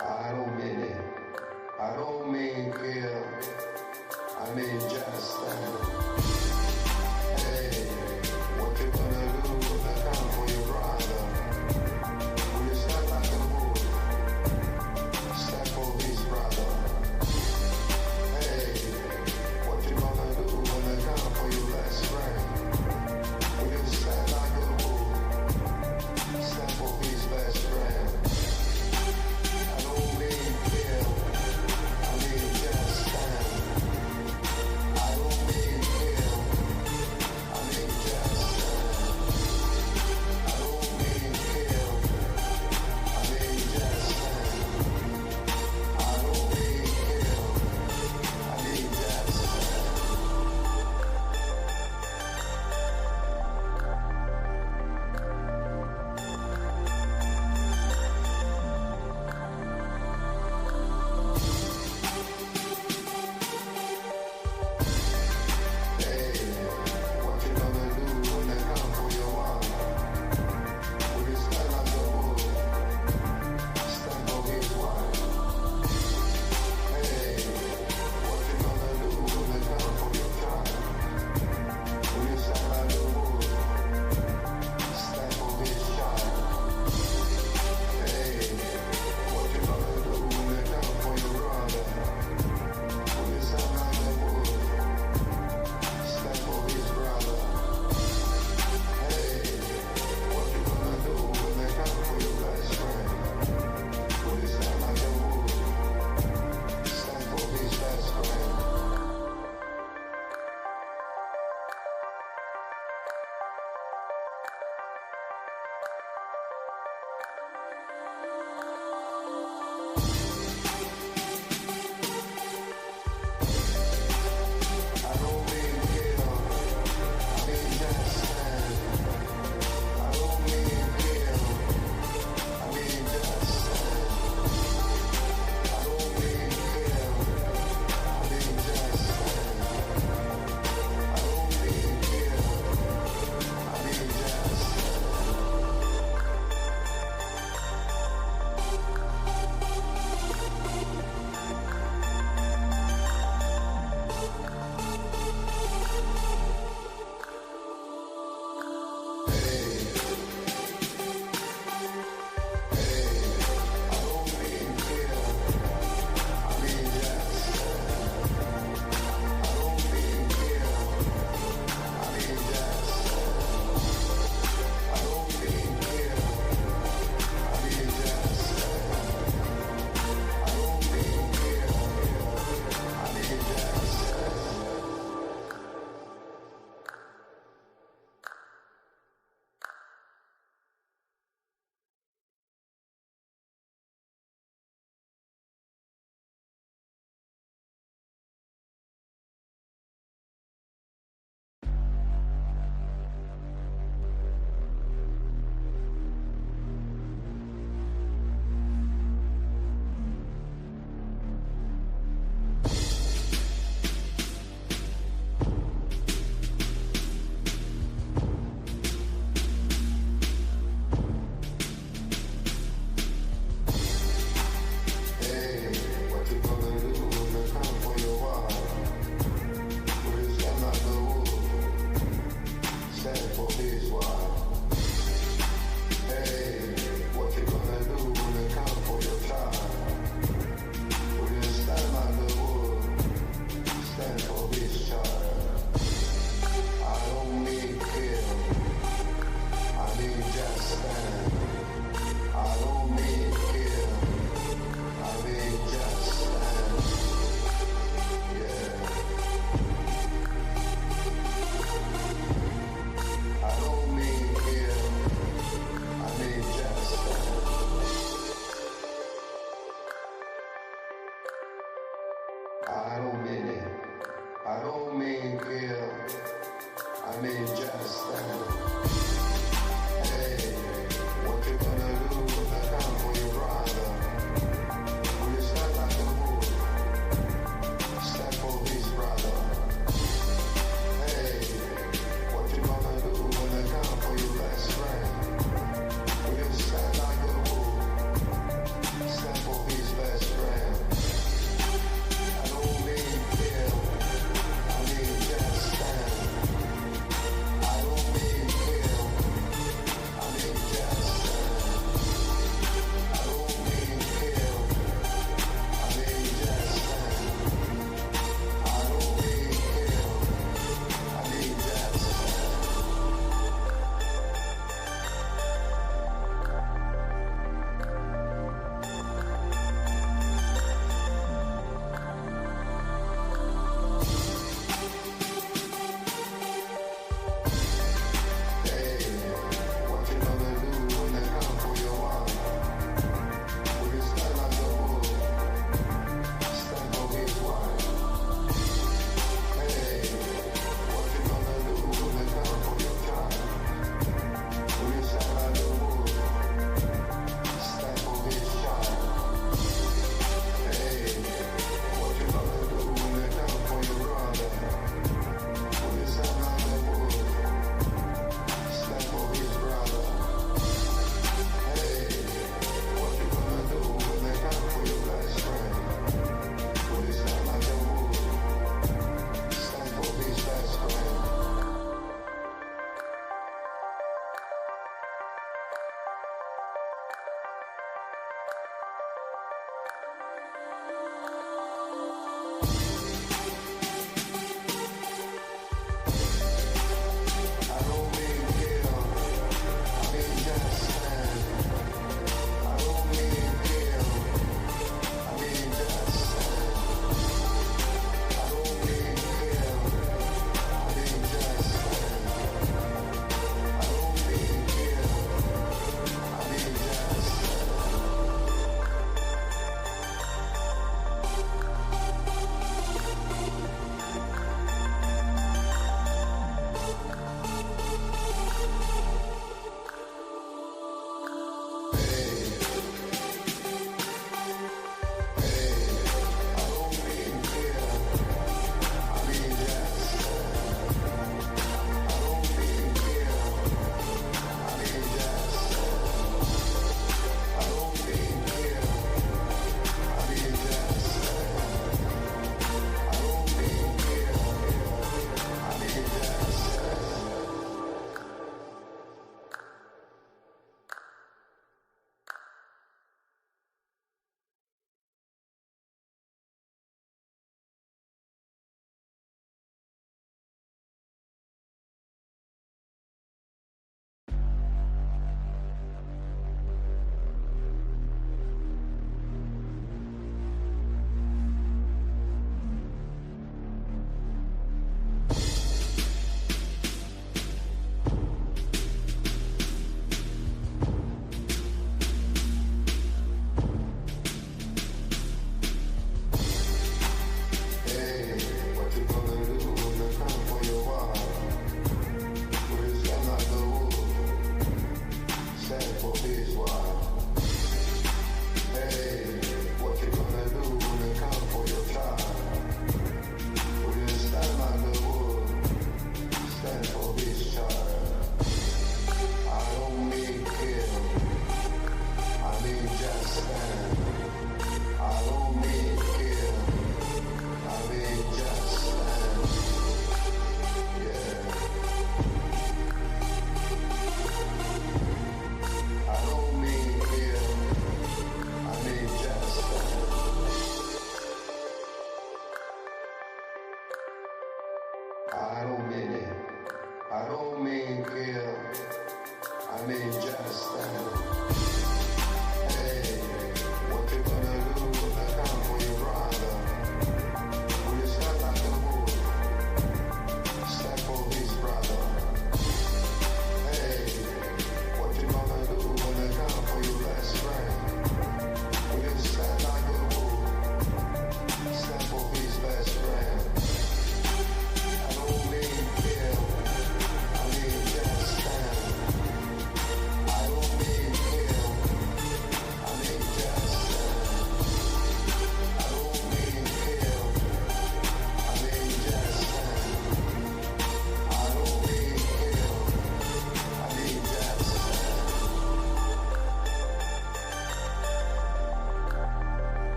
I don't mean it. I don't mean kill. I mean just stand. Hey, what you gonna do when I come for your brother? When you step like a bull, step for his brother. Hey, what you gonna do when I come for your best friend? When you step like a bull, step for his best friend. I don't mean kill, I mean just stand. I don't mean kill,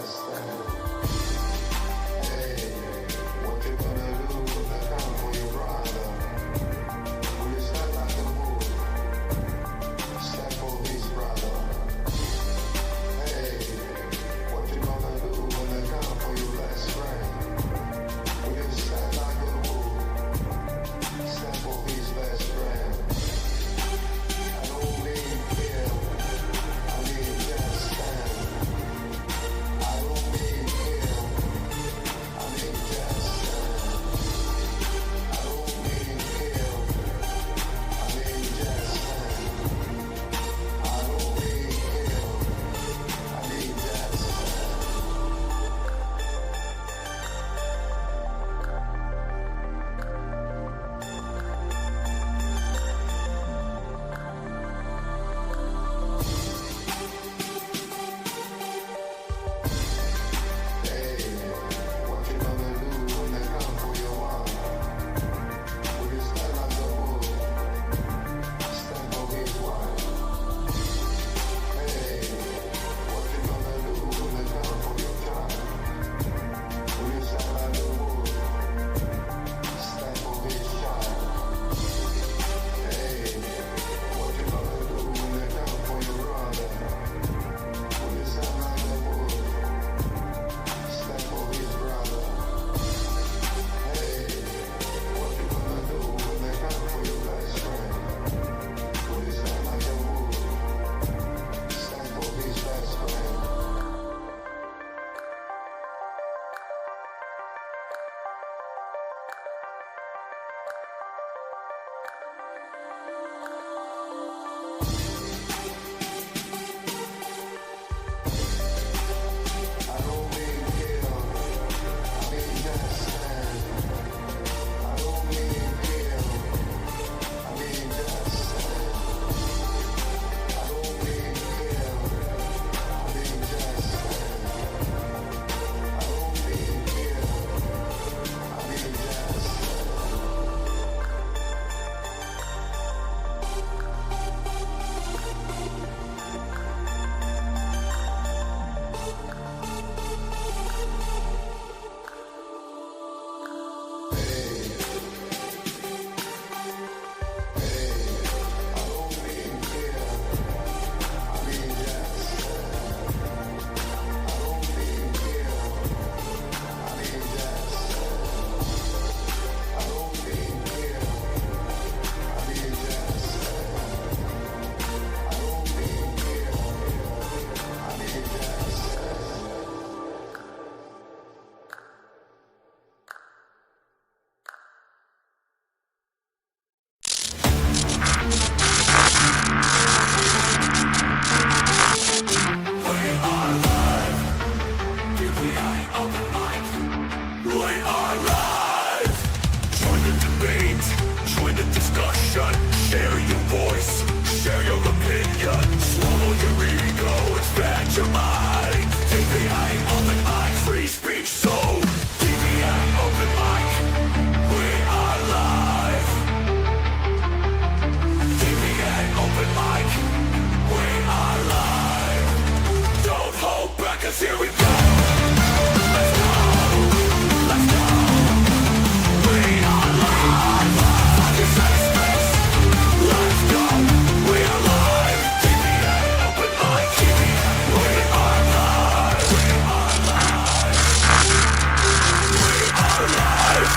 last stand. Hey, what you gonna do when they come for your brother? Will you stand like a bull? Stand for his brother. Hey, what you gonna do when they come for your best friend? Will you stand like a bull? Stand for his best friend. I don't mean kill, I mean just stand. I don't mean kill, I mean just stand. I don't mean kill, I mean just stand. I don't mean kill, I mean just stand. Hey, what you gonna do when they come for your mom? Will you stand like a bull? Stand for his wife. Hey, what you gonna do when they come for your child? Will you stand like a bull? Stand for his child. Hey, what you gonna do when they come for your brother? Will you stand like a bull? Stand for his brother. Hey, what you gonna do when they come for your best friend? Will you stand like a bull? Stand for his best friend. I don't mean kill, I mean just stand. I don't mean kill, I mean just stand. I don't mean kill, I mean just stand. I don't mean kill, I mean just stand. DPA Open Mic. We are live. Join the debate, join the discussion. Share your voice, share your opinion. Swallow your ego, expand your mind. DPA Open Mic, free speech zone. DPA Open Mic. We are live. DPA Open Mic. We are live. Don't hold back, 'cause here we go. Let's go. Let's go. We are live. Fuck your safe space. Let's go. We are live. DPA Open Mic. DPA. We are live. We are live. We are live.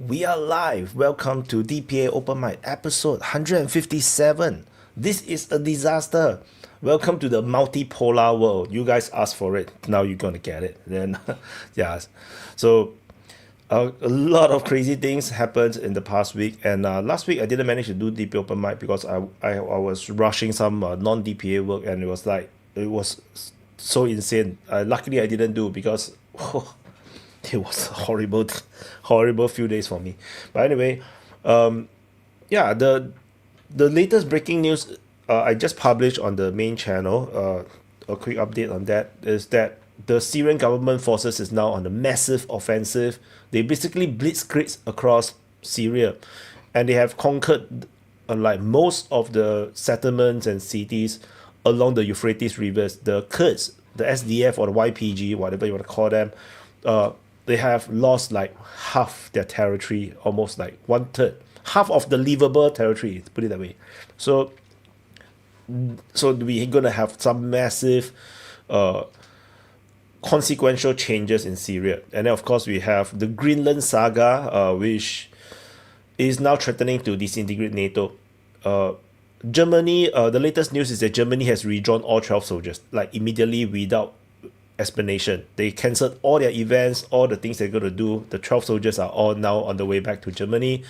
We are live. Welcome to DPA Open Mic episode 157. This is a disaster. Welcome to the multipolar world. You guys asked for it. Now you're gonna get it. Then, yeah. So, a lot of crazy things happened in the past week. And last week I didn't manage to do DPA Open Mic because I was rushing some non-DPA work, and it was so insane. Luckily I didn't do because it was a horrible few days for me. But anyway, yeah, the latest breaking news I just published on the main channel. A quick update on that is that the Syrian government forces is now on a massive offensive. They basically blitzkrieg across Syria, and they have conquered like most of the settlements and cities along the Euphrates rivers, the Kurds, the SDF or the YPG, whatever you want to call them, they have lost like half their territory, almost like 1/3, half of the livable territory, to put it that way. So we're gonna have some massive consequential changes in Syria. And then of course we have the Greenland saga, which is now threatening to disintegrate NATO. Germany, the latest news is that Germany has redrawn all 12 soldiers, like immediately without explanation. They cancelled all their events, all the things they're going to do. The 12 soldiers are all now on the way back to Germany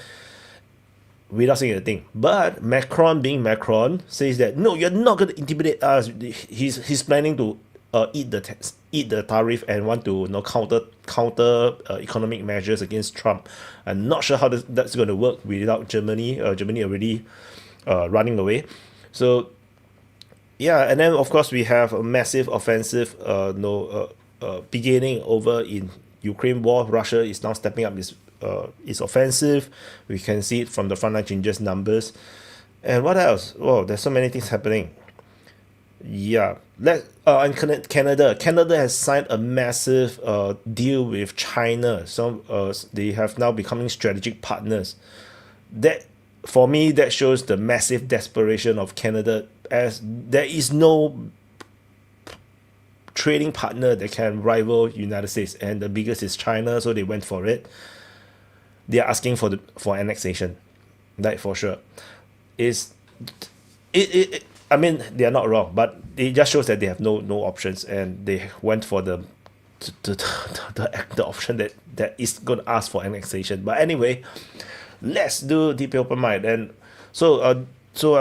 without saying anything. But Macron, being Macron, says that no, you're not going to intimidate us. He's planning to eat the tariff and want to counter economic measures against Trump. I'm not sure how that's going to work without Germany. Germany already running away. So yeah, and then of course we have a massive offensive beginning over in Ukraine war. Russia is now stepping up its offensive. We can see it from the frontline changes numbers. And what else? Whoa, there's so many things happening. Yeah, and Canada has signed a massive deal with China. So they have now becoming strategic partners. That, for me, that shows the massive desperation of Canada, as there is no trading partner that can rival United States, and the biggest is China, so they went for it. They are asking for annexation, like for sure. I mean, they are not wrong, but it just shows that they have no options, and they went for the option that is going to ask for annexation. But anyway, let's do DPA Open Mic. And so I'm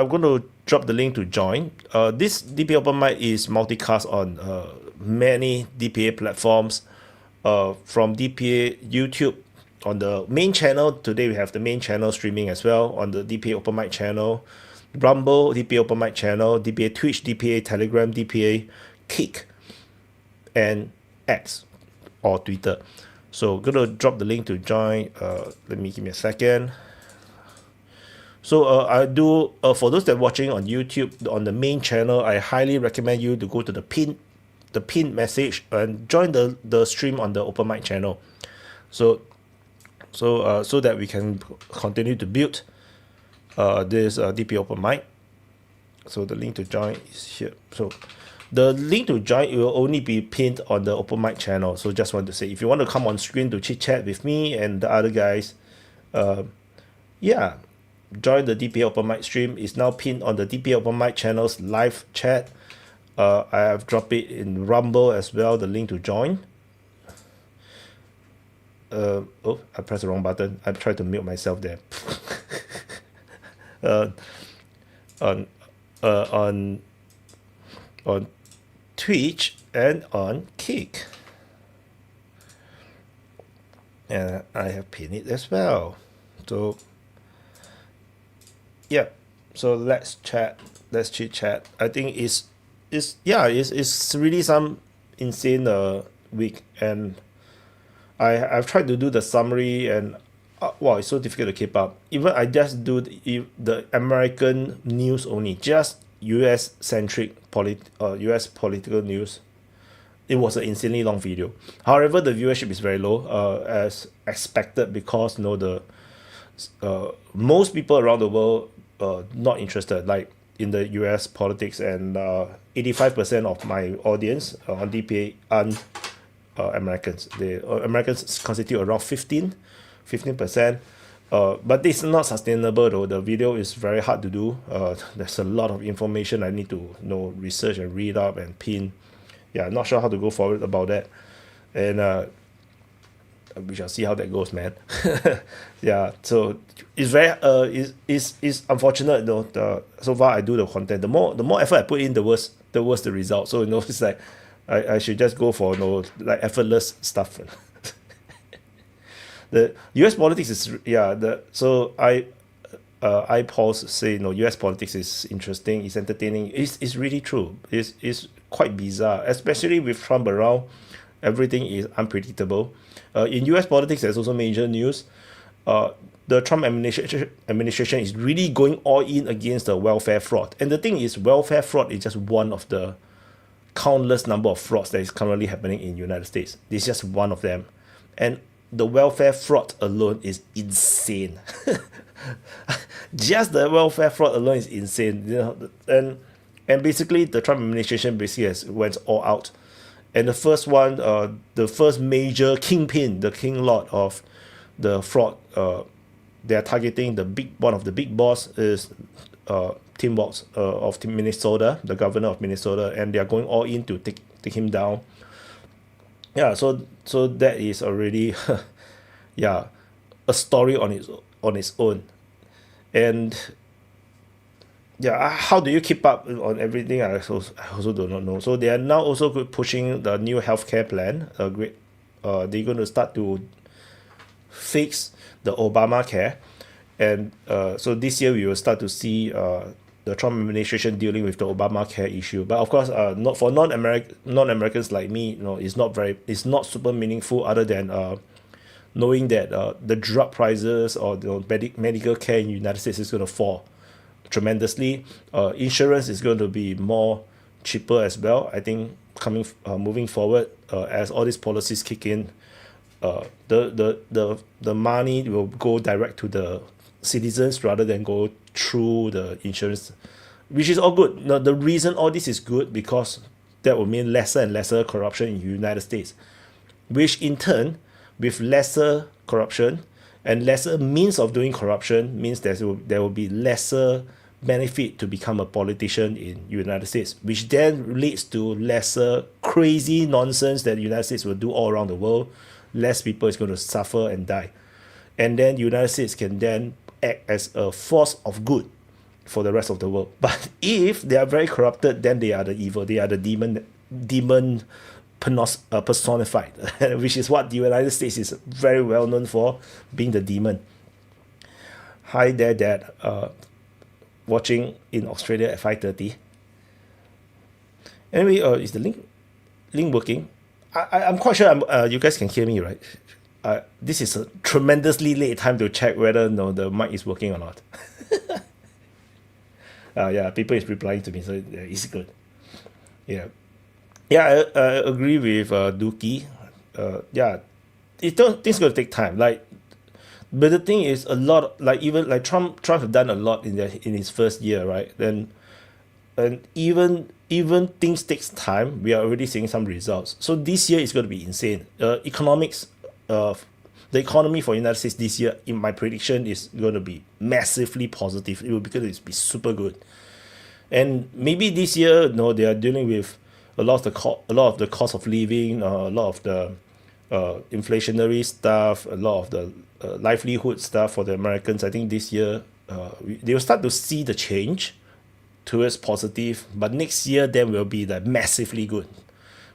going to drop the link to join. This DPA Open Mic is multicast on many DPA platforms, from DPA YouTube on the main channel. Today we have the main channel streaming as well on the DPA Open Mic channel, Rumble, DPA Open Mic channel, DPA Twitch, DPA Telegram, DPA Kick, and X or Twitter. So gonna drop the link to join. Give me a second. So I do, for those that are watching on YouTube on the main channel, I highly recommend you to go to the pin message and join the stream on the Open Mic channel. So that we can continue to build this DPA Open Mic. So the link to join is here. So the link to join, it will only be pinned on the Open Mic channel. So just want to say, if you want to come on screen to chit chat with me and the other guys, yeah, join the DPA Open Mic stream. Is now pinned on the DPA Open Mic channel's live chat. I have dropped it in Rumble as well, the link to join. Oh, I pressed the wrong button. I tried to mute myself there. On Twitch and on Kick, and I have pinned it as well. So yeah, so let's chat, let's chit chat. I think it's really some insane week, and I've tried to do the summary, and wow, it's so difficult to keep up. Even I just do the American news only, just US centric US political news. It was an insanely long video. However, the viewership is very low, as expected, because most people around the world not interested, like in the US politics, and 85% of my audience on DPA aren't Americans. Americans constitute around 15%. But this is not sustainable though. The video is very hard to do. There's a lot of information I need to research and read up and pin. Yeah, not sure how to go forward about that. And we shall see how that goes, man. Yeah, so it's very it's unfortunate though. So far I do the content. The more effort I put in, the worse the result. So it's like I should just go for like effortless stuff. The US politics is I pause say US politics is interesting, it's entertaining, it's really true. It's quite bizarre, especially with Trump around. Everything is unpredictable. In US politics, there's also major news. the Trump administration is really going all in against the welfare fraud. And the thing is, welfare fraud is just one of the countless number of frauds that is currently happening in the United States. This is just one of them. And the welfare fraud alone is insane. Just the welfare fraud alone is insane. You know, and basically the Trump administration basically has went all out. And the first one, the first major kingpin, the king lord of the fraud, they are targeting one of the big boss is Tim Walz of Minnesota, the governor of Minnesota, and they are going all in to take him down. Yeah, so that is already yeah, a story on its own. And yeah, how do you keep up on everything? I also do not know. So they are now also pushing the new healthcare plan. They're going to start to fix the Obamacare, and so this year we will start to see the Trump administration dealing with the Obamacare issue. But of course, not for non-Americans like me, you know, it's not super meaningful, other than knowing that the drug prices or the medical care in the United States is going to fall tremendously. Insurance is going to be more cheaper as well, I think, moving forward, as all these policies kick in. The money will go direct to the citizens rather than go through the insurance, which is all good. Now, the reason all this is good, because that will mean lesser and lesser corruption in the United States, which in turn, with lesser corruption and lesser means of doing corruption, means there will be lesser benefit to become a politician in the United States, which then leads to lesser crazy nonsense that the United States will do all around the world. Less people is going to suffer and die. And then the United States can then act as a force of good for the rest of the world. But if they are very corrupted, then they are the evil. They are the demon personified, which is what the United States is very well known for, being the demon. Hi there, Dad. Watching in Australia at 5:30. Anyway, is the link working? I'm quite sure you guys can hear me, right? This is a tremendously late time to check whether the mic is working or not. Yeah, people is replying to me, so it's good. Yeah, I agree with Dookie. Yeah, things gonna take time. But the thing is, a lot, even Trump have done a lot in his first year, right? And even things takes time. We are already seeing some results. So this year is going to be insane. The economy for United States this year, in my prediction, is going to be massively positive. It will be super good. And maybe this year, they are dealing with a lot of the cost of living, a lot of the inflationary stuff, a lot of the livelihood stuff for the Americans. I think this year they will start to see the change towards positive, but next year then will be massively good.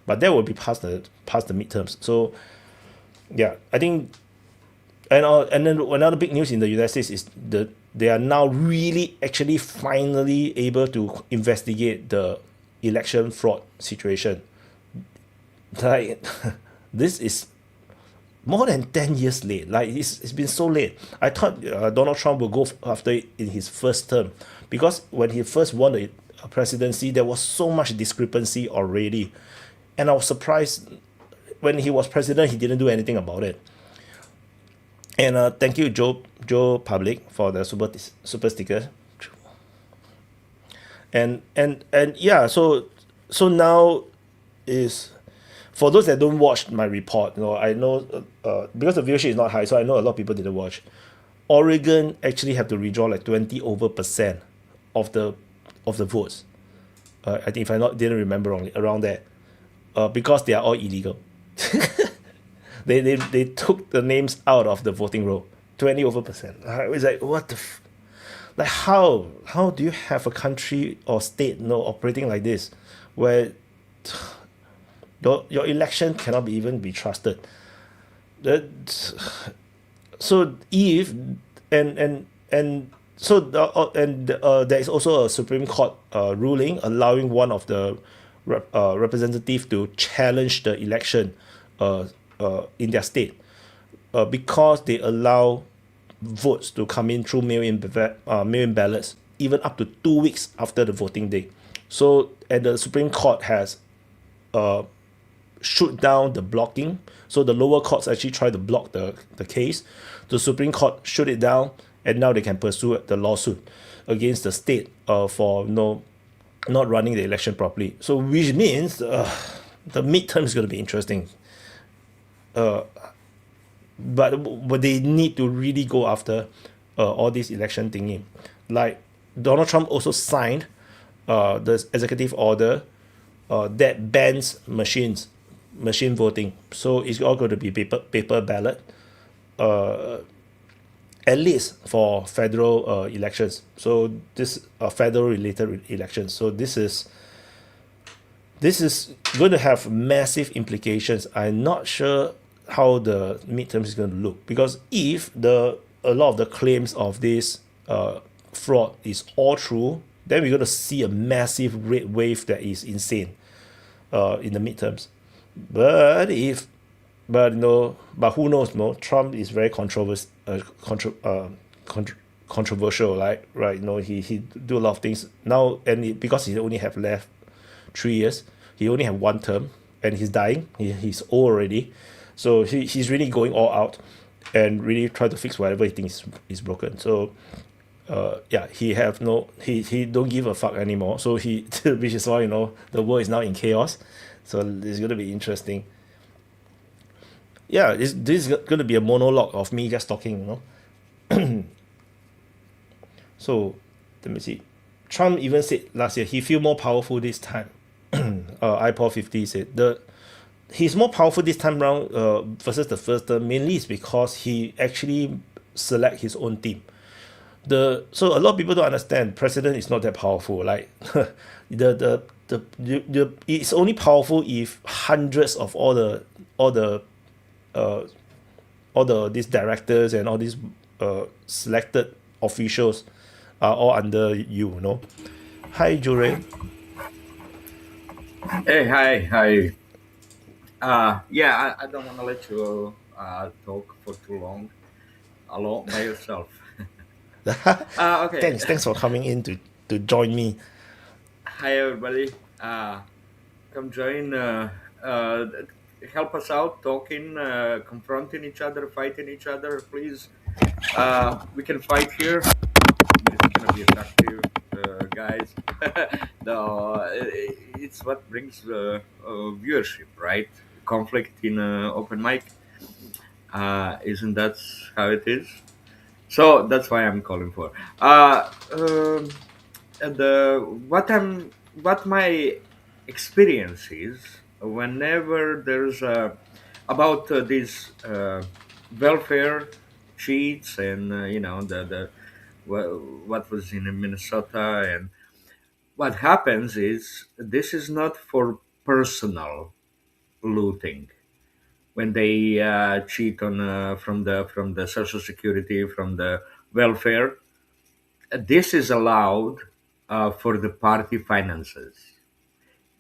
But that will be past the midterms. So yeah, I think, and then another big news in the United States is they are now really actually finally able to investigate the election fraud situation. This is more than 10 years late. It's been so late. I thought Donald Trump will go after it in his first term, because when he first won the presidency, there was so much discrepancy already, and I was surprised when he was president he didn't do anything about it. And thank you, Joe Public, for the super sticker. And yeah, so now is, for those that don't watch my report, I know because the viewership is not high, so I know a lot of people didn't watch. Oregon actually have to redraw 20% of the votes. I think, if I didn't remember wrongly, around there, because they are all illegal. They took the names out of the voting roll. 20%. I was like, what the how do you have a country or state operating like this, where your election cannot even be trusted? So if there is also a Supreme Court ruling allowing one of the representatives to challenge the election in their state, because they allow votes to come in through mail-in ballots, even up to 2 weeks after the voting day. So, and the Supreme Court has shoot down the blocking. So the lower courts actually try to block the case. The Supreme Court shoot it down, and now they can pursue the lawsuit against the state for not running the election properly. So which means the midterm is going to be interesting. But they need to really go after all this election thingy. Like Donald Trump also signed the executive order that bans machine voting. So it's all going to be paper ballot, at least for federal elections. So this federal related elections. So this is going to have massive implications. I'm not sure how the midterms is going to look, because if a lot of the claims of this fraud is all true, then we're going to see a massive red wave that is insane in the midterms. But who knows? No, Trump is very controversial, right? He do a lot of things now, and because he only have left 3 years, he only have one term, and he's dying. He's old already, so he's really going all out and really try to fix whatever he thinks is broken. So he don't give a fuck anymore. So which is why the world is now in chaos. So it's gonna be interesting. Yeah, this is gonna be a monologue of me just talking. So let me see. Trump even said last year he feel more powerful this time. iPod 50 said he's more powerful this time round versus the first term. Mainly is because he actually select his own team. So a lot of people don't understand. President is not that powerful. Like it's only powerful if hundreds of all the these directors and all these selected officials are all under you. Hi, Jure. Hey, hi. I don't want to let you talk for too long alone by yourself. Okay. Thanks for coming in to join me. Hi, everybody. Come join. Help us out, talking, confronting each other, fighting each other, please. We can fight here. It's gonna be attractive, guys. No, it's what brings viewership, right? Conflict in open mic. Isn't that how it is? So that's why I'm calling for. And what my experience is whenever there's about these welfare cheats and what was in Minnesota, and what happens is this is not for personal looting when they cheat on from the social security, from the welfare. This is allowed for the party finances.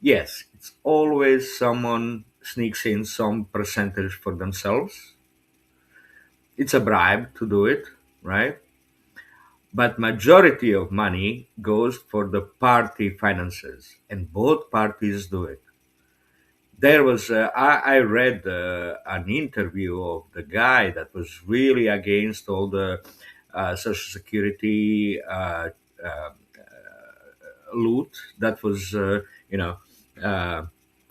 Yes, it's always someone sneaks in some percentage for themselves. It's a bribe to do it, right? But majority of money goes for the party finances, and both parties do it. There was I read an interview of the guy that was really against all the social security loot that was uh,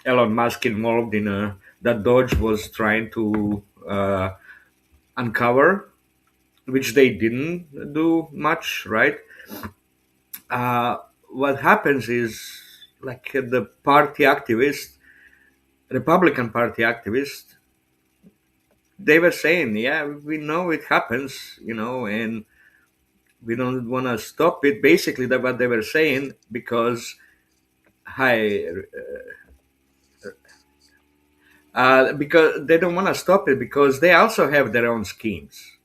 Elon Musk involved in that Dodge was trying to uncover, which they didn't do much, right? uh, what happens is, like, the party activists, Republican Party activists, they were saying, yeah, we know it happens, and we don't want to stop it. Basically, that's what they were saying, because hi, because they don't want to stop it because they also have their own schemes.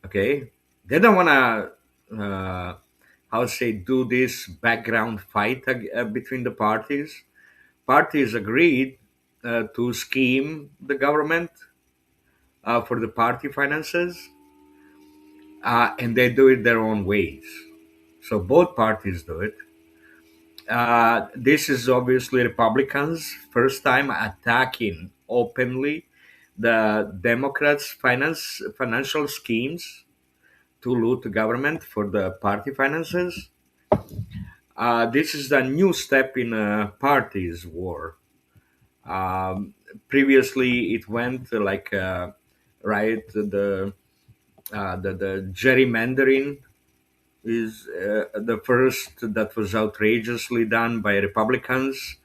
Okay, they don't want to, how to say, do this background fight between the parties. Parties agreed to scheme the government for the party finances, and they do it their own ways. So both parties do it. This is obviously Republicans' first time attacking openly the Democrats' financial schemes to loot the government for the party finances. This is a new step in a party's war. Um, Previously, it went right the gerrymandering is the first that was outrageously done by Republicans.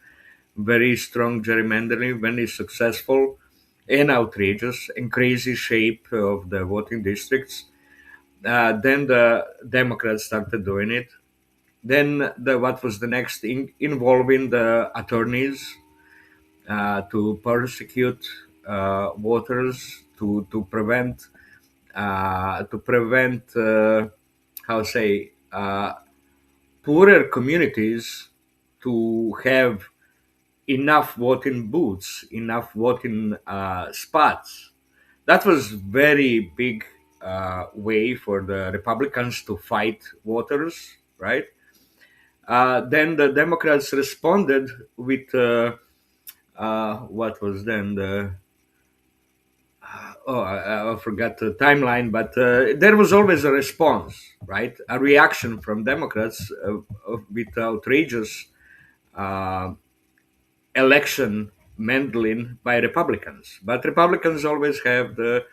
Very strong gerrymandering, very successful and outrageous and crazy shape of the voting districts. Then the Democrats started doing it. Then what was the next involving the attorneys to persecute voters to prevent how say poorer communities to have enough voting booths, enough voting spots. That was very big way for the Republicans to fight voters, right? Then the Democrats responded with what was then the I forgot the timeline, but there was always a response, right? A reaction from Democrats with outrageous uh, election meddling by Republicans. But Republicans always have the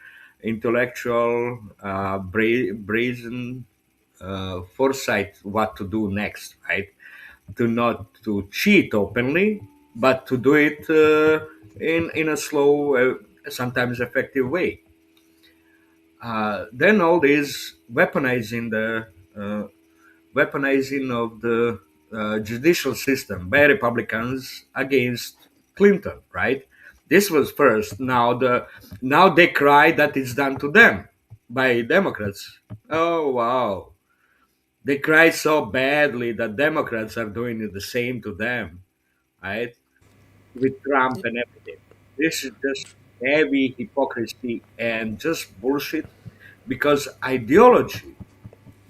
intellectual, brazen foresight what to do next, right? To not to cheat openly, but to do it in a slow, sometimes effective way. Then all this uh, weaponizing of the judicial system by Republicans against Clinton, right? This was first. Now they cry that it's done to them by Democrats. Oh wow. They cry so badly that Democrats are doing the same to them, right? With Trump and everything. This is just heavy hypocrisy and just bullshit because ideology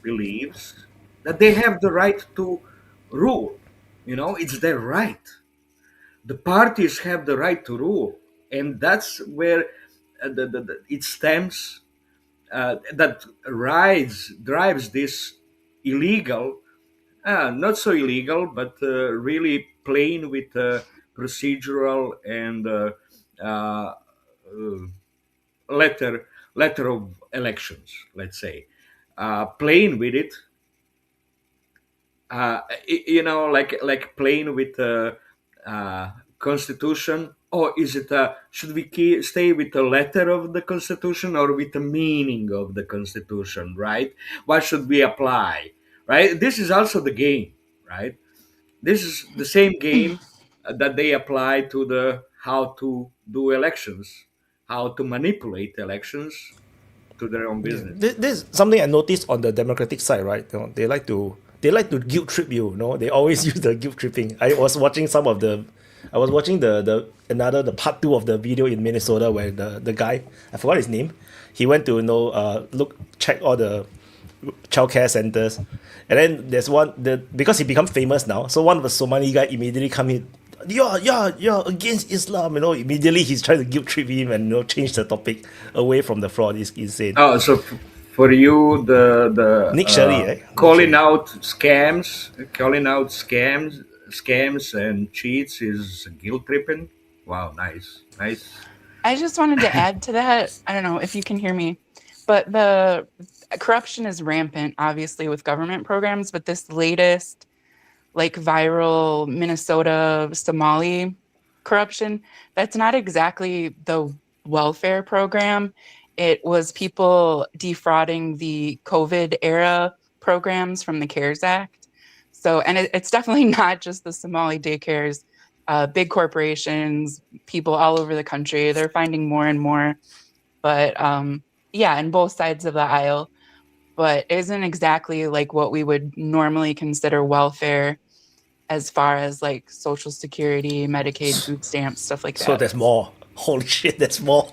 believes that they have the right to rule. It's their right. The parties have the right to rule, and that's where it stems. That drives this illegal, not so illegal, but really playing with procedural and uh, letter letter of elections. Let's say playing with it, like playing with the constitution, or is it should we stay with the letter of the constitution or with the meaning of the constitution, right? What should we apply, right? This is also the game, right? This is the same game that they apply to the how to do elections, how to manipulate elections to their own Yeah. business. This is something I noticed on the Democratic side, right? They like to guilt trip you. They always use the guilt tripping. I was watching the part two of the video in Minnesota where the guy, I forgot his name, he went to check all the childcare centers, and then there's because he become famous now. So one of the Somali guy immediately come in. You're against Islam. Immediately he's trying to guilt trip him and change the topic away from the fraud. It's insane. Oh, so for you, the Nick Shelley, eh? calling Nick out scams and cheats is guilt tripping. Wow, nice, nice. I just wanted to add to that. I don't know if you can hear me, but the corruption is rampant, obviously, with government programs. But this latest, like viral Minnesota Somali corruption, that's not exactly the welfare program. It was people defrauding the COVID era programs from the CARES Act. So, and it's definitely not just the Somali daycares. Big corporations, people all over the country, they're finding more and more. But yeah, on both sides of the aisle. But isn't exactly like what we would normally consider welfare, as far as like Social Security, Medicaid, food stamps, stuff like that. So there's more. Holy shit, there's more.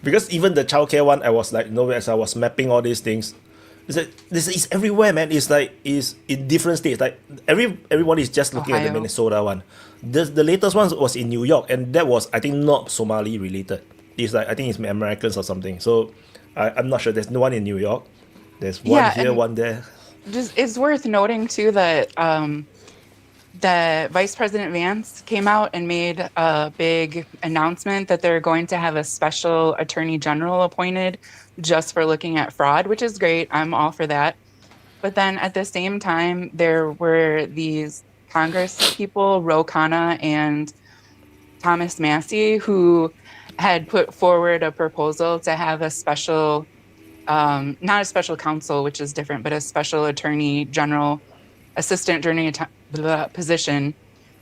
Because even the childcare one, I was like, as I was mapping all these things, it's like this is everywhere, man. It's like is in different states. Like everyone is just looking at the Ohio. Minnesota one. The latest one was in New York, and that was I think not Somali related. It's like I think it's Americans or something. So I'm not sure. There's no one in New York. There's one Yeah, here, and one there. just it's worth noting too that that Vice President Vance came out and made a big announcement that they're going to have a special attorney general appointed just for looking at fraud, which is great. I'm all for that. But then at the same time, there were these Congress people, Ro Khanna and Thomas Massey, who had put forward a proposal to have a special, not a special counsel, which is different, but a special attorney general, assistant attorney position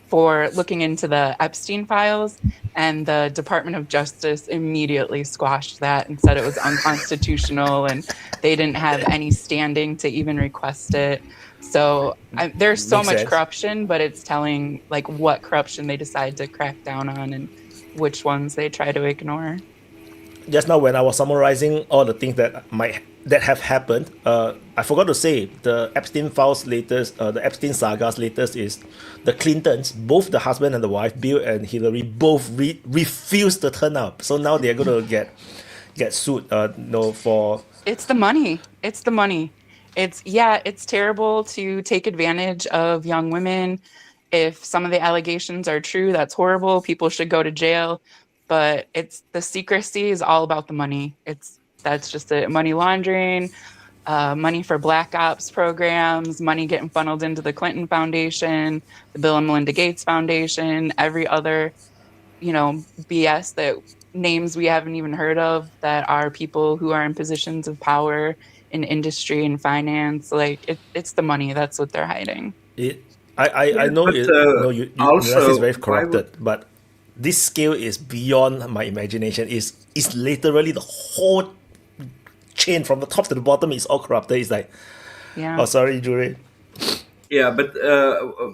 for looking into the Epstein files, and the Department of Justice immediately squashed that and said it was unconstitutional and they didn't have any standing to even request it. So there's so Makes much sense. corruption, but it's telling like what corruption they decide to crack down on and which ones they try to ignore. Just now when I was summarizing all the things that have happened, I forgot to say the Epstein files latest, the Epstein saga's latest is the Clintons, both the husband and the wife, Bill and Hillary, both refused to turn up. So now they're going to get sued. For It's the money. It's the money. It's terrible to take advantage of young women. If some of the allegations are true, that's horrible. People should go to jail. But it's the secrecy is all about the money. That's just it. Money laundering, money for black ops programs, money getting funneled into the Clinton Foundation, the Bill and Melinda Gates Foundation, every other, BS that names we haven't even heard of that are people who are in positions of power in industry and finance. Like it's the money. That's what they're hiding. I know but, you also, realize it's very why corrupted, but this scale is beyond my imagination. It's literally the whole chain from the top to the bottom is all corrupted. It's like, Yeah. oh, sorry, Jury. Yeah, but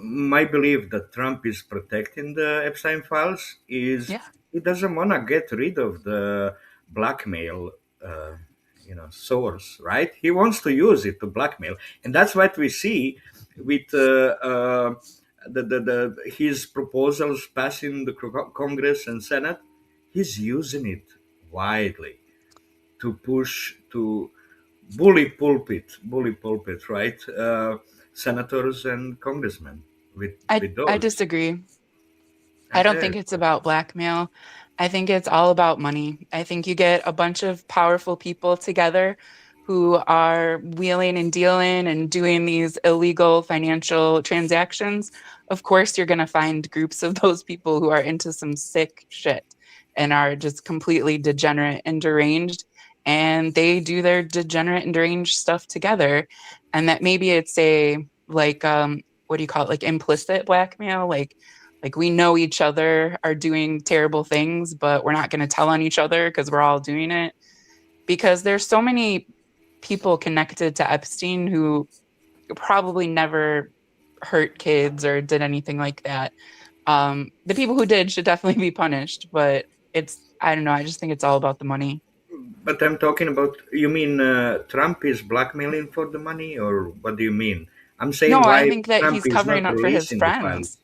my belief that Trump is protecting the Epstein files is Yeah. he doesn't want to get rid of the blackmail, source, right? He wants to use it to blackmail, and that's what we see with his proposals passing the Congress and Senate. He's using it widely to push to bully pulpit, right? Senators and congressmen with those. I disagree. I don't think it's about blackmail. I think it's all about money. I think you get a bunch of powerful people together who are wheeling and dealing and doing these illegal financial transactions. Of course, you're going to find groups of those people who are into some sick shit and are just completely degenerate and deranged. And they do their degenerate and deranged stuff together. And that maybe it's what do you call it? Like implicit blackmail. Like we know each other are doing terrible things, but we're not going to tell on each other because we're all doing it. Because there's so many people connected to Epstein who probably never hurt kids or did anything like that. The people who did should definitely be punished, but I don't know. I just think it's all about the money. But I'm talking about, you mean Trump is blackmailing for the money, or what do you mean? I'm saying No, why I think that Trump he's is covering not up for his releasing the files. friends.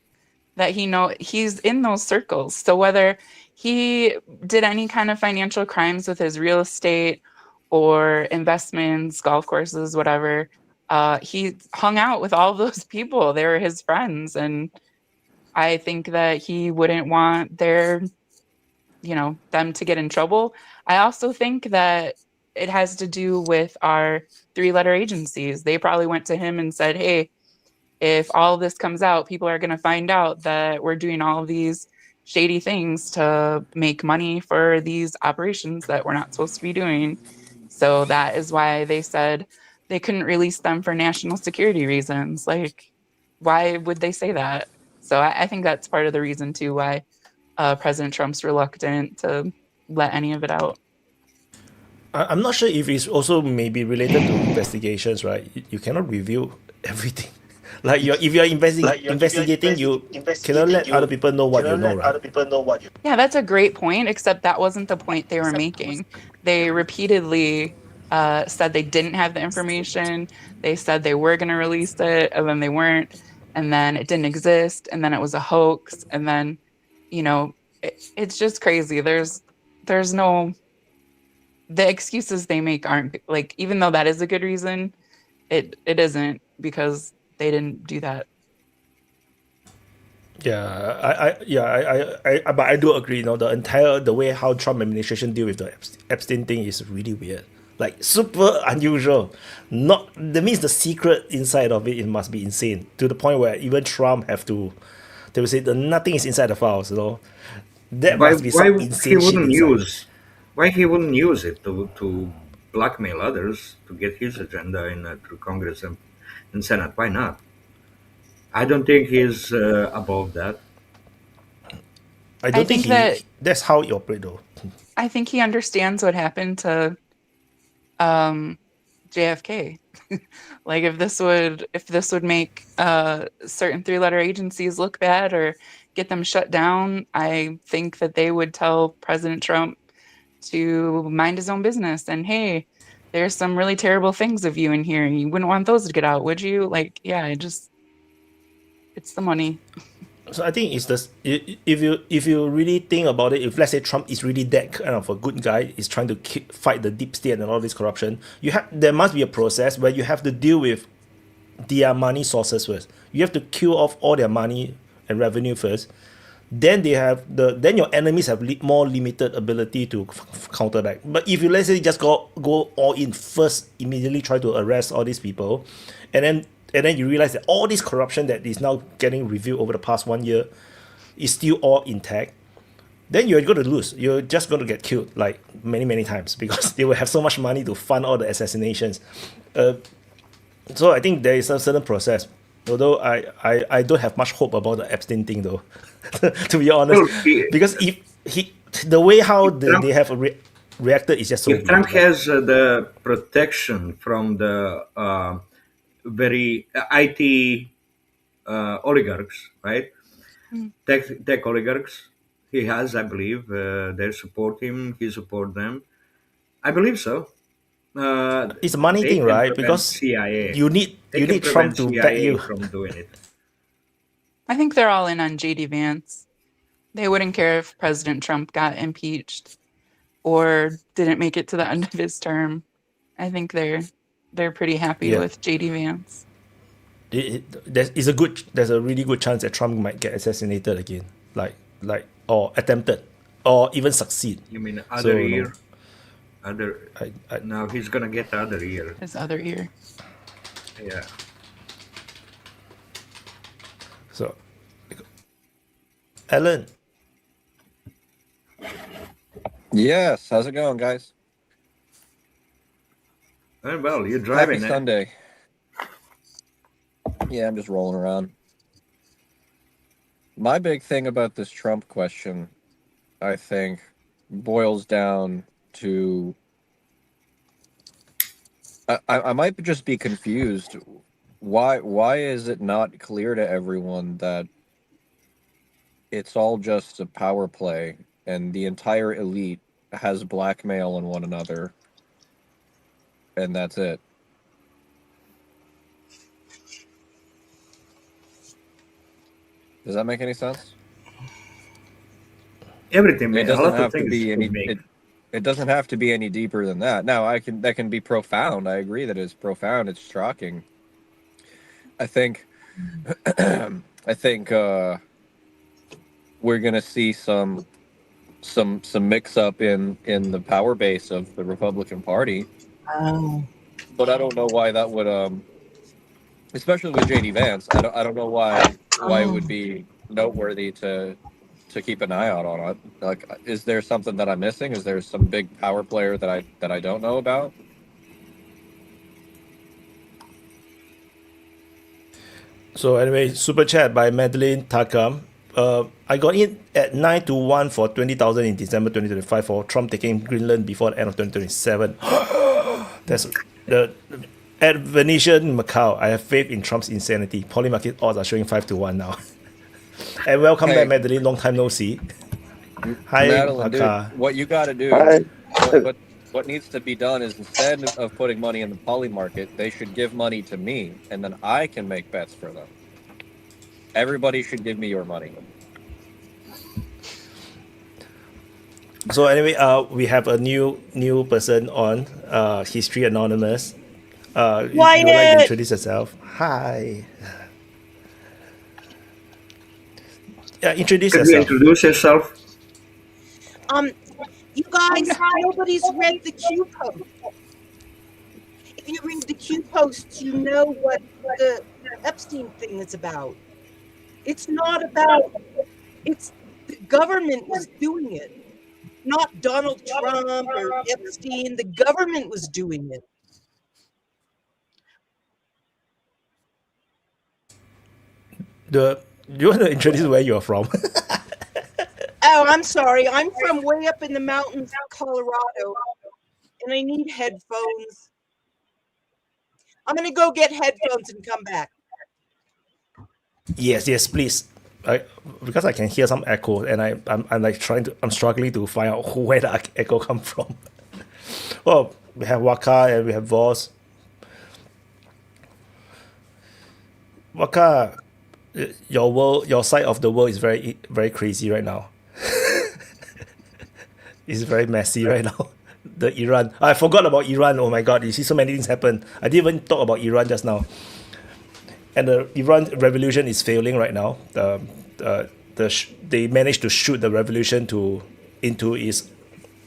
That he's in those circles. So whether he did any kind of financial crimes with his real estate or investments, golf courses, whatever, he hung out with all of those people. They were his friends. And I think that he wouldn't want them to get in trouble. I also think that it has to do with our 3-letter agencies. They probably went to him and said, hey, if all of this comes out, people are going to find out that we're doing all of these shady things to make money for these operations that we're not supposed to be doing. So that is why they said they couldn't release them for national security reasons. Like, why would they say that? So I think that's part of the reason, too, why President Trump's reluctant to let any of it out. I'm not sure if it's also maybe related to investigations, right? You cannot reveal everything. Like if you're investigating, you cannot let other people know what you know, right? Yeah, that's a great point, except that wasn't the point they were making. They repeatedly said they didn't have the information. They said they were going to release it, and then they weren't. And then it didn't exist. And then it was a hoax. And then, it's just crazy. There's no, the excuses they make aren't like, even though that is a good reason, it isn't, because they didn't do that. But I do agree. The way how Trump administration deal with the Epstein thing is really weird, like super unusual. Not that means the secret inside of it must be insane to the point where even Trump they will say that nothing is inside the files. That Why, must be some he insane shit wouldn't inside. why he wouldn't use it to blackmail others to get his agenda in through Congress and Senate? Why not? I don't think he's above that. I don't think think that that's how he operate though. I think he understands what happened to JFK. Like if this would make certain 3-letter agencies look bad or get them shut down, I think that they would tell President Trump to mind his own business. And hey, there's some really terrible things of you in here. You wouldn't want those to get out, would you? Like, yeah, it's the money. So I think it's this. If you really think about it, if let's say Trump is really that kind of a good guy, is trying to fight the deep state and all this corruption, there must be a process where you have to deal with their money sources first. You have to kill off all their money and revenue first. Then then your enemies have more limited ability to counter back. But if you let's say just go all in first, immediately try to arrest all these people, and then you realize that all this corruption that is now getting revealed over the past 1 year is still all intact, then you're going to lose. You're just going to get killed like many, many times because they will have so much money to fund all the assassinations. So I think there is a certain process. Although I don't have much hope about the Epstein thing though, to be honest. Because if the way how they have reacted is just so If Trump weird. has the protection from the very IT oligarchs, right? Tech oligarchs. He has, I believe, they support him. He support them. I believe so. It's a money They thing, can right? prevent Because CIA. you need They can Trump prevent to back CIA you. from doing it. I think they're all in on JD Vance. They wouldn't care if President Trump got impeached or didn't make it to the end of his term. I think they're pretty happy Yeah. with JD Vance. There's a really good chance that Trump might get assassinated again, like or attempted, or even succeed. You mean So, other you know, ear? Other. I Now he's gonna get the other ear. His other ear. Yeah. so Alan, Yes, how's it going, guys? Well, you're Happy driving. Sunday. Yeah, I'm just rolling around. My big thing about this Trump question, I think, boils down to I might just be confused. Why is it not clear to everyone that it's all just a power play and the entire elite has blackmail on one another and that's it? Does that make any sense? Everything. It A doesn't lot of have to things be any. could make. It doesn't have to be any deeper than that. Now, that can be profound. I agree that it's profound. It's shocking. I think, I think we're gonna see some mix up in the power base of the Republican Party. Oh. But I don't know why that would especially with JD Vance. I don't know why it would be noteworthy to keep an eye out on it. Like, is there something that I'm missing? Is there some big power player that I don't know about? So anyway, super chat by Madeline Takam. I got in at 9-1 for 20,000 in December 2025 for Trump taking Greenland before the end of 2027. That's the At Venetian Macau, I have faith in Trump's insanity. Polymarket odds are showing 5-1 now. And welcome Hey. back, Madeline. Long time no see. Hi, Madeline, dude, Maka. what you got to do, I, what needs to be done is instead of putting money in the poly market, they should give money to me, and then I can make bets for them. Everybody should give me your money. So anyway, we have a new person on, History Anonymous. You would like to Wyatt! introduce yourself? Hi. Yeah, introduce Could you yourself. introduce yourself? You guys, nobody's read the Q post. If you read the Q posts, you know what the Epstein thing is about. It's not about, it's the government was doing it, not Donald Trump or Epstein. The government was doing it. You want to introduce where you're from? Oh, I'm sorry. I'm from way up in the mountains of Colorado, and I need headphones. I'm going to go get headphones and come back. Yes, please. Because I can hear some echo, and I'm like I'm struggling to find out where the echo come from. Well, we have Waka and we have Voss. Waka, your side of the world is very very crazy right now. It's very messy right now. The Iran, I forgot about Iran. Oh my God, you see so many things happen. I didn't even talk about Iran just now. And the Iran revolution is failing right now. They managed to shoot the revolution into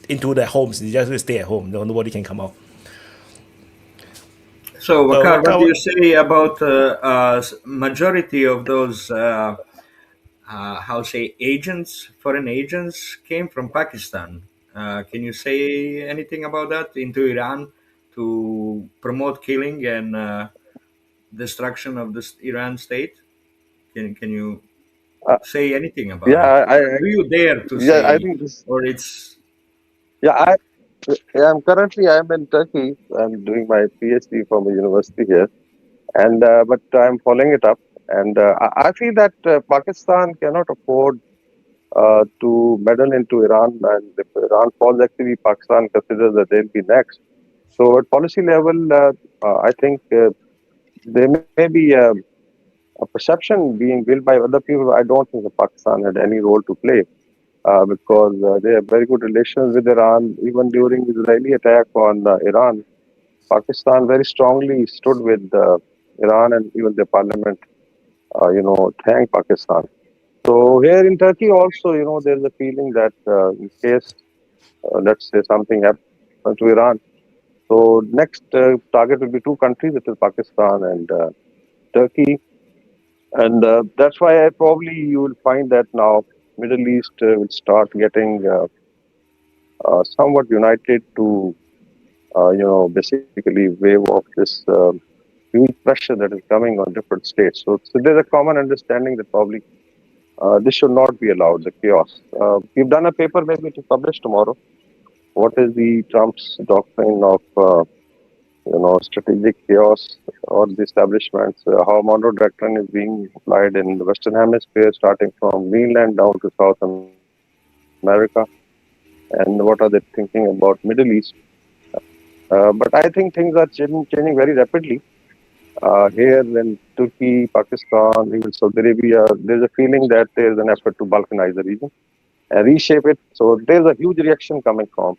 their homes. They just stay at home. Nobody can come out. So, Wakar, Waka, what do you say about majority of those, foreign agents came from Pakistan? Can you say anything about that into Iran to promote killing and destruction of this Iran state? Can you uh, say anything about yeah, it? I, Do you dare to yeah, I say, think this. or it's Yeah, I'm in Turkey. I'm doing my PhD from a university here, and but I'm following it up, and I feel that Pakistan cannot afford to meddle into Iran, and if Iran falls, actually Pakistan considers that they'll be next. So at policy level, I think there may be a perception being built by other people. I don't think that Pakistan had any role to play because they have very good relations with Iran. Even during the Israeli attack on Iran, Pakistan very strongly stood with Iran, and even the parliament, thanked Pakistan. So here in Turkey also, there's a feeling that in case, let's say something happens to Iran, so next target will be two countries, that is Pakistan and Turkey. And that's why probably you will find that now Middle East will start getting somewhat united to, basically wave off this huge pressure that is coming on different states. So there's a common understanding that probably this should not be allowed, the chaos. We've done a paper maybe to publish tomorrow. What is the Trump's doctrine of, strategic chaos or the establishments, how Monroe Doctrine is being applied in the Western Hemisphere, starting from Greenland down to South America, and what are they thinking about Middle East. But I think things are changing very rapidly. Here in Turkey, Pakistan, even Saudi Arabia, there's a feeling that there's an effort to balkanize the region and reshape it. So there's a huge reaction coming from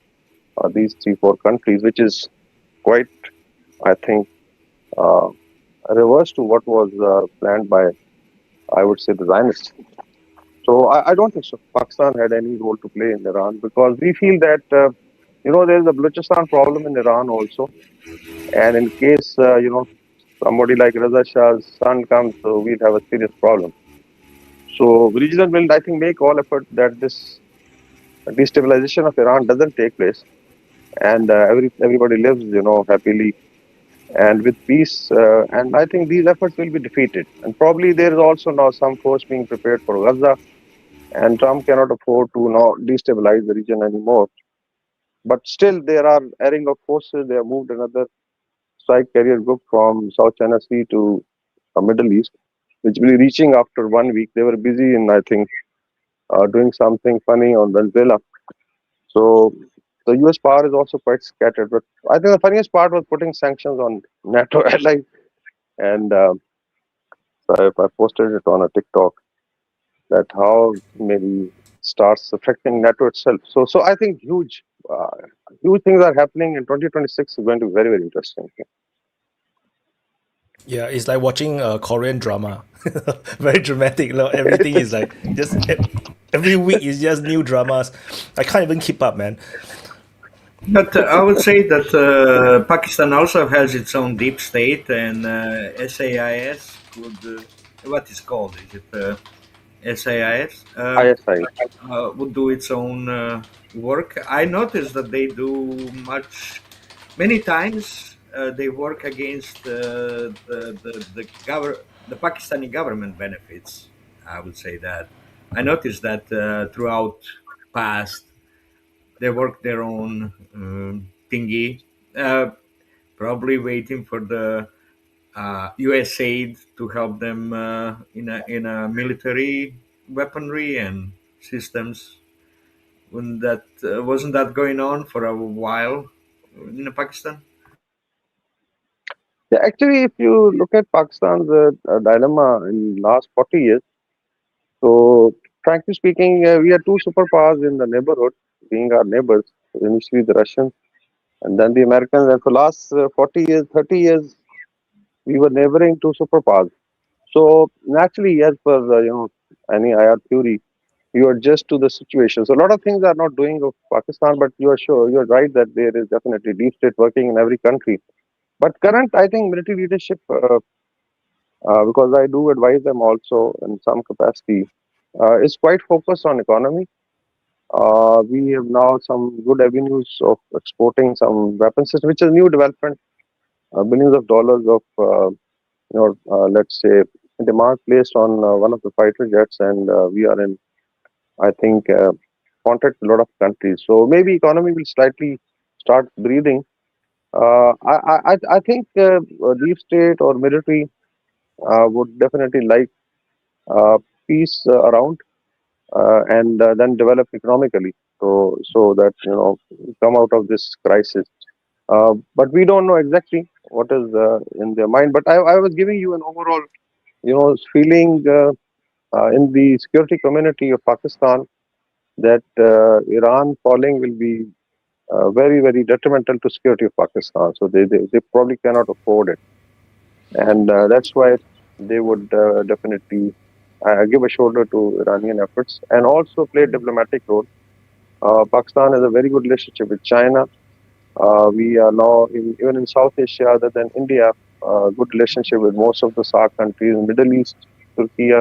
these 3-4 countries, which is quite, I think, a reverse to what was planned by, I would say, the Zionists. So I don't think so. Pakistan had any role to play in Iran because we feel that, there's a Balochistan problem in Iran also. And in case, somebody like Reza Shah's son comes, so we'll have a serious problem. So regional will, I think, make all effort that this destabilization of Iran doesn't take place, and everybody lives, happily and with peace. And I think these efforts will be defeated. And probably there is also now some force being prepared for Gaza, and Trump cannot afford to now destabilize the region anymore. But still, there are airing of forces. They have moved another strike carrier group from South China Sea to Middle East, which will be reaching after 1 week. They were busy in, I think, doing something funny on Venezuela. So the US power is also quite scattered. But I think the funniest part was putting sanctions on NATO allies. And so I posted it on a TikTok that how maybe starts affecting NATO itself. So I think huge things are happening in 2026 is going to be very, very interesting. Yeah, it's like watching a Korean drama. Very dramatic. Everything is like just every week is just new dramas. I can't even keep up, man. But I would say that Pakistan also has its own deep state, and SAIS would what is called? Is it SAIS? ISI. Would do its own work. I noticed that they do many times they work against the Pakistani government benefits. I would say that I noticed that throughout past they work their own thingy, probably waiting for the U.S. aid to help them in a military weaponry and systems. Wasn't that going on for a while in Pakistan? Yeah, actually, if you look at Pakistan's dilemma in last 40 years, so frankly speaking, we are two superpowers in the neighborhood, being our neighbors. Initially, the Russians, and then the Americans. And for last 40 years, 30 years, we were neighboring two superpowers. So naturally, as per any IR theory, you adjust to the situation. So a lot of things are not doing of Pakistan, but you're right that there is definitely deep state working in every country. But current, I think, military leadership, because I do advise them also in some capacity, is quite focused on economy. We have now some good avenues of exporting some weapon systems, which is new development. Billions of dollars of, let's say, demand placed on one of the fighter jets, and we are in, I think, contact with a lot of countries. So maybe economy will slightly start breathing. I think deep state or military would definitely like peace around and then develop economically, so that come out of this crisis. But we don't know exactly what is in their mind. But I was giving you an overall, feeling in the security community of Pakistan that Iran falling will be very, very detrimental to security of Pakistan. So they probably cannot afford it, and that's why they would definitely give a shoulder to Iranian efforts and also play a diplomatic role. Pakistan has a very good relationship with China. We are now even in South Asia, other than India, good relationship with most of the SAARC countries, Middle East, Turkey,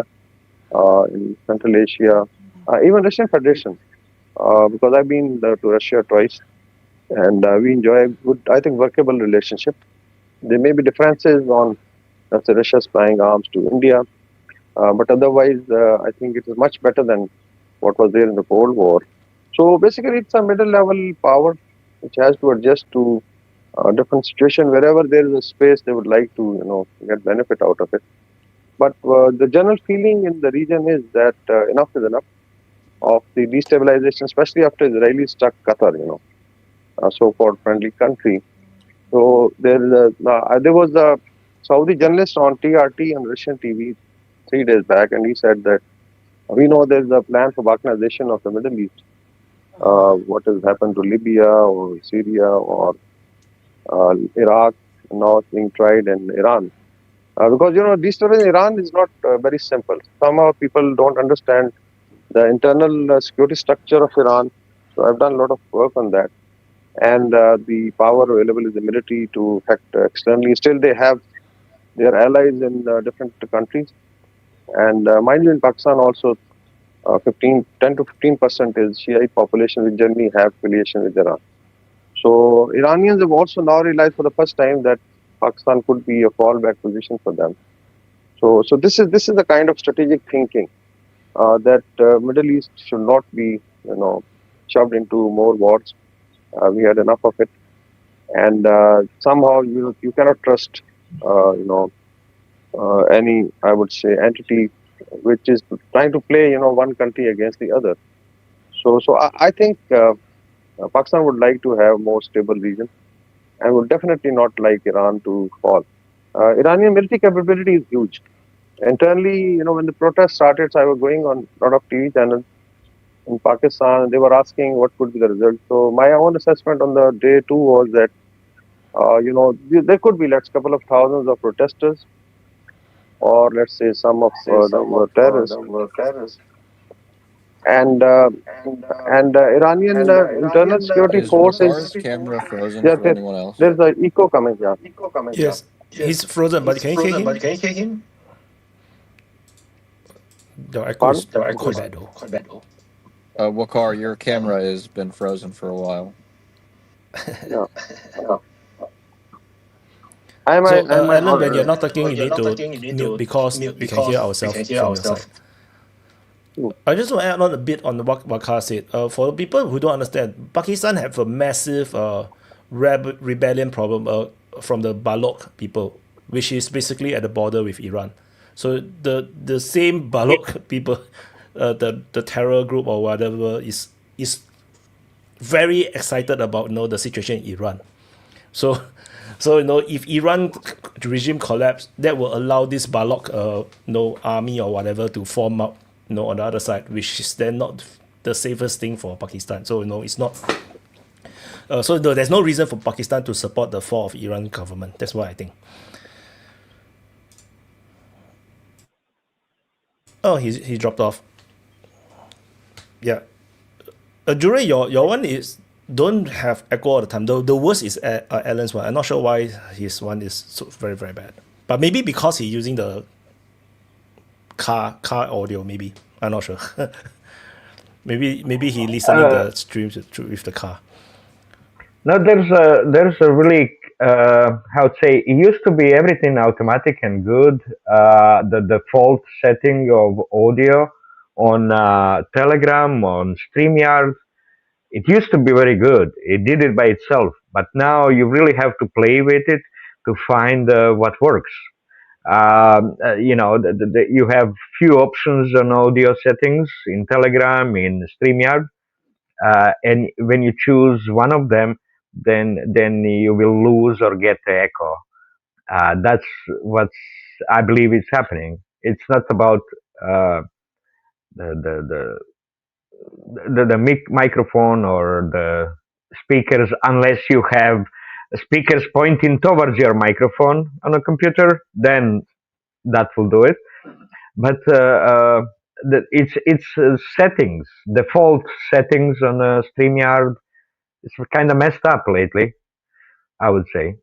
in Central Asia, even Russian Federation. Because I've been to Russia twice, and we enjoy a good, I think, workable relationship. There may be differences on, let's say, Russia supplying arms to India, but otherwise, I think it is much better than what was there in the Cold War. So basically, it's a middle-level power which has to adjust to different situation. Wherever there is a space, they would like to, get benefit out of it. But the general feeling in the region is that enough is enough of the destabilization, especially after Israelis struck Qatar, a so-called friendly country. So there was a Saudi journalist on TRT and Russian TV 3 days back, and he said that we know there's a plan for balkanization of the Middle East. What has happened to Libya or Syria or Iraq, now it's being tried in Iran. Because, destabilizing Iran is not very simple. Somehow people don't understand the internal security structure of Iran. So I've done a lot of work on that. And the power available in the military to act externally. Still, they have their allies in different countries. And mind you, in Pakistan also, 10 to 15% is Shiite population which generally have affiliation with Iran. So Iranians have also now realized for the first time that Pakistan could be a fallback position for them. So this is the kind of strategic thinking that Middle East should not be shoved into more wars. We had enough of it. and somehow you cannot trust any, I would say, entity which is trying to play one country against the other. So I think Pakistan would like to have more stable region and would definitely not like Iran to fall. Iranian military capability is huge. Internally, when the protest started, so I was going on a lot of TV channels in Pakistan. They were asking what could be the result. So my own assessment on the day two was that there could be let's couple of thousands of protesters, or let's say some of them were terrorists, and Iranian internal security Is forces. Wakar's camera frozen Yes, for yes, anyone else? there's an echo coming here. Yes, he's frozen, but can you hear him? The echo is quite bad though. Wakar, your camera has been frozen for a while. Yeah. Alan, when you're not talking, you need to mute because we can hear ourselves from your side. I just want to add on a bit on what Wakar said. For people who don't understand, Pakistan have a massive rebellion problem from the Baloch people, which is basically at the border with Iran. So the same Baloch people, the terror group or whatever, is very excited about the situation in Iran. So if Iran regime collapse, that will allow this Baloch army or whatever to form up on the other side, which is then not the safest thing for Pakistan. So it's not. So there's no reason for Pakistan to support the fall of Iran government. That's what I think. Oh, he dropped off. Yeah. Jure, your one is don't have echo all the time. The worst is Alan's one. I'm not sure why his one is so very, very bad. But maybe because he's using the car audio, maybe. I'm not sure. maybe he listening to the streams with the car. No, there's a really how to say, it used to be everything automatic and good. The default setting of audio on Telegram, on Streamyard, it used to be very good. It did it by itself, but now you really have to play with it to find what works. You have few options on audio settings in Telegram, in Streamyard, and when you choose one of them, then you will lose or get the echo. That's what I believe is happening. It's not about the microphone or the speakers, unless you have speakers pointing towards your microphone on a computer, then that will do it. But it's settings, default settings on a StreamYard. It's kind of messed up lately, I would say.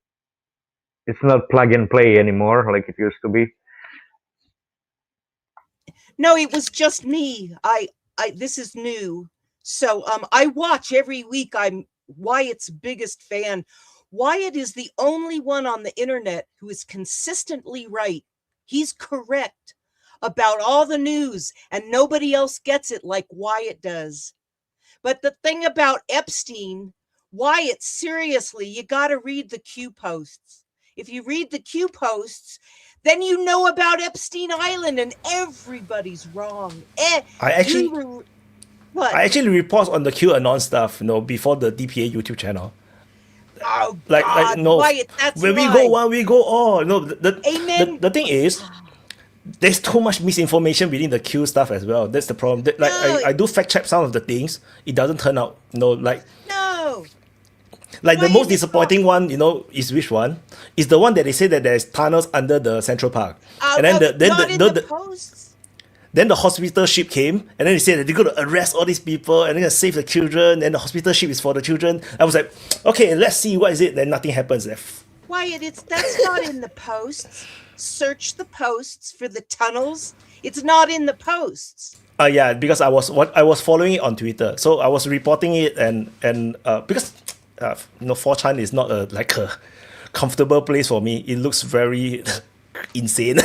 It's not plug and play anymore like it used to be. No, it was just me. This is new. So I watch every week. I'm Wyatt's biggest fan. Wyatt is the only one on the internet who is consistently right. He's correct about all the news, and nobody else gets it like Wyatt does. But the thing about Epstein, Wyatt, seriously, you got to read the Q posts. If you read the Q posts, then you know about Epstein Island, and everybody's wrong. I actually report on the QAnon stuff, before the DPA YouTube channel. Oh, like no, Wyatt, that's when why. we go one, we go all. No, Amen. The thing is, there's too much misinformation within the Q stuff as well. That's the problem. I do fact check some of the things. It doesn't turn out. No. Like the most disappointing one, is which one? Is the one that they say that there's tunnels under the Central Park, and then then the hospital ship came, and then they said that they're going to arrest all these people and they're going to save the children, and the hospital ship is for the children. I was like, okay, let's see what is it. Then nothing happens. Wyatt, that's not in the posts. Search the posts for the tunnels. It's not in the posts. Yeah, because I was following it on Twitter, so I was reporting it, and because 4chan is not a comfortable place for me. It looks very insane.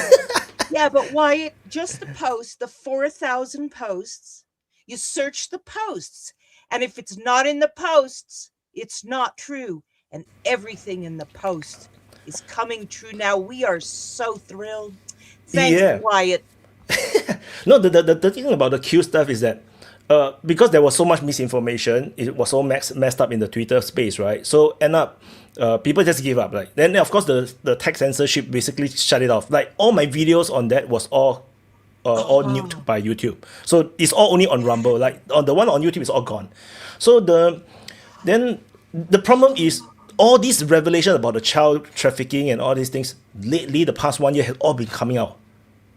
Yeah, but Wyatt, just the post, the 4,000 posts, you search the posts. And if it's not in the posts, it's not true. and everything in the post is coming true now. We are so thrilled. Thanks, Yeah. Wyatt. No, the thing about the Q stuff is that because there was so much misinformation, it was so messed up in the Twitter space, right? So end up people just give up. Like then of course the tech censorship basically shut it off. Like all my videos on that was all nuked by YouTube. So it's all only on Rumble. Like on the one on YouTube is all gone. So the problem is all these revelations about the child trafficking and all these things lately, the past 1 year, has all been coming out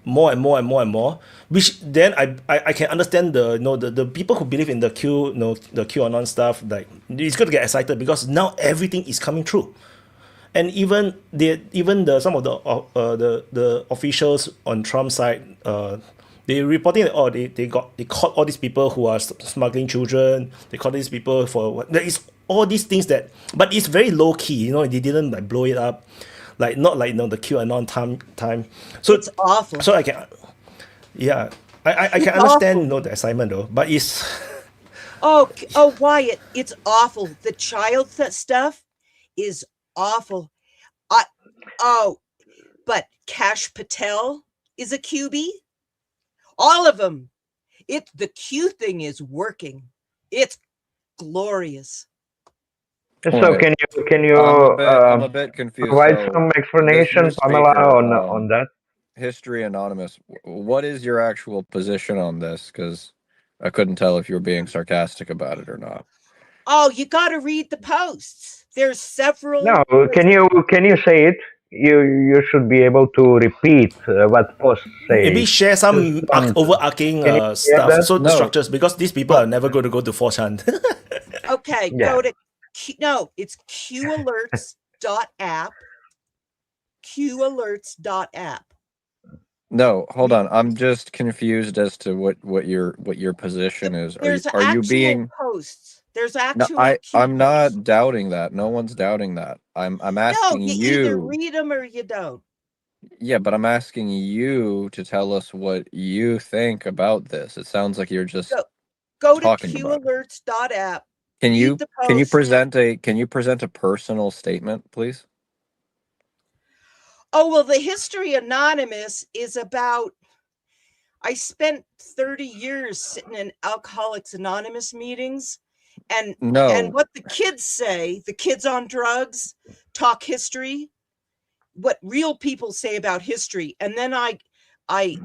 more and more and more and more. Which then I can understand the people who believe in the the QAnon stuff. Like it's good to get excited because now everything is coming true. And even some of the officials on Trump's side, they reporting that they caught all these people who are smuggling children. They caught these people for what? There is all these things but it's very low key. They didn't like blow it up, like not like the QAnon time. So it's awful. So I can understand the excitement though, but it's oh Wyatt, it's awful. The child stuff is awful. But Kash Patel is a QB. All of them. The Q thing is working. It's glorious. So can you I'm a bit confused. provide some explanation, Pamela, on that? History Anonymous, what is your actual position on this? Because I couldn't tell if you were being sarcastic about it or not. Oh, you got to read the posts. There's several. No, can you say it? You should be able to repeat what posts say. Maybe share some overarching stuff, so the structures, because these people are never going to go to 4chan. Okay, go to it's qalerts.app. qalerts.app. No, hold on. I'm just confused as to what your position is. Are you being posts? There's actual. No, I'm not doubting that. No one's doubting that. I'm asking you either read them or you don't. Yeah, but I'm asking you to tell us what you think about this. It sounds like you're just go to qalerts.app. Can you present a personal statement, please? Oh, well, the History Anonymous is about, I spent 30 years sitting in Alcoholics Anonymous meetings, and what the kids say, the kids on drugs talk history, what real people say about history. And then I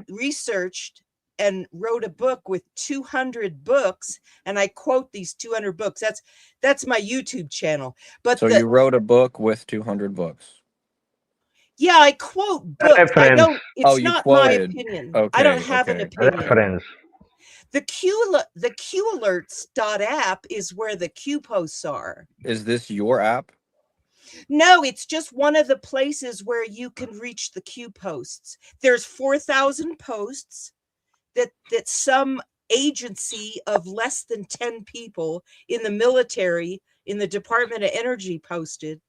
researched and wrote a book with 200 books, and I quote these 200 books. That's my YouTube channel. But so you wrote a book with 200 books. Yeah, I quote books. I don't. It's not my opinion. Okay, I don't have an opinion. Reference. The qalerts.app is where the Q posts are. Is this your app? No, it's just one of the places where you can reach the Q posts. There's 4,000 posts that some agency of less than 10 people in the military, in the Department of Energy posted,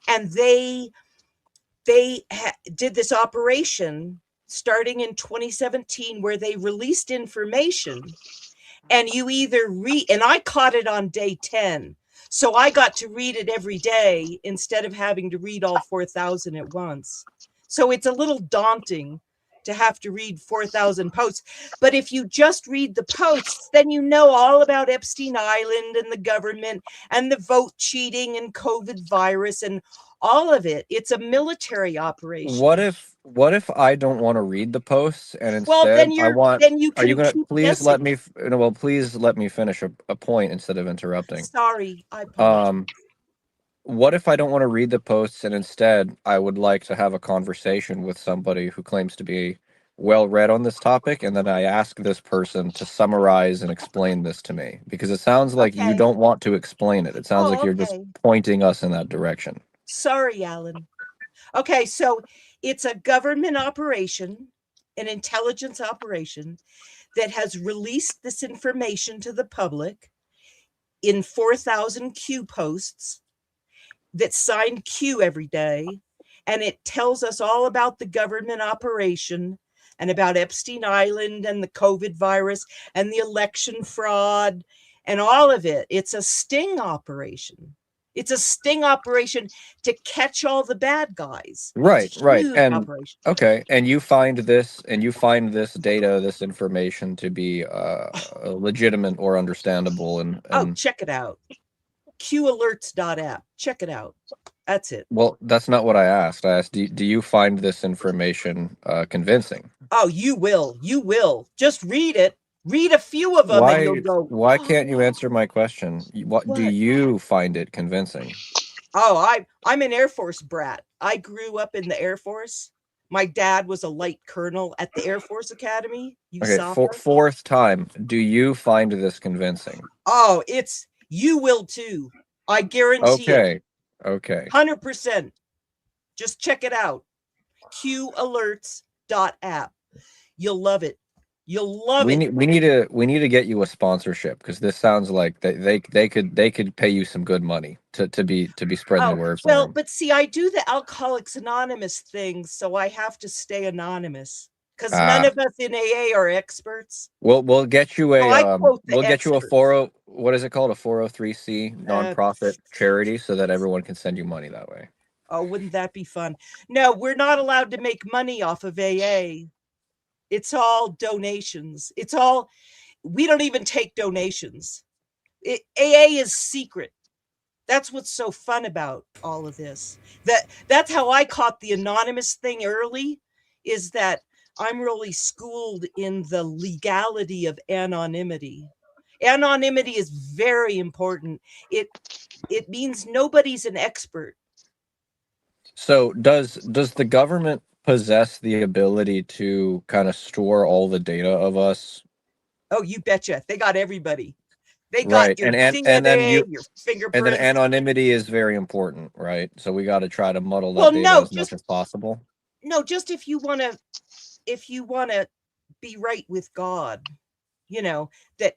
and they did this operation starting in 2017 where they released information, and you either read, and I caught it on day 10. So I got to read it every day instead of having to read all 4,000 at once. So it's a little daunting to have to read 4,000 posts. But if you just read the posts, then you know all about Epstein Island and the government and the vote cheating and COVID virus and all of it. It's a military operation. What if I don't want to read the posts and instead then I want? Then you can are you gonna keep please guessing. let me? Well, please let me finish a point instead of interrupting. Sorry, I apologize. What if I don't want to read the posts and instead I would like to have a conversation with somebody who claims to be well read on this topic, and then I ask this person to summarize and explain this to me, because it sounds like you don't want to explain it. It sounds like you're just pointing us in that direction. Sorry, Alan. Okay, so it's a government operation, an intelligence operation that has released this information to the public in 4,000 Q posts that signed Q every day. And it tells us all about the government operation and about Epstein Island and the COVID virus and the election fraud and all of it. It's a sting operation. It's a sting operation to catch all the bad guys. Right, It's a right. huge And operation. okay, and you find this data, this information to be legitimate or understandable, Oh, and check it out. qalerts.app. Check it out. That's it. well, that's not what I asked. I asked, do you find this information convincing? Oh, you will. You will. Just read it. Read a few of them and you'll go, Why can't you answer my question? What do What? you find it convincing? oh, I'm an Air Force brat. I grew up in the Air Force. My dad was a light colonel at the Air Force Academy. Okay, USAFA. fourth time. Do you find this convincing? Oh, you will too. I guarantee it. Okay. 100%. Just check it out. qalerts.app. You'll love it. You'll love it. We need to get you a sponsorship, because this sounds like they could pay you some good money to be spreading the word. Well, but see, I do the Alcoholics Anonymous thing, so I have to stay anonymous because none of us in AA are experts. We'll get you a experts. what is it called, a 403c nonprofit charity, so that everyone can send you money that way. Oh, wouldn't that be fun? No, we're not allowed to make money off of AA. It's all donations. We don't even take donations. AA is secret. That's what's so fun about all of this. That's how I caught the anonymous thing early, is that I'm really schooled in the legality of anonymity. Anonymity is very important. It means nobody's an expert. So does the government possess the ability to kind of store all the data of us? Oh, you betcha. They got everybody. They Right. got your and DNA, then your fingerprints. and then anonymity is very important, right? So we got to try to muddle that data as much as possible. No, just if you want to be right with God, that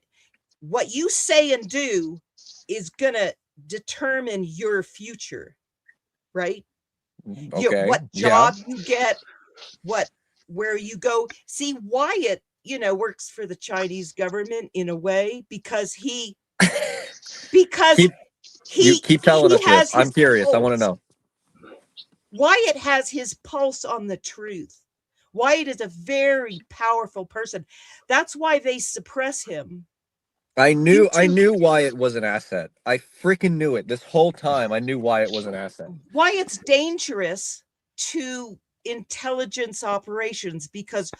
what you say and do is going to determine your future, right? Okay. What job you get, where you go. See, Wyatt, works for the Chinese government in a way because he keep telling us this. I'm curious. Pulse. I want to know. Wyatt has his pulse on the truth. Wyatt is a very powerful person. That's why they suppress him. I knew Wyatt was an asset. I freaking knew it this whole time. I knew Wyatt was an asset. Wyatt's dangerous to intelligence operations because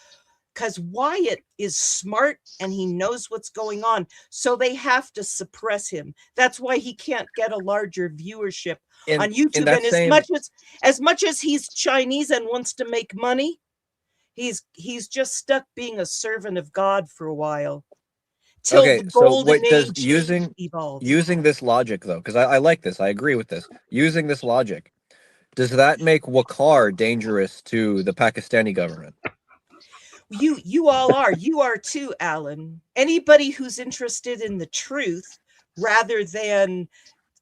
Wyatt is smart and he knows what's going on. So they have to suppress him. That's why he can't get a larger viewership on YouTube. And as much as he's Chinese and wants to make money, he's just stuck being a servant of God for a while. Okay, so wait, using this logic though, because I like this, I agree with this. Using this logic, does that make Waqar dangerous to the Pakistani government? You all are. You are too, Alan. Anybody who's interested in the truth rather than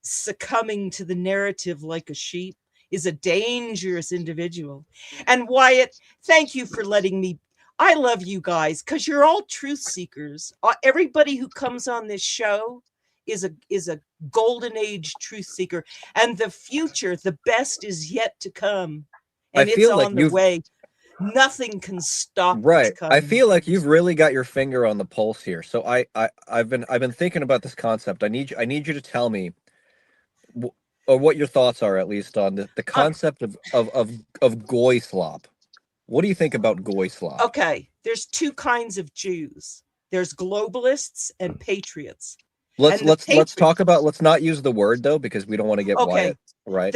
succumbing to the narrative like a sheep is a dangerous individual. And Wyatt, thank you for letting me. I love you guys because you're all truth seekers. Everybody who comes on this show is a golden age truth seeker, and the future, the best is yet to come, and it's on the way. Nothing can stop. Right. I feel like you've really got your finger on the pulse here. So I've been thinking about this concept. I need you to tell me, or what your thoughts are, at least on the concept of goy slop. What do you think about goy slop? Okay, there's two kinds of Jews. There's globalists and patriots. Let's talk about. Let's not use the word though, because we don't want to get Wyatt, right.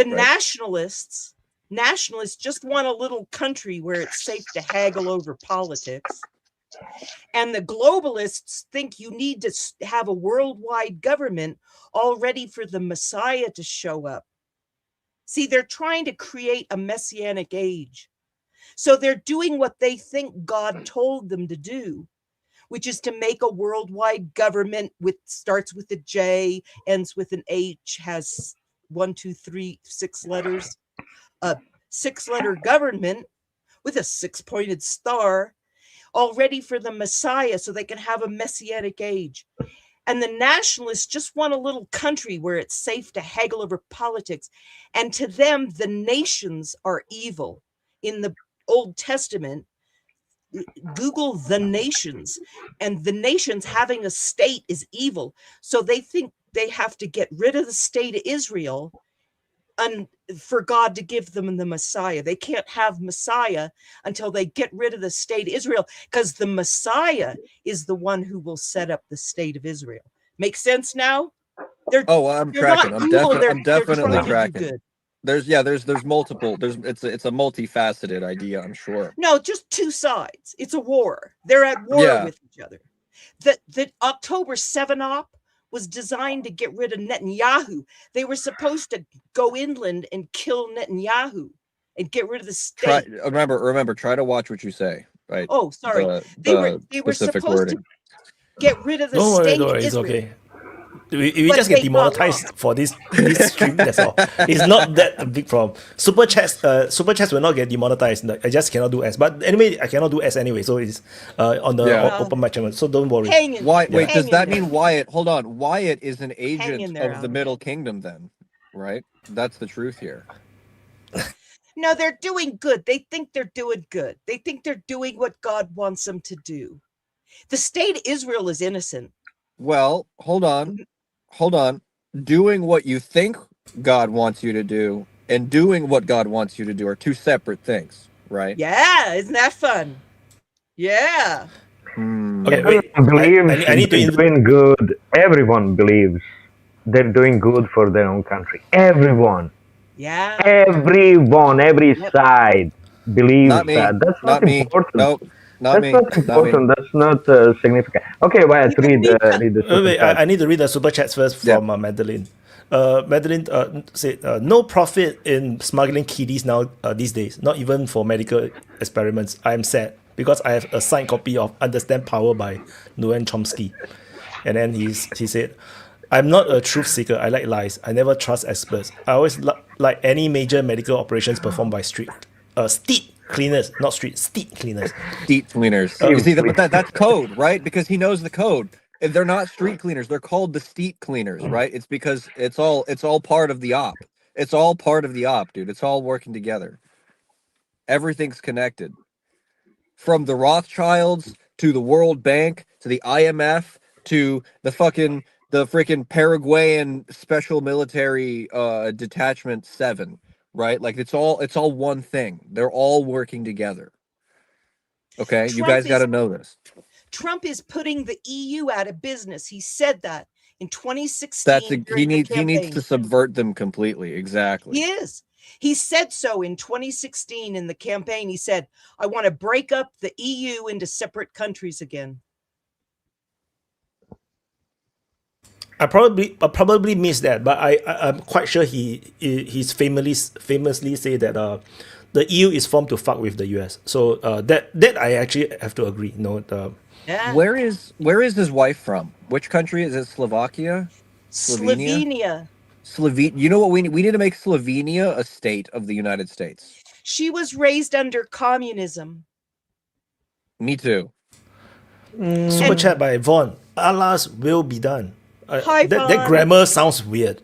Nationalists just want a little country where it's safe to haggle over politics. And the globalists think you need to have a worldwide government all ready for the Messiah to show up. See, they're trying to create a messianic age. So they're doing what they think God told them to do, which is to make a worldwide government starts with a J, ends with an H, has 1, 2, 3, 6 letters. A 6-letter government with a 6-pointed star, all ready for the Messiah so they can have a messianic age. And the nationalists just want a little country where it's safe to haggle over politics. And to them, the nations are evil. In the Old Testament, Google the nations, and the nations having a state is evil. So they think they have to get rid of the state of Israel and for God to give them the Messiah. They can't have Messiah until they get rid of the state of Israel, because the Messiah is the one who will set up the state of Israel. Make sense now? I'm tracking. I'm definitely tracking. Good. There's multiple. It's a multifaceted idea, I'm sure. No, just two sides. It's a war. They're at war with each other. The October 7 op was designed to get rid of Netanyahu. They were supposed to go inland and kill Netanyahu and get rid of the state. Remember, try to watch what you say. Right. Oh, sorry. They were supposed to get rid of the state of Israel. It's okay. We just get demonetized for this stream. That's all. It's not that a big problem. Super chats will not get demonetized. I just cannot do ads. But anyway, I cannot do ads anyway. So it's on the open mic channel. So don't worry. Wait, does that mean Wyatt? Hold on. Wyatt is an agent of the Middle Kingdom, then, right? That's the truth here. No, they're doing good. They think they're doing good. They think they're doing what God wants them to do. The state of Israel is innocent. Well, hold on. Doing what you think God wants you to do and doing what God wants you to do are two separate things, right? Yeah, isn't that fun? Yeah. Okay, wait. I need to doing good. Everyone believes they're doing good for their own country. Everyone. Yeah. Everyone, every side believes that. That's not important. Nope. That's not important. That's not significant. Okay, Wyatt, read the super chat. I need to read the super chats first from Madeline. Madeline said, no profit in smuggling kiddies now these days, not even for medical experiments. I am sad because I have a signed copy of Understand Power by Noam Chomsky. And then he said, I'm not a truth seeker. I like lies. I never trust experts. I always like any major medical operations performed by steet cleaners, not steet cleaners. Steet cleaners. You see, that's code, right? Because he knows the code. If they're not street cleaners, they're called the steet cleaners, right? It's because it's all part of the op. It's all part of the op, dude. It's all working together. Everything's connected. From the Rothschilds to the World Bank to the IMF to the freaking Paraguayan Special Military Detachment 7. Right? Like it's all one thing. They're all working together. Okay? You guys got to know this. Trump is putting the EU out of business. He said that in 2016. He needs to subvert them completely. Exactly. He is. He said so in 2016 in the campaign. He said, I want to break up the EU into separate countries again. I probably missed that, but I'm quite sure he's famously say that the EU is formed to fuck with the US. So that I actually have to agree. Where is his wife from? Which country is it? Slovakia? Slovenia. You know what we need to make Slovenia a state of the United States. She was raised under communism. Me too. Super chat by Vaughn. Allah's will be done. That grammar sounds weird.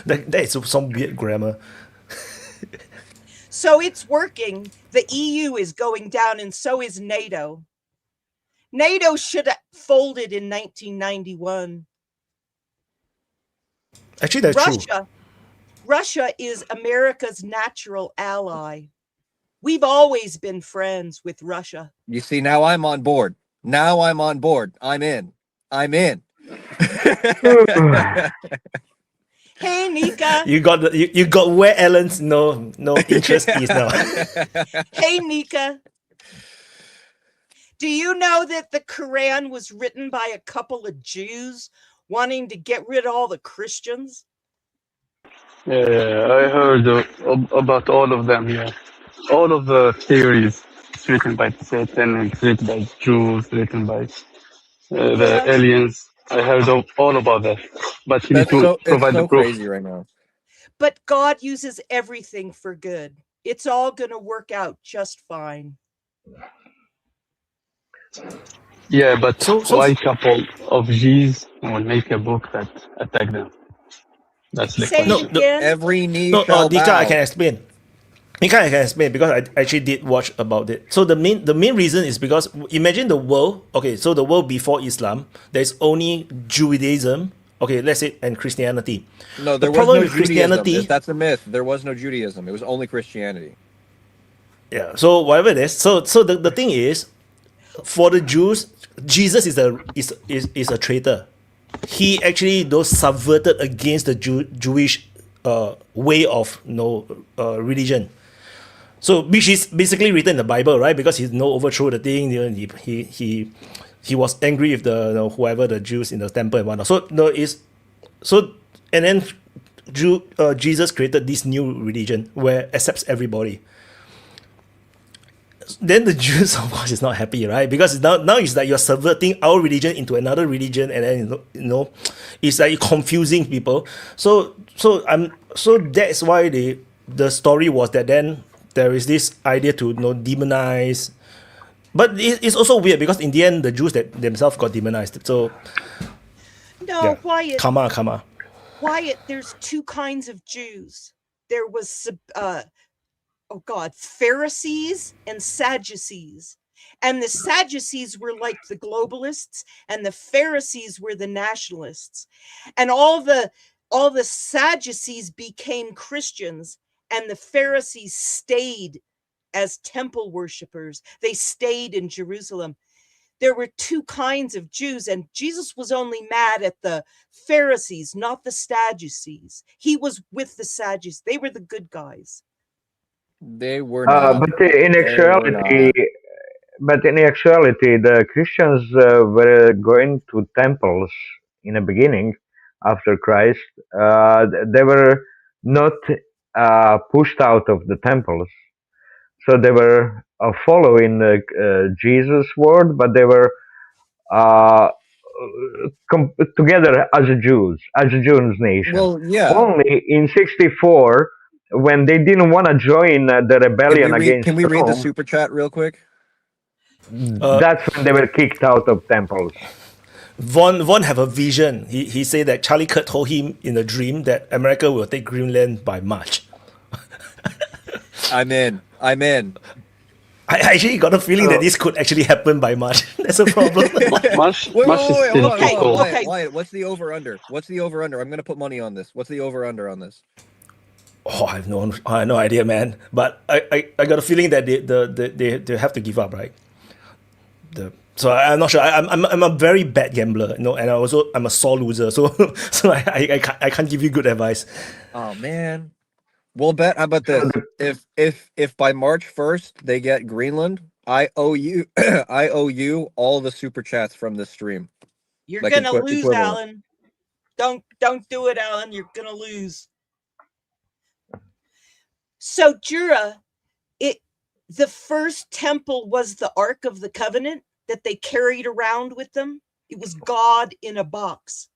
that is some weird grammar. So it's working. The EU is going down, and so is NATO. NATO should have folded in 1991. Actually, that's true. Russia is America's natural ally. We've always been friends with Russia. You see, now I'm on board. I'm in. Hey, Nika. You got where Ellen's no interest is now. Hey, Nika. Do you know that the Quran was written by a couple of Jews wanting to get rid of all the Christians? Yeah, I heard about all of them. Yeah, all of the theories. It's written by Satan, it's written by Jews, written by the aliens. I heard all about that, but you need to provide the proof. Crazy right now. But God uses everything for good. It's all going to work out just fine. Yeah, but So why couple of G's will make a book that attack them? That's the Say no, it question. the, again. Every knee no, shall Dika, I bow. can explain. Dika, I can explain because I actually did watch about it. So the main reason is because imagine the world. Okay, so the world before Islam, there's only Judaism. Okay, let's say and Christianity. No, The there was problem no with Judaism. Christianity. That's a myth. There was no Judaism. It was only Christianity. Yeah. So whatever it is. So the thing is, for the Jews, Jesus is a traitor. He actually subverted against the Jewish way of religion. So which is basically written in the Bible, right? Because he overthrew the thing. He was angry with the whoever the Jews in the temple and whatnot. So and then Jesus created this new religion where accepts everybody. Then the Jews, of course, is not happy, right? Because now it's like you're subverting our religion into another religion, and then it's like confusing people. So that's why the story was that then there is this idea to demonize, but it's also weird because in the end the Jews that themselves got demonized. So No, yeah, Wyatt. karma. Wyatt, there's two kinds of Jews. There was Pharisees and Sadducees. And the Sadducees were like the globalists, and the Pharisees were the nationalists. And all the Sadducees became Christians, and the Pharisees stayed as temple worshipers. They stayed in Jerusalem. There were two kinds of Jews, and Jesus was only mad at the Pharisees, not the Sadducees. He was with the Sadducees. They were the good guys. They were not. But in They were actuality, not. the Christians were going to temples in the beginning after Christ. They were not pushed out of the temples, so they were following Jesus' word, but they were uh, together as a Jews nation. Well, yeah. Only in '64, when they didn't want to join the rebellion against Can we read the Rome, super chat real quick? that's when they were kicked out of temples. Von have a vision. He said that Charlie Kirk told him in a dream that America will take Greenland by March. I'm in. I actually got a feeling that this could actually happen by March. That's a problem. March Wait, is still hold too on. cold. Wyatt, what's the over-under? I'm going to put money on this. What's the over-under on this? Oh, I have no idea, man. But I got a feeling that they have to give up, right? So I'm not sure. I'm a very bad gambler, and I'm a sore loser. So I can't give you good advice. Oh man. We'll bet. How about this? If by March 1st they get Greenland, I owe you all the super chats from this stream. You're Like gonna lose, equivalent. Alan. Don't do it, Alan. You're gonna lose. So Jura, the first temple was the Ark of the Covenant that they carried around with them. It was God in a box.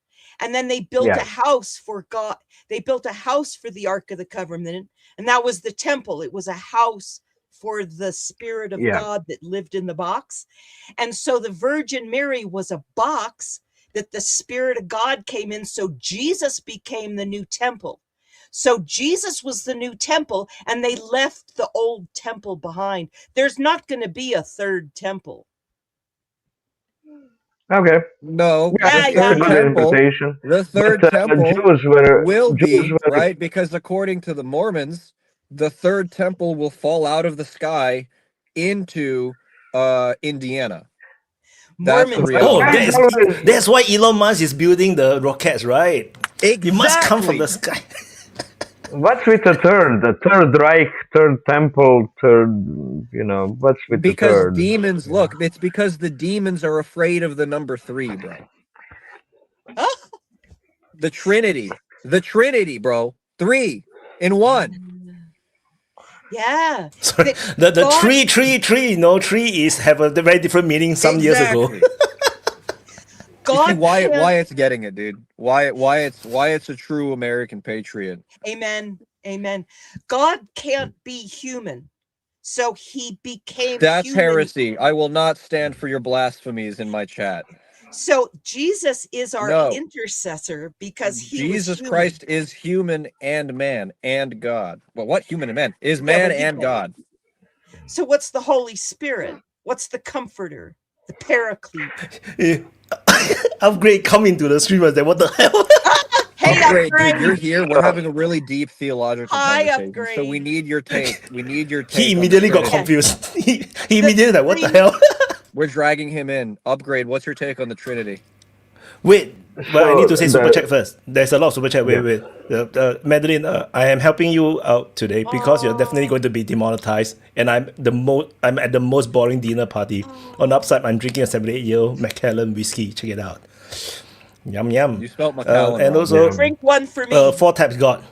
And then they built a house for God. They built a house for the Ark of the Covenant, and that was the temple. It was a house for the Spirit of God that lived in the box. And so the Virgin Mary was a box that the Spirit of God came in. So Jesus became the new temple. So Jesus was the new temple, and they left the old temple behind. There's not going to be a third temple. Okay. No, interpretation. The third temple will be right, because according to the Mormons, the third temple will fall out of the sky into Indiana. That's the reality. Oh, that's why Elon Musk is building the rockets, right? Exactly. It must come from the sky. What's with the third Reich, third temple, what's with the third? Because demons, look, it's because the demons are afraid of the number 3, bro. The Trinity, bro. 3 in 1. Yeah. Sorry, the tree is have a very different meaning some years ago. God, why it's getting it, dude. Why it's a true American patriot. Amen. God can't be human. So he became That's human. heresy. I will not stand for your blasphemies in my chat. So Jesus is our No. intercessor because he Jesus was human. Christ is human and man and God. Well, what human and man? Is man and God. So what's the Holy Spirit? What's the comforter? The paraclete? Upgrade coming to the stream and say, what the hell? Hey, Upgrade, Upgrade! dude, you're here. We're having a really deep theological Hi, conversation. So we Upgrade. need your take. We need your take. He on the immediately got Trinity. confused. He immediately like, what the hell? We're dragging him in. Upgrade, what's your take on the Trinity? Wait, but I need to say So super the- chat first. There's a lot of super chat. Wait. Madeline, I am helping you out today because you're definitely going to be demonetized, and I'm at the most boring dinner party. On the upside, I'm drinking a 78-year-old Macallan whiskey. Check it out. Yum yum. You spelled Macallan and wrong. also, Drink one for me. 4 types God.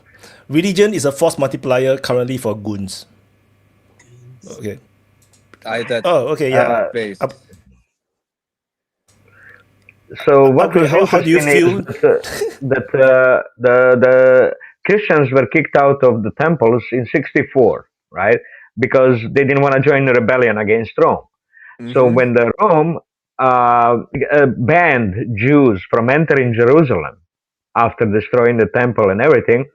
Religion is a force multiplier currently for goons. Okay. Okay, yeah. Based. So what Okay, was how do you interesting feel? is that the Christians were kicked out of the temples in '64, right? Because they didn't want to join the rebellion against Rome. So when the Rome banned Jews from entering Jerusalem after destroying the temple and everything,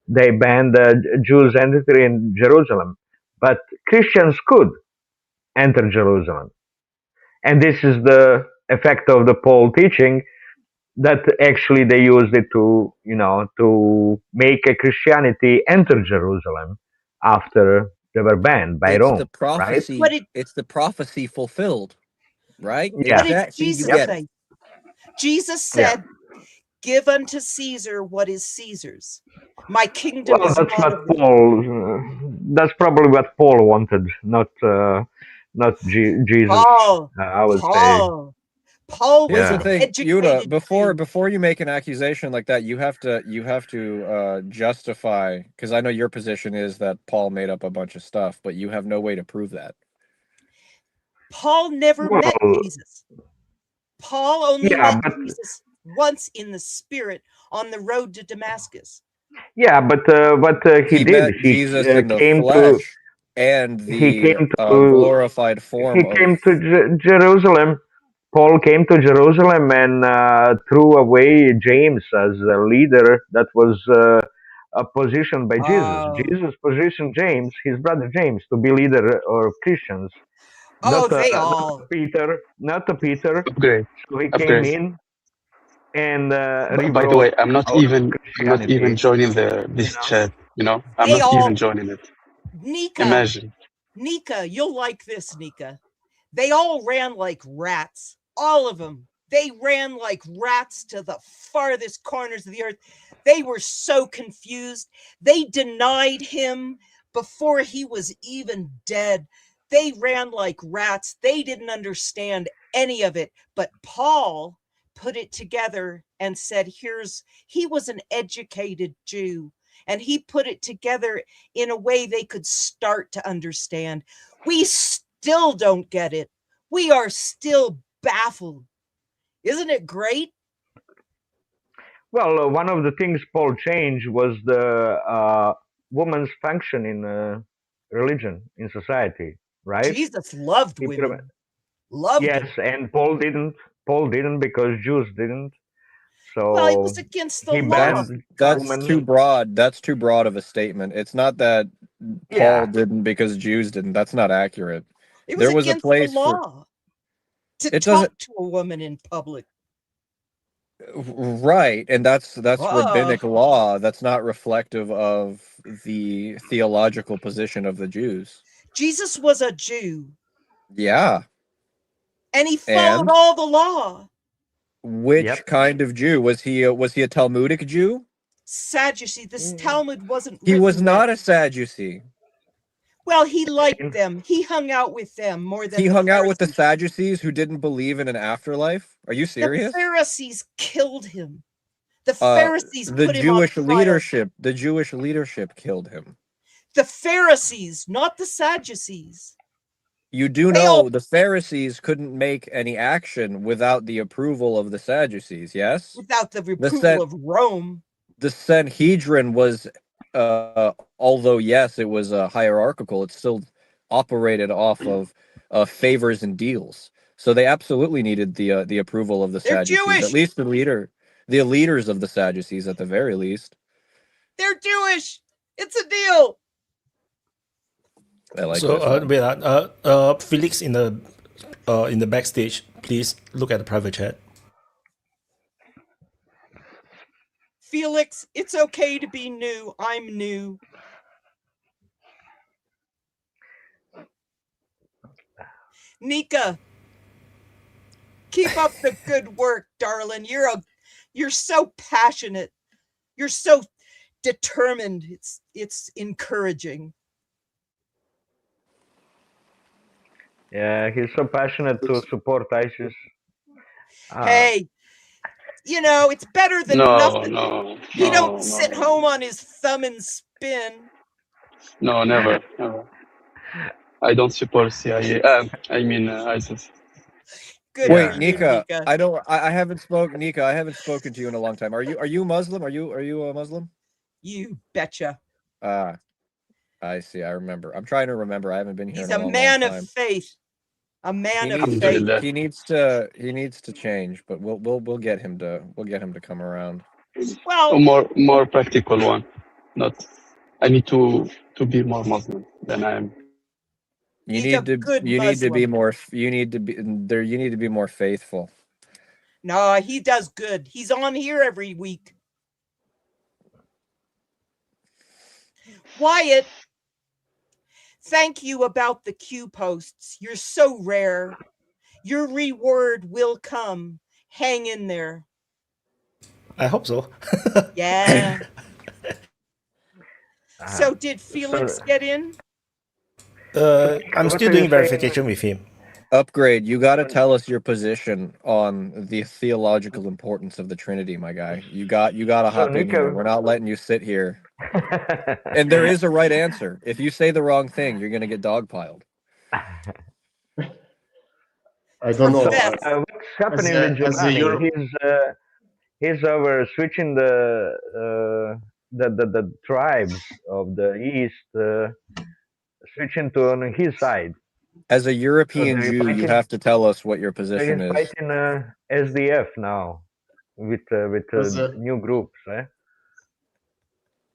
they banned Jews entering Jerusalem. But Christians could enter Jerusalem. And this is the effect of the Paul teaching, that actually they used it to, to make a Christianity enter Jerusalem after they were banned by It's Rome, the prophecy. What did- It's the prophecy fulfilled, right? Yeah. What did Exactly. Jesus You get it. say? Jesus Yeah. said, give unto Caesar what is Caesar's. My kingdom Well, is that's not what of this Paul. That's probably what Paul wanted, not Jesus. Paul. I would say. Paul was Here's Yeah. the an thing, educated Yuda. Jew. Before you make an accusation like that, you have to justify, because I know your position is that Paul made up a bunch of stuff, but you have no way to prove that. Paul never met Well, Jesus. Paul only yeah, met but Jesus once in the spirit on the road to Damascus. yeah, but he He did. met He Jesus in the came to. flesh and He the came to. glorified form He of. came to Jerusalem. Paul came to Jerusalem and threw away James as a leader that was positioned by Jesus. Oh. Jesus positioned James, his brother James, to be leader of Christians. Oh, Not they not all. Peter, not to Peter. Upgrade. So he came Upgrade. in and By the way, rewrote I'm not out of even Christianity. joining this chat. I'm They not all. even joining it. Imagine. Nika, you'll like this, Nika. They all ran like rats. All of them. They ran like rats to the farthest corners of the earth. They were so confused. They denied him before he was even dead. They ran like rats. They didn't understand any of it. But Paul put it together and said, he was an educated Jew. And he put it together in a way they could start to understand. We still don't get it. We are still baffled. Isn't it great? Well, one of the things Paul changed was the woman's function in religion, in society, right? Jesus loved He women. preve- Loved Yes, them. and Paul didn't. Paul didn't because Jews didn't. So Well, it was against the he law. banned That's women. too broad. That's too broad of a statement. It's not that Paul Yeah. didn't because Jews didn't. That's not accurate. It There was was a against place the for law to it. talk Doesn't to a woman in public. right, and that's rabbinic Oh, law. That's not reflective of the theological position of the Jews. Jesus was a Jew Yeah, and he followed and all the law. which Yep. kind of Jew was he? Was he a Talmudic Jew? Sadducee. This Talmud wasn't He written was then. not a Sadducee. Well, he liked them. He hung out with them more than He the hung out with the Pharisees. Sadducees who didn't believe in an afterlife. Are you The serious? Pharisees killed him. The Pharisees The put him Jewish on trial. leadership killed him. The Pharisees, not the Sadducees. You do They know all- the Pharisees couldn't make any action without the approval of the Sadducees, yes? Without the approval San- of Rome. The Sanhedrin was, although yes, it was hierarchical, it still operated off of favors and deals. So they absolutely needed the approval of the They're Sadducees, Jewish. at least the leaders of the Sadducees, at the very least. They're Jewish. It's a deal. I like So this. wait, Felix in the backstage, please look at the private chat. Felix, it's okay to be new. I'm new. Nika, keep up the good work, darling. You're so passionate. You're so determined. It's encouraging. Yeah, he's so passionate to support ISIS. Hey, you know, it's better than nothing. He don't sit home on his thumb and spin. No, never. I don't support CIA. I mean ISIS. Good. Wait, for you, Nika, I haven't spoken. Nika, I haven't spoken to you in a long time. Are you Muslim? Are you a Muslim? You betcha. I see. I remember. I'm trying to remember. I haven't been here. He's in a long, man long of time. faith. A man of He faith. He needs to change, but we'll get him to come around. Well, A more practical one. Not. I need to be more Muslim than I am. You need to be more. You need to be there. You need to be more faithful. No, he does good. He's on here every week. Wyatt, thank you about the Q posts. You're so rare. Your reward will come. Hang in there. I hope so. Yeah. So did Felix get in? I'm still doing verification with him. Upgrade, you got to tell us your position on the theological importance of the Trinity, my guy. You got to hop in here. We're not letting you sit here. And there is a right answer. If you say the wrong thing, you're going to get dogpiled. I don't know. What's happening with Giovanni? He's over switching the tribes of the East, switching to on his side. As a European Jew, you have to tell us what your position He's is. fighting SDF now with new groups.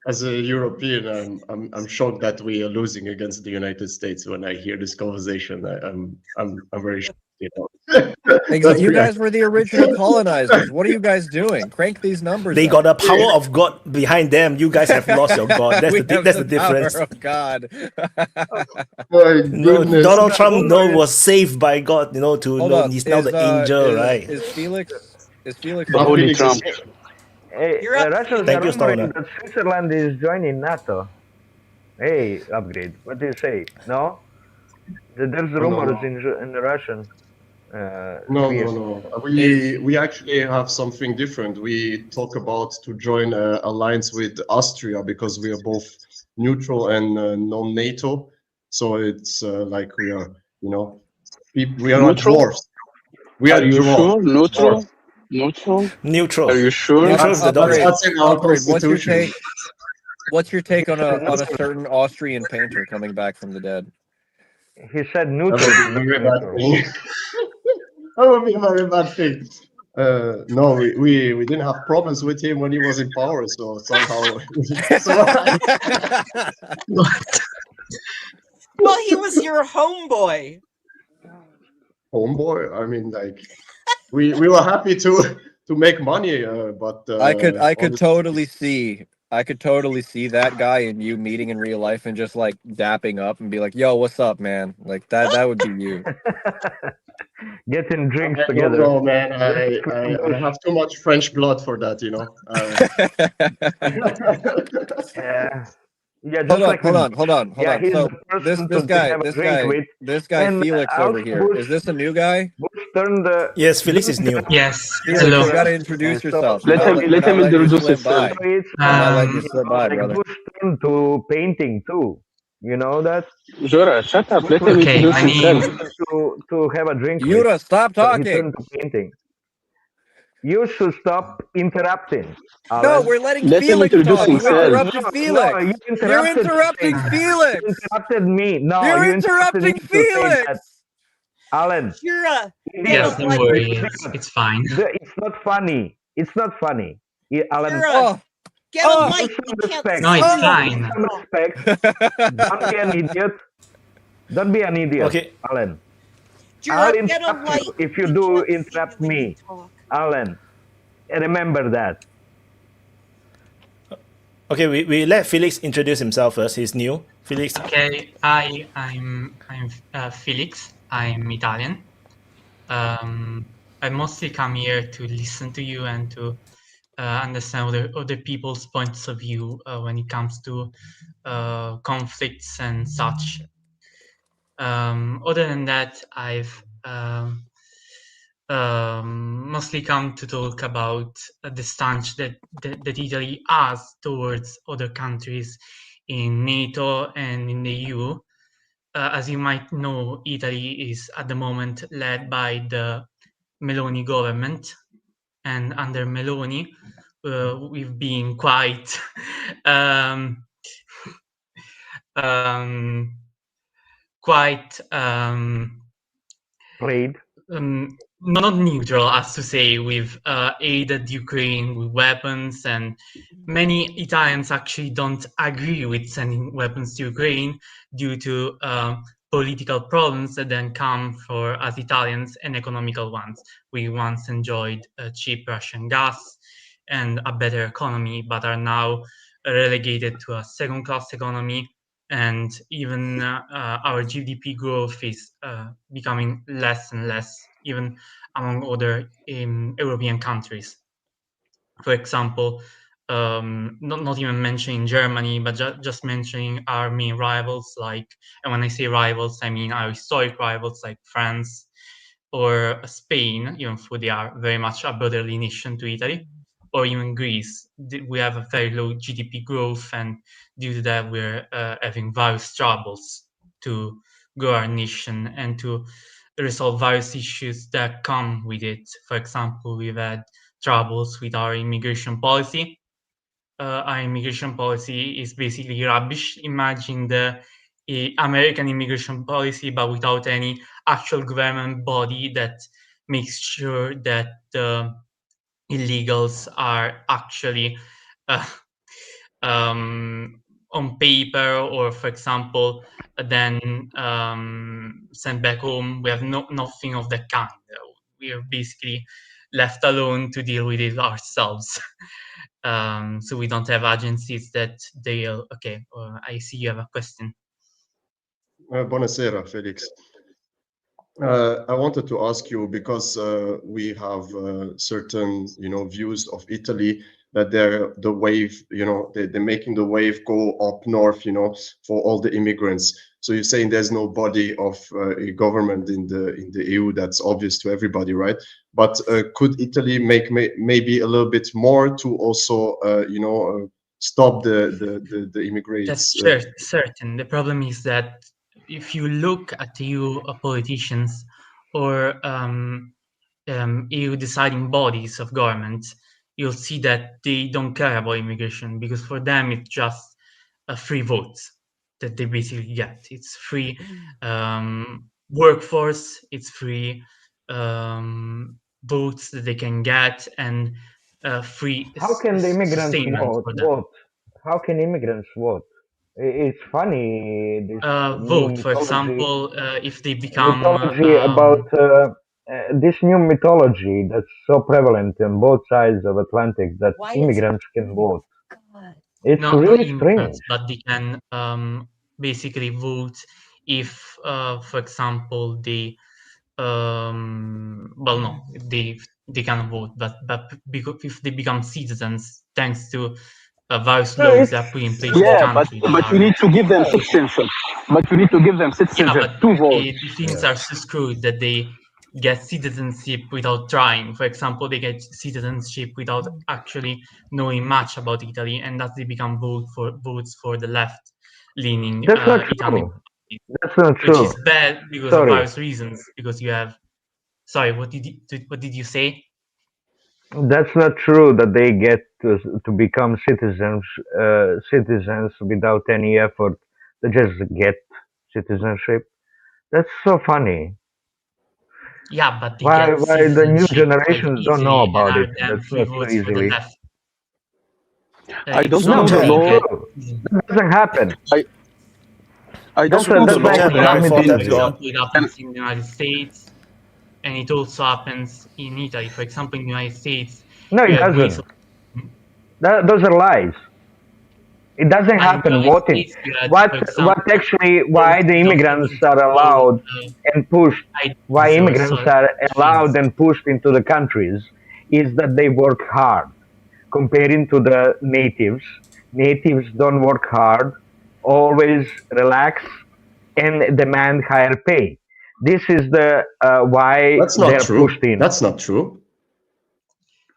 As a European, I'm shocked that we are losing against the United States. When I hear this conversation, I'm very shocked. You know? Exactly. You guys were the original colonizers. What are you guys doing? Crank these numbers. They got the power of God behind them. You guys have lost your God. That's the difference. Power of God. Donald Trump was saved by God. He's now the angel, right? Is Felix the Holy Trump? Hey, Russians Thank are you, remembering Stoner. that Switzerland is joining NATO. Hey, Upgrade, what do you say? No? There's rumors in the Russian. No. We actually have something different. We talk about to join an alliance with Austria because we are both neutral and non-NATO. So it's like we are, we are not dwarfs. We are sure? Neutral? Are you sure? That's in our constitution. What's your take on a certain Austrian painter coming back from the dead? He said neutral. That would be a very bad thing. No, we didn't have problems with him when he was in power, so somehow. Well, he was your homeboy. Homeboy? I mean, like, we were happy to make money, but I could totally see that guy and you meeting in real life and just like dapping up and be like, "Yo, what's up, man?" Like that would be you. Getting drinks I together. don't know, man. I have too much French blood for that, Yeah. Hold on. Yeah, he's So the this guy Felix over here. Is this a new guy? Yes, Felix is new. Yes. Felix, Hello. you gotta introduce yourself. Let him introduce himself. I'll let you slip by, brother. Bush turned to painting too. You know that? Jura, shut up. Let him introduce himself. To have a drink. Yura, stop So he talking. turned to painting. You should stop interrupting, No, Alan. we're letting Let him Felix introduce talk. You himself. interrupted No, Felix. you You're interrupted interrupting saying that. Felix. You interrupted me. No, You're you interrupted me interrupting to say Felix. that. Alan, Shira, idiot. Yes, don't like worry. Idiot. It's fine. It's not funny. It's not funny. Alan, Shira, Oh, get a oh. mic. Give some We can't respect. No, it's see you. fine. Some respect. Don't be an idiot. Don't be an idiot, Okay. Alan. Shira, I'll get a interrupt light. you if you We do can't see interrupt you when you me, talk. Alan. Remember that. Okay, we let Felix introduce himself first. He's new. Felix. Okay, I'm Felix. I'm Italian. I mostly come here to listen to you and to understand other people's points of view when it comes to conflicts and such. Other than that, I've mostly come to talk about the stance that Italy has towards other countries in NATO and in the EU. As you might know, Italy is at the moment led by the Meloni government, and under Meloni, we've been quite Played. not neutral, as to say. We've aided Ukraine with weapons, and many Italians actually don't agree with sending weapons to Ukraine due to political problems that then come for us Italians and economical ones. We once enjoyed cheap Russian gas and a better economy, but are now relegated to a second-class economy, and even our GDP growth is becoming less and less, even among other European countries. For example, not even mentioning Germany, but just mentioning our main rivals, and when I say rivals, I mean our historic rivals like France or Spain, even though they are very much a brotherly nation to Italy, or even Greece. We have a very low GDP growth, and due to that, we're having various troubles to grow our nation and to resolve various issues that come with it. For example, we've had troubles with our immigration policy. Our immigration policy is basically rubbish. Imagine the American immigration policy, but without any actual government body that makes sure that the illegals are actually on paper, or for example, then sent back home. We have nothing of that kind. We are basically left alone to deal with it ourselves. So we don't have agencies that they'll. Okay, I see you have a question. Buonasera, Felix. I wanted to ask you, because we have certain, views of Italy, that they're the wave, they're making the wave go up north, for all the immigrants. So you're saying there's no body of a government in the EU. That's obvious to everybody, right? But could Italy make maybe a little bit more to also, stop the immigrants? That's certain. The problem is that if you look at EU politicians or EU deciding bodies of governments, you'll see that they don't care about immigration, because for them it's just a free vote that they basically get. It's free workforce, it's free votes that they can get, and free How can the immigrants sustainment for them. vote? How can immigrants vote? It's funny. This Vote, for example, if they become mythology about this new mythology that's so prevalent on both sides of Atlantic, that immigrants can vote. It's really strange. But they can basically vote if, for example, they they can vote, but because if they become citizens, thanks to various laws that are put in place in the country. But you need to give them citizenship. But you need to give them citizenship to vote. Things are so screwed that they get citizenship without trying. For example, they get citizenship without actually knowing much about Italy, and thus they become votes for the left-leaning Italian party. That's not true. Which is bad because of various reasons. Because you have, sorry, what did you say? That's not true that they get to become citizens without any effort. They just get citizenship. That's so funny. Yeah, but they Why get the new citizenship quite generations don't know easily and about are it? then That's free not so votes for the easily. left. I don't It's know No, not the that's really not law. that. true. That doesn't happen. I don't That's know the that law doesn't there my has four For been. taps got. example, it And happens in the United States, and it also happens in Italy. For example, in the United States, No, you it have ways of. doesn't. Those are lies. It doesn't But in the happen United voting. States, you had, What for example, actually those why the freedom immigrants things are called allowed and pushed, why IDs or immigrants so are allowed things. and pushed into the countries is that they work hard comparing to the natives. Natives don't work hard, always relax and demand higher pay. This is the why That's not they're true. pushed in. That's not true.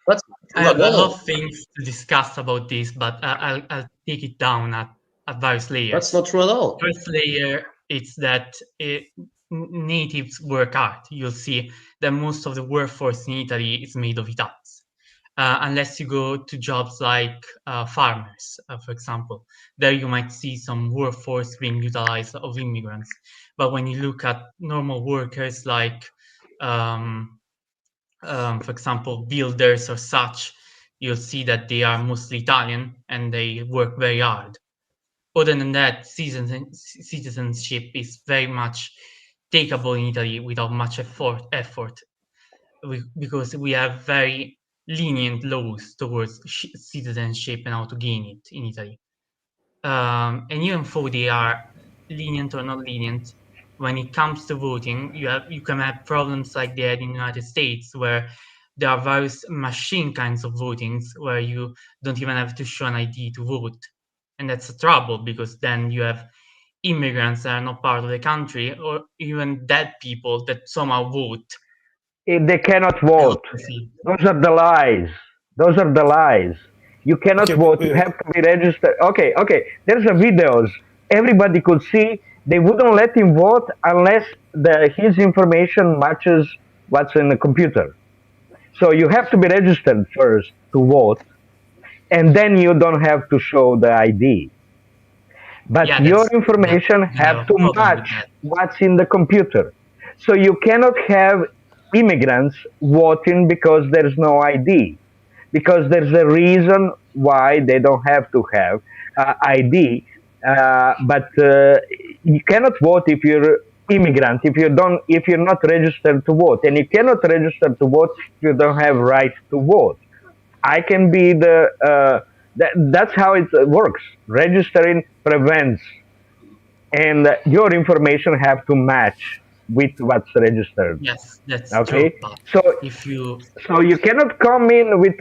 That's not I true have at a lot all. of things to discuss about this, but I'll take it down at various layers. That's not true at all. First layer, it's that natives work hard. You'll see that most of the workforce in Italy is made of Italians. Unless you go to jobs like farmers, for example. There you might see some workforce being utilized of immigrants. But when you look at normal workers like for example, builders or such, you'll see that they are mostly Italian and they work very hard. Other than that, citizenship is very much takeable in Italy without much effort because we have very lenient laws towards citizenship and how to gain it in Italy. And even though they are lenient or not lenient, when it comes to voting, you can have problems like they had in the United States, where there are various machine kinds of votings where you don't even have to show an ID to vote, and that's a trouble because then you have immigrants that are not part of the country, or even dead people that somehow vote. They cannot vote. Those are the lies. Those are the lies. You cannot Okay, vote. wait, You wait. have to be registered. Okay. There's a videos. Everybody could see. They wouldn't let him vote unless his information matches what's in the computer. So you have to be registered first to vote, and then you don't have to show the ID. But Yeah, your that's information I have have a to problem with match that. what's in the computer. So you cannot have immigrants voting because there's no ID, because there's a reason why they don't have to have ID. But you cannot vote if you're immigrant, if you're not registered to vote, and you cannot register to vote if you don't have right to vote. I can be that's how it works. Registering prevents, and your information have to match with what's registered. Yes, that's Okay, true. But so if you you cannot come in with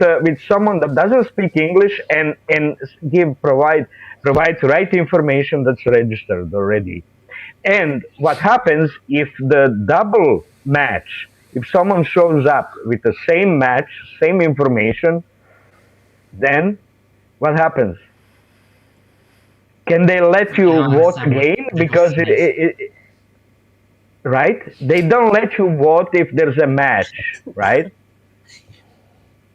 someone that doesn't speak English and provide right information that's registered already. And what happens if the double match? If someone shows up with the same match, same information, then what happens? Can they let you I don't vote understand what again? the Because question is. right, they don't let you vote if there's a match, right?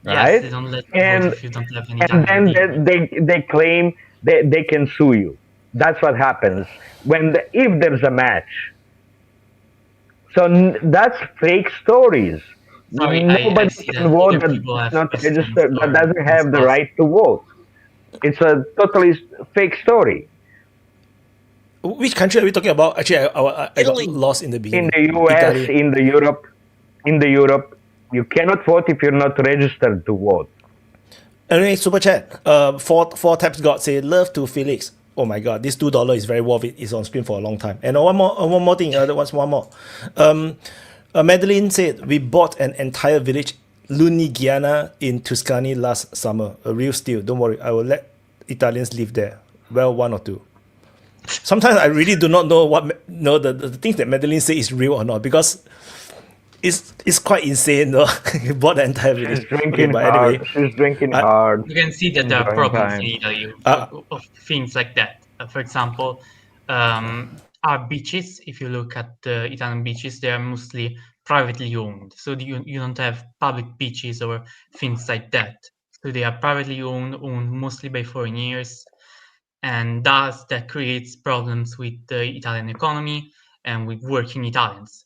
Yes, they don't let you vote if you don't have any And Italian then ID. they claim they can sue you. That's what happens if there's a match. So that's fake stories. Sorry, I Nobody see can that vote other that's people have not questions registered, that or doesn't things have to the ask. right to vote. It's a totally fake story. Which country are we talking about? Actually, I got Italy. lost in the In beginning. the US, Italy. in the Europe, you cannot vote if you're not registered to vote. Anyway, super chat. Four taps got say love to Felix. Oh my god, this $2 is very worth it. It's on screen for a long time. And one more thing. One more. Madeline said we bought an entire village, Lunigiana, in Tuscany last summer. A real steal. Don't worry, I will let Italians live there. Well, one or two. Sometimes I really do not know the things that Madeline say is real or not, because it's quite insane though. You bought the entire village. She's drinking but hard. anyway, She's drinking hard. You can see that there are Enjoying problems time. in Italy of things like that. For example, our beaches, if you look at the Italian beaches, they are mostly privately owned. So you don't have public beaches or things like that. So they are privately owned mostly by foreigners, and thus that creates problems with the Italian economy and with working Italians.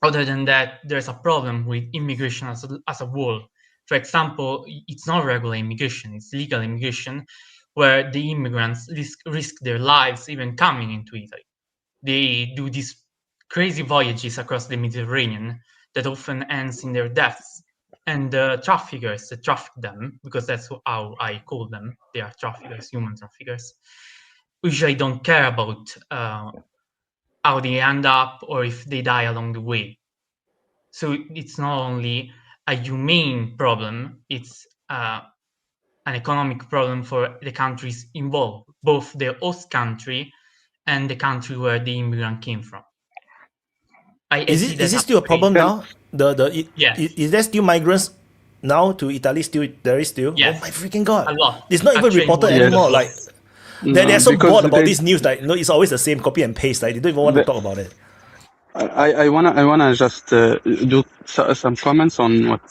Other than that, there's a problem with immigration as a whole. For example, it's not regular immigration, it's legal immigration, where the immigrants risk their lives even coming into Italy. They do these crazy voyages across the Mediterranean that often ends in their deaths. And the traffickers that traffic them, because that's how I call them, they are traffickers, human traffickers, usually don't care about how they end up or if they die along the way. So it's not only a humane problem, it's an economic problem for the countries involved, both the host country and the country where the immigrant came from. Is it still a problem now? Is there still migrants now to Italy? There is still? Yes. Oh my freaking god! A lot. It's not even Actually, reported yes. anymore. Like they're so because bored about they- this news. Like it's always the same copy and paste. Like they don't even want to talk about it. I wanna just do some comments on what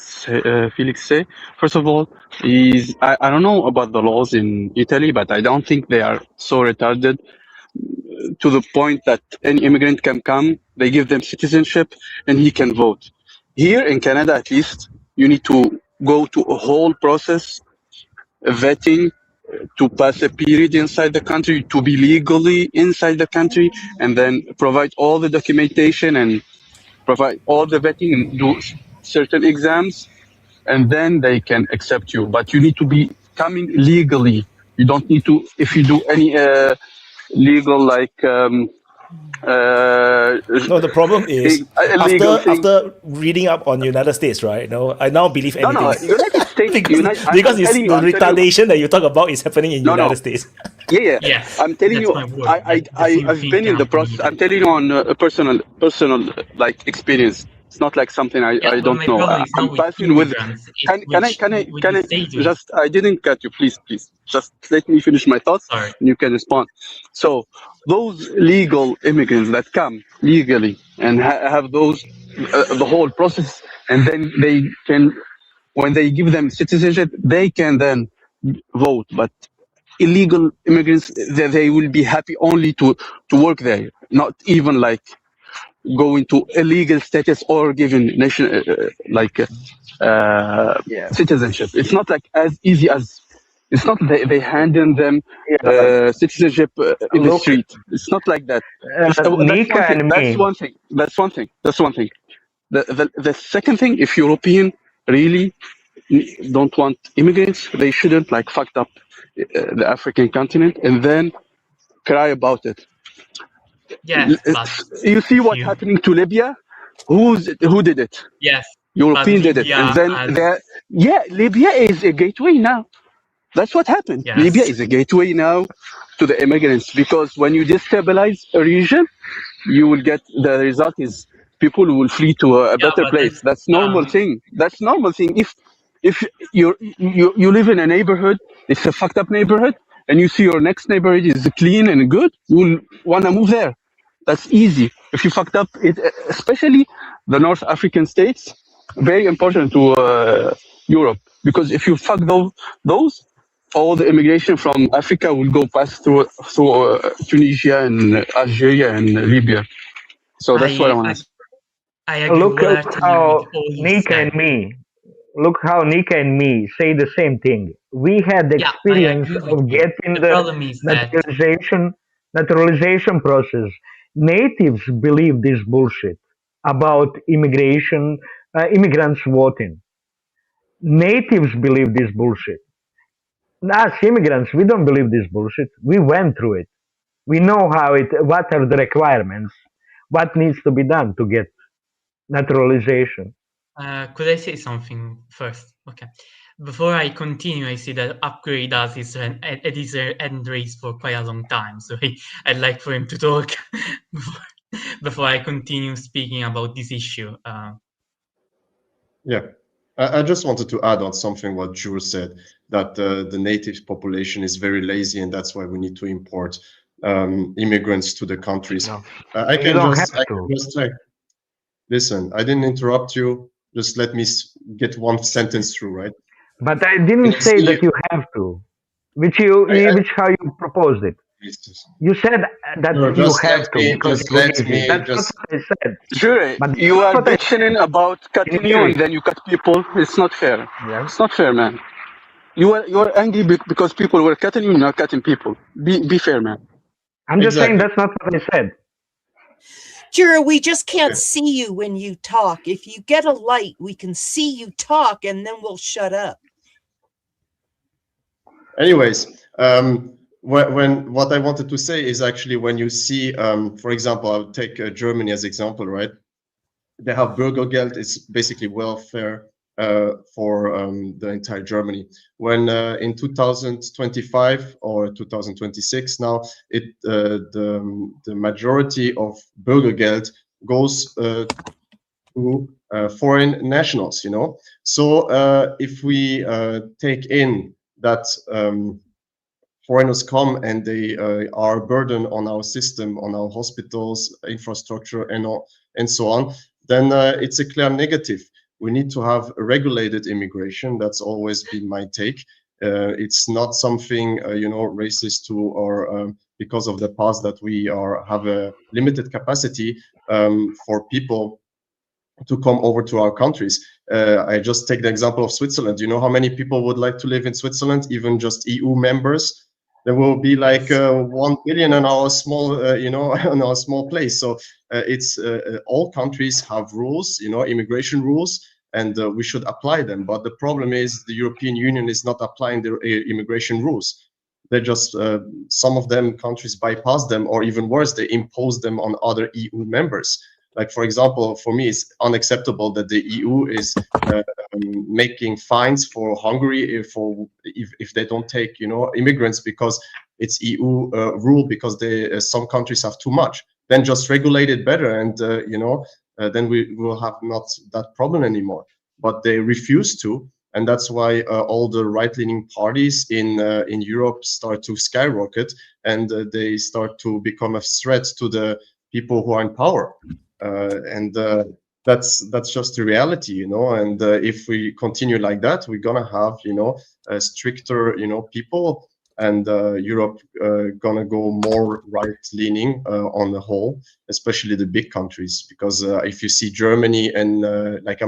Felix say. First of all, I don't know about the laws in Italy, but I don't think they are so retarded to the point that any immigrant can come, they give them citizenship, and he can vote. Here in Canada, at least, you need to go to a whole process, vetting, to pass a period inside the country, to be legally inside the country, and then provide all the documentation and provide all the vetting and do certain exams, and then they can accept you. But you need to be coming legally. You don't need to, if you do any legal, like No, the problem is illegal thing. after reading up on United States, right? No, I now believe anything. No, United States. because it's the retardation that you talk about is happening in United States. Yeah. Yes, I'm telling you, that's my word. I've been in the process. I'm telling you on a personal like experience. It's not like something I but don't my know. problem is I'm not with passing with. immigrants, it's Can I with the stages. just? I didn't cut you. Please. Just let me finish my thoughts. Sorry. And you can respond. So those legal immigrants that come legally and have those the whole process, and then they can, when they give them citizenship, they can then vote. But illegal immigrants, they will be happy only to work there, not even like go into illegal status or given nation citizenship. It's not like as easy as. It's not they hand in them citizenship in the street. It's not like that. Nika and me. That's one thing. The second thing, if European really don't want immigrants, they shouldn't like fucked up the African continent and then cry about it. Yes, but You see what's happening to Libya? Who did it? yes, European but did it, Libya and then has- Libya is a gateway now. That's what happened. Yes. Libya is a gateway now to the immigrants, because when you destabilize a region, you will get the result is people will flee to a better but place. That's normal thing. That's normal thing. If you live in a neighborhood, it's a fucked up neighborhood, and you see your next neighborhood is clean and good, you will want to move there. That's easy. If you fucked up it, especially the North African states, very important to Europe, because if you fuck those, all the immigration from Africa will go pass through Tunisia and Algeria and Libya. So that's what I want to say. I agree Look wholeheartedly how with all you Nika said. and me. Look how Nika and me say the same thing. We had the Yeah, I experience agree with of you. getting The the problem is that naturalization process. Natives believe this bullshit about immigration, immigrants voting. Natives believe this bullshit. Us immigrants, we don't believe this bullshit. We went through it. We know what are the requirements, what needs to be done to get naturalization. could I say something first? Okay. Before I continue, I see that Upgrade does his end race for quite a long time, so I'd like for him to talk before I continue speaking about this issue. Yeah, I just wanted to add on something what Jules said, that the native population is very lazy, and that's why we need to import immigrants to the countries. No. I You can don't just have to. say, listen, I didn't interrupt you. Just let me get one sentence through, right? But I didn't And say see, that you have to, which how you proposed it. You said that no, you just have let to me, because just it was let easy. me, That's just not what I said. Sure, But that's you not are what I said. bitching about Can cutting you you hear and me? then you cut people. It's not fair. Yeah. It's not fair, man. You are angry because people were cutting you, not cutting people. Be fair, man. I'm just saying exactly. that's not what I said. Jura, we just can't see you when you talk. If you get a light, we can see you talk, and then we'll shut up. Anyways, when what I wanted to say is actually when you see, for example, I'll take Germany as example, right? They have Bürgergeld, it's basically welfare for the entire Germany. When in 2025 or 2026 now, the majority of Bürgergeld goes to foreign nationals, you know. So if we take in that foreigners come and they are a burden on our system, on our hospitals, infrastructure, and so on, then it's a clear negative. We need to have a regulated immigration. That's always been my take. It's not something you know, racist to or because of the past that we have a limited capacity for people to come over to our countries. I just take the example of Switzerland. You know how many people would like to live in Switzerland, even just EU members? There will be like 1 billion in our small, you know, in our small place. So it's all countries have rules, you know, immigration rules, and we should apply them. But the problem is the European Union is not applying their immigration rules. They just some of them countries bypass them, or even worse, they impose them on other EU members. Like, for example, for me, it's unacceptable that the EU is making fines for Hungary if they don't take, you know, immigrants because it's EU rule, because they some countries have too much. Then just regulate it better, and you know, then we will have not that problem anymore. But they refuse to, and that's why all the right-leaning parties in Europe start to skyrocket, and they start to become a threat to the people who are in power. And that's just the reality, you know. And if we continue like that, we're gonna have, you know, stricter, you know, people, and Europe gonna go more right-leaning on the whole, especially the big countries. Because if you see Germany and like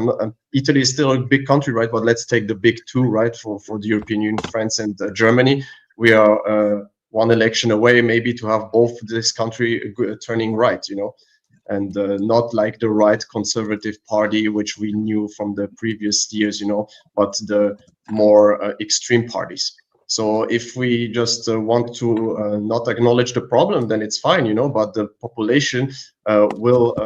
Italy is still a big country, right? But let's take the big two, right? For the European Union, France and Germany, we are one election away, maybe, to have both this country turning right, you know. And not like the right conservative party, which we knew from the previous years, you know, but the more extreme parties. So if we just want to not acknowledge the problem, then it's fine, you know, but the population will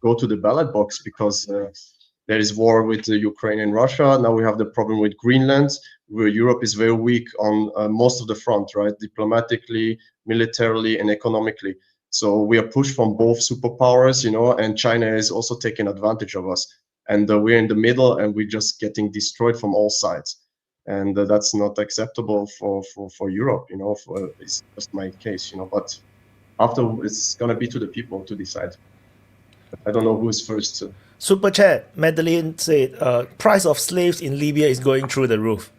go to the ballot box, because there is war with Ukraine and Russia. Now we have the problem with Greenland, where Europe is very weak on most of the front, right? Diplomatically, militarily, and economically. So we are pushed from both superpowers, you know, and China is also taking advantage of us. And we're in the middle, and we're just getting destroyed from all sides. And that's not acceptable for Europe, you know. It's just my case, you know. But after, it's going to be to the people to decide. I don't know who's first. Super chat, Madeline said, price of slaves in Libya is going through the roof.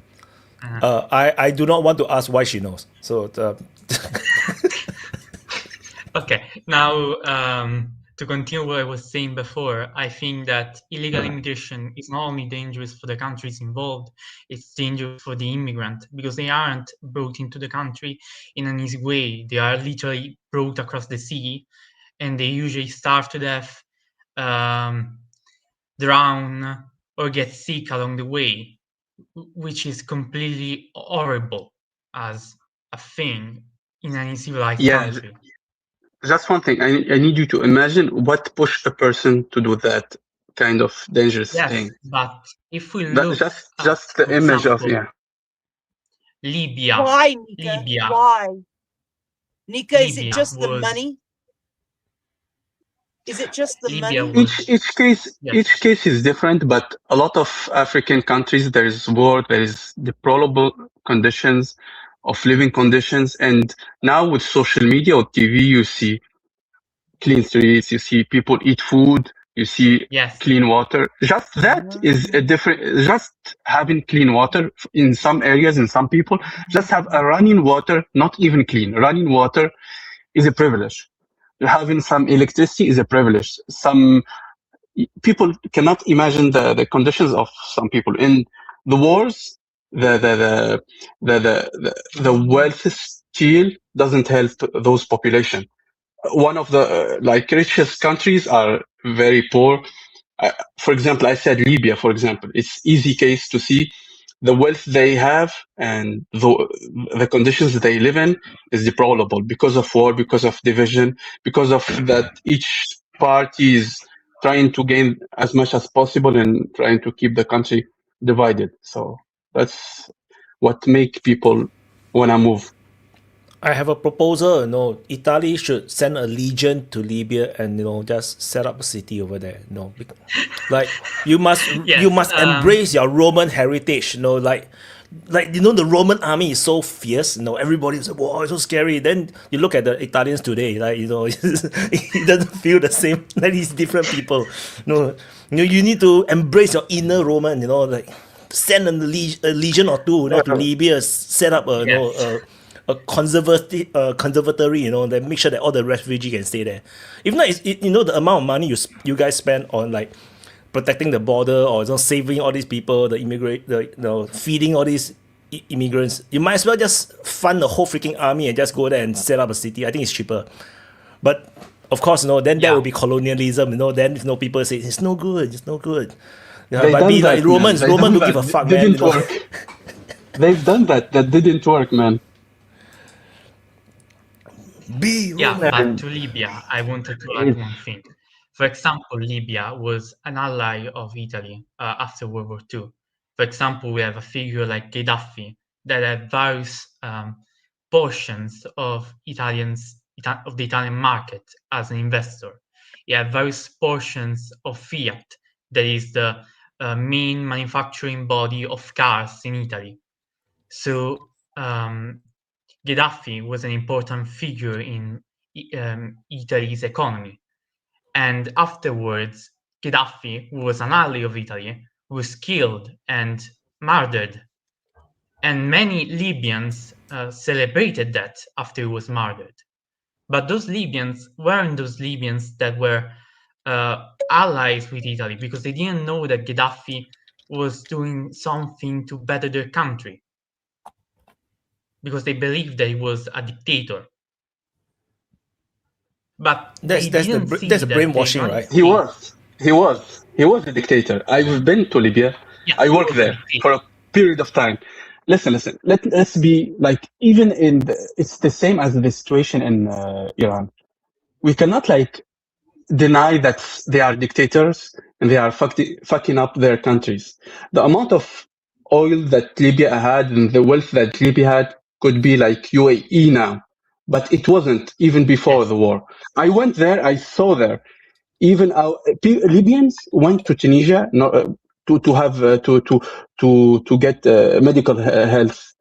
I do not want to ask why she knows. So Okay, now to continue what I was saying before, I think that illegal immigration is not only dangerous for the countries involved, it's dangerous for the immigrant, because they aren't brought into the country in an easy way. They are literally brought across the sea, and they usually starve to death, drown, or get sick along the way, which is completely horrible as a thing in any civilized country. Just one thing. I need you to imagine what pushed a person to do that kind of dangerous thing. But if we look just the image of Libya. Why, Nika? Libya. Why? Nika, is it Libya just the was- money? Is it just the Libya money? was- each case is different, but a lot of African countries, there is war, there is deplorable conditions of living conditions, and now with social media or TV, you see clean streets, you see people eat food, You see Yes. clean water. Just that is a different. Just having clean water in some areas, in some people, just have a running water, not even clean. Running water is a privilege. Having some electricity is a privilege. Some people cannot imagine the conditions of some people in the wars. The wealth still doesn't help those population. One of the richest countries are very poor. For example, I said Libya. For example, it's easy case to see the wealth they have and the conditions they live in is deplorable because of war, because of division, because of that each party is trying to gain as much as possible and trying to keep the country divided. So that's what make people wanna move. I have a proposal. Italy should send a legion to Libya and just set up a city over there. Like you must Yes, you must embrace your Roman heritage. Like the Roman army is so fierce. Everybody's like, wow, it's so scary. Then you look at the Italians today, like it doesn't feel the same. Like these different people. You need to embrace your inner Roman. Like send a legion or two, to Libya, set up a conservatory, that make sure that all the refugees can stay there. If not, the amount of money you guys spend on like protecting the border or saving all these people, feeding all these immigrants, you might as well just fund the whole freaking army and just go there and set up a city. I think it's cheaper. But of course, then that will be colonialism. Then people say it's no good, it's no good. But be like Romans don't give a fuck, man. Didn't work. They've done that. That didn't work, man. Back to Libya, I wanted to add one thing. For example, Libya was an ally of Italy after World War II. For example, we have a figure like Gaddafi that had various portions of the Italian market as an investor. He had various portions of Fiat, that is the main manufacturing body of cars in Italy. So Gaddafi was an important figure in Italy's economy. And afterwards, Gaddafi, who was an ally of Italy, was killed and murdered. And many Libyans celebrated that after he was murdered. But those Libyans weren't those Libyans that were allies with Italy, because they didn't know that Gaddafi was doing something to better their country, because they believed that he was a dictator. But that's the brainwashing, right? He was a dictator. I've been to Libya. Yes, I worked there for a period of time. Listen. Let's be like, even it's the same as the situation in Iran. We cannot deny that they are dictators and they are fucking up their countries. The amount of oil that Libya had and the wealth that Libya had could be like UAE now, but it wasn't even before the war. I went there, I saw there. Even our Libyans went to Tunisia to have to get medical health,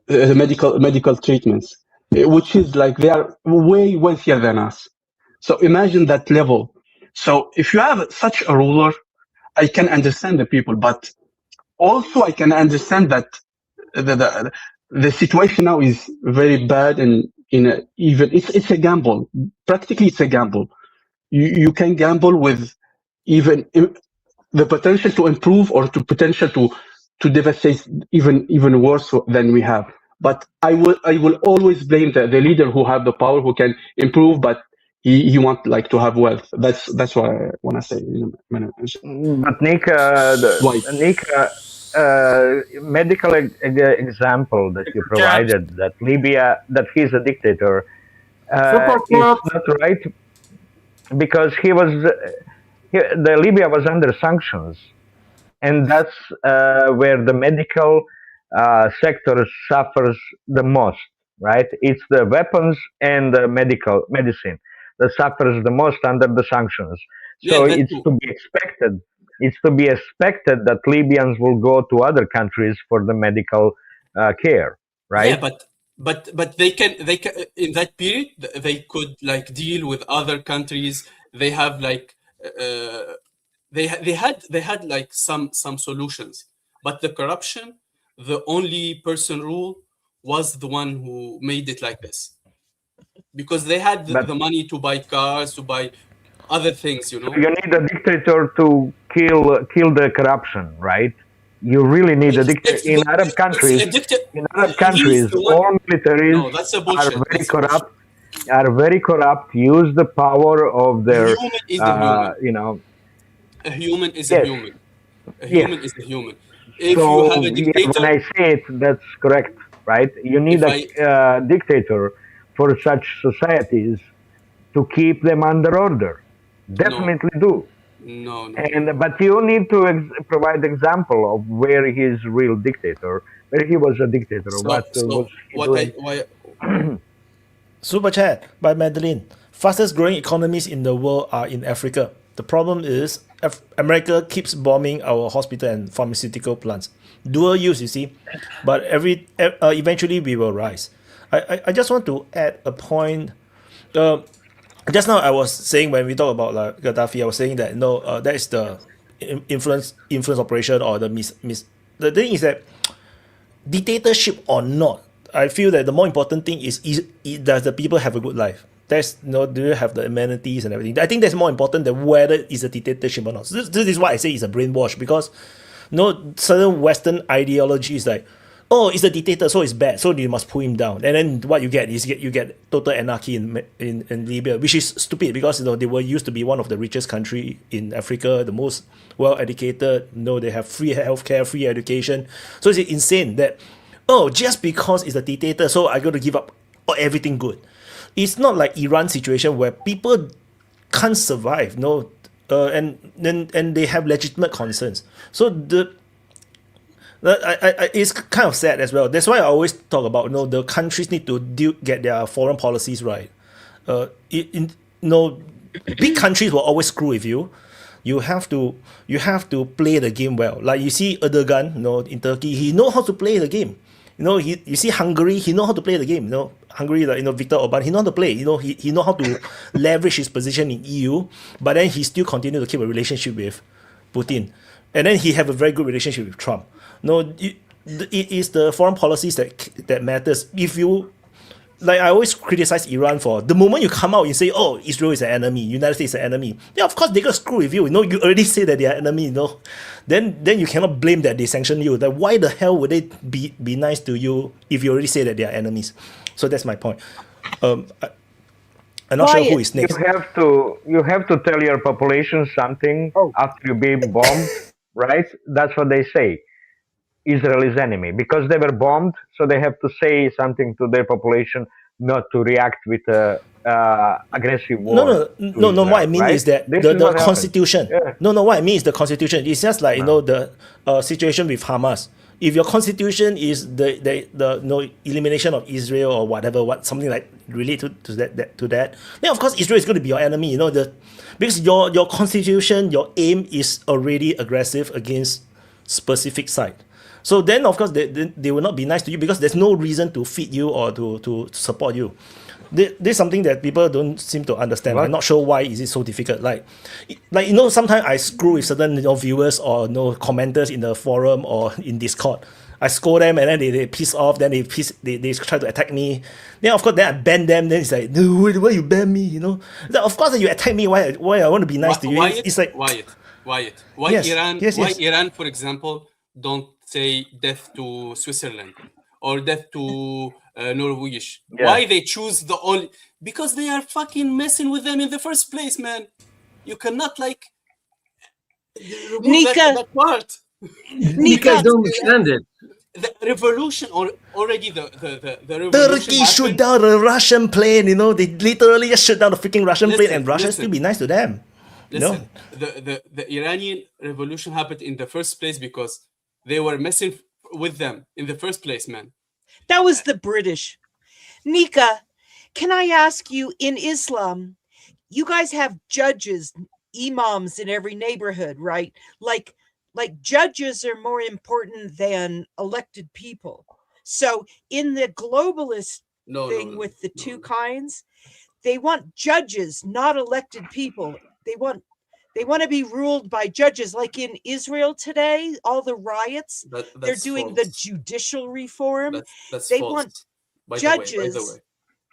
medical treatments, which is like they are way wealthier than us. So imagine that level. So if you have such a ruler, I can understand the people, but also I can understand that the situation now is very bad, and it's a gamble. Practically, it's a gamble. You can gamble with even the potential to improve or to potential to devastate even worse than we have. But I will always blame the leader who have the power, who can improve, but he want to have wealth. That's what I want to say. But Nick, medical example that you provided, that Libya, that he's a dictator, is not right, because the Libya was under sanctions, and that's where the medical sector suffers the most, right? It's the weapons and the medicine that suffers the most under the sanctions. So it's to be expected. It's to be expected that Libyans will go to other countries for the medical care, right? Yeah, but they can in that period they could deal with other countries they have like they had like some solutions, but the corruption, the only person rule was the one who made it like this, because they had But the money to buy cars, to buy other things, you know. you need a dictator to kill the corruption, right? You really need a dictator. In Arab countries, He's the one. all militaries No, that's a bullshit. are very That's a bullshit. corrupt. Are very corrupt. Use the power of their, Human is a human. you know. A human is Yes. a human. A Yes. human is a human. If So you have a yeah, dictator, when I say it, that's correct, right? You need If a dictator for such societies to keep them under order. Definitely do. no, But you need to provide example of where he's real dictator, where he was a dictator. What was he doing? Super chat by Madeline. Fastest growing economies in the world are in Africa. The problem is America keeps bombing our hospital and pharmaceutical plants. Dual use, you see. But eventually we will rise. I just want to add a point. Just now I was saying, when we talk about like Gaddafi, I was saying that that is the influence operation, or the the thing is that dictatorship or not, I feel that the more important thing is does the people have a good life? There's do you have the amenities and everything? I think that's more important than whether it's a dictatorship or not. So this is why I say it's a brainwash, because certain Western ideology is like, oh, it's a dictator, so it's bad, so you must pull him down. And then what you get is you get total anarchy in Libya, which is stupid, because they were used to be one of the richest country in Africa, the most well educated. They have free healthcare, free education. So it's insane that, oh, just because it's a dictator, so I got to give up everything good. It's not like Iran situation where people can't survive, and they have legitimate concerns. So it's kind of sad as well. That's why I always talk about the countries need to get their foreign policies right. Big countries will always screw with you. You have to play the game well. Like you see Erdogan, in Turkey, he know how to play the game. You see Hungary, he know how to play the game. Hungary, Viktor Orban, he know how to play. He know how to leverage his position in EU, but then he still continue to keep a relationship with Putin, and then he have a very good relationship with Trump. It is the foreign policies that matters. If you, like, I always criticize Iran for the moment you come out and say, oh, Israel is an enemy, United States is an enemy. Yeah, of course they gonna screw with you. You already say that they are enemy. Then you cannot blame that they sanction you. That why the hell would they be nice to you if you already say that they are enemies? So that's my point. I'm not sure who is next. You have to tell your population something after you being bombed, right? That's what they say. Israel is enemy because they were bombed, so they have to say something to their population, not to react with aggressive war. No. Israel, what I mean right? is that the constitution. Yeah. No. What I mean is the constitution. It's just like the situation with Hamas. If your constitution is the elimination of Israel or whatever, something like related to that, then of course Israel is going to be your enemy. Because your constitution, your aim is already aggressive against specific side. So then, of course, they will not be nice to you because there's no reason to feed you or to support you. This is something that people don't seem to understand. I'm not sure why is it so difficult. Like sometimes I screw with certain viewers or commenters in the forum or in Discord. I scold them and then they piss off. Then they try to attack me. Then of course then I ban them. Then it's like, no, why you ban me? Then of course you attack me. Why I want to be nice to you? It's like Wyatt. Why Iran, for example, don't say death to Switzerland or death to Norwegish? Yeah. Why they choose the only? Because they are fucking messing with them in the first place, man. You cannot remove that part. Nika, I don't understand it. The revolution already the revolution Turkey shoot down a Russian plane. They literally just shoot down the freaking Russian plane, and Russia still be nice to them. Listen, the Iranian revolution happened in the first place because they were messing with them in the first place, man. That was the British. Nika, can I ask you, in Islam, you guys have judges, imams in every neighborhood, right? Like judges are more important than elected people. So in the globalist thing with the two kinds, They want judges, not elected people. They want to be ruled by judges. Like in Israel today, all the riots, they're doing the judicial reform. They want judges.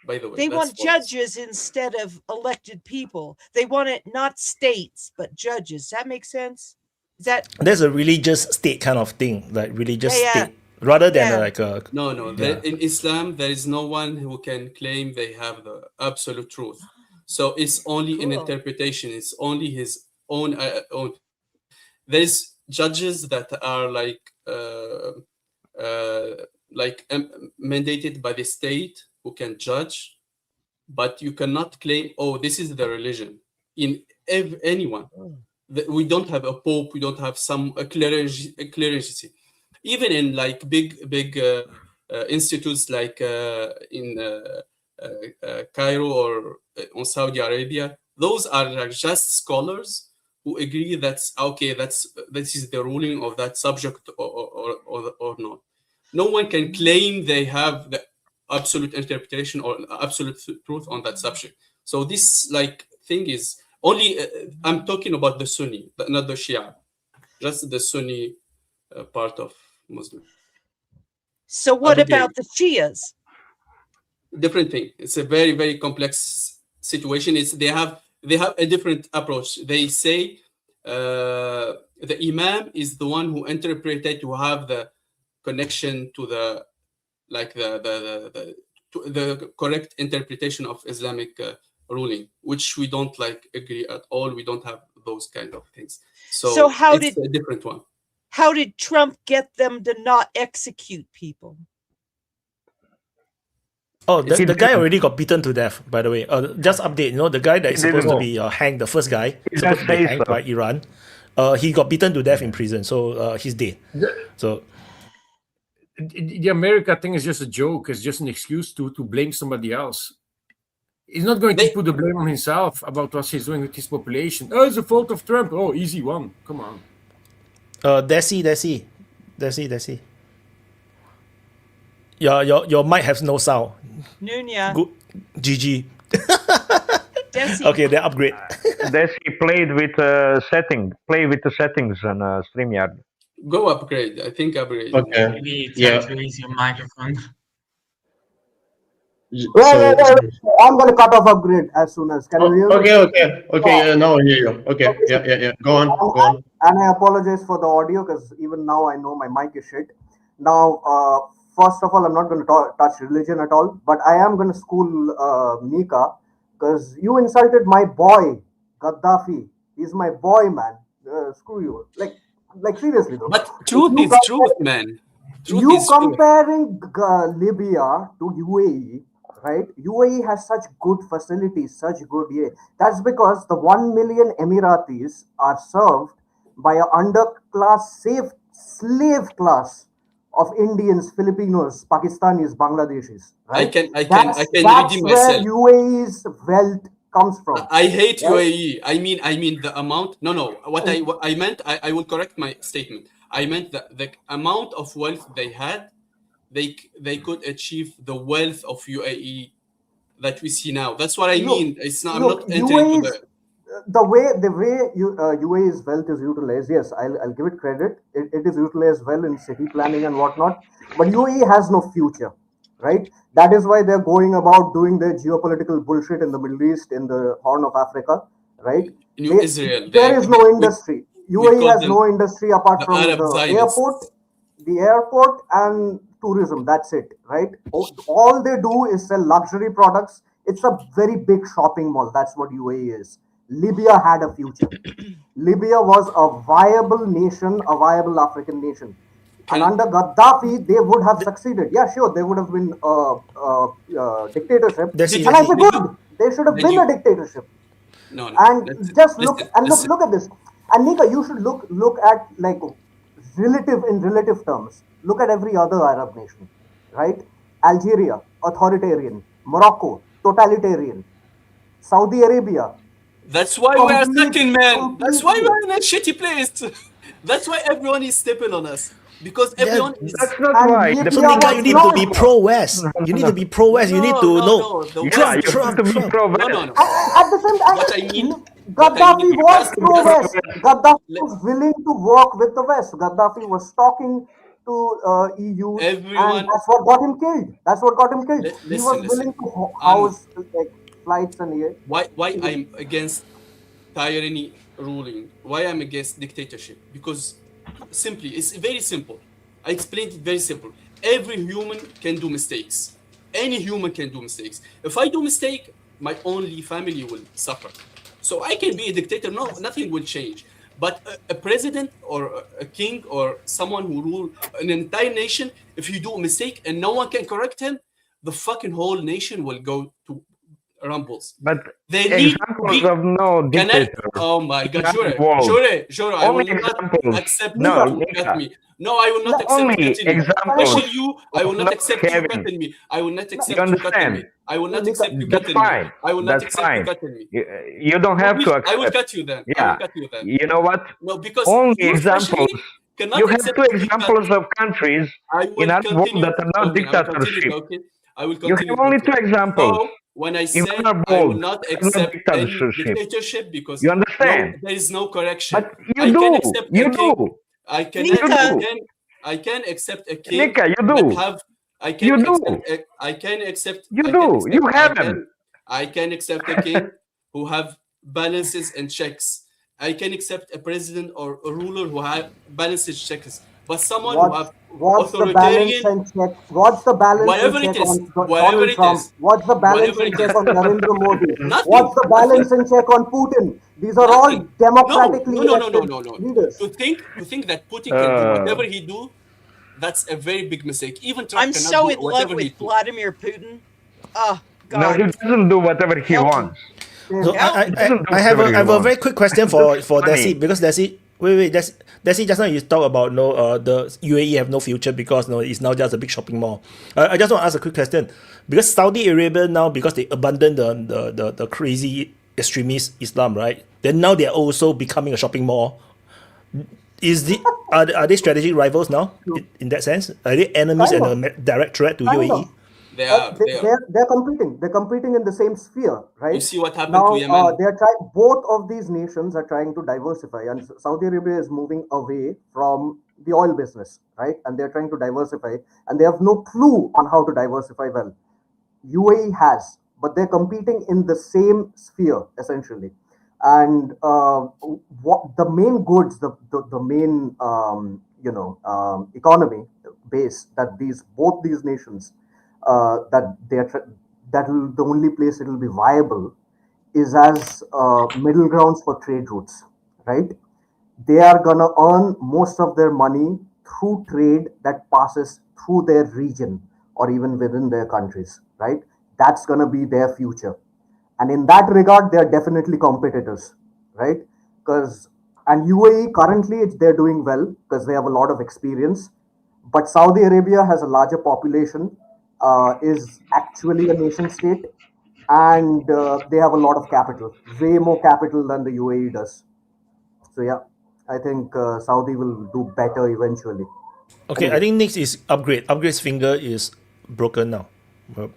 By the way, they want judges instead of elected people. They want it not states, but judges. Does that make sense? Is that There's a religious state kind of thing, like religious Yeah, yeah. state, rather than Yeah. like a No, Yeah. there, in Islam, there is no one who can claim they have the absolute truth. So it's only an Cool. interpretation. It's only his own. There's judges that are mandated by the state who can judge, but you cannot claim, oh, this is the religion in anyone. We don't have a pope. We don't have a clergy. Even in like big institutes like in Cairo or in Saudi Arabia, those are like just scholars who agree that's okay. This is the ruling of that subject or not. No one can claim they have the absolute interpretation or absolute truth on that subject. So this like thing is only. I'm talking about the Sunni, not the Shia, just the Sunni part of Muslim. So what about the Shias? Different thing. It's a very, very complex situation. They have a different approach. They say the Imam is the one who interpreted to have the connection to the correct interpretation of Islamic ruling, which we don't agree at all. We don't have those kind of things. So it's a different one. How did Trump get them to not execute people? Oh, the guy already got beaten to death, by the way. Just update, the guy that is supposed to be hanged, the first guy, supposed to be hanged by Iran, he got beaten to death in prison, so he's dead. So the America thing is just a joke. It's just an excuse to blame somebody else. He's not going to put the blame on himself about what he's doing with his population. Oh, it's the fault of Trump. Oh, easy one. Come on. Desi. Your mic has no sound. Nunya. Good. GG. Okay, then upgrade. Desi played with setting. Play with the settings on Streamyard. Go upgrade. I think upgrade. Okay. Maybe try to raise your microphone. I'm going to cut off upgrade as soon as. Can you hear me? Okay. Now I hear you. Okay. Yeah. Go on. And I apologize for the audio because even now I know my mic is shit. Now, first of all, I'm not going to touch religion at all, but I am going to school Nika because you insulted my boy, Gaddafi. He's my boy, man. Screw you. Like seriously though. But truth is truth, man. You comparing Libya to UAE, right? UAE has such good facilities, such good. That's because the 1 million Emiratis are served by an underclass, slave class of Indians, Filipinos, Pakistanis, Bangladeshis. Right? I can redeem myself. Where UAE's wealth comes from. I hate UAE. I mean the amount. No. What I meant. I will correct my statement. I meant the amount of wealth they had, they could achieve the wealth of UAE that we see now. That's what I mean. It's not. I'm not entering to the way UAE's wealth is utilized. Yes, I'll give it credit. It is utilized well in city planning and whatnot. But UAE has no future, right? That is why they're going about doing their geopolitical bullshit in the Middle East, in the Horn of Africa, right? Israel. There is no industry. UAE has no industry apart from the airport and tourism. That's it, right? All they do is sell luxury products. It's a very big shopping mall. That's what UAE is. Libya had a future. Libya was a viable nation, a viable African nation. And under Gaddafi, they would have succeeded. Yeah, sure, they would have been dictatorship. And I said, good. They should have been a dictatorship. No. And just look at this. And Nika, you should look at like relative terms. Look at every other Arab nation, right? Algeria, authoritarian. Morocco, totalitarian. Saudi Arabia. That's why we're second, man. That's why we're in a shitty place. That's why everyone is stepping on us. because everyone is. That's not And why. DPA So was Nika, you need to be pro-West. You need to be pro-West. You need to know The Yeah, West you have to be Trump. pro-West. No. At the same What I mean, Gaddafi was pro-West. just- Gaddafi was willing to work with the West. Gaddafi was talking to EU, Everyone- and that's what got him killed. That's what got him killed. He was listen. willing to house like flights and yeah. Why I'm against tyranny ruling? Why I'm against dictatorship? Because simply, it's very simple. I explained it very simple. Every human can do mistakes. Any human can do mistakes. If I do mistake, my only family will suffer. So I can be a dictator. No, nothing will change. But a president or a king or someone who rule an entire nation, if you do a mistake and no one can correct him, the fucking whole nation will go to rumbles. But They need examples of no Can I? dictator. Oh my God, Not sure. I Only will not examples. accept No, you to Nika. cut me. No, I will not accept Only you cutting me. examples Especially you, I will of not not accept you having. cutting me. I will not accept You you cutting me. understand? I will not accept you That's cutting me. fine. I will not That's accept you fine. cutting me. You don't have to I will accept. cut you then. I Yeah. will cut you then. You know what? No, because Only you especially examples. cannot You have accept two to be cut. examples of countries I in will our world continue that are not talking. I will continue dictatorship. talking. I will You continue have only two talking. examples. So when I In said our I will world, not it's not accept any dictatorship. dictatorship because You understand? there is no correction. But you I can do. accept You a king. do. I can You do. I can accept a king Nika, you that do. have I You can do. accept I can accept You I do. can accept You I haven't. can I can accept a king who have balances and checks. I can accept a president or a ruler who have balances checks. But someone who have What's the balance authoritarian, and check? What's the balance whatever and it check is, on whatever Donald it Trump? is, What's the balance whatever and it check is, on Narendra Modi? nothing, What's the balance and check on Putin? These are all nothing. democratically No. elected leaders. To think that Putin can do whatever he do, that's a very big mistake. Even Trump I'm cannot so do in love whatever he with do. Vladimir Putin. Oh No, God. he doesn't do whatever he wants. So He doesn't do I have whatever he a wants. very quick question for That's Desi, funny. because Desi just now you talk about the UAE have no future because it's now just a big shopping mall. I just want to ask a quick question, because Saudi Arabia now, because they abandoned the crazy extremist Islam, right? Then now they are also becoming a shopping mall. Are they strategic rivals now in that sense? Are they enemies Kind and a direct threat to Kind UAE? of. They are. They're competing. They're competing in the same sphere, right? You see what happened Now, to Yemen? they're trying. Both of these nations are trying to diversify, and Saudi Arabia is moving away from the oil business, right? And they're trying to diversify, and they have no clue on how to diversify well. UAE has, but they're competing in the same sphere essentially. And what the main goods, the main economy base that both these nations that that will the only place it will be viable is as middle grounds for trade routes, right? They are gonna earn most of their money through trade that passes through their region or even within their countries, right? That's gonna be their future. And in that regard, they are definitely competitors, right? And UAE currently they're doing well because they have a lot of experience. But Saudi Arabia has a larger population, is actually a nation state, and they have a lot of capital, way more capital than the UAE does. So yeah, I think Saudi will do better eventually. Okay, I think next is Upgrade. Upgrade's finger is broken now. Well,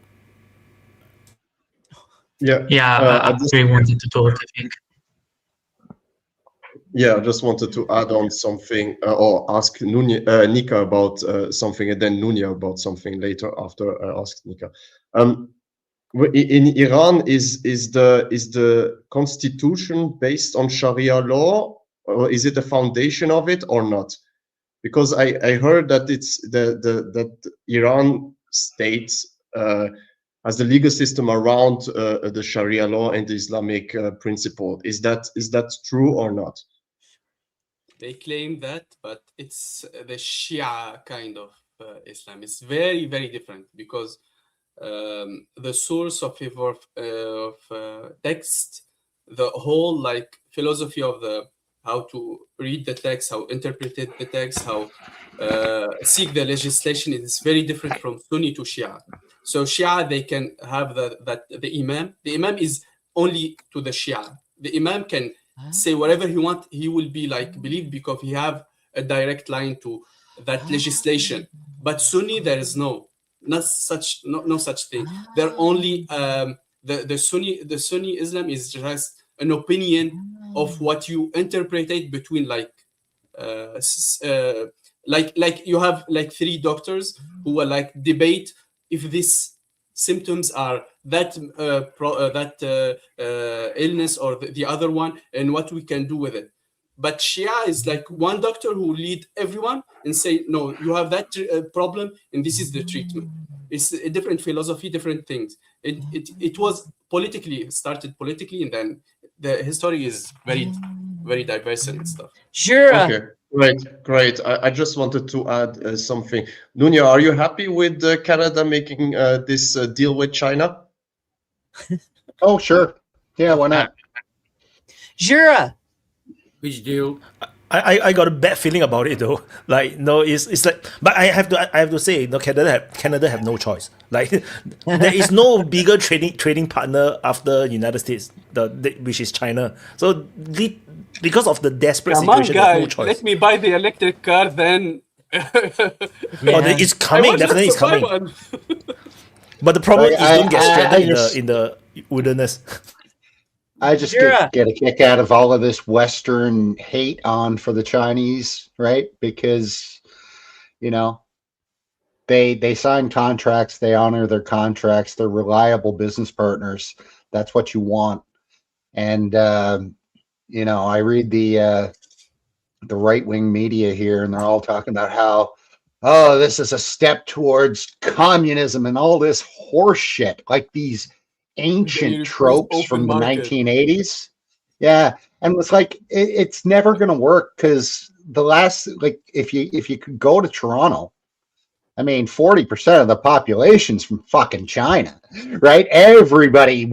Yeah. I really wanted to talk, I think. Yeah, I just wanted to add on something or ask Nika about something, and then Nunia about something later after I asked Nika. In Iran, is the constitution based on Sharia law, or is it the foundation of it or not? Because I heard that it's that Iran states as the legal system around the Sharia law and the Islamic principle. Is that true or not? They claim that, but it's the Shia kind of Islam. It's very, very different because the source of text, the whole philosophy of how to read the text, how interpret the text, how seek the legislation is very different from Sunni to Shia. So Shia, they can have the Imam. The Imam is only to the Shia. The Imam can say whatever he wants. He will be believed because he have a direct line to that legislation. But Sunni, there is no such thing. They're only the Sunni Islam is just an opinion of what you interpretate between like you have like 3 doctors who will like debate if these symptoms are that illness or the other one, and what we can do with it. But Shia is like one doctor who lead everyone and say, no, you have that problem, and this is the treatment. It's a different philosophy, different things. It was started politically, and then the history is very, very diverse and stuff. Sure. Okay, great. I just wanted to add something. Nunya, are you happy with Canada making this deal with China? Oh, sure. Yeah, why not? Jura. Which deal? I got a bad feeling about it though. Like no, it's like, but I have to say, no, Canada have no choice. Like there is no bigger trading partner after United States, which is China. So because of the desperate situation, guys, no choice. let me buy the electric car then. It's coming. Definitely, it's coming. But the problem is don't get stranded in the wilderness. I just get a kick out of all of this Western hate on for the Chinese, right? Because, you know, they sign contracts, they honor their contracts, they're reliable business partners. That's what you want. And, you know, I read the right-wing media here, and they're all talking about how, oh, this is a step towards communism and all this horse shit, like these ancient tropes from the 1980s. Yeah, and it's like it's never going to work, because the last, like, if you could go to Toronto, I mean, 40% of the population's from fucking China, right? Everybody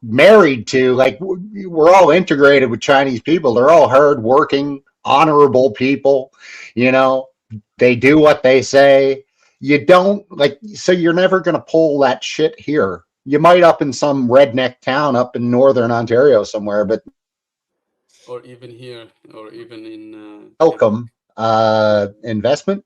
married to, like, we're all integrated with Chinese people. They're all hardworking, honorable people. You know, they do what they say. You don't, like, so you're never going to pull that shit here. You might up in some redneck town up in northern Ontario somewhere, but or even here, or even in welcome investment.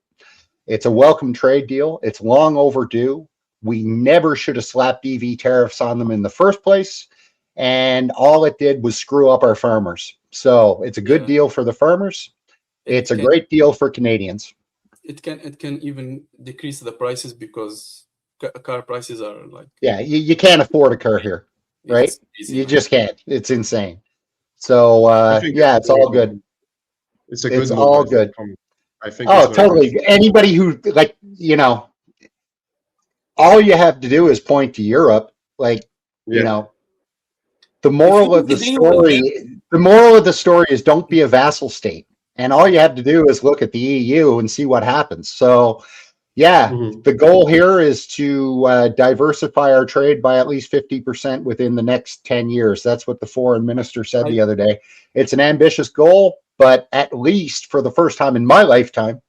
It's a welcome trade deal. It's long overdue. We never should have slapped EV tariffs on them in the first place, and all it did was screw up our farmers. So it's a good deal for the farmers. It's a great deal for Canadians. It can even decrease the prices, because car prices are like, you can't afford a car here, right? You just can't. It's insane. So it's all good. It's all good. I think. Oh, totally. Good. Anybody who, like, you know, all you have to do is point to Europe. Like, you know, the moral of the story is don't be a vassal state. And all you have to do is look at the EU and see what happens. So, the goal here is to diversify our trade by at least 50% within the next 10 years. That's what the foreign minister said the other day. It's an ambitious goal, but at least for the first time in my lifetime,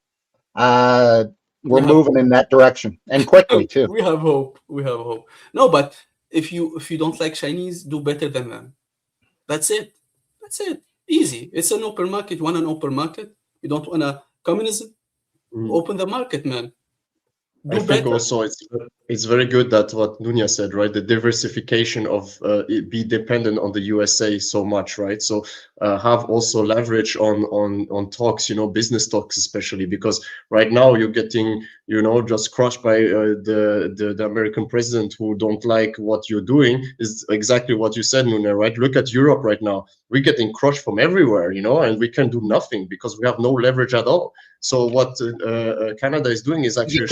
we're moving in that direction, and quickly too. We have hope. No, but if you don't like Chinese, do better than them. That's it. Easy. It's an open market. You want an open market? You don't want a communism? Open the market, man. I think also it's very good that what Nunya said, right? The diversification of be dependent on the USA so much, right? So have also leverage on talks, you know, business talks especially, because right now you're getting, you know, just crushed by the American president who don't like what you're doing. Is exactly what you said, Nunya, right? Look at Europe right now. We're getting crushed from everywhere, you know, and we can do nothing because we have no leverage at all. So what Canada is doing is actually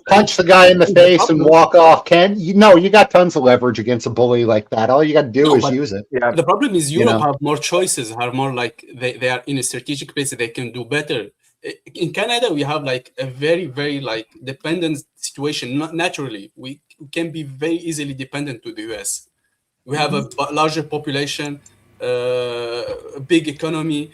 punch the guy in the face and walk off. You got tons of leverage against a bully like that. All you got to do is use it. Yeah. The problem is Europe have more choices, are more like they are in a strategic place that they can do better. In Canada, we have like a very, very like dependent situation. Not naturally, we can be very easily dependent to the US. We have a larger population, a big economy,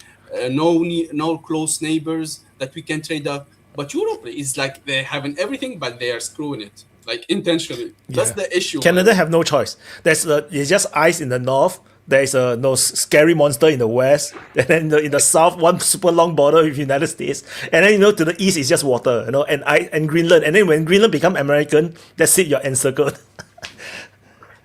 no close neighbors that we can trade up. But Europe is like they're having everything, but they are screwing it, like intentionally. That's the issue. Canada have no choice. It's just ice in the north. there is a scary monster in the west, and then in the south, one super long border with United States, and then to the east is just water, and Greenland, and then when Greenland become American, that's it, you're encircled.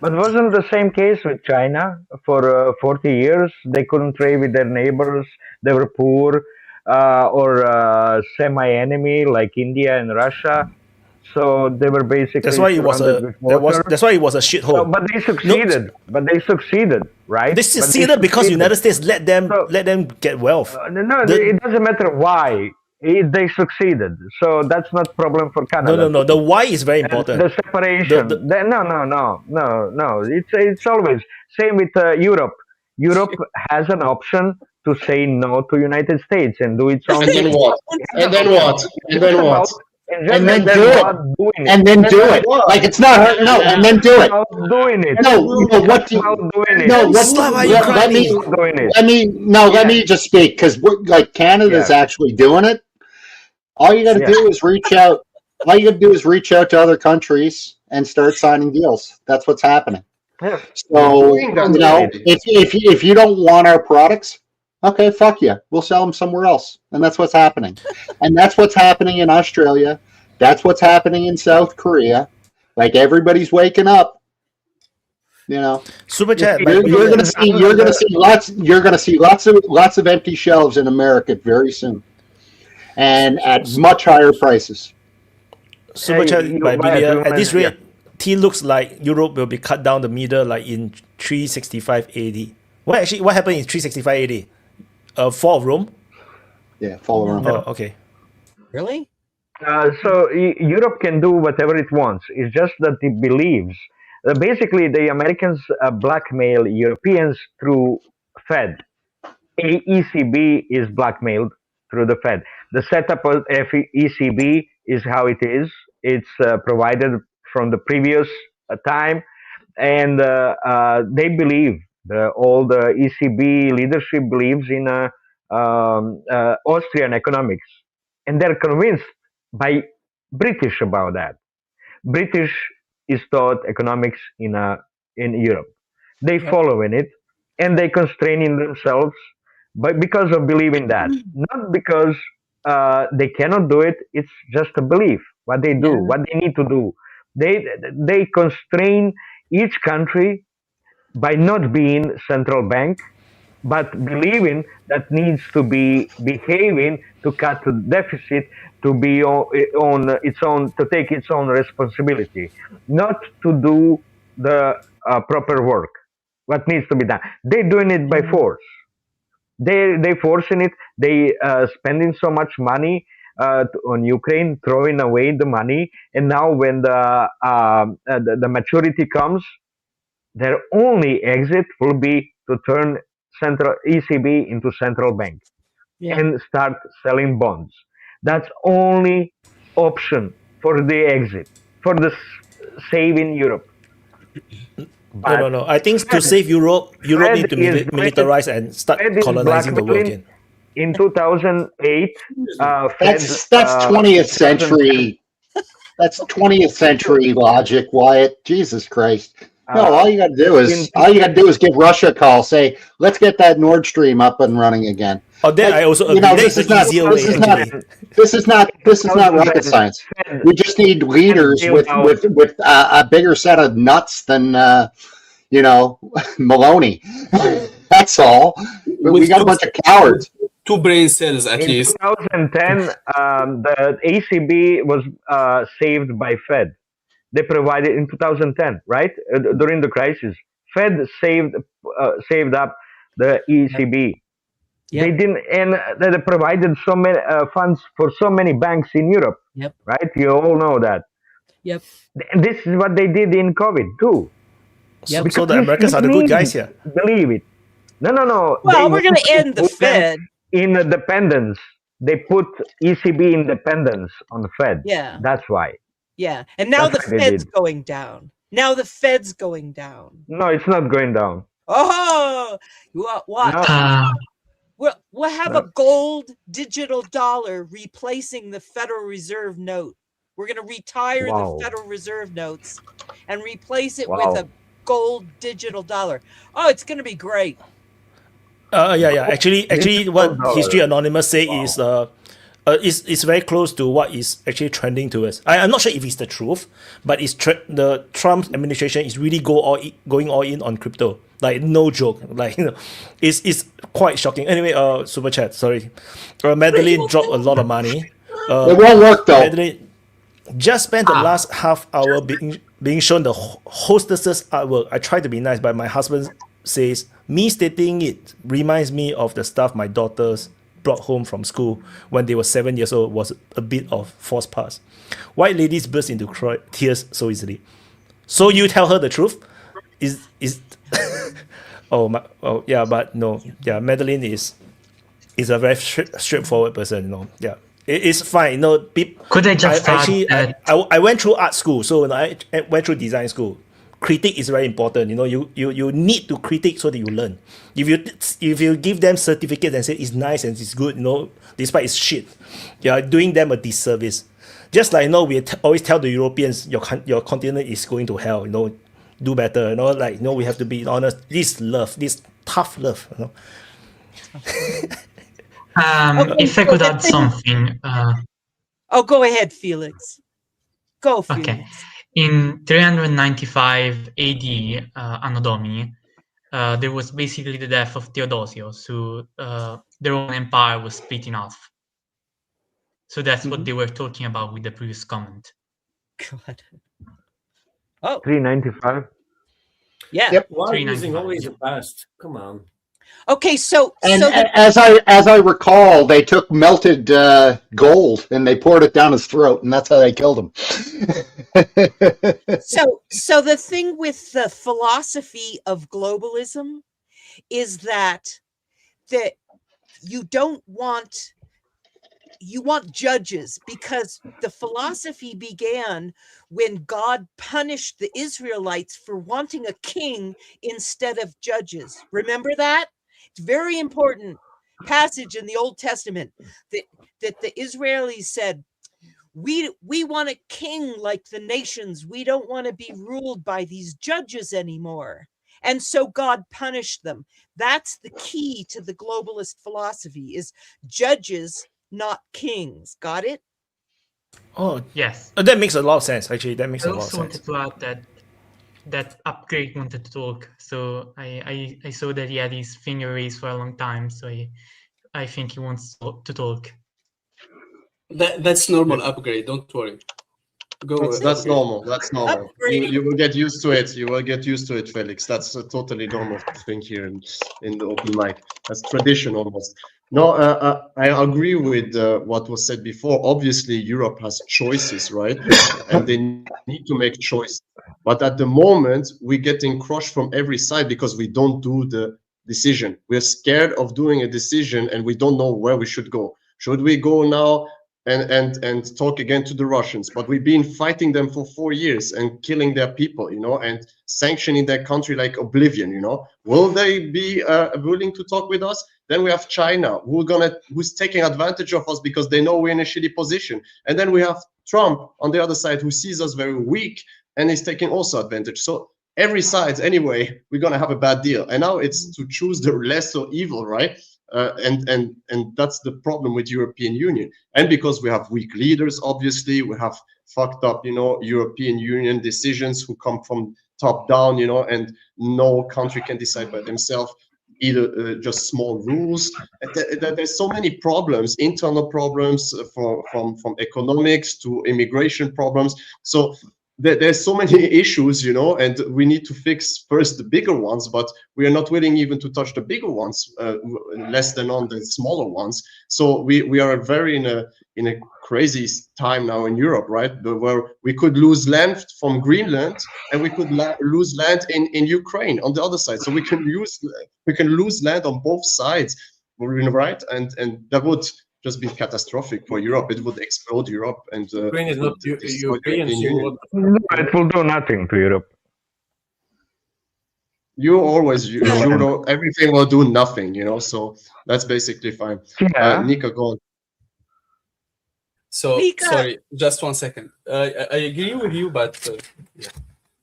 But wasn't the same case with China for 40 years? They couldn't trade with their neighbors. They were poor or semi-enemy like India and Russia. So they were basically that's why it was a shithole. So, but they succeeded. Right? They succeeded because United States let them get wealth. It doesn't matter why. They succeeded, so that's not problem for Canada. No. The why is very important. The separation. No. It's always same with Europe. Europe has an option to say no to United States and do its own. And then what? And then what? And then what? And then do it. And then do it. Like it's not hurt. No, and then do it. Doing it. No, what do you? No, let me just speak because like Canada's actually doing it. All you got to do is reach out. All you got to do is reach out to other countries and start signing deals. That's what's happening. Yeah. So if you don't want our products, okay, fuck you. We'll sell them somewhere else, and that's what's happening. And that's what's happening in Australia. That's what's happening in South Korea. Like everybody's waking up. Super chat. You're gonna see lots of empty shelves in America very soon. And at much higher prices. Super chat by Media. At this rate, T looks like Europe will be cut down the middle like in 365 AD. What happened in 365 AD? Fall of Rome? Yeah, fall of Rome. Oh, okay. Really? So Europe can do whatever it wants. It's just that it believes. Basically, the Americans blackmail Europeans through Fed. ECB is blackmailed through the Fed. The setup of ECB is how it is. It's provided from the previous time, and they believe, all the ECB leadership believes in Austrian economics, and they're convinced by British about that. British is taught economics in Europe. They follow in it, and they constrain in themselves, but because of believing that, not because they cannot do it. It's just a belief. What they do, what they need to do, they constrain each country by not being central bank, but believing that needs to be behaving to cut the deficit, to be on its own, to take its own responsibility, not to do the proper work. What needs to be done? They're doing it by force. They forcing it. They spending so much money on Ukraine, throwing away the money, and now when the maturity comes, their only exit will be to turn central ECB into central bank and start selling bonds. That's only option for the exit, for the saving Europe. But no. I think to save Europe need to militarize and start colonizing the world again. In 2008, that's 20th century. That's 20th century logic, Wyatt. Jesus Christ. No, all you got to do is give Russia a call. Say, let's get that Nord Stream up and running again. Oh, then I also agree. This is not rocket science. We just need leaders with a bigger set of nuts than Maloney. That's all. We got a bunch of cowards. 2 brain cells at least. In 2010, the ACB was saved by Fed. They provided in 2010, right, during the crisis. Fed saved up the ECB. Yep. They didn't, and they provided so many funds for so many banks in Europe. Yep. Right, you all know that. Yep. And this is what they did in COVID too. Yep. So the Americans are the good guys here. Believe it. No. Well, we're going to end the Fed in dependence. They put ECB independence on the Fed. Yeah. That's why. Yeah, and now the Fed's going down. Now the Fed's going down. No, it's not going down. Oh, what? No. We'll have a gold digital dollar replacing the Federal Reserve note. We're going to retire the Federal Reserve notes and replace it with gold digital dollar. Oh, it's going to be great. Yeah. Actually, what History Anonymous say is it's very close to what is actually trending towards. I'm not sure if it's the truth, but it's the Trump administration is really going all in on crypto. Like, no joke. Like, it's quite shocking. Anyway, super chat. Sorry, Madeline dropped a lot of money. It won't work though. Madeline just spent the last half hour being shown the hostess's artwork. I try to be nice, but my husband says me stating it reminds me of the stuff my daughters brought home from school when they were 7 years old was a bit of forced pass. White ladies burst into tears so easily. So you tell her the truth? Is yeah, but no, yeah, Madeline is a very straightforward person, Yeah, it's fine. Could I just I went through art school, so when I went through design school, critique is very important. You need to critique so that you learn. If you give them certificates and say it's nice and it's good, despite it's shit, you're doing them a disservice. Just like we always tell the Europeans, your continent is going to hell. Do better. We have to be honest. This love, this tough love. If I could add something. Go ahead, Felix. Go, Felix. Okay. In 395 AD, Anno Domini, there was basically the death of Theodosius, who the Roman Empire was split in half. So that's what they were talking about with the previous comment. God. 395. Yeah. Yep. Why using always the past? Come on. Okay, as I recall, they took melted gold and they poured it down his throat, and that's how they killed him. So the thing with the philosophy of globalism is that you want judges, because the philosophy began when God punished the Israelites for wanting a king instead of judges. Remember that? It's very important passage in the Old Testament that the Israelis said, we want a king like the nations. We don't want to be ruled by these judges anymore. And so God punished them. That's the key to the globalist philosophy, is judges, not kings. Got it? Oh, yes. That makes a lot of sense, actually. That makes a lot of sense. I also wanted to add that Upgrade wanted to talk. So I saw that he had his finger raised for a long time. So I think he wants to talk. That's normal, Upgrade. Don't worry. That's normal. That's normal. You will get used to it. You will get used to it, Felix. That's a totally normal thing here in the open mic. That's tradition almost. No, I agree with what was said before. Obviously, Europe has choices, right? And they need to make choice. But at the moment, we're getting crushed from every side because we don't do the decision. We're scared of doing a decision and we don't know where we should go. Should we go now and talk again to the Russians? But we've been fighting them for 4 years and killing their people, and sanctioning their country like oblivion, Will they be willing to talk with us? Then we have China, who's taking advantage of us because they know we're in a shitty position. And then we have Trump on the other side, who sees us very weak and is taking also advantage. So every side, anyway, we're gonna have a bad deal. And now it's to choose the lesser evil, right? And that's the problem with European Union. And because we have weak leaders, obviously, we have fucked up, European Union decisions who come from top down, and no country can decide by themselves, either just small rules. There's so many problems, internal problems from economics to immigration problems. So there's so many issues, and we need to fix first the bigger ones, but we are not willing even to touch the bigger ones, less than on the smaller ones. So we are very in a crazy time now in Europe, right? Where we could lose land from Greenland and we could lose land in Ukraine on the other side. So we can lose land on both sides, right? And that would just be catastrophic for Europe. It would explode Europe, and Ukraine is not European. It will do nothing to Europe. You always, everything will do nothing, so that's basically fine. Yeah. Nika, go on. So, sorry, just 1 second. I agree with you, but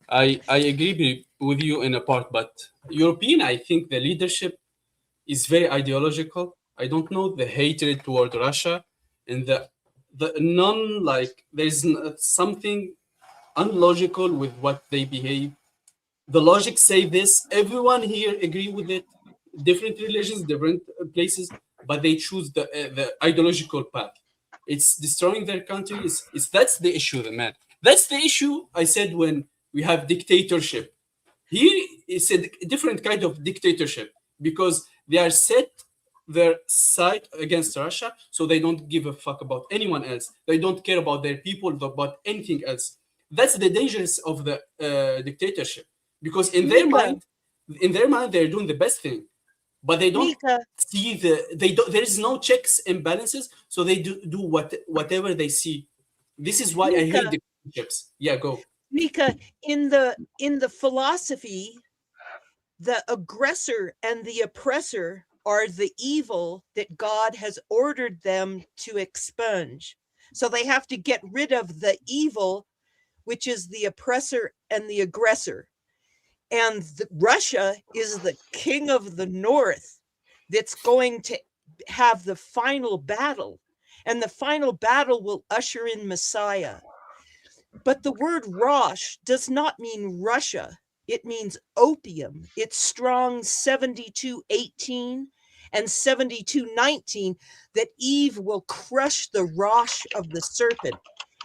I agree with you in a part, but European, I think the leadership is very ideological. I don't know the hatred toward Russia and the non like there's something unlogical with what they behave. The logic say this. Everyone here agree with it. Different religions, different places, but they choose the ideological path. It's destroying their country. It's that's the issue, the man. That's the issue. I said when we have dictatorship. Here is a different kind of dictatorship because they are set their side against Russia, so they don't give a fuck about anyone else. They don't care about their people, about anything else. That's the dangers of the dictatorship, because in their mind, they're doing the best thing, but they don't see there is no checks and balances, so they do whatever they see. This is why I hate dictatorships. Yeah, go. Mika, in the philosophy, the aggressor and the oppressor are the evil that God has ordered them to expunge. So they have to get rid of the evil, which is the oppressor and the aggressor. And Russia is the king of the north that's going to have the final battle. And the final battle will usher in Messiah. But the word Rosh does not mean Russia. It means opium. It's Strong 72:18 and 72:19 that Eve will crush the Rosh of the serpent.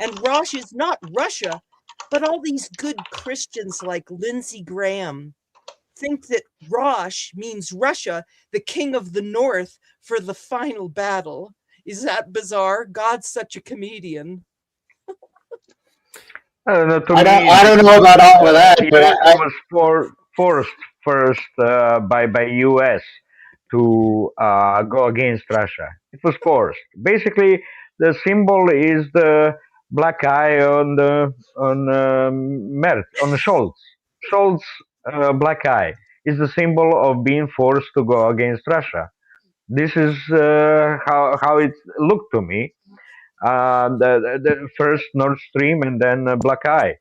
And Rosh is not Russia, but all these good Christians like Lindsey Graham think that Rosh means Russia, the king of the north, for the final battle. Is that bizarre? God's such a comedian. I don't know. I don't know about all of that, but it was forced first by U.S. to go against Russia. It was forced. Basically, the symbol is the black eye on Scholz. Scholz black eye is the symbol of being forced to go against Russia. This is how it looked to me. The first Nord Stream and then Black Eye.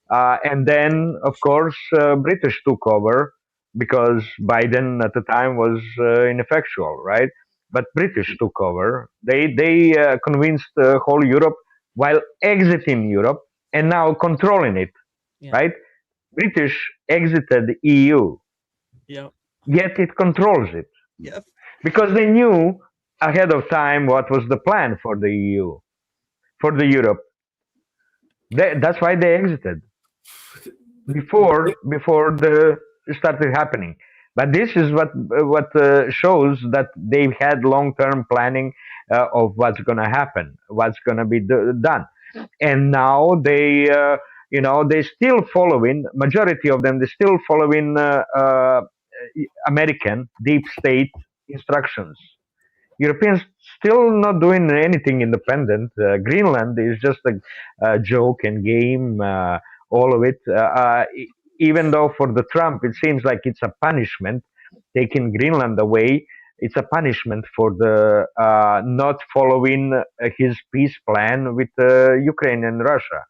And then, of course, British took over because Biden at the time was ineffectual, right? But British took over. They convinced whole Europe while exiting Europe and now controlling it, right? British exited EU, yet it controls it. Because they knew ahead of time what was the plan for the EU, for the Europe. That's why they exited before it started happening. But this is what shows that they've had long-term planning of what's going to happen, what's going to be done, and now they still following. Majority of them, they still following American deep state instructions. Europeans still not doing anything independent. Greenland is just a joke and game, all of it. Even though for the Trump, it seems like it's a punishment, taking Greenland away. It's a punishment for the not following his peace plan with Ukraine and Russia.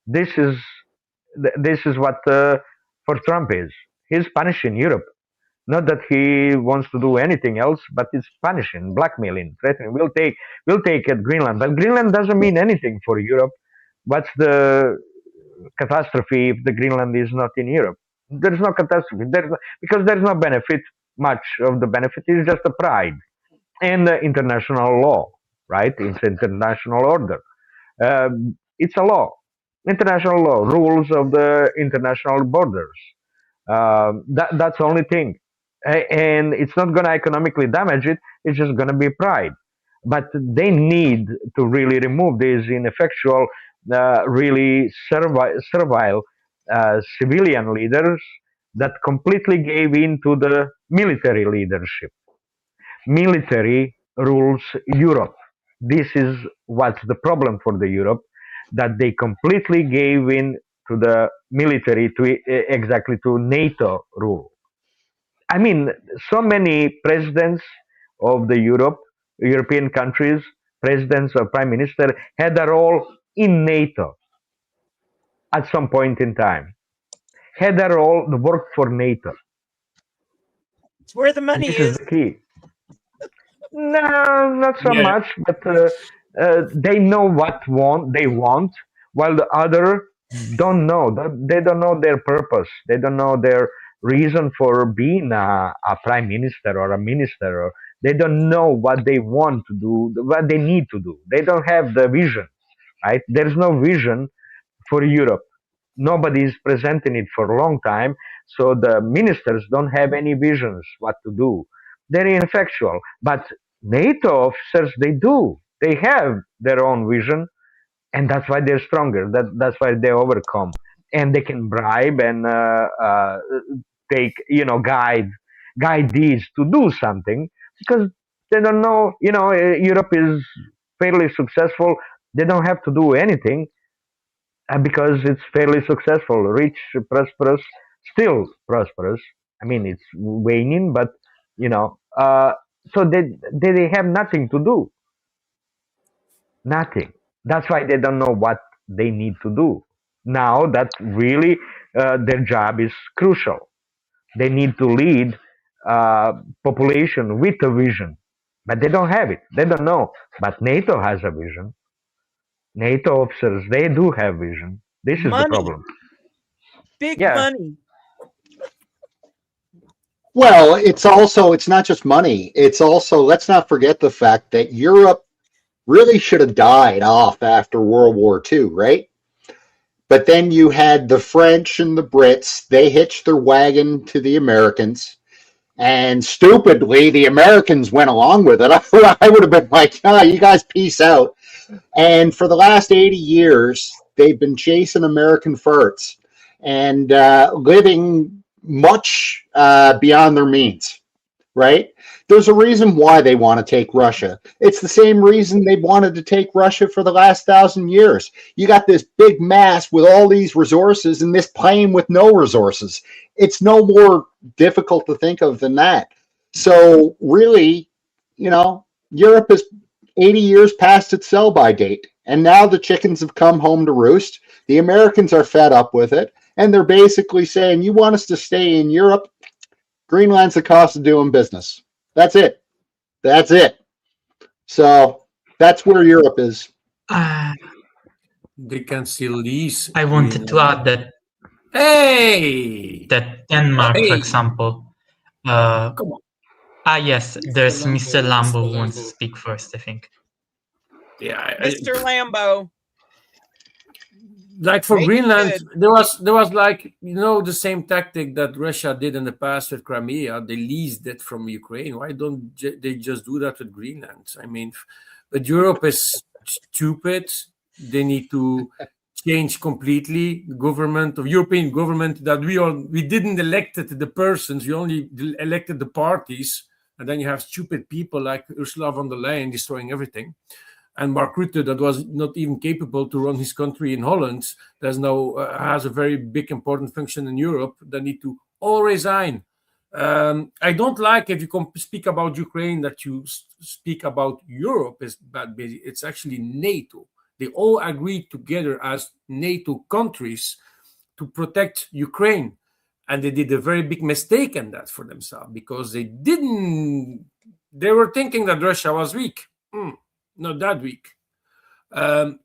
This is what for Trump is. He's punishing Europe. Not that he wants to do anything else, but it's punishing, blackmailing, threatening. We'll take at Greenland, but Greenland doesn't mean anything for Europe. What's the catastrophe if the Greenland is not in Europe? There's no catastrophe. Because there's no benefit. Much of the benefit is just a pride and international law, right? It's international order. It's a law, international law, rules of the international borders. That's the only thing. And it's not going to economically damage it. It's just going to be pride. But they need to really remove these ineffectual, really servile civilian leaders that completely gave in to the military leadership. Military rules Europe. This is what's the problem for the Europe, that they completely gave in to the military, exactly to NATO rule. I mean, so many presidents of the European countries, presidents or prime minister, had a role in NATO at some point in time. had a role that worked for NATO. It's where the money This is. is the key. No, not so Yeah. much, but they know what they want, while the other don't know. They don't know their purpose. They don't know their reason for being a prime minister or a minister. Or they don't know what they want to do, what they need to do. They don't have the vision, right? There's no vision for Europe. Nobody is presenting it for a long time, so the ministers don't have any visions what to do. They're ineffectual. But NATO officers, they do. They have their own vision, and that's why they're stronger. That's why they overcome, and they can bribe and take, guide these to do something because they don't know. Europe is fairly successful. They don't have to do anything because it's fairly successful, rich, prosperous, still prosperous. I mean, it's waning, but so they have nothing to do, nothing. That's why they don't know what they need to do. Now that really their job is crucial. They need to lead population with a vision, but they don't have it. They don't know. But NATO has a vision. NATO officers, they do have vision. This is the problem. Big money. Well, it's not just money. It's also, let's not forget the fact that Europe really should have died off after World War II, right? But then you had the French and the Brits, they hitched their wagon to the Americans. And stupidly, the Americans went along with it. I would have been like, you guys peace out. And for the last 80 years, they've been chasing American farts and living much beyond their means, right? There's a reason why they want to take Russia. It's the same reason they've wanted to take Russia for the last 1,000 years. You got this big mass with all these resources and this plane with no resources. It's no more difficult to think of than that. So really, Europe is 80 years past its sell-by date. And now the chickens have come home to roost. The Americans are fed up with it. And they're basically saying, you want us to stay in Europe? Greenland's the cost of doing business. That's it. That's it. So that's where Europe is. They can still lease. I wanted to add that. Hey! That Denmark, for example. Come on. Yes. There's Mr. Lambo who wants to speak first, I think. Yeah, Mr. Lambo. Like for Greenland, there was like, the same tactic that Russia did in the past with Crimea. They leased it from Ukraine. Why don't they just do that with Greenland? I mean, but Europe is stupid. They need to change completely the government of European government that we didn't elect the persons. We only elected the parties, and then you have stupid people like Ursula von der Leyen destroying everything. And Mark Rutte, that was not even capable to run his country in Holland, there's now has a very big important function in Europe. They need to all resign. I don't like if you speak about Ukraine that you speak about Europe. It's actually NATO. They all agreed together as NATO countries to protect Ukraine. And they did a very big mistake in that for themselves because they were thinking that Russia was weak. Not that weak.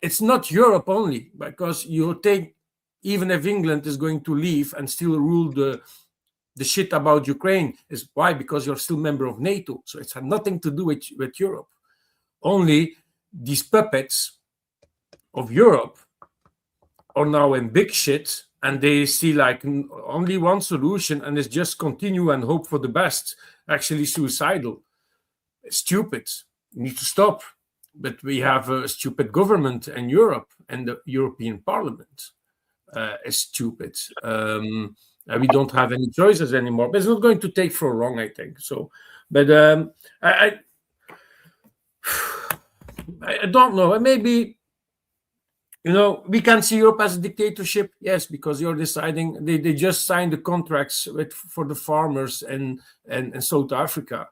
It's not Europe only, because you take, even if England is going to leave and still rule the shit about Ukraine, is why? Because you're still member of NATO. So it's had nothing to do with Europe. Only these puppets of Europe are now in big shit, and they see like only one solution, and it's just continue and hope for the best. Actually suicidal. It's stupid. You need to stop. But we have a stupid government in Europe, and the European Parliament is stupid. We don't have any choices anymore. But it's not going to take for long, I think. So, but I don't know. Maybe we can see Europe as a dictatorship. Yes, because you're deciding. They just signed the contracts for the farmers in South Africa.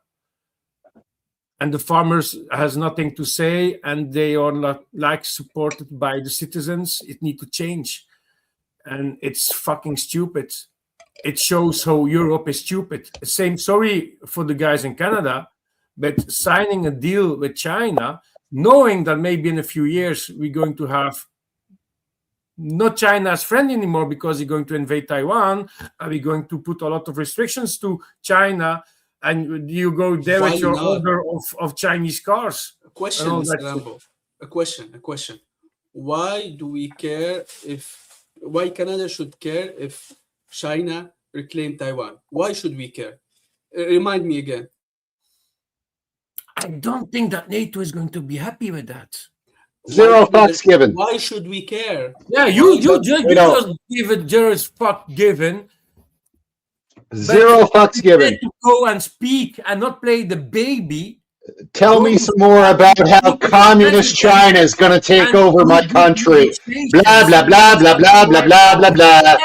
And the farmers has nothing to say, and they are not supported by the citizens. It needs to change. and it's fucking stupid. It shows how Europe is stupid. Same, sorry for the guys in Canada, but signing a deal with China, knowing that maybe in a few years we're going to have not China as friend anymore because you're going to invade Taiwan, and we're going to put a lot of restrictions to China, and you go there Why with your not? order of Chinese cars. A question, and all Mr. that Lambo. A question. Why do we care why Canada should care if China reclaim Taiwan? Why should we care? Remind me again. I don't think that NATO is going to be happy with that. Zero fucks given. Why should we care? Yeah, you just give it Jared's fuck given. Zero fucks given. To go and speak and not play the baby. Tell me some more about how communist China is going to take over my country. Blah, blah, blah, blah, blah, blah, blah, blah, blah.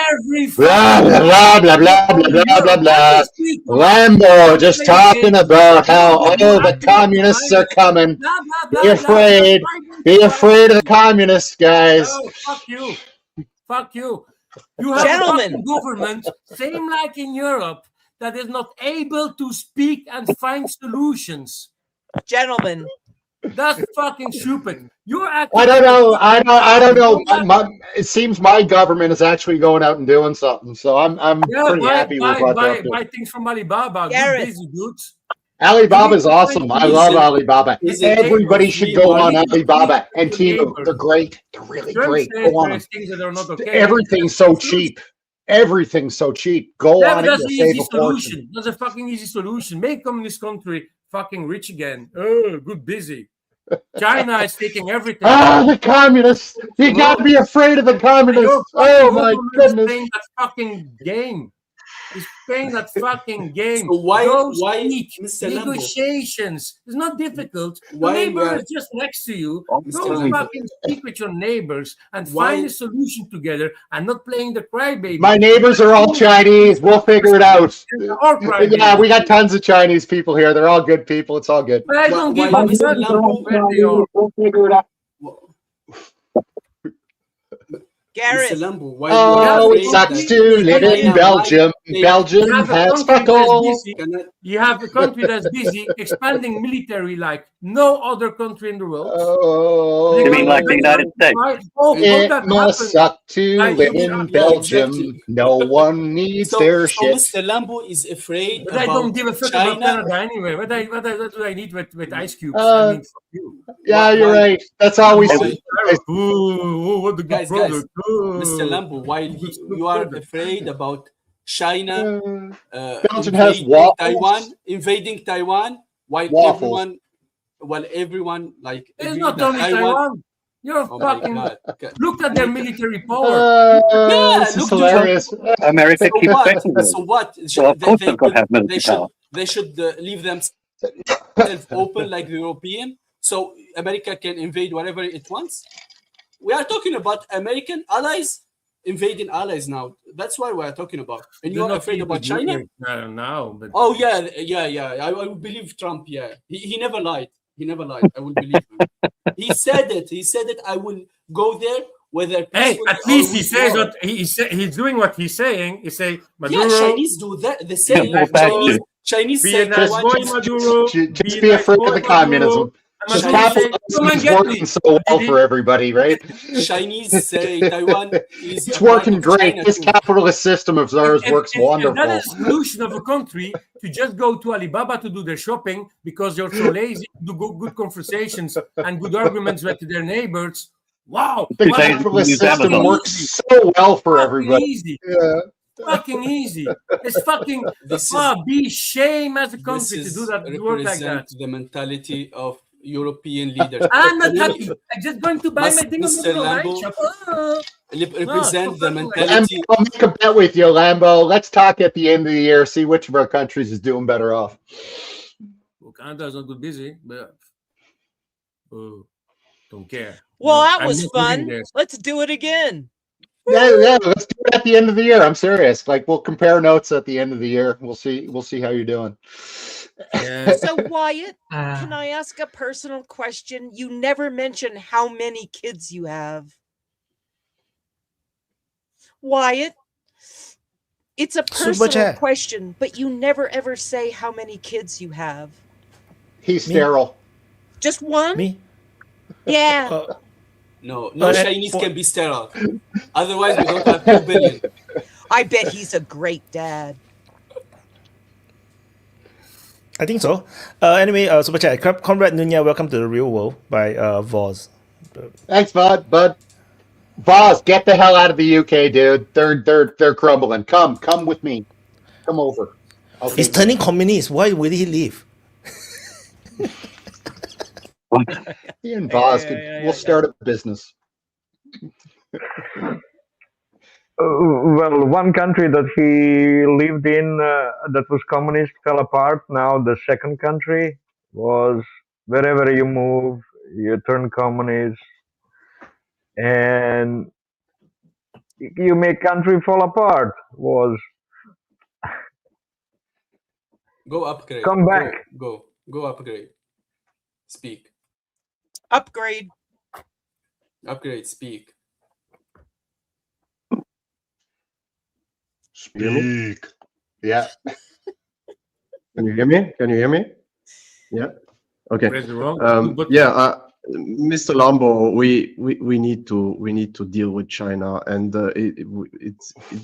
Blah, blah, blah, blah, blah, blah, blah, blah, blah. Lambo just talking about how all the communists are coming. Be afraid. Be afraid of the communists, guys. Oh, fuck you. Fuck you. You have a government, same like in Europe, that is not able to speak and find solutions. Gentlemen, that's fucking stupid. You're acting. I don't know. I don't know. It seems my government is actually going out and doing something, so I'm pretty happy with what they're doing. Buy things from Alibaba. Garrett. Busy dudes. Alibaba's awesome. I love Alibaba. Everybody should go on Alibaba and Temu. They're great. They're really great. Go on them. Everything's so cheap. Everything's so cheap. Go on it. That's an You'll save easy a fortune. solution. That's a fucking easy solution. Make communist country fucking rich again. Oh, good busy. China is taking everything. Ah, the communists! You gotta be afraid of the communists. Oh my goodness! Playing that fucking game. He's playing that fucking game. So why, speak. Mr. Lambo? Negotiations. It's not difficult. Why the neighbor we is just next to you. Mr. Go Lambo. fucking speak with your neighbors and Why- find a solution together and not playing the crybaby. My neighbors are all Chinese. We'll figure it out. All crybaby. Yeah, we got tons of Chinese people here. They're all good people. It's all good. But I don't give a Mr. fuck Lambo- where they are. We'll figure it out. Garrett. Mr. Lambo, why Oh, you it sucks to live in Belgium. Belgium You have a has country fuck all. that's busy. You have a country that's busy expanding military like no other country in the world. Oh, You mean like the United States? Oh, it that must happened. suck to Like, live yeah, in Belgium. exactly. No one needs So their shit. Mr. Lambo is afraid But I about don't give a fuck about China. Canada anyway. What do I need with ice cubes? Uh, I mean, fuck you. Yeah, you're Why- right. That's all we why- see. Oh, what a good Guys, product. Oh. Mr. Lambo, while you are afraid about China Belgium has waffles. invading Taiwan, while Waffles. everyone like It's agree not that only Taiwan. You're Oh my fucking. God. Okay. Look at their military power. Yeah, This is look to hilarious. America So keeps what? threatening them. So what? So of course they've got to have military power. They should leave themselves open like the European, so America can invade whatever it wants. We are talking about American allies invading allies now. That's why we are talking about. And you They're are not afraid about even China? doing it now, but Oh yeah. I will believe Trump. Yeah, he never lied. He never lied. I will believe him. He said it. He said it. I will go there whether. hey, peacefully at or least he with says war. what he's doing. What he's saying. He say Maduro. Yeah, Chinese do that. The same. Yeah, Chinese, Chinese Be say a nice Taiwan. boy, Maduro. Just be afraid of the communism. Just Maduro say, capitalism "Come and is get working me." so well for everybody, right? Chinese say Taiwan is It's a part working of great. China This too. capitalist system of ours works That wonderful. is the solution of a country to just go to Alibaba to do their shopping because you're so lazy to do good conversations and good arguments with their neighbors. Wow, The what a capitalist use system Amazon. works so well for fucking everybody. easy. Yeah. Fucking easy. It's fucking This is- be shame as a This country to is do that work like that. represent the mentality of European leaders. I'm not happy. I'm just going to buy my thing on Mr. the right Lambo, shop. represent the And mentality. I'll make a bet with you, Lambo. Let's talk at the end of the year, see which of our countries is doing better off. Well, Canada's not good busy, but don't care. Well, that I'm was not living fun. there. Let's do it again. Yeah, let's do it at the end of the year. I'm serious. Like we'll compare notes at the end of the year. We'll see how you're doing. Yeah. So, Wyatt, can I ask a personal question? You never mention how many kids you have. Wyatt, it's a Super personal chat. question, but you never ever say how many kids you have. He's sterile. Just one? Me? Yeah. No Chinese can be sterile. Otherwise, we don't have 2 billion. I bet he's a great dad. I think so. Anyway, super chat. Comrade Nunya, welcome to the real world by Voz. Thanks, Bud. Boss, get the hell out of the UK, dude. They're crumbling. Come with me. Come over. He's turning communist. Why would he leave? He and Boss, we'll start a business. Well, one country that he lived in that was communist fell apart. Now the second country was wherever you move, you turn communist, and you make country fall apart. Was Go upgrade. Come back. Go upgrade. Speak. Upgrade. Speak. Speak. Yeah. Can you hear me? Yeah. Okay. Mr. Lambo, we need to deal with China, and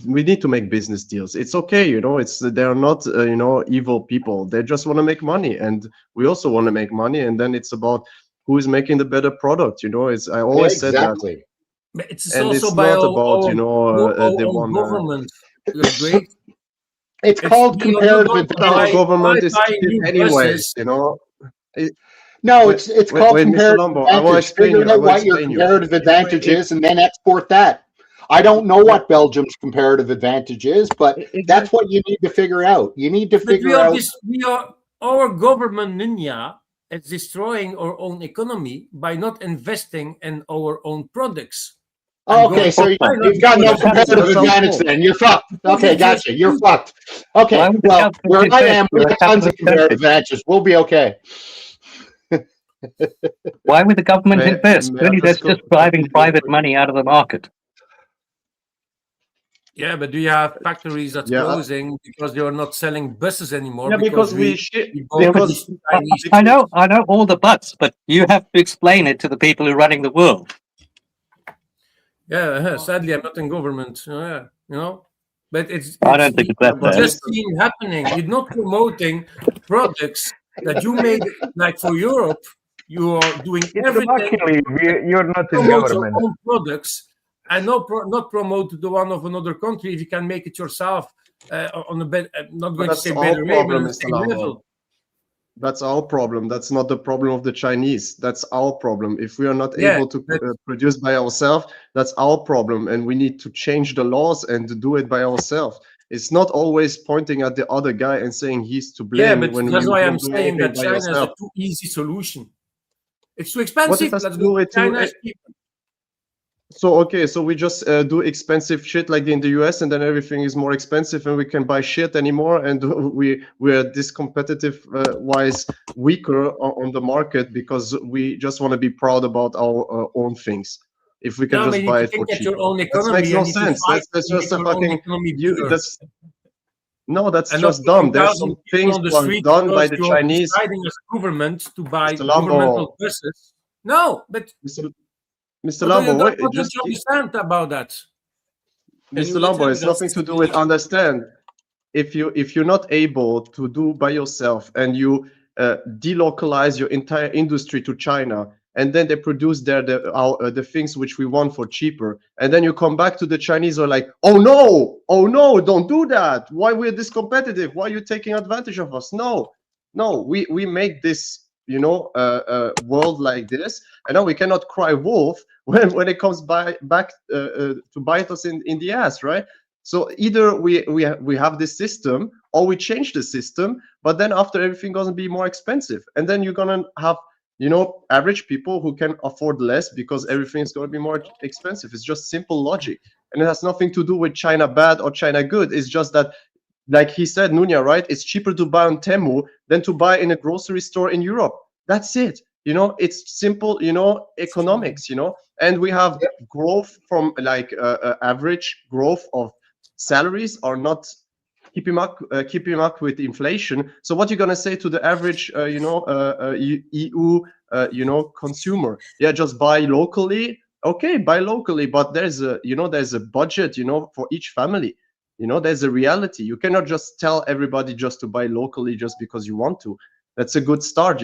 we need to make business deals. It's okay, they're not evil people. They just want to make money, and we also want to make money. And then it's about who is making the better product. I always said that. But it's And also it's by not our, about they our want government. Great. It's called we are comparative not advantage. our government is buying cheap new anyways. No, it's called Mr. comparative Lambo, I will advantage. explain Figure you. I out will what your explain you. comparative advantage is and then export that. I don't know what Belgium's comparative advantage is, but that's what you need to figure out. You need to But figure out. our government, Ninja, is destroying our own economy by not investing in our own products. Okay, so you've got no comparative advantage then. You're fucked. Okay, gotcha. You're fucked. Okay, well, where I am, we have tons of comparative advantages. We'll be okay. Why would the government invest? Really, that's just driving private money out of the market. Yeah, but do you have factories that's closing because they are not selling buses anymore? Yeah, because I know all the buts, but you have to explain it to the people who are running the world. Yeah, sadly, I'm not in government. But I don't think it's that bad. just seen happening. You're not promoting products that you made, like for Europe. You are doing everything. Luckily, you're not in promote government. your own products and not promote the one of another country if you can make it yourself on a bed. Not going to say better way, but on the same level. That's our problem. That's not the problem of the Chinese. That's our problem. If we are not able to produce by ourselves, that's our problem, and we need to change the laws and to do it by ourselves. It's not always pointing at the other guy and saying he's to blame. Yeah, but when that's we why don't I'm do saying that anything by China is a yourself. too easy solution. It's too What expensive. it has Let's to do go with to China. So we just do expensive shit like in the US, and then everything is more expensive, and we can buy shit anymore, and we're this competitive wise weaker on the market because we just want to be proud about our own things. If we can just buy it for cheap, that makes no sense. That's just a fucking that's just dumb. There's some things done by the Chinese. Deciding as government to buy Mr. Lambo. governmental buses. No, but Mr. Lambo, what don't you understand about that? Mr. Lambo, it's nothing to do with understand. If you're not able to do by yourself and you delocalize your entire industry to China, and then they produce there the things which we want for cheaper, and then you come back to the Chinese are like, oh no, don't do that. Why we're this competitive? Why are you taking advantage of us? No, we make this world like this, and now we cannot cry wolf when it comes back to bite us in the ass, right? So either we have this system or we change the system, but then after everything gonna be more expensive, and then you're gonna have average people who can afford less because everything is going to be more expensive. It's just simple logic, and it has nothing to do with China bad or China good. It's just that, like he said, Nunya, right? It's cheaper to buy on Temu than to buy in a grocery store in Europe. That's it. It's simple, economics, and we have growth from like average growth of salaries are not keeping up with inflation. So what you're gonna say to the average, EU, consumer? Yeah, just buy locally. Okay, buy locally, but there's a budget, for each family. There's a reality. You cannot just tell everybody just to buy locally just because you want to. That's a good start,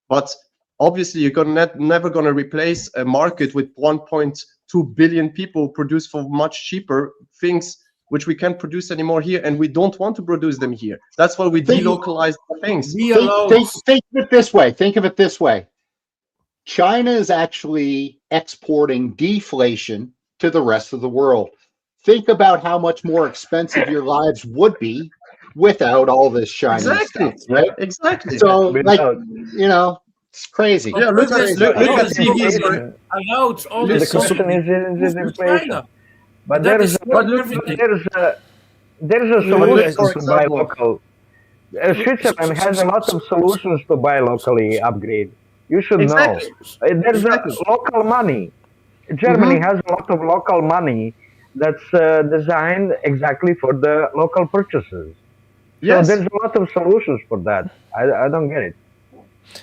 but obviously you're never gonna replace a market with 1.2 billion people produce for much cheaper things which we can't produce anymore here, and we don't want to produce them here. That's why we delocalize things. Think of it this way. China is actually exporting deflation to the rest of the world. Think about how much more expensive your lives would be without all this Chinese stuff, right? Exactly. So, it's crazy. Yeah, look at TV. The question is inflation. But there is a solution to buy local. Switzerland has a lot of solutions to buy locally upgrade. You should know. There's local money. Germany has a lot of local money that's designed exactly for the local purchases. Yes. So there's a lot of solutions for that. I don't get it.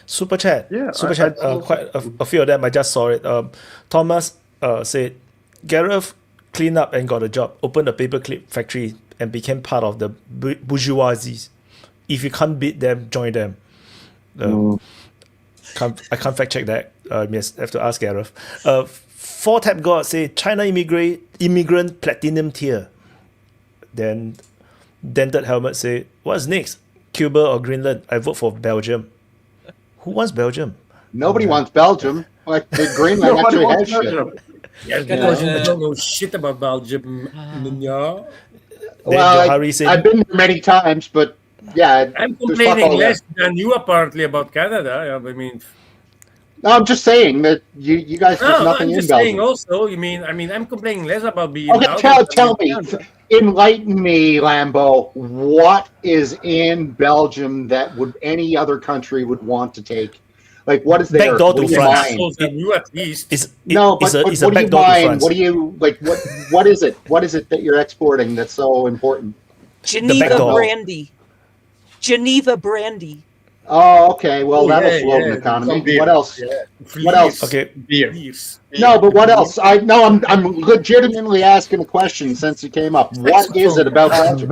Super chat. Quite a few of them. I just saw it. Thomas said, Gareth cleaned up and got a job, opened a paperclip factory, and became part of the bourgeoisie. If you can't beat them, join them. I can't fact check that. Yes, I have to ask Gareth. 4-Tap God say China immigrant platinum tier. Then Dented Helmet say, what's next? Cuba or Greenland? I vote for Belgium. Who wants Belgium? Nobody wants Belgium. Like the Greenland actually has shit. Yes, because you don't know shit about Belgium. Well, I've been there many times, but yeah. I'm complaining less than you apparently about Canada. I mean, no, I'm just saying that you guys put nothing in Belgium. Saying also, I'm complaining less about being. Okay, tell me, enlighten me, Lambo. What is in Belgium that any other country would want to take? Like, what is there? Backdoor to France. You at least. It's a what do you mind? What do you like? What is it? What is it that you're exporting that's so important? Geneva brandy. Oh, okay. Well, that'll slow the economy. What else? Yeah. What else? Okay. Beers. No, but what else? I'm legitimately asking a question since it came up. What is it about Belgium?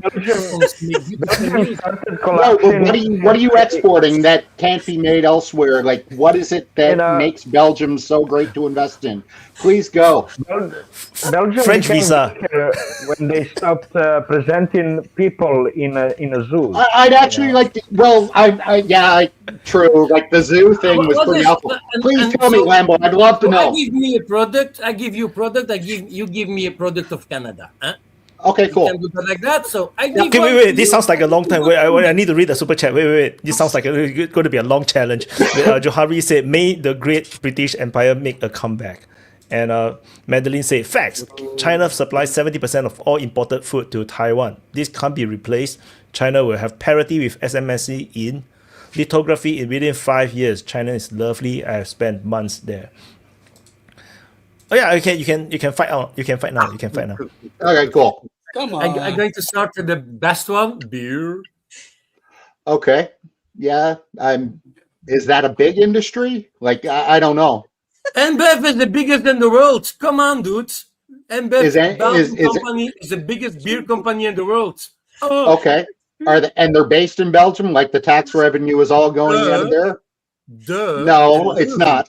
What are you exporting that can't be made elsewhere? Like, what is it that makes Belgium so great to invest in? Please go. Belgium French visa. When they stopped presenting people in a zoo. I'd actually like to. Well, true. Like the zoo thing was pretty helpful. Please tell me, Lambo. I'd love to know. Give me a product. I give you a product. You give me a product of Canada. Huh? Okay, cool. You can do that like that. So I give. Okay, wait. This sounds like a long time. Wait, I need to read the super chat. Wait. This sounds like going to be a long challenge. Johari said, "May the great British Empire make a comeback." And Madeline said, facts. China supplies 70% of all imported food to Taiwan. This can't be replaced. China will have parity with SMSC in lithography within 5 years. China is lovely. I have spent months there. Oh yeah, okay. You can fight out. You can fight now. Okay, cool. Come on. I'm going to start with the best one, beer. Okay. Yeah. Is that a big industry? Like I don't know. NBEV is the biggest in the world. Come on, dudes. NBEV company is the biggest beer company in the world. Oh. Okay. They're based in Belgium? Like the tax revenue is all going out of there? No, it's not.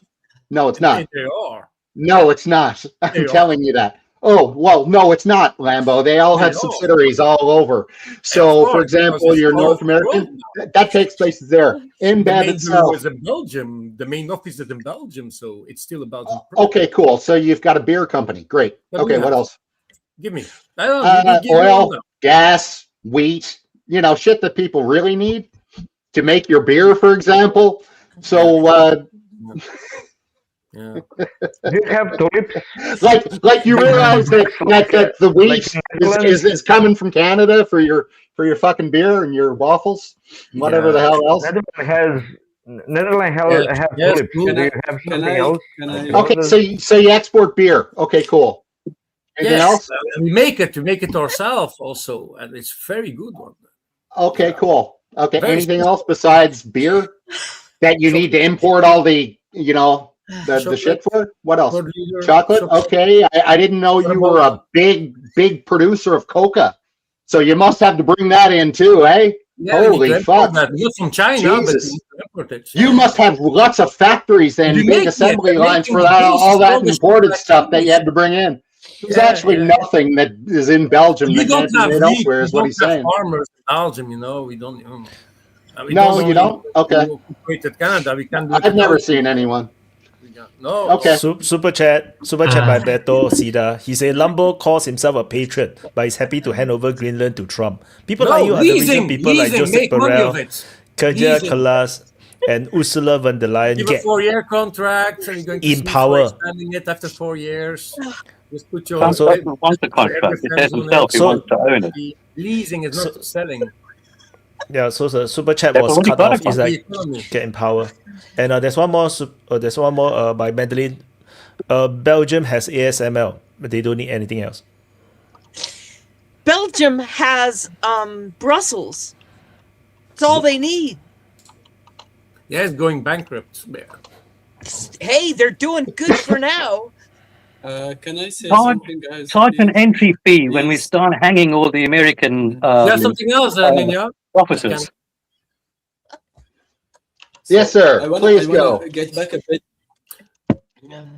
No, it's not. They are. No, it's not. I'm telling you that. Oh, well, no, it's not, Lambo. They all have subsidiaries all over. So, for example, your North American, that takes place there. NBEV itself. In Belgium. The main office is in Belgium, so it's still a Belgian. Okay, cool. So you've got a beer company. Great. Okay, what else? Give me. Oil, gas, wheat, shit that people really need to make your beer, for example. So, Do you have tulips? Like you realize that the wheat is coming from Canada for your fucking beer and your waffles, whatever the hell else. Netherlands have tulips. Do you have something else? Okay, so you export beer. Okay, cool. Anything else? We make it ourselves also, and it's very good one. Okay, cool. Okay, Very anything else besides beer that you need to import all the the shit for? What else? Chocolate? Okay, I didn't know you were a big producer of coca, so you must have to bring that in too, eh? Yeah, Holy fuck! Not from China, Jesus. but it. You must have lots of factories and big assembly lines for that, all that imported stuff that you had to bring in. There's actually nothing that is in Belgium that can't be made elsewhere, is what he's saying. Farmers in Belgium, we don't. No, you don't? Okay. Canada, we can do it. I've never seen anyone. No. Okay. Super chat by Beto Sida. He said Lambo calls himself a patriot, but he's happy to hand over Greenland to Trump. People like you are the reason people like Joseph Borrell, Kaja Kallas, and Ursula von der Leyen Give a 4-year contract, and you're going to in power. Expanding it after 4 years. Just put your wants the contract. He says himself he wants to own it. Leasing is not selling. Yeah, so the super chat was cut off. It's like get in power. And there's one more. By Madeline. Belgium has ASML, but they don't need anything else. Belgium has Brussels. It's all they need. Yeah, it's going bankrupt. Hey, they're doing good for now. Can I say something, guys? Charge an entry fee when we start hanging all the American something else, Ninja? officers. Yes, sir. Please go. Get back a bit.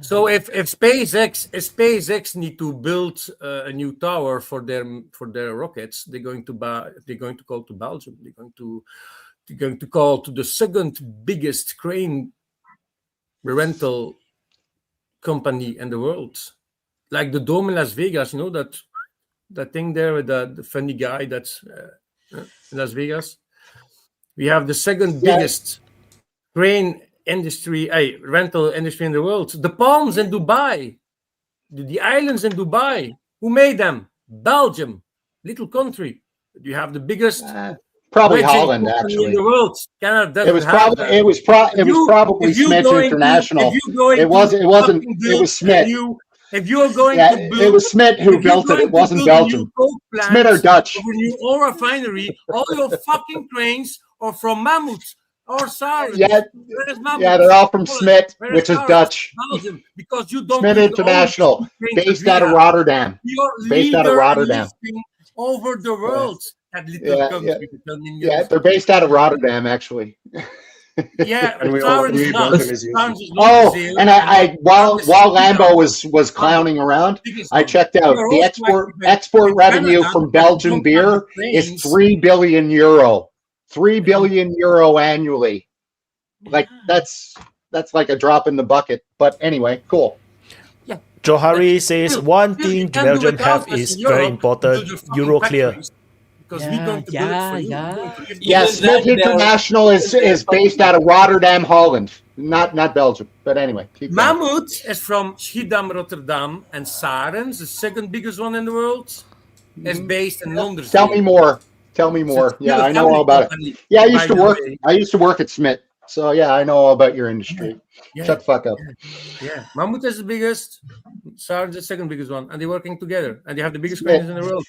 So if SpaceX need to build a new tower for their rockets, they're going to call to Belgium. They're going to call to the second biggest crane rental company in the world, like the Dome in Las Vegas. You know that thing there with the funny guy that's in Las Vegas. We have the second biggest crane industry, rental industry in the world. The Palms in Dubai, the islands in Dubai. Who made them? Belgium, little country. You have the biggest. Probably Holland, actually. In the world. Canada it was probably Smith International. It wasn't. It was Smith. If you are going to build, it was Smith who built it. It wasn't Belgium. Smith or Dutch. Over new oil refinery, all your fucking cranes are from Mammoth or Siren. Yeah, they're all from Smith, which is Dutch. Belgium, because you don't. Smith International, based out of Rotterdam. Based out of Rotterdam. Over the world. They're based out of Rotterdam, actually. Yeah, and while Lambo was clowning around, I checked out the export revenue from Belgian beer is €3 billion. €3 billion annually. Like that's like a drop in the bucket. But anyway, cool. Johari says one thing Belgium have is very important: Euroclear. Because we're going to build it for you. Yes, Smith International is based out of Rotterdam, Holland, not Belgium. But anyway, Mammoth is from Schiedam, Rotterdam, and Sarens, the second biggest one in the world, is based in London. Tell me more. Yeah, I know all about it. Yeah, I used to work at Smith, so yeah, I know all about your industry. Yeah. Shut the fuck up. Yeah, Mammoth is the biggest, Sarens the second biggest one, and they're working together, and they have the biggest cranes in the world.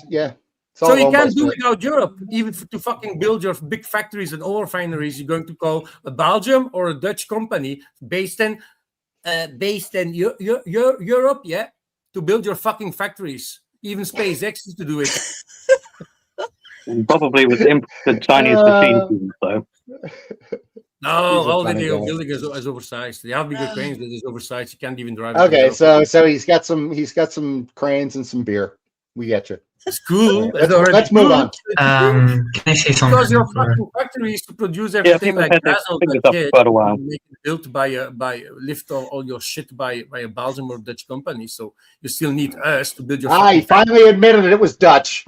Yeah. So you can't do without Europe. Even to fucking build your big factories and oil refineries, you're going to call a Belgium or a Dutch company based in Europe, yeah, to build your fucking factories. Even SpaceX used to do it. Probably with the Chinese machines, though. No, all the building is oversized. They have bigger cranes, but it's oversized. You can't even drive. Okay, so he's got some cranes and some beer. We get you. It's cool. Let's move on. Can I say something? Because your fucking factories to produce everything like Dazzle, built by lift all your shit by a Belgian or Dutch company. So you still need us to build your. He finally admitted it was Dutch.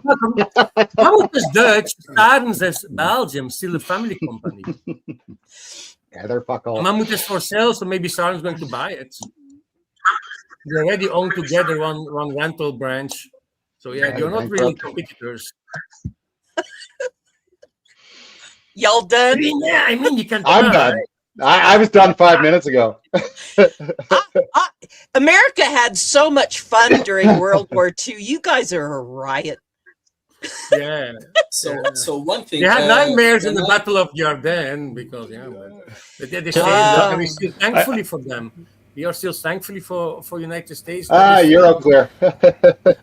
Mammoth is Dutch. Sarens is Belgium, still a family company. Yeah, they're fuck all. Mammoth is for sale, so maybe Sarens going to buy it. They already own together one rental branch. So yeah, you're not really competitors. Y'all done? Yeah, I mean, you can. I'm done. I was done 5 minutes ago. America had so much fun during World War II. You guys are a riot. Yeah. So one thing. They had nightmares in the Battle of Jordan because they say thankfully for them. We are still thankfully for United States. Euroclear.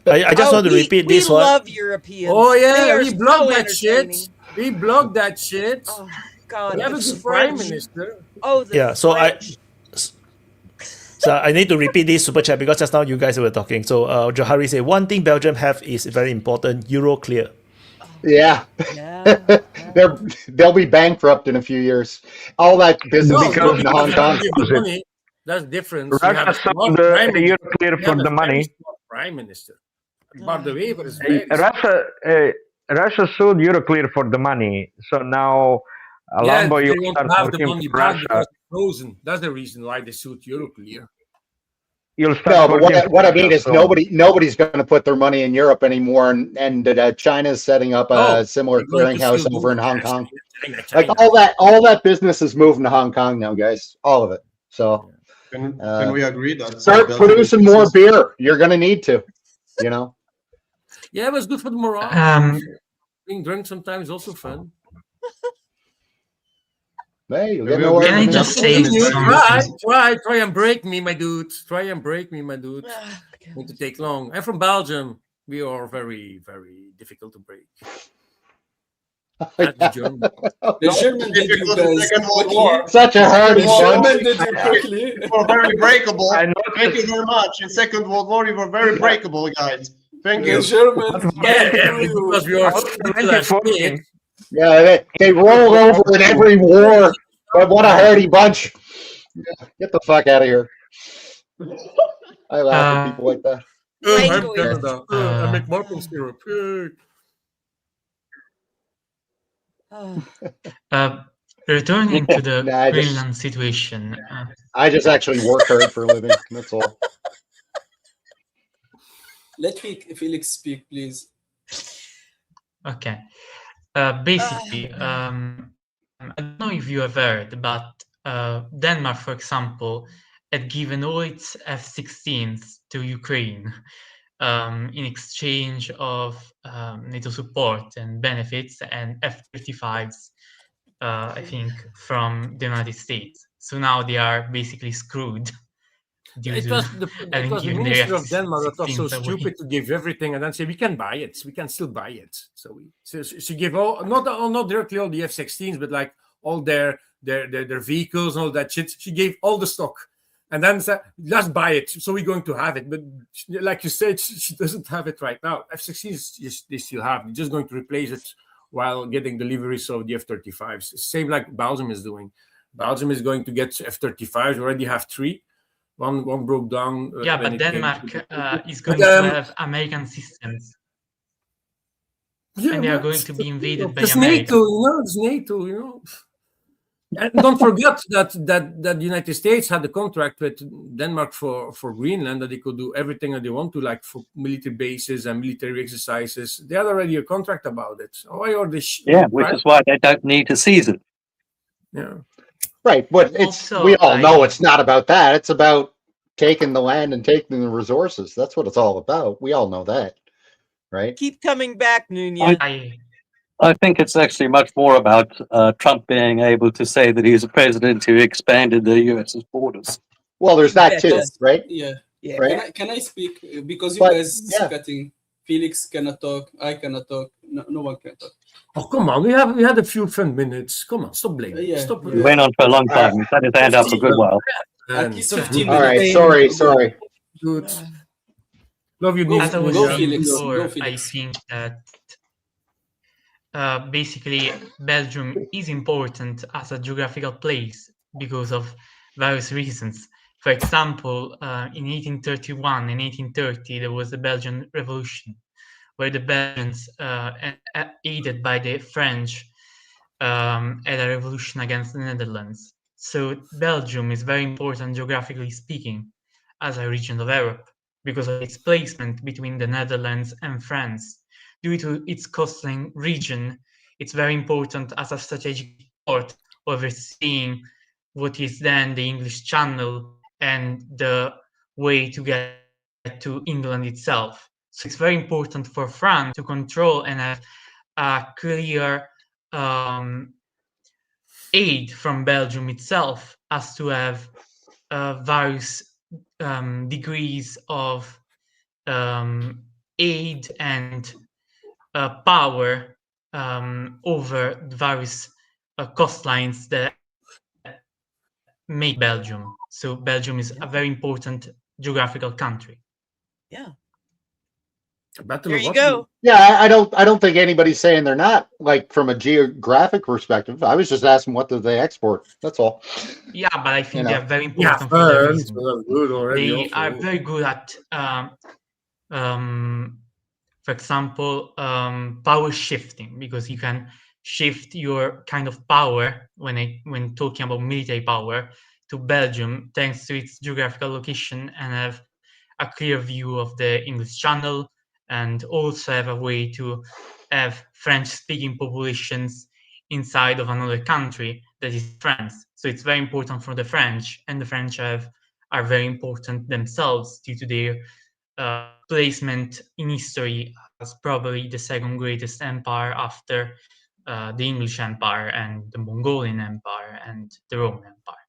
I just want to repeat this one. We love Europeans. Oh yeah, They are we blocked so that shit. We blocked that shit. Oh God, we have a the good prime French. minister. Oh, the Yeah, so I need to repeat this super chat because just now you guys were talking. So Johari said one thing Belgium have is very important: Euroclear. Yeah. They'll be bankrupt in a few years. All that business is going to Hong Kong. That's different. Russia sold the Euroclear for the money. Prime minister. By the way, but Russia sold Euroclear for the money. So now Lambo, they you won't start have the working money for back Russia. because it's frozen. That's the reason why they sued Euroclear. You'll No, start but working what I for mean Russia, is nobody's going to put their money in Europe anymore, and China's setting up a similar clearinghouse over in Hong Kong. Like all that business is moving to Hong Kong now, guys. All of it. So can we agree that start producing more beer? You're going to need to, you know. Yeah, it was good for the morale. Being drunk sometimes is also fun. Hey, Can I just say try and break me, my dude. Try and break me, my dude. Won't to take long. I'm from Belgium. We are very, very difficult to break. That's the German. The German did you guys quickly. Such a hard German did you quickly. You were very breakable. Thank you very much. In Second World War, you were very breakable, guys. Thank you. The German. Because we are Yeah, they roll over in every war. But what a hardy bunch. Get the fuck out of here. I laugh at people like that. I'm Canada. I make maple syrup. Returning to the Greenland situation. I just actually work hard for a living. That's all. Let Felix speak, please. Okay. Basically, I don't know if you have heard, but Denmark, for example, had given all its F-16s to Ukraine in exchange of NATO support and benefits, and F-35s, I think, from the United States. So now they are basically screwed. It was the minister of Denmark that was so stupid to give everything and then say we can buy it, we can still buy it. So she gave not directly all the F-16s, but like all their vehicles and all that shit. She gave all the stock and then said, let's buy it. So we're going to have it. But like you said, she doesn't have it right now. F-16s they still have. They're just going to replace it while getting deliveries of the F-35s. Same like Belgium is doing. Belgium is going to get F-35s. We already have 3. One broke down. Yeah, but Denmark is going to have American systems. And they are going to be invaded by America. It's NATO, you know. And don't forget that the United States had a contract with Denmark for Greenland, that they could do everything that they want to, like for military bases and military exercises. They had already a contract about it. Why are they? Which is why they don't need to seize it. Yeah. Right, but we all know it's not about that. It's about taking the land and taking the resources. That's what it's all about. We all know that, right? Keep coming back, Nunez. I think it's actually much more about Trump being able to say that he's a president who expanded the U.S.'s borders. Well, there's that too, right? Yeah. Right? Can I speak? Because you guys cutting. Felix cannot talk. I cannot talk. No one can talk. Oh, come on. We had a few fun minutes. Come on. Stop blaming. Stop. We went on for a long time. We've had his hand up a good while. At least 15 all minutes. right. Sorry. Good. Love you, As I was Go, saying Felix. before, Go, Felix. I think that basically Belgium is important as a geographical place because of various reasons. For example, in 1831 and 1830, there was the Belgian Revolution, where the Belgians, aided by the French, had a revolution against the Netherlands. So Belgium is very important geographically speaking as a region of Europe because of its placement between the Netherlands and France. Due to its coastline region, it's very important as a strategic port overseeing what is then the English Channel and the way to get to England itself. So it's very important for France to control and have a clear aid from Belgium itself, as to have various degrees of aid and power over the various coastlines that make Belgium. So Belgium is a very important geographical country. Yeah. There you go. Yeah, I don't think anybody's saying they're not, like, from a geographic perspective. I was just asking, what do they export? That's all. Yeah, but I think know. they're very Yeah, important for that France reason. was good already. They also. are very good at, for example, power shifting, because you can shift your kind of power when talking about military power to Belgium, thanks to its geographical location, and have a clear view of the English Channel, and also have a way to have French-speaking populations inside of another country that is France. So it's very important for the French, and the French are very important themselves due to their placement in history as probably the second greatest empire after the English Empire and the Mongolian Empire and the Roman Empire.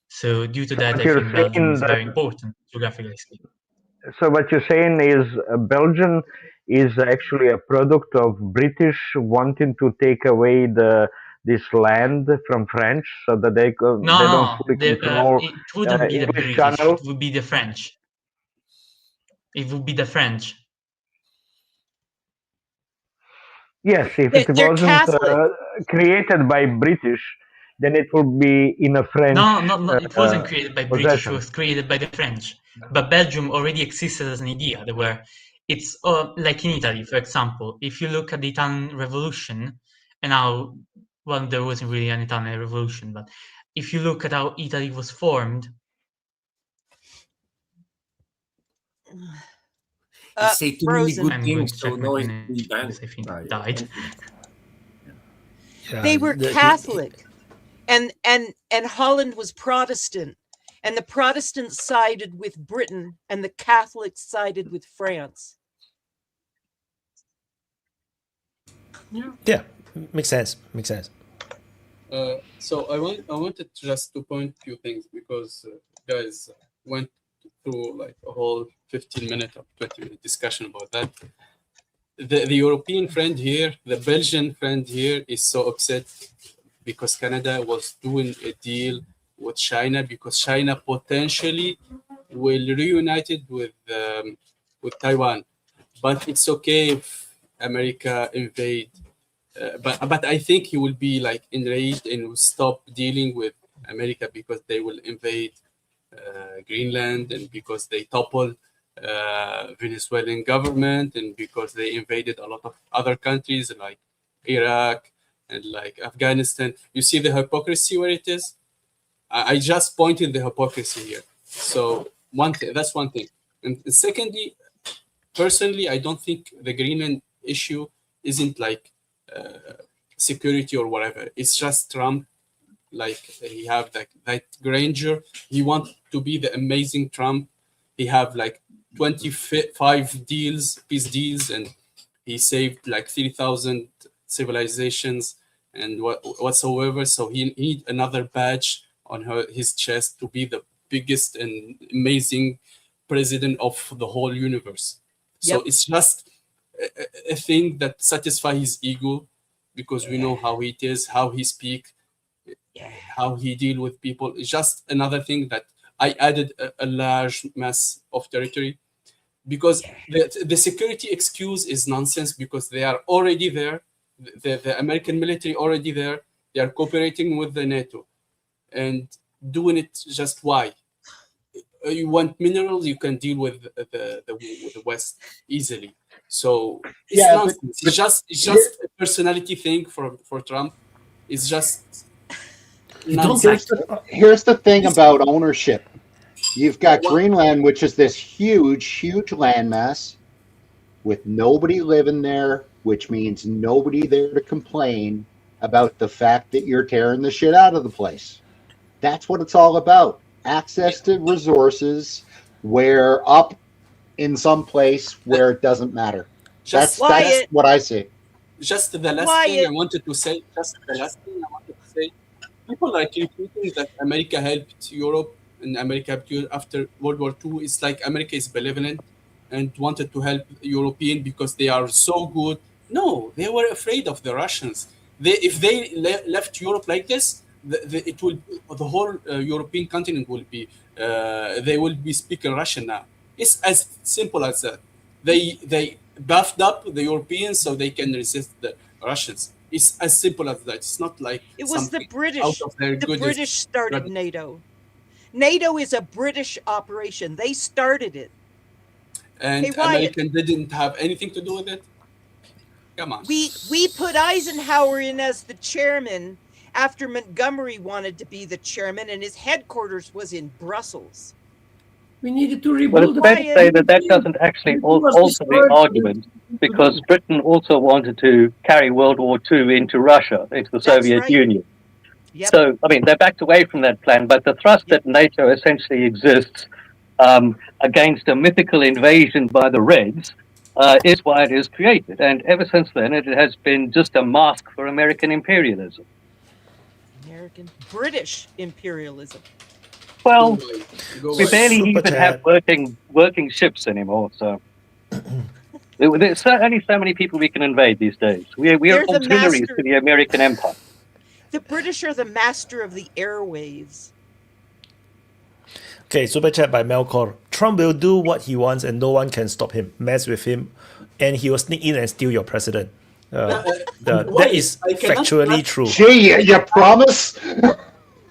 So due to that, I think Belgium is very important geographically speaking. So what you're saying is Belgium is actually a product of British wanting to take away this land from French, so that they don't fully control it wouldn't be the English British. Channel. It would be the French. It would be the French. Yes, if it wasn't created by British, then it would be in a French. No, it wasn't created by British. possession. It was created by the French. But Belgium already existed as an idea. It's like in Italy, for example. If you look at the Italian Revolution, and how, well, there wasn't really an Italian Revolution, but if you look at how Italy was formed. Say too many good I'm going things, to so check no, my it's name really bad. because I think it died. They were Catholic, and Holland was Protestant, and the Protestants sided with Britain, and the Catholics sided with France. Yeah, makes sense. Makes sense. So I wanted just to point a few things, because guys went through like a whole 15-minute or 20-minute discussion about that. The European friend here, the Belgian friend here, is so upset because Canada was doing a deal with China, because China potentially will reunite it with Taiwan. But it's okay if America invade. But I think he will be like enraged and will stop dealing with America because they will invade Greenland, and because they toppled Venezuelan government, and because they invaded a lot of other countries like Iraq and like Afghanistan. You see the hypocrisy where it is? I just pointed the hypocrisy here. So that's one thing. And secondly, personally, I don't think the Greenland issue isn't like security or whatever. It's just Trump. Like he have that grandeur. He wants to be the amazing Trump. He have like 25 peace deals, and he saved like 3,000 civilizations and whatsoever. So he need another badge on his chest to be the biggest and amazing president of the whole universe. So it's just a thing that satisfies his ego, because we know how it is, how he speak, how he deal with people. It's just another thing that I added a large mass of territory, because the security excuse is nonsense, because they are already there. The American military already there. They are cooperating with the NATO and doing it just why? You want minerals, you can deal with the West easily. So it's nonsense. It's just a personality thing for Trump. It's just nonsense. Here's the thing about ownership. You've got Greenland, which is this huge landmass with nobody living there. which means nobody there to complain about the fact that you're tearing the shit out of the place. That's what it's all about. Access to resources where up in some place where it doesn't matter. That's what I see. Just the last thing I wanted to say, people like you think that America helped Europe and America helped Europe after World War II. It's like America is benevolent and wanted to help European because they are so good. No, they were afraid of the Russians. If they left Europe like this, the whole European continent will be they will be speaking Russian now. It's as simple as that. They buffed up the Europeans so they can resist the Russians. It's as simple as that. It's not like it was the British. Out of their the British started NATO. NATO is a British operation. They started it. And American didn't have anything to do with it. Come on. We put Eisenhower in as the chairman after Montgomery wanted to be the chairman, and his headquarters was in Brussels. We needed to rebuild. Well, it's fair to say that doesn't actually alter the argument, because Britain also wanted to carry World War II into Russia, into the Soviet Union. Yep. So, I mean, they backed away from that plan, but the thrust that NATO essentially exists against a mythical invasion by the Reds is why it is created. And ever since then, it has been just a mask for American imperialism. British imperialism. Well, we barely even have working ships anymore, so there's only so many people we can invade these days. We are auxiliaries to the American empire. The British are the master of the airwaves. Okay, super chat by Melkor. Trump will do what he wants and no one can stop him, mess with him, and he will sneak in and steal your president. That is factually true. Gee, you promise?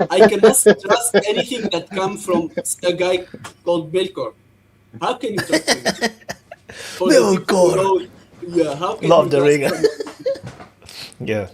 I cannot trust anything that comes from a guy called Melkor. How can you trust him? Melkor! Yeah, how can Lord of you the Ring. Yeah.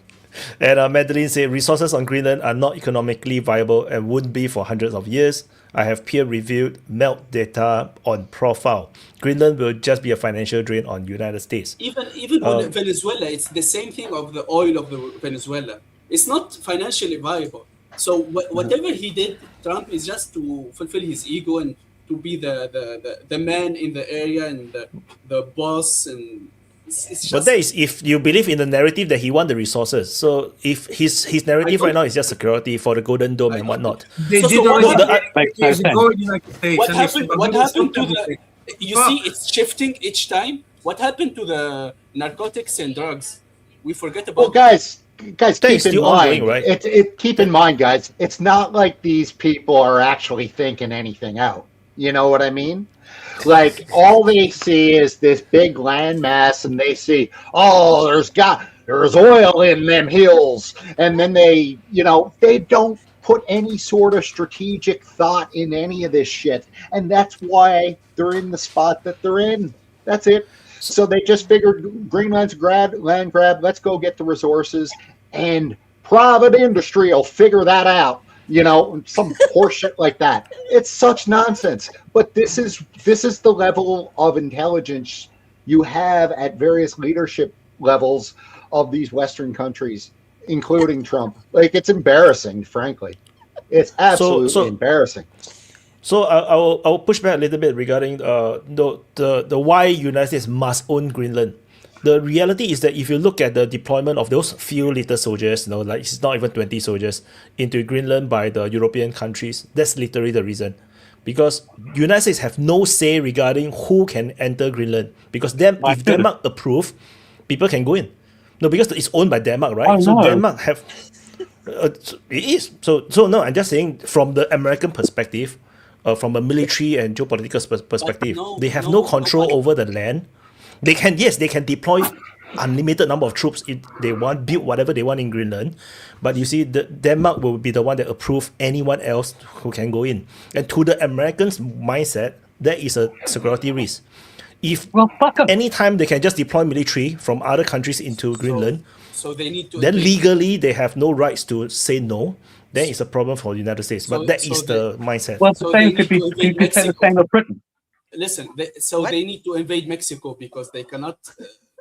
And Madeline said, resources on Greenland are not economically viable and wouldn't be for hundreds of years. I have peer-reviewed melt data on profile. Greenland will just be a financial drain on United States. Even on Venezuela, it's the same thing of the oil of the Venezuela. It's not financially viable. So whatever he did, Trump, is just to fulfill his ego and to be the man in the area and the boss. And it's just... But that is if you believe in the narrative that he won the resources. So if his narrative right now is just security for the Golden Dome and whatnot. What happened to the... You see, it's shifting each time. What happened to the narcotics and drugs? We forget about... Well, guys, keep in mind, ongoing, right? Keep in mind, guys, it's not like these people are actually thinking anything out. You know what I mean? Like, all they see is this big landmass, and they see, oh, there's oil in them hills, and then they don't put any sort of strategic thought in any of this shit, and that's why they're in the spot that they're in. That's it. So they just figured Greenland's land grab, let's go get the resources, and private industry will figure that out. Some horseshit like that. It's such nonsense. But this is the level of intelligence you have at various leadership levels of these Western countries, including Trump. Like, it's embarrassing, frankly. It's absolutely embarrassing. So I'll push back a little bit regarding the why United States must own Greenland. The reality is that if you look at the deployment of those few little soldiers, like it's not even 20 soldiers into Greenland by the European countries, that's literally the reason. Because United States have no say regarding who can enter Greenland. Because if Denmark approve, people can go in. No, because it's owned by Denmark, right? Oh, so no. Denmark have... it is. So no, I'm just saying from the American perspective, from a military and geopolitical perspective, they have no control over the land. They can deploy unlimited number of troops if they want, build whatever they want in Greenland. But you see, Denmark will be the one that approve anyone else who can go in. And to the Americans' mindset, that is a security risk. If anytime they can just deploy military from other countries into Greenland, so they need to then legally they have no rights to say no. Then it's a problem for the United States. But that is the mindset. Well, the same could say the same of Britain. Listen, they need to invade Mexico because they cannot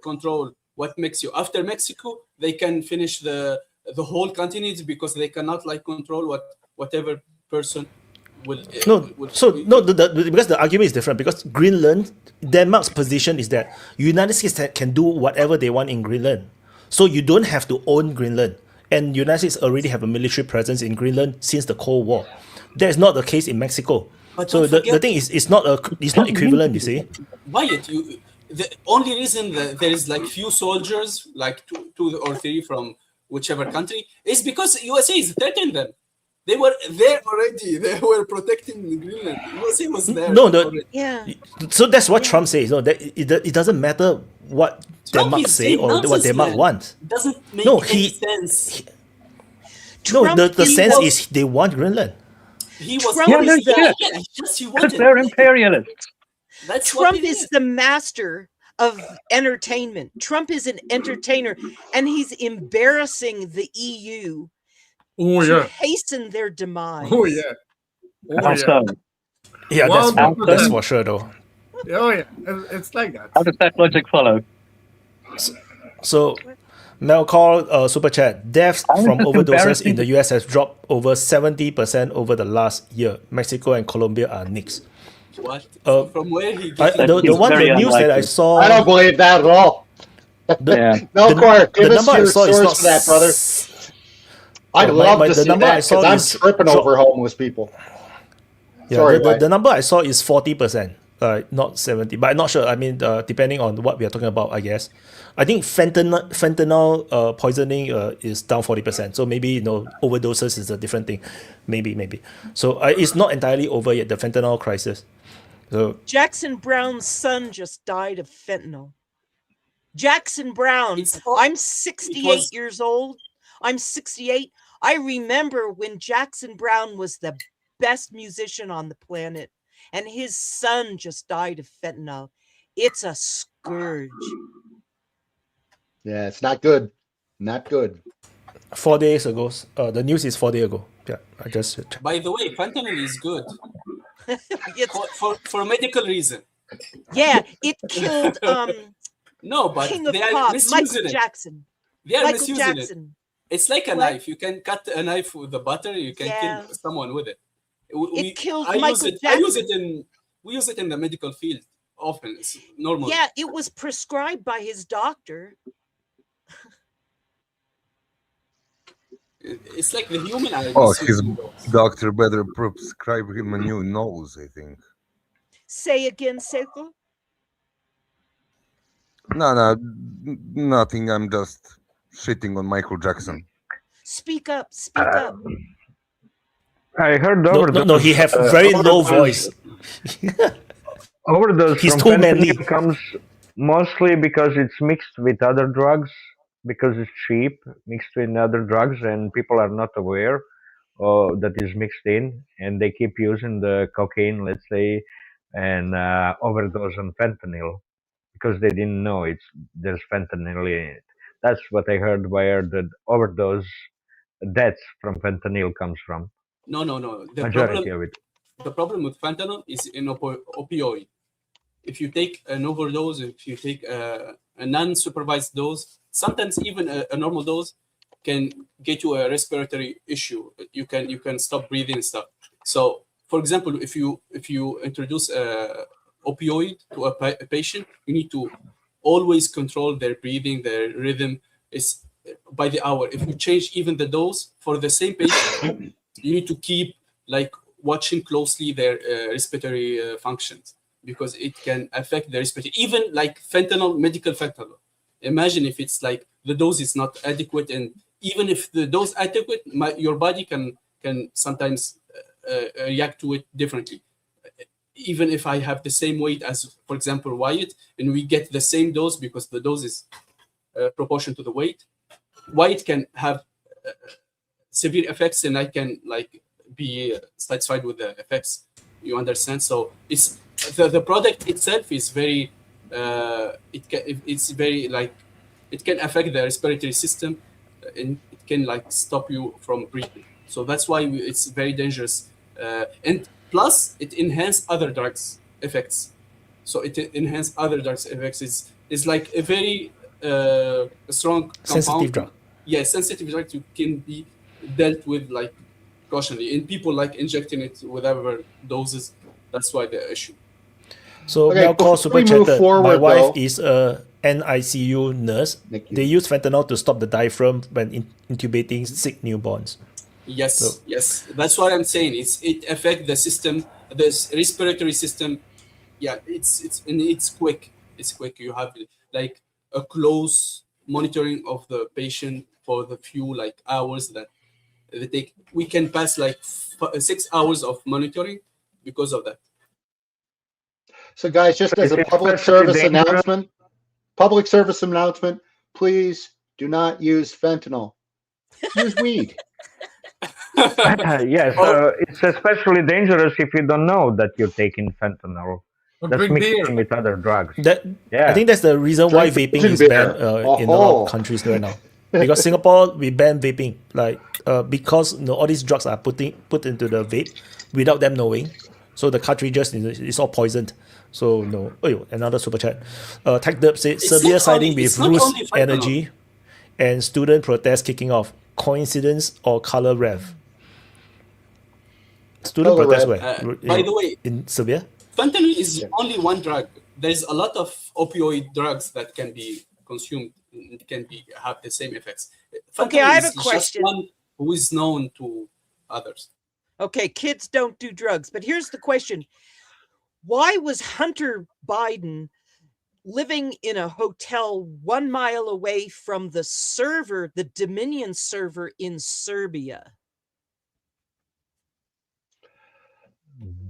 control what makes you. After Mexico, they can finish the whole continent because they cannot like control whatever person will. Because the argument is different. Because Greenland, Denmark's position is that United States can do whatever they want in Greenland, so you don't have to own Greenland. And United States already have a military presence in Greenland since the Cold War. That is not the case in Mexico. But so the thing is, it's not equivalent. You see. Wyatt, the only reason that there is like few soldiers, like two or three from whichever country, is because USA is threatening them. They were there already. They were protecting Greenland. USA was there. So that's what Trump says. No, that it doesn't matter what Denmark say or what Denmark wants. It doesn't make any sense. The sense is they want Greenland. He was because they're imperialists. Trump is the master of entertainment. Trump is an entertainer, and he's embarrassing the EU to hasten their demise. That's for sure, though. It's like that. How does that logic follow? So Melcall Super Chat, deaths from overdoses in the US has dropped over 70% over the last year. Mexico and Colombia are next. What? From where he gets the news that I saw. I don't believe that at all. Melcor, give us your source for that, brother. I'd love to see that because I'm tripping over homeless people. Yeah, the number I saw is 40%, not 70. But I'm not sure. I mean, depending on what we are talking about, I guess. I think fentanyl poisoning is down 40%. So maybe overdoses is a different thing. Maybe. So it's not entirely over yet, the fentanyl crisis. So Jackson Brown's son just died of fentanyl. Jackson Brown. I'm 68 years old. I'm 68. I remember when Jackson Brown was the best musician on the planet, and his son just died of fentanyl. It's a scourge. Yeah, it's not good. Not good. 4 days ago. The news is 4 days ago. Yeah, I just checked. By the way, fentanyl is good. for medical reason. Yeah, it killed no, but King of they are Pop, misusing Michael Jackson. They are Michael misusing Jackson. it. It's like a knife. You can cut a knife with the butter. You can kill someone with it. It killed Michael Jackson. We use it in the medical field often. It's normal. Yeah, it was prescribed by his doctor. It's like the human eye. His doctor better prescribe him a new nose, I think. Say again, Seiko? No, nothing. I'm just shitting on Michael Jackson. Speak up. I heard overdose. No, he have very low voice. Overdose He's from too manly. fentanyl comes mostly because it's mixed with other drugs, because it's cheap, mixed with other drugs, and people are not aware that is mixed in, and they keep using the cocaine, let's say, and overdose on fentanyl because they didn't know there's fentanyl in it. That's what I heard where the overdose deaths from fentanyl comes from. No. Majority of it. The problem with fentanyl is in opioid. If you take an overdose, if you take a non-supervised dose, sometimes even a normal dose can get you a respiratory issue. You can stop breathing and stuff. So, for example, if you introduce opioid to a patient, you need to always control their breathing, their rhythm is by the hour. If you change even the dose for the same patient, you need to keep like watching closely their respiratory functions because it can affect the respiratory. Even like fentanyl, medical fentanyl. Imagine if it's like the dose is not adequate, and even if the dose adequate, your body can sometimes react to it differently. Even if I have the same weight as, for example, Wyatt, and we get the same dose because the dose is proportional to the weight, Wyatt can have severe effects, and I can like be satisfied with the effects. You understand? So it's the product itself is very it's very like it can affect the respiratory system, and it can like stop you from breathing. So that's why it's very dangerous, and plus it enhances other drugs effects. So it enhances other drugs effects. It's like a very a strong Sensitive compound. drug. Yeah, sensitive drug can be dealt with like cautionally. In people like injecting it with whatever doses, that's why the issue. So Okay, Melkor before super we move chatted. My forward, wife though- is a NICU nurse. Thank you. They use fentanyl to stop the diaphragm when intubating sick newborns. Yes, So- yes, that's what I'm saying. It affects the system, the respiratory system. Yeah, it's quick. It's quick. You have like a close monitoring of the patient for the few like hours that they take. We can pass like 6 hours of monitoring because of that. So, guys, just as a It's public especially service dangerous. announcement, please do not use fentanyl. Use weed. Yes, it's especially dangerous if you don't know that you're taking fentanyl. Or That's drink mixing beer. with other drugs. That Yeah. I think that's the reason why Drink vaping virgin is beer. banned in a lot Oh-ho. of countries right now. Because Singapore we ban vaping, like because all these drugs are put into the vape without them knowing. So the cartridges is all poisoned. So no. Oh, another super chat. Tech Derp said It's Serbia not siding only- with it's not Rus only fentanyl. energy and student protests kicking off. Coincidence or color rev? Student Color protests rev. where? By the way, In Serbia? fentanyl is only one drug. There's a lot of opioid drugs that can be consumed and can have the same effects. Okay, I have a Fentanyl is question. Just one who is known to others. Okay, kids don't do drugs. But here's the question. Why was Hunter Biden living in a hotel 1 mile away from the server, the Dominion server in Serbia?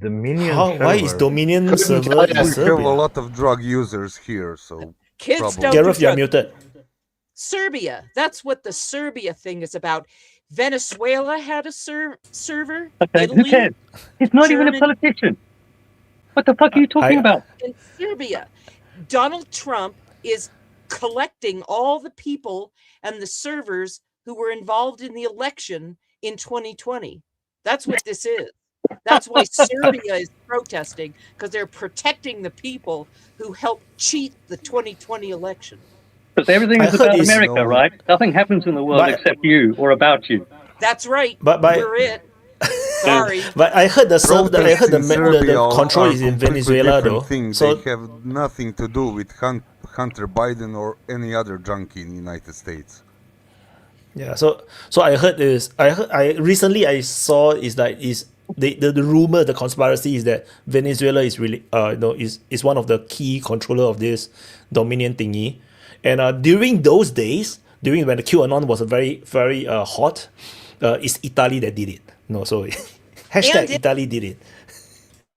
Dominion Why is server. Dominion Couldn't server tell in you. We have a Serbia? lot of drug users here, so Kids probably. don't do Gareth, you're drugs. muted. Serbia. That's what the Serbia thing is about. Venezuela had a server. Okay, who Italy, cares? He's not even a Germany, politician. What the fuck are you talking about? in Serbia. Donald Trump is collecting all the people and the servers who were involved in the election in 2020. That's what this is. That's why Serbia is protesting, because they're protecting the people who helped cheat the 2020 election. Because everything I is heard about it's- America, right? Nothing happens in the world But- except you or about you. That's right. But We're it. Sorry. But I heard the Protests in Serbia the control are is in completely Venezuela different though. thing. So They have nothing to do with Hunter Biden or any other junkie in the United States. yeah, so I recently I saw is that the rumor, the conspiracy is that Venezuela is really is one of the key controller of this Dominion thingy, and during those days, during when the QAnon was a very very hot, it's Italy that did it. No, so hashtag And it- Italy did it.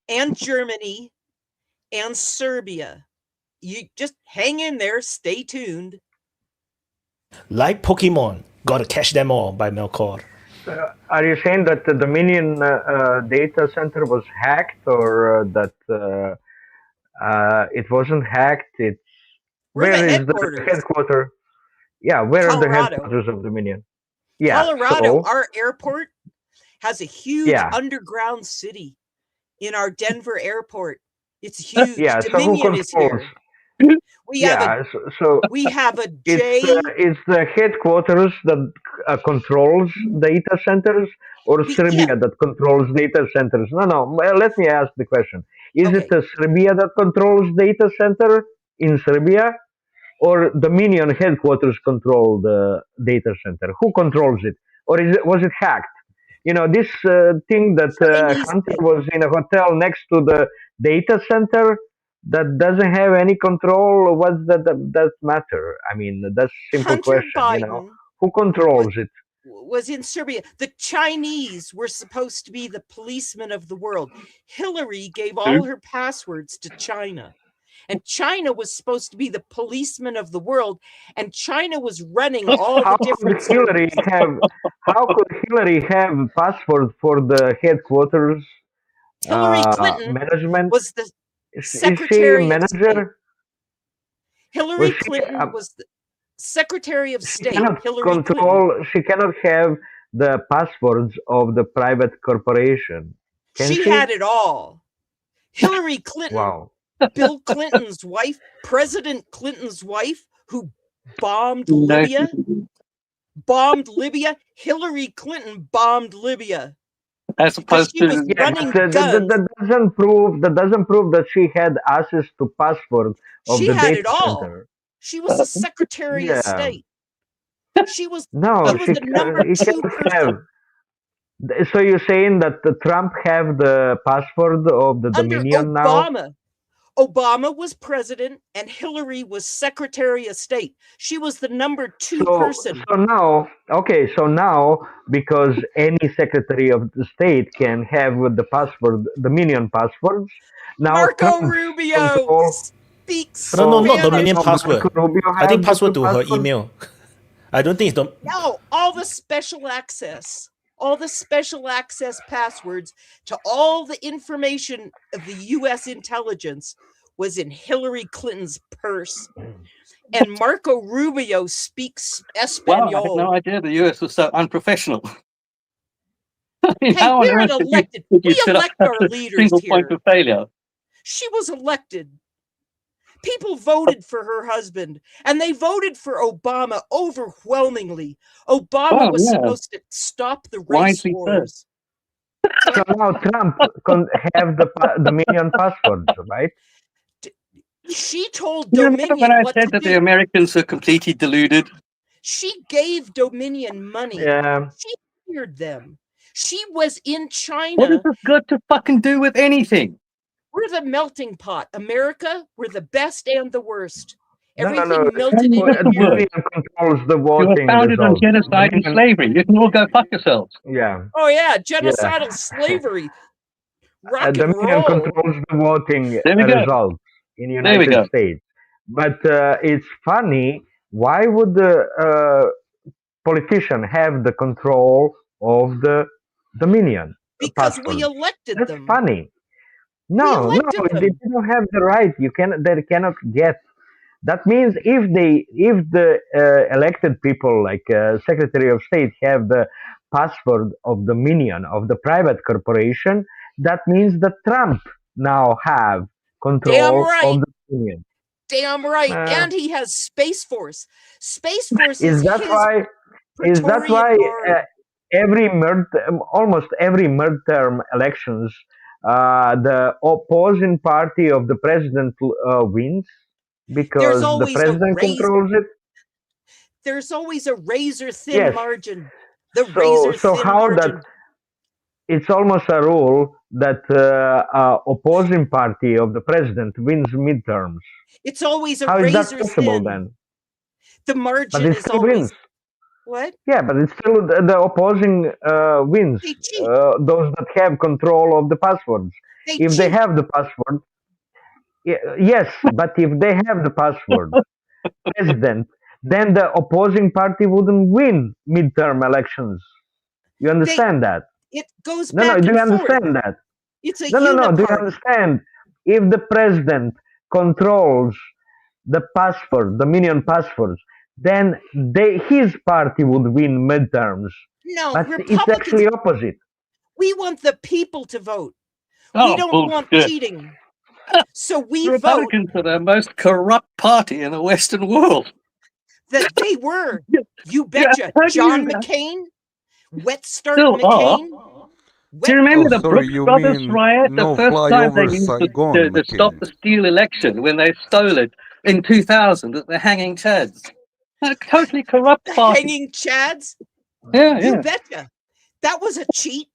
And Germany and Serbia. You just hang in there, stay tuned. Like Pokemon, gotta catch them all by Melkor. Are you saying that the Dominion data center was hacked, or that it wasn't hacked? It's We're the where is headquarters. the headquarters? Yeah, where are the Colorado. headquarters of Dominion? Yeah, Colorado, so our airport has a huge Yeah. underground city in our Denver airport. It's huge. yeah. So who Dominion is controls? here. We have Yeah, so we have a J. it's the headquarters that controls data centers, or Serbia that controls data centers? No. Well, let me ask the question: Is it Serbia that controls data center in Serbia, or Dominion headquarters control the data center? Who controls it, or was it hacked? This thing that Hunter was in a hotel next to the data center that doesn't have any control. What's that matter? I mean, that's a simple Hunter question. Biden Who controls it? was in Serbia. The Chinese were supposed to be the policemen of the world. Hillary gave all her passwords to China. And China was supposed to be the policeman of the world, and China was running all How the different could Hillary have password for the headquarters Hillary Clinton management? was the Is she Secretary of manager? State. Hillary Was she, Clinton was the Secretary of State. Cannot Hillary Clinton. control. She cannot have the passwords of the private corporation. Can She had it all. Hillary Clinton, Wow. Bill Clinton's wife, President Clinton's wife, who bombed Libya. Bombed Libya. Hillary Clinton bombed Libya. As opposed she was to running guns. That doesn't prove that she had access to password of She the had data it all. center. She was the Secretary of Yeah. State. She was No, the number he 2 can't person. have. So you're saying that the Trump have the password of the Under Dominion now? Obama. Obama was president and Hillary was Secretary of State. She was the number 2 person. So now, okay, so now because any Secretary of the State can have the password, Dominion passwords. Now Marco Trump Rubio speaks. No, not Spanish. Dominion password. I think password to her password? email. I don't think it's No, all the special access. All the special access passwords to all the information of the U.S. intelligence was in Hillary Clinton's purse. And Marco Rubio speaks Espanol. Wow, I had no idea the US was so unprofessional. I mean, Hey, how on we're an earth did elected. you We set up elect our such a leaders single here. point of failure? She was elected. People voted for her husband, and they voted for Obama overwhelmingly. Obama was supposed to stop the race Wisely wars. So now Trump can have the Dominion passwords, right? She told You remember Dominion when I what said to that do. the Americans are completely deluded? She gave Dominion money. Yeah. She hired them. She was in China. What has this got to fucking do with anything? We're the melting pot. America, we're the best and the worst. No, Everything no. melted into Dominion controls the You were voting founded on results. genocide and slavery. You can all go fuck yourselves. Yeah. Oh yeah, genocidal slavery. Rock and Dominion roll. controls the voting There we go. results in the There we United go. States. But it's funny, why would the politician have the control of the Dominion Because password? we elected That's them. funny. No, elected they them. don't have the right. They cannot get. That means if the elected people like Secretary of State have the password of Dominion of the private corporation, that means that Trump now have control Damn right. of the Dominion. Damn right. And he has Space Force. Space Force is Is that his why? Is that Praetorian why Guard. almost every midterm elections, the opposing party of the president wins because the always a president razor- controls it? There's always a razor thin Yes. margin. The So razor thin how margin. that? It's almost a rule that opposing party of the president wins midterms. It's always a How is that razor possible thin. then? The But margin it is still always wins. what? Yeah, but it's still the opposing wins. They cheat. Those that have control of the passwords. They If they cheat. have the password, yes, but if they have the password, president, then the opposing party wouldn't win midterm elections. You understand that? It goes No, back do and you forth. understand that? It's a No. Do you uniparty. understand? If the president controls the password, Dominion passwords, then his party would win midterms. No, But it's Republicans. actually opposite. We want the people to vote. Oh, we don't want bullshit. cheating. So we The vote Republicans are the most corrupt party in the Western world. that they were. You betcha. how do John you- McCain, Wet Start Still McCain. Do you remember the sorry, Brooks you Brothers mean riot? no The first fly time over they used Saigon, to stop McCain. the steal election when they stole it in 2000 at the Hanging Chads. A totally corrupt The party. hanging chads. Yeah, You yeah. betcha. That was a cheat.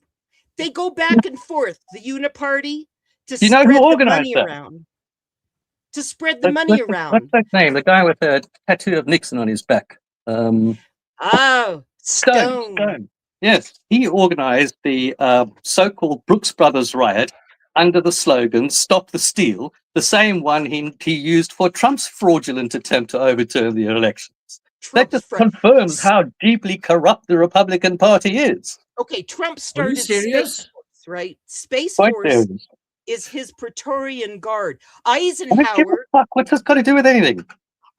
They go back and forth. The uniparty to Do you know spread who the organized money that? around. To spread the money What's around. that name? The guy with the tattoo of Nixon on his back. Oh, Stone. Yes, he organized the so-called Brooks Brothers riot under the slogan "Stop the Steal," the same one he used for Trump's fraudulent attempt to overturn the elections. That just confirms how deeply corrupt the Republican Party is. Okay, Trump Are you started serious? Space Force, right? Space Quite Force serious. is his Praetorian Guard. I don't give a Eisenhower fuck. What's this got to do with anything?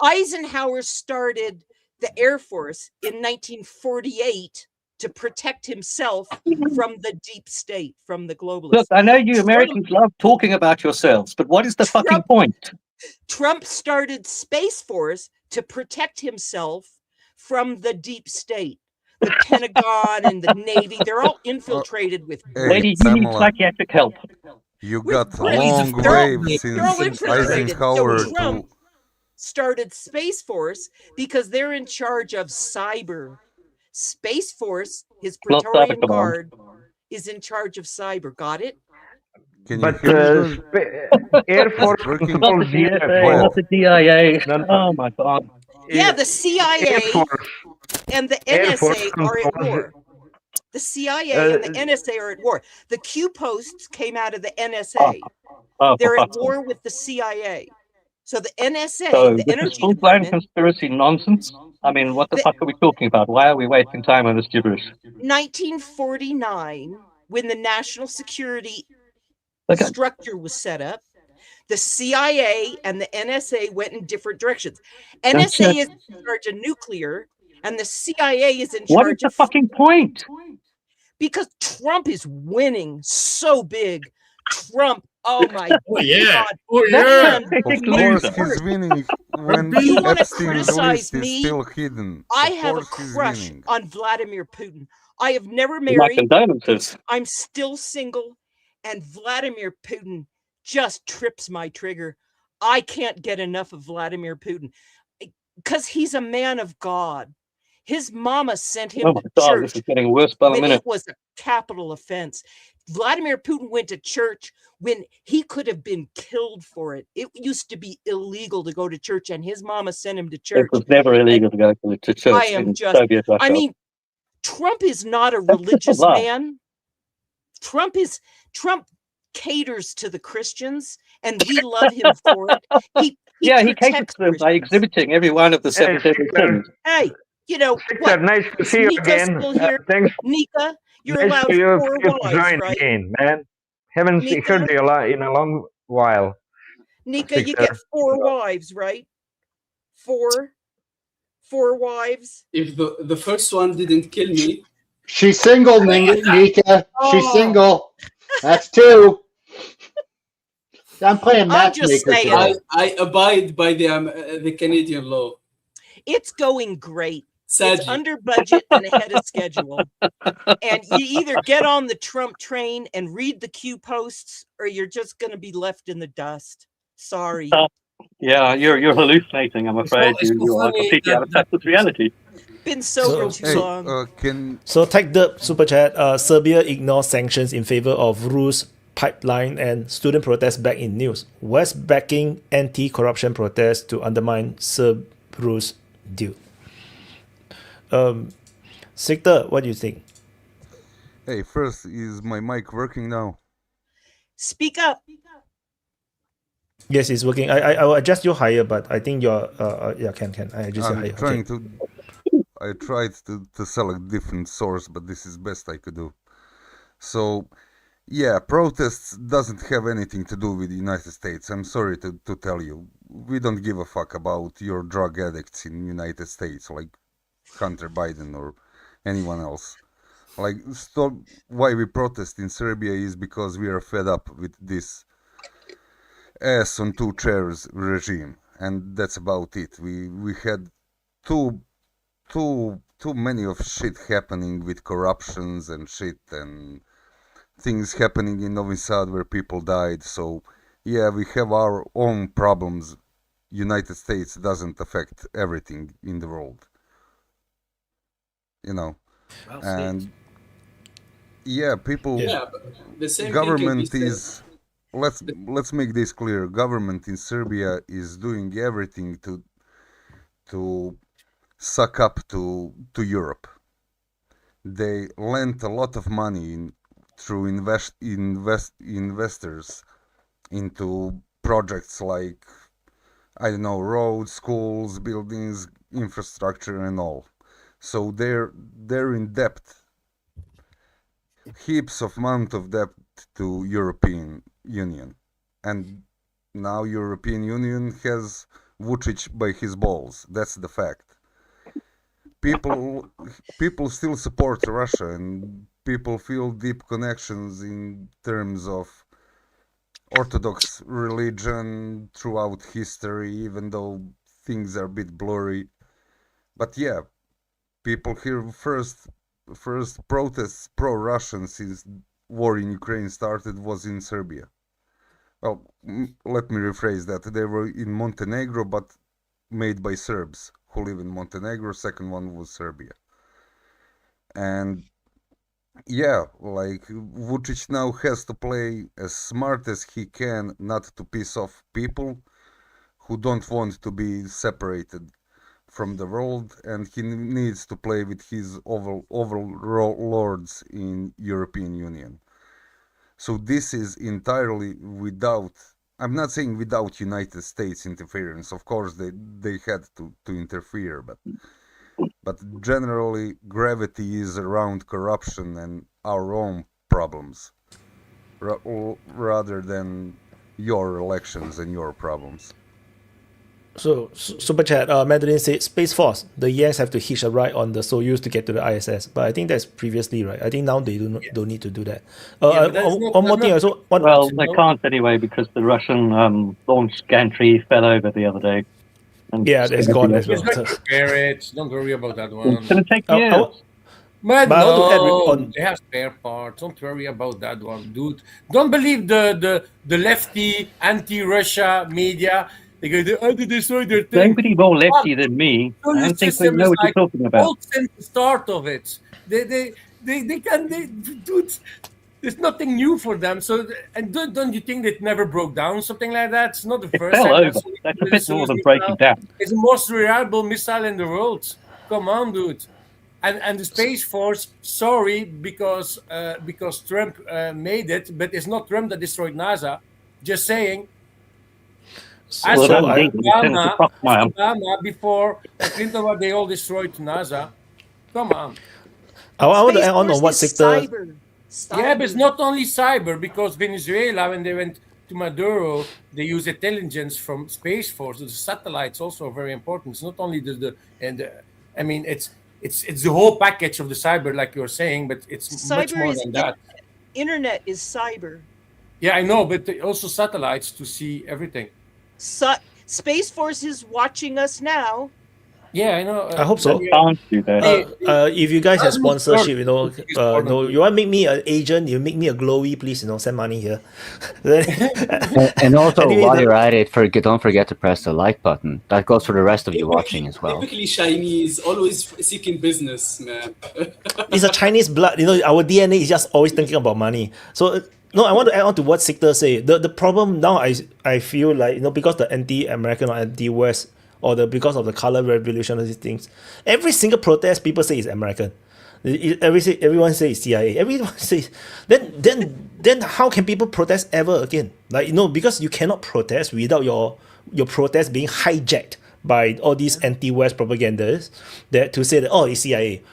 Eisenhower started the Air Force in 1948 to protect himself from the deep state, from the globalists. Look, I know you Americans love talking about yourselves, but what is the fucking point? Trump started Space Force to protect himself from the deep state. The Pentagon and the Navy, they're all infiltrated with Hey, Lady, you need Pamela, psychiatric help. you with got a Brits. long They're all, wave they're all since infiltrated. Eisenhower So Trump to. started Space Force because they're in charge of cyber. Space Force, his Not Cyber Praetorian Command. Guard, is in charge of cyber. Got it? Can you But hear me, guys? Air Is Force it working? Not the controls GSA, Go not UFO. the DIA. No, no, Oh my God. Yeah, the Air CIA Force. and the Air Force NSA are at controls. war. The CIA and the NSA are at war. The Q posts came out of the NSA. Oh, for They're at fuck's sake. war with the CIA. So the NSA, So the this is Energy full-blown Department, conspiracy nonsense. I mean, what the fuck are we talking about? Why are we wasting time on this gibberish? 1949, when the national security Okay. structure was set up, the CIA and the NSA went in different directions. That's NSA it. is in charge of nuclear, and the CIA is in What is charge the of fucking point? because Trump is winning so big. Trump, oh my Oh yeah. God. Oh That's yeah. a big Of course, loser. he's winning when You want to Epstein's criticize list is me? still hidden. I Of have a course, he's crush winning. on Vladimir Putin. I have never My married. condolences. I'm still single, and Vladimir Putin just trips my trigger. I can't get enough of Vladimir Putin because he's a man of God. His mama sent him Oh my to God, this church is getting worse by the when minute. it was a capital offense. Vladimir Putin went to church when he could have been killed for it. It used to be illegal to go to church, and his mama sent him to It church. was never illegal to go to church I am in just, Soviet Russia. I mean, Trump is not a That's just a religious lie. man. Trump caters to the Christians, and we love him for it. He Yeah, he caters protects to them by Christians. exhibiting every one of the Hey, 7 deadly Victor. sins. Hey, you know Victor, what? nice to Is see you Nika again. still here? Thanks. Nika, you're Nice allowed to you 4 for wives, joining right? again, man. Haven't Nika, heard you in a long while. Nika, you Victor. get 4 wives, right? 4 wives. If the first one didn't kill me, She's single, Nika. She's Oh. single. That's 2. I'm playing I'm just matchmaker saying. today. I abide by the Canadian law. It's going great. Sadly. It's under budget and ahead of schedule. And you either get on the Trump train and read the Q posts, or you're just going to be left in the dust. Sorry. Yeah, you're hallucinating. I'm afraid you are completely out of touch with reality. Been sober too Hey, long. can Take the super chat. Serbia ignores sanctions in favor of Rus pipeline and student protests back in news. West backing anti-corruption protests to undermine Serb-Rus deal. Victor, what do you think? Hey, first, is my mic working now? Speak up. Yes, it's working. I will adjust you higher, but I think you're yeah, can I adjust you I'm higher? trying Okay. to. I tried to select different source, but this is best I could do. So, yeah, protests doesn't have anything to do with the United States. I'm sorry to tell you. We don't give a fuck about your drug addicts in the United States, like Hunter Biden or anyone else. Like, why we protest in Serbia is because we are fed up with this ass on 2 chairs regime, and that's about it. We had too many of shit happening with corruptions and shit and things happening in Novi Sad where people died. So yeah, we have our own problems. United States doesn't affect everything in the world, you know. Well And said. yeah, people, Yeah, but the same government thing can be is said. let's make this clear. Government in Serbia is doing everything to suck up to Europe. They lent a lot of money through investors into projects like, I don't know, roads, schools, buildings, infrastructure, and all. So they're in debt, heaps of amount of debt to European Union, and now European Union has Vucic by his balls. That's the fact. People still support Russia, and people feel deep connections in terms of Orthodox religion throughout history, even though things are a bit blurry. But yeah, people here first protests pro-Russian since war in Ukraine started was in Serbia. Well, let me rephrase that. They were in Montenegro, but made by Serbs who live in Montenegro. Second one was Serbia. And yeah, like Vučić now has to play as smart as he can not to piss off people who don't want to be separated from the world, and he needs to play with his overlords in European Union. So this is entirely without, I'm not saying without United States interference. Of course they had to interfere, but generally gravity is around corruption and our own problems rather than your elections and your problems. So super chat, Madeline said Space Force, the Yanks have to hitch a ride on the Soyuz to get to the ISS, but I think that's previously, right? I think now they don't need to do that. One more thing. Well, they can't anyway because the Russian launch gantry fell over the other day. And yeah, that's gone as well. Repair it. Don't worry about that one. It's going to take years. But I want to add no, on- they have spare parts. Don't worry about that one, dude. Don't believe the lefty anti-Russia media. They go, they destroy their thing. Nobody more lefty than me. I don't think they know what you're talking about. Since the start of it, they dude, there's nothing new for them. So, and don't you think it never broke down? Something like that. It's not the It first fell time. over. That's a bit more than breaking down. It's the most reliable missile in the world. Come on, dude. And the Space Force, sorry, because Trump made it, but it's not Trump that destroyed NASA. Just saying. I saw Obama before Clinton, they all destroyed NASA. Come on. I want to add on what sector. Yeah, but it's not only cyber, because Venezuela, when they went to Maduro, they used intelligence from Space Force. The satellites also are very important. It's not only I mean, it's the whole package of the cyber, like you're saying, but it's much more than that. Internet is cyber. Yeah, I know, but also satellites to see everything. Space Force is watching us now. Yeah, I know. I hope so. If you guys have sponsorship, you want to make me an agent, you make me a glowy, please, send money here. and also, Anyway, while you're at it, don't forget to press the like button. That goes for the rest of you watching as well. Typically Chinese, always seeking business, man. It's a Chinese blood, our DNA is just always thinking about money. So no, I want to add on to what Sikter say. The problem now, I feel like, because the anti-American or anti-West, or because of the color revolution, these things, every single protest people say is American. Everyone says CIA. Everyone says then how can people protest ever again? Because you cannot protest without your protest being hijacked by all these anti-West propagandists that to say that it's CIA.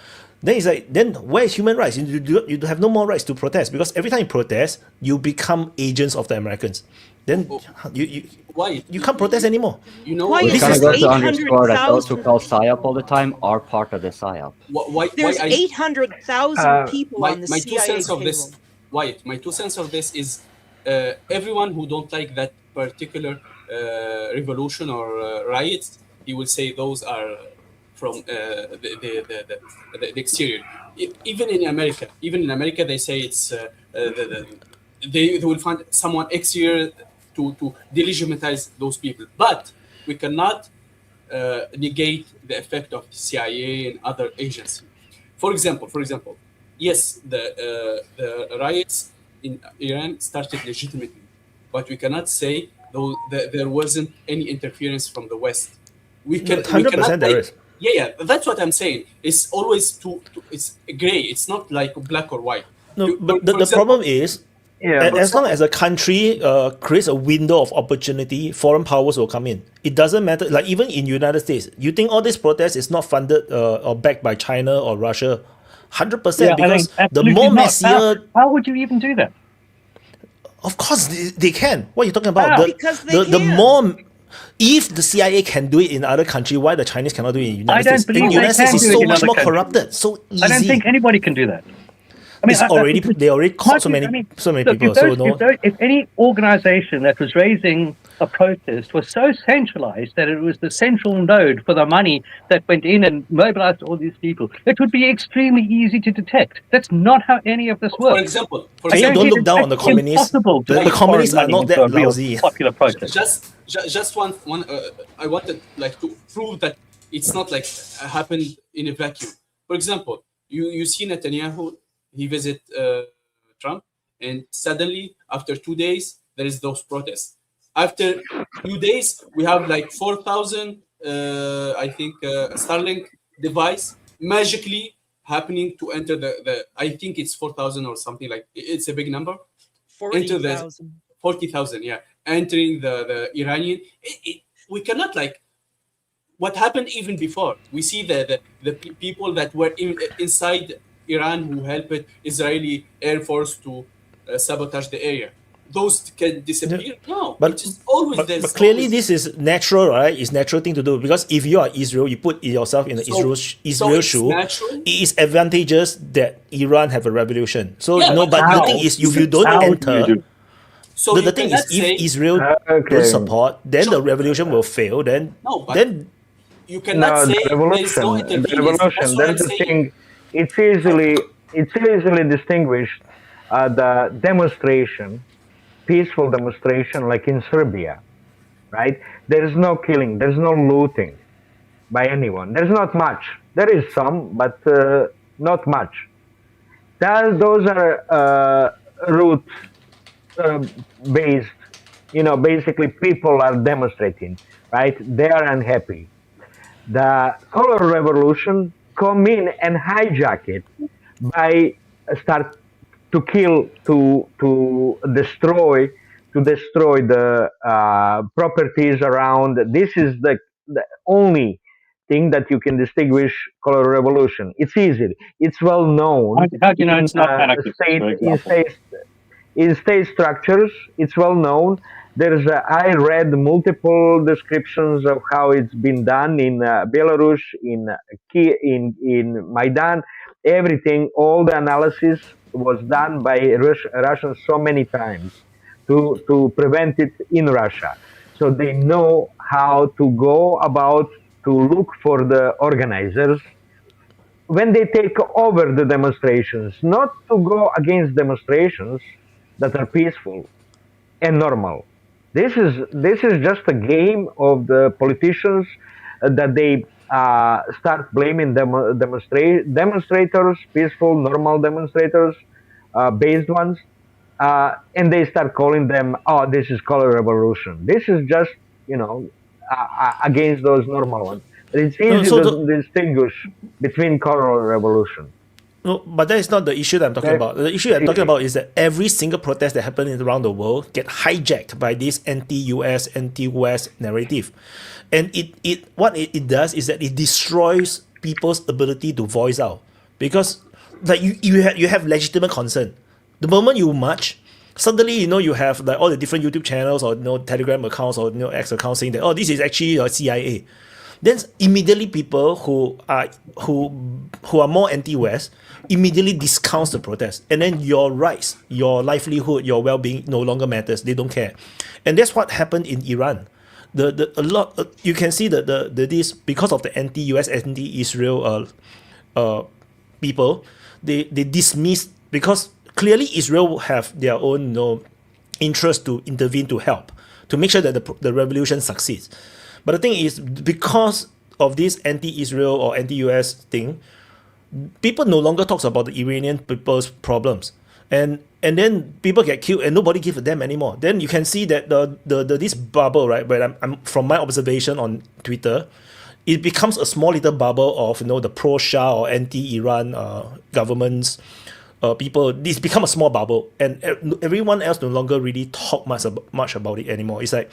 Then it's like, then where is human rights? You have no more rights to protest, because every time you protest, you become agents of the Americans. Then you can't protest anymore. It's kind of good to underscore that those who call PSYOP all the time are part of the PSYOP. There's 800,000 people on the my CIA 2 cents of payroll. this. My 2 cents of this is everyone who don't like that particular revolution or riots, he will say those are from the exterior. Even in America, they say it's they will find someone exterior to delegitimize those people. But we cannot negate the effect of the CIA and other agencies. For example, yes, the riots in Iran started legitimately, but we cannot say though that there wasn't any interference from the West. We 100% there is. Yeah, that's what I'm saying. It's always it's gray. It's not like black or white. No, but the problem is, as long as a country creates a window of opportunity, foreign powers will come in. It doesn't matter. Like even in United States, you think all this protest is not funded or backed by China or Russia? 100%, because the more messier. How would you even do that? Of course they can. What are you talking about? Because they the can. more. If the CIA can do it in other countries, why the Chinese cannot do it in the United States? In the United States, it's so much more corrupted, so easy. I don't think anybody can do that. I mean, they already caught so many people. If any organization that was raising a protest was so centralized that it was the central node for the money that went in and mobilized all these people, it would be extremely easy to detect. That's not how any of this works. For example, don't look down on the communists. The communists are not that lousy. Popular protest. Just one. I wanted like to prove that it's not like happened in a vacuum. For example, you see Netanyahu, he visit Trump, and suddenly after 2 days there is those protests. After few days we have like 4,000 I think Starlink device magically happening to enter the I think it's 4,000 or something, like it's a big number. 40,000. 40,000, yeah, entering the Iranian. We cannot like what happened even before. We see the people that were inside Iran who helped Israeli Air Force to sabotage the area. Those can disappear? No, but it's always but, there's but clearly always, this is natural, right? It's natural thing to do, because if you are Israel, you put yourself in the Israel shoe. natural. It is advantageous that Iran have a revolution. So Yeah, no, but but the thing is, if you don't enter, So the you thing is, cannot say- if Israel don't support, then the revolution will fail. Then you cannot say there is no the interference. revolution. That's what I'm There's a saying. thing. It's easily distinguished. The demonstration, peaceful demonstration, like in Serbia, right? There is no killing. There's no looting by anyone. There's not much. There is some, but not much. Those are root based. Basically, people are demonstrating, right? They are unhappy. The color revolution come in and hijack it by start to kill, to destroy the properties around. This is the only thing that you can distinguish color revolution. It's easy. It's well known. How do you know it's not anarchist, for example? In state structures, it's well known. I read multiple descriptions of how it's been done in Belarus, in Maidan. Everything, all the analysis was done by Russians so many times to prevent it in Russia. So they know how to go about to look for the organizers when they take over the demonstrations, not to go against demonstrations that are peaceful and normal. This is just a game of the politicians that they start blaming demonstrators, peaceful, normal demonstrators, based ones, and they start calling them, oh, this is color revolution. This is just, against those normal ones. It's easy to distinguish between color revolution. No, but that is not the issue that I'm talking about. The issue I'm talking about is that every single protest that happens around the world get hijacked by this anti-US, anti-West narrative. And what it does is that it destroys people's ability to voice out. Because like you have legitimate concern. The moment you march, suddenly you have like all the different YouTube channels or Telegram accounts or X accounts saying that, oh, this is actually CIA. Then immediately people who are more anti-West immediately discounts the protest, and then your rights, your livelihood, your well-being no longer matters. They don't care, and that's what happened in Iran. You can see that this, because of the anti-US, anti-Israel people, they dismiss, because clearly Israel have their own interest to intervene, to help, to make sure that the revolution succeeds. But the thing is, because of this anti-Israel or anti-US thing, people no longer talks about the Iranian people's problems, and then people get killed and nobody gives a damn anymore. Then you can see that this bubble, right? But I'm from my observation on Twitter, it becomes a small little bubble of the pro-Shah or anti-Iran governments. People, this become a small bubble, and everyone else no longer really talk much about it anymore. It's like,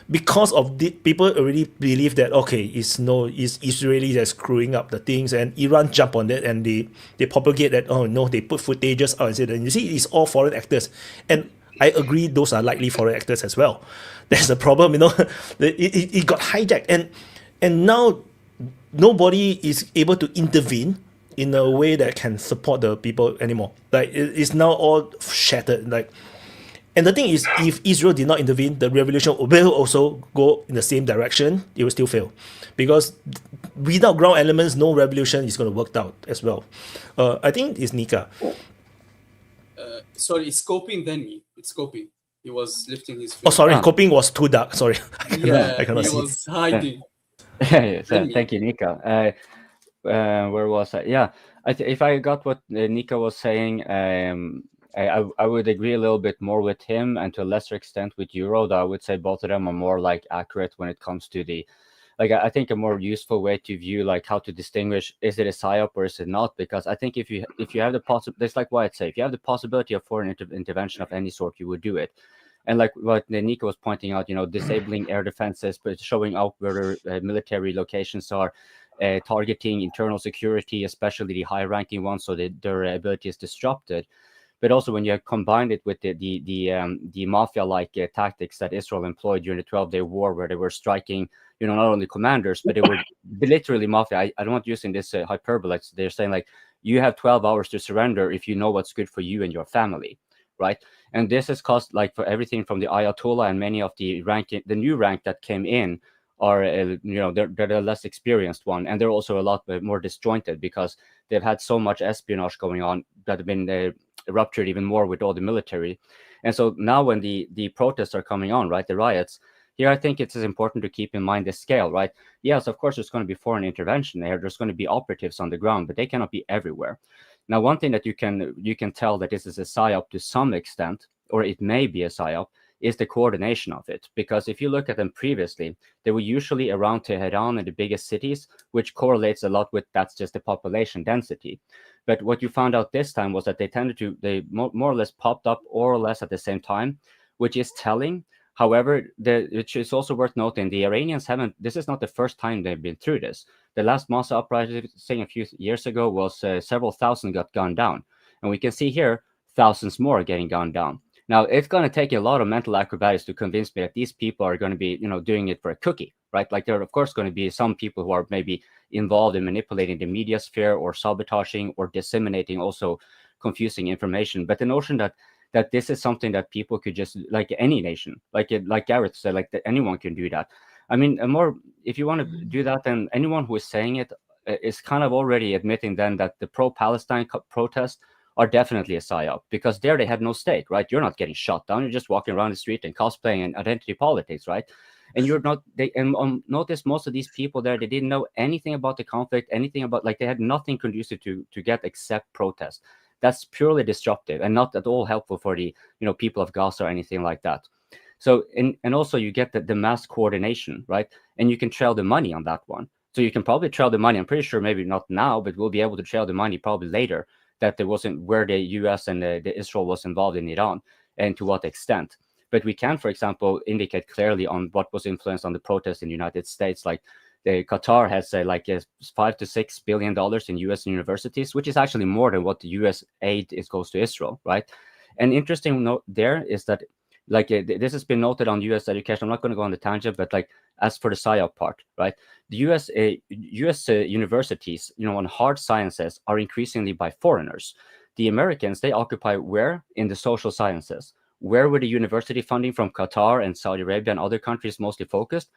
because of the people already believe that, okay, it's Israelis that's screwing up the things, and Iran jump on that and they propagate that, oh no, they put footages out and say that, you see, it's all foreign actors. And I agree, those are likely foreign actors as well. That's the problem, it got hijacked, and now nobody is able to intervene in a way that can support the people anymore. Like, it's now all shattered. Like, And the thing is, if Israel did not intervene, the revolution will also go in the same direction. It will still fail, because without ground elements, no revolution is going to work out as well. I think it's Nika. Sorry, it's Coping then me. It's Coping. He was lifting his finger. Oh, sorry, coping was too dark. Sorry, Yeah, I cannot he see. was hiding. Thank you, Nika. Where was I? Yeah, if I got what Nika was saying, I would agree a little bit more with him, and to a lesser extent with Euro, though I would say both of them are more like accurate when it comes to the, like, I think a more useful way to view like how to distinguish, is it a psyop or is it not? Because I think if you have the possibility, it's like what I'd say, if you have the possibility of foreign intervention of any sort, you would do it. And like what Nika was pointing out, disabling air defenses, but showing out where military locations are, targeting internal security, especially the high-ranking ones, so that their ability is disrupted. But also when you have combined it with the mafia-like tactics that Israel employed during the 12-day war, where they were striking, not only commanders, but they were literally mafia. I don't want using this hyperbole. They're saying like, you have 12 hours to surrender if you know what's good for you and your family, right? And this has caused, like, for everything from the Ayatollah and many of the new rank that came in are, they're the less experienced one, and they're also a lot more disjointed because they've had so much espionage going on that have been ruptured even more with all the military. And so now when the protests are coming on, right, the riots, here I think it's important to keep in mind the scale, right? Yes, of course, there's going to be foreign intervention there. There's going to be operatives on the ground, but they cannot be everywhere. Now, one thing that you can tell that this is a psyop to some extent, or it may be a psyop, is the coordination of it. Because if you look at them previously, they were usually around Tehran and the biggest cities, which correlates a lot with that's just the population density. But what you found out this time was that they more or less popped up more or less at the same time, which is telling. However, which is also worth noting, the Iranians this is not the first time they've been through this. The last mass uprising a few years ago was several thousand got gunned down. And we can see here, thousands more getting gunned down. Now, it's going to take a lot of mental acrobatics to convince me that these people are going to be, doing it for a cookie, right? Like, there are, of course, going to be some people who are maybe involved in manipulating the media sphere or sabotaging or disseminating also confusing information. But the notion that this is something that people could just, like any nation, like Gareth said, like that anyone can do that. I mean, if you want to do that, then anyone who is saying it is kind of already admitting then that the pro-Palestine protests are definitely a psyop, because there they have no stake, right? You're not getting shot down. You're just walking around the street and cosplaying and identity politics, right? And you're not. Notice most of these people there, they didn't know anything about the conflict, anything about, like, they had nothing conducive to get except protest. That's purely disruptive and not at all helpful for the people of Gaza or anything like that. So and also you get the mass coordination, right? And you can trail the money on that one. So you can probably trail the money. I'm pretty sure maybe not now, but we'll be able to trail the money probably later, that there wasn't where the US and the Israel was involved in Iran and to what extent. But we can, for example, indicate clearly on what was influenced on the protests in the United States. Like Qatar has $5 to $6 billion in US universities, which is actually more than what the US aid goes to Israel, right? And interesting note there is that, like, this has been noted on US education. I'm not going to go on the tangent, but like, as for the psyop part, right? The US universities, on hard sciences are increasingly by foreigners. The Americans, they occupy where? In the social sciences. Where were the university funding from Qatar and Saudi Arabia and other countries mostly focused?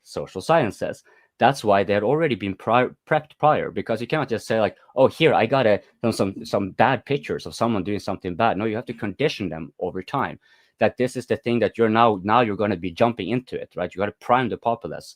Social sciences. That's why they had already been prepped prior, because you cannot just say like, oh, here, I got some bad pictures of someone doing something bad. No, you have to condition them over time, that this is the thing that you're now you're going to be jumping into it, right? You got to prime the populace.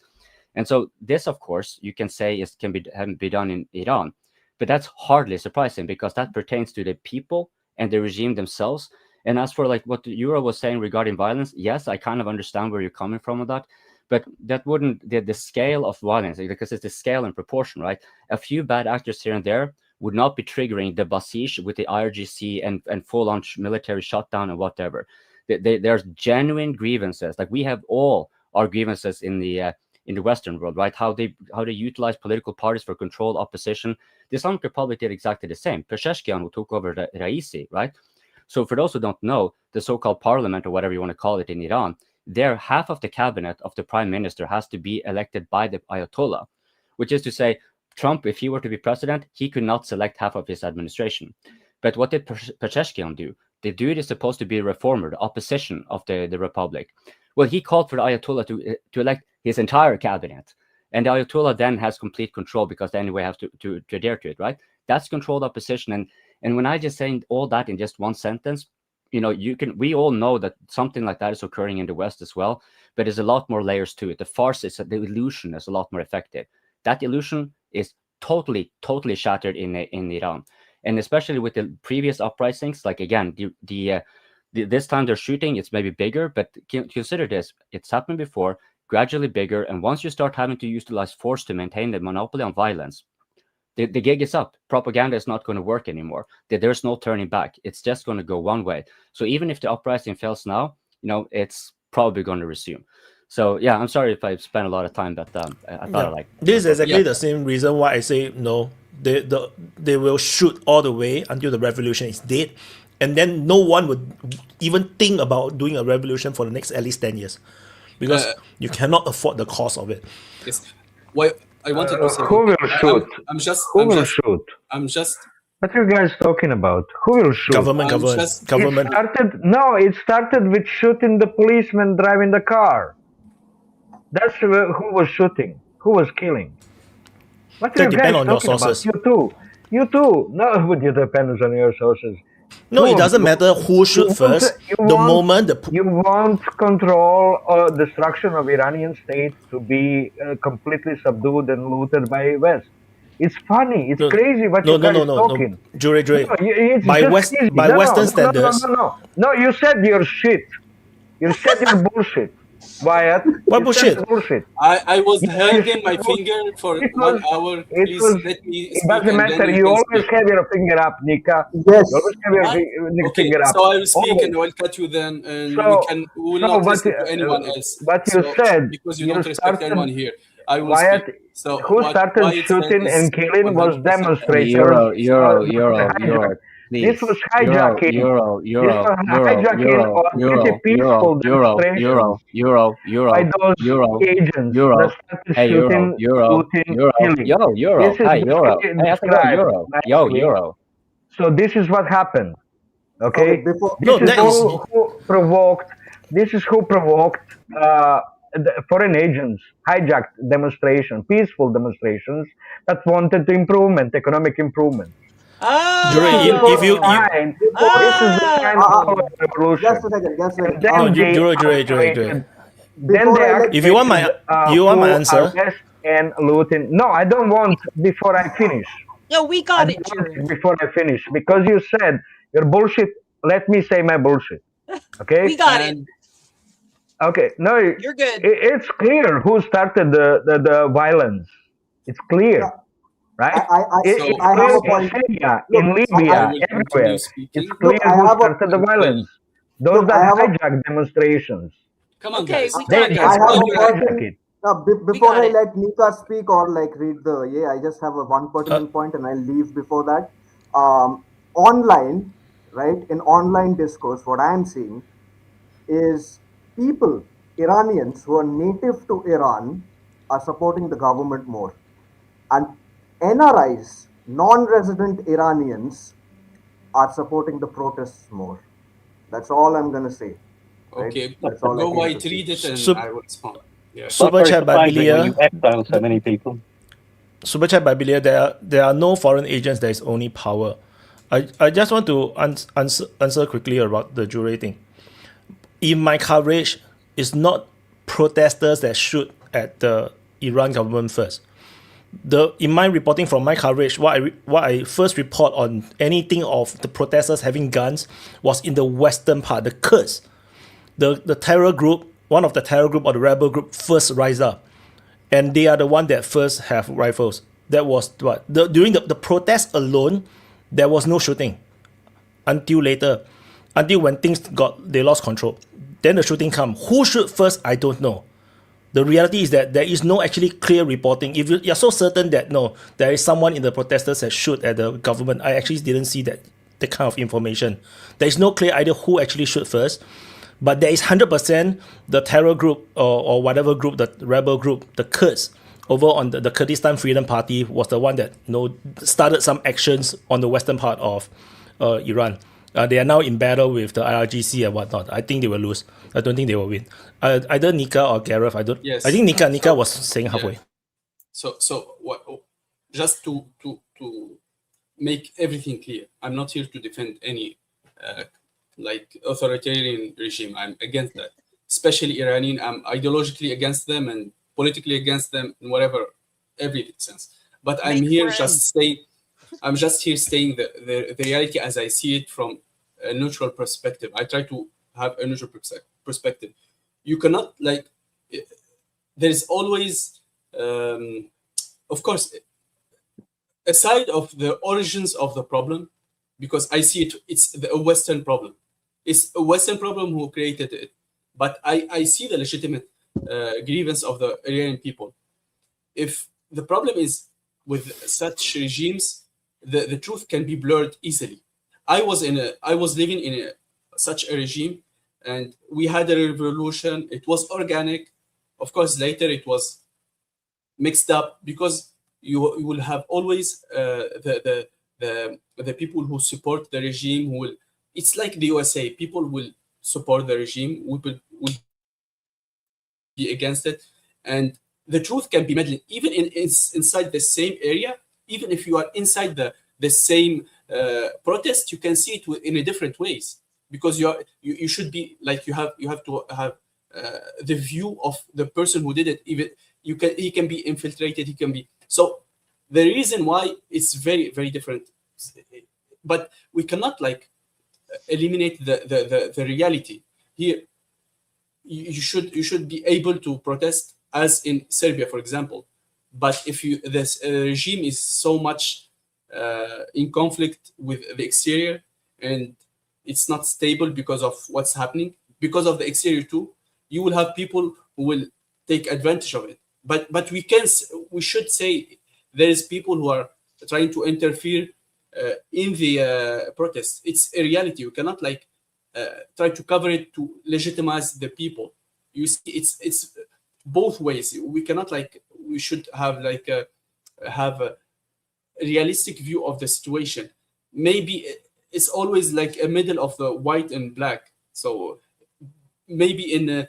And so this, of course, you can say can be done in Iran, but that's hardly surprising, because that pertains to the people and the regime themselves. And as for like what Euro was saying regarding violence, yes, I kind of understand where you're coming from with that, but that wouldn't, the scale of violence, because it's the scale and proportion, right? A few bad actors here and there would not be triggering the Basij with the IRGC and full-on military shutdown and whatever. There's genuine grievances. Like, we have all our grievances in the Western world, right? How they utilize political parties for controlled opposition. The Islamic Republic did exactly the same. Pezeshkian, who took over the Raisi, right? So for those who don't know, the so-called parliament, or whatever you want to call it in Iran, there half of the cabinet of the prime minister has to be elected by the Ayatollah, which is to say, Trump, if he were to be president, he could not select half of his administration. But what did Pezeshkian do? the dude is supposed to be a reformer, the opposition of the Republic. Well, he called for the Ayatollah to elect his entire cabinet. And the Ayatollah then has complete control because they anyway have to adhere to it, right? That's controlled opposition. And when I just saying all that in just one sentence, we all know that something like that is occurring in the West as well, but there's a lot more layers to it. The farce is the illusion is a lot more effective. That illusion is totally shattered in Iran. And especially with the previous uprisings, like again, this time they're shooting, it's maybe bigger, but consider this, it's happened before, gradually bigger, and once you start having to utilize force to maintain the monopoly on violence, the gig is up. Propaganda is not going to work anymore. There's no turning back. It's just going to go one way. So even if the uprising fails now, it's probably going to resume. So yeah, I'm sorry if I spent a lot of time, but I thought this is exactly the same reason why I say no. They will shoot all the way until the revolution is dead, and then no one would even think about doing a revolution for the next at least 10 years, because you cannot afford the cost of it. Yes. Well, I wanted to say who will shoot? I'm just. What are you guys talking about? Who will shoot? Government. It started with shooting the policeman driving the car. That's who was shooting. Who was killing? What are you guys on your talking sources. about? You too. No, it depends on your sources. No, it doesn't matter who shoot first. You want control or destruction of Iranian state to be completely subdued and looted by West. It's funny. It's crazy what you guys talking. Jure. By Western standards. No, you said your shit. You said your bullshit. Wyatt. What bullshit? I was hanging my finger for 1 hour. Please let me speak. It doesn't matter. You always have your finger up, Nika. Yes. You always have your finger up. So I will speak and I will cut you then, and we will not listen to anyone else. But you said because you don't respect anyone here. I will Wyatt, speak. So who started shooting and killing was demonstrators. Euro. This was hijacking. Euro. By those agents that started shooting, killing. Euro. So this is what happened. Okay. This is who provoked the foreign agents hijacked peaceful demonstrations that wanted economic improvement. If you this is the kind of revolution. Just a second. If you want my answer. And looting. No, I don't want before I finish. No, we got it, Jerry. Before I finish, because you said your bullshit. Let me say my bullshit. Okay. We got it. Okay. No, you're good. It's clear who started the violence. It's clear. Right? I have a point. In Libya, everywhere. It's clear who started the violence. Those that hijacked demonstrations. Come on, guys. Before I let Nika speak or read I just have one pertinent point and I'll leave before that. Online, right? In online discourse, what I am seeing is people, Iranians who are native to Iran, are supporting the government more. And NRIs, non-resident Iranians, are supporting the protests more. That's all I'm going to say. Right? Okay, go white, read it, and I will respond. Yeah. Super chat by Bilia. You exile so many people. Super chat by Bilia. There are no foreign agents. There is only power. I just want to answer quickly about the jury thing. In my coverage, it's not protesters that shoot at the Iran government first. In my reporting from my coverage, what I first report on anything of the protesters having guns was in the western part, the Kurds, the terror group, one of the terror group or the rebel group first rise up, and they are the one that first have rifles. That was during the protest alone, there was no shooting until later, until when they lost control. Then the shooting come. Who shoot first? I don't know. The reality is that there is no actually clear reporting. If you're so certain that no, there is someone in the protesters that shoot at the government, I actually didn't see that kind of information. There is no clear idea who actually shoot first, but there is 100% the terror group or whatever group, the rebel group, the Kurds over on the Kurdistan Freedom Party was the one that started some actions on the western part of Iran. They are now in battle with the IRGC and whatnot. I think they will lose. I don't think they will win. Either Nika or Gareth. I don't. Yes. I think Nika was saying halfway. Yeah. So what? Just to make everything clear, I'm not here to defend any like authoritarian regime. I'm against that, especially Iranian. I'm ideologically against them and politically against them in whatever every sense. But I'm here just saying. I'm just here saying the reality as I see it from a neutral perspective. I try to have a neutral perspective. You cannot like. There is always, of course, a side of the origins of the problem, because I see it. It's a Western problem. It's a Western problem who created it. But I see the legitimate grievance of the Iranian people. If the problem is with such regimes, the truth can be blurred easily. I was living in such a regime, and we had a revolution. It was organic. Of course, later it was mixed up, because you will have always the people who support the regime who will. It's like the USA. People will support the regime. Will be against it, and the truth can be meddling even inside the same area. Even if you are inside the same protest, you can see it in a different ways, because you should be like you have to have the view of the person who did it. Even he can be infiltrated. He can be so. The reason why it's very very different, but we cannot like eliminate the reality here. You should be able to protest as in Serbia, for example. But if this regime is so much in conflict with the exterior, and it's not stable because of what's happening, because of the exterior too, you will have people who will take advantage of it. But we should say there is people who are trying to interfere in the protests. It's a reality. You cannot like try to cover it to legitimize the people. You see, it's both ways. We cannot like. We should have like have a realistic view of the situation. Maybe it's always like a middle of the white and black. So maybe in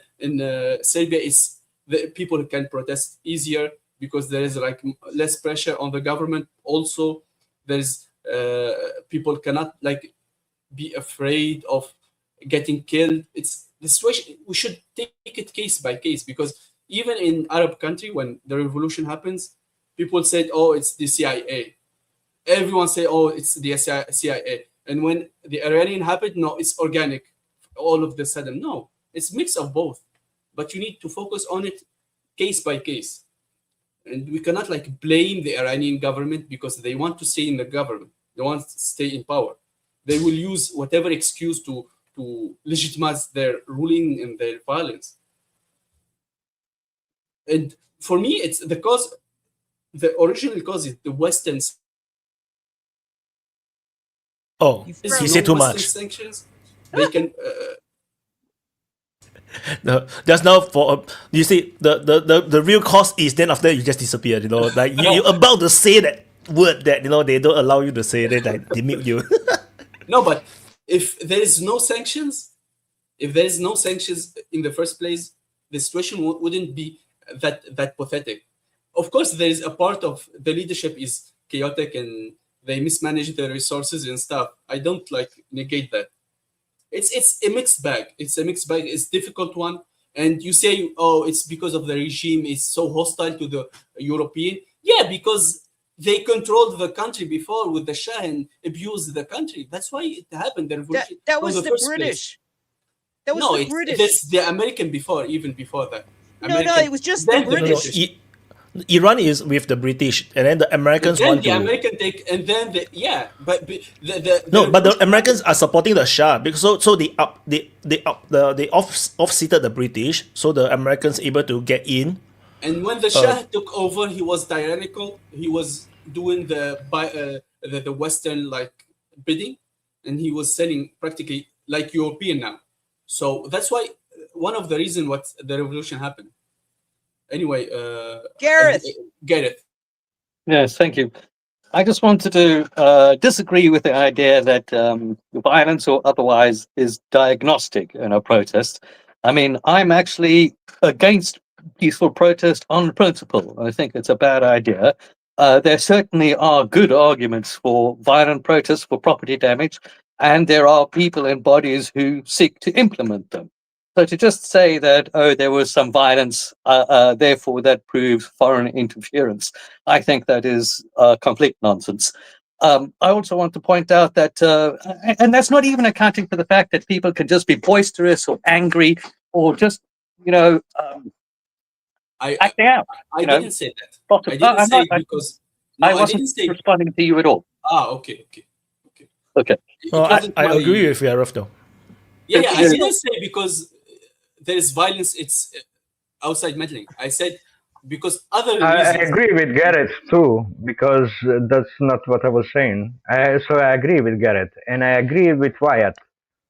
Serbia, it's the people can protest easier because there is like less pressure on the government. Also, there's people cannot like be afraid of getting killed. It's the situation. We should take it case by case, because even in Arab country, when the revolution happens, people said, "Oh, it's the CIA." Everyone say, "Oh, it's the CIA." And when the Iranian happened, no, it's organic. All of the sudden, no, it's mix of both. But you need to focus on it case by case. And we cannot like blame the Iranian government because they want to stay in the government. They want to stay in power. They will use whatever excuse to legitimize their ruling and their violence. And for me, it's the cause. The original cause is the Western. Oh, you say too much. Sanctions, they can. No, just now for you see the real cause is then after you just disappear. You know, like you're about to say that word that they don't allow you to say it. Like they mute you. No, but if there is no sanctions, in the first place, the situation wouldn't be that pathetic. Of course, there is a part of the leadership is chaotic and they mismanage the resources and stuff. I don't like negate that. It's a mixed bag. It's a difficult one. And you say, oh, it's because of the regime is so hostile to the European. Yeah, because they controlled the country before with the Shah and abused the country. That's why it happened. The revolution. That was the British. That was the British. That's the American even before that. No, it was just the British. Iran is with the British, and then the Americans want to. American take, and then but the Americans are supporting the Shah because so they off-seated the British, so the Americans able to get in. And when the Shah took over, he was tyrannical. He was doing the Western like bidding, and he was selling practically like European now. So that's why one of the reasons what the revolution happened. Anyway, Gareth. Gareth. Yes, thank you. I just wanted to disagree with the idea that violence or otherwise is diagnostic in a protest. I mean, I'm actually against peaceful protest on principle. I think it's a bad idea. There certainly are good arguments for violent protests for property damage, and there are people and bodies who seek to implement them. So to just say that, oh, there was some violence, therefore that proves foreign interference, I think that is complete nonsense. I also want to point out that, and that's not even accounting for the fact that people can just be boisterous or angry or just, acting out. I didn't say that. I didn't say because I wasn't responding to you at all. Okay. No, I agree with Yarov though. Yeah, I didn't say because there is violence, it's outside meddling. I said because other I reasons. agree with Garrett too, because that's not what I was saying. So I agree with Garrett, and I agree with Wyatt,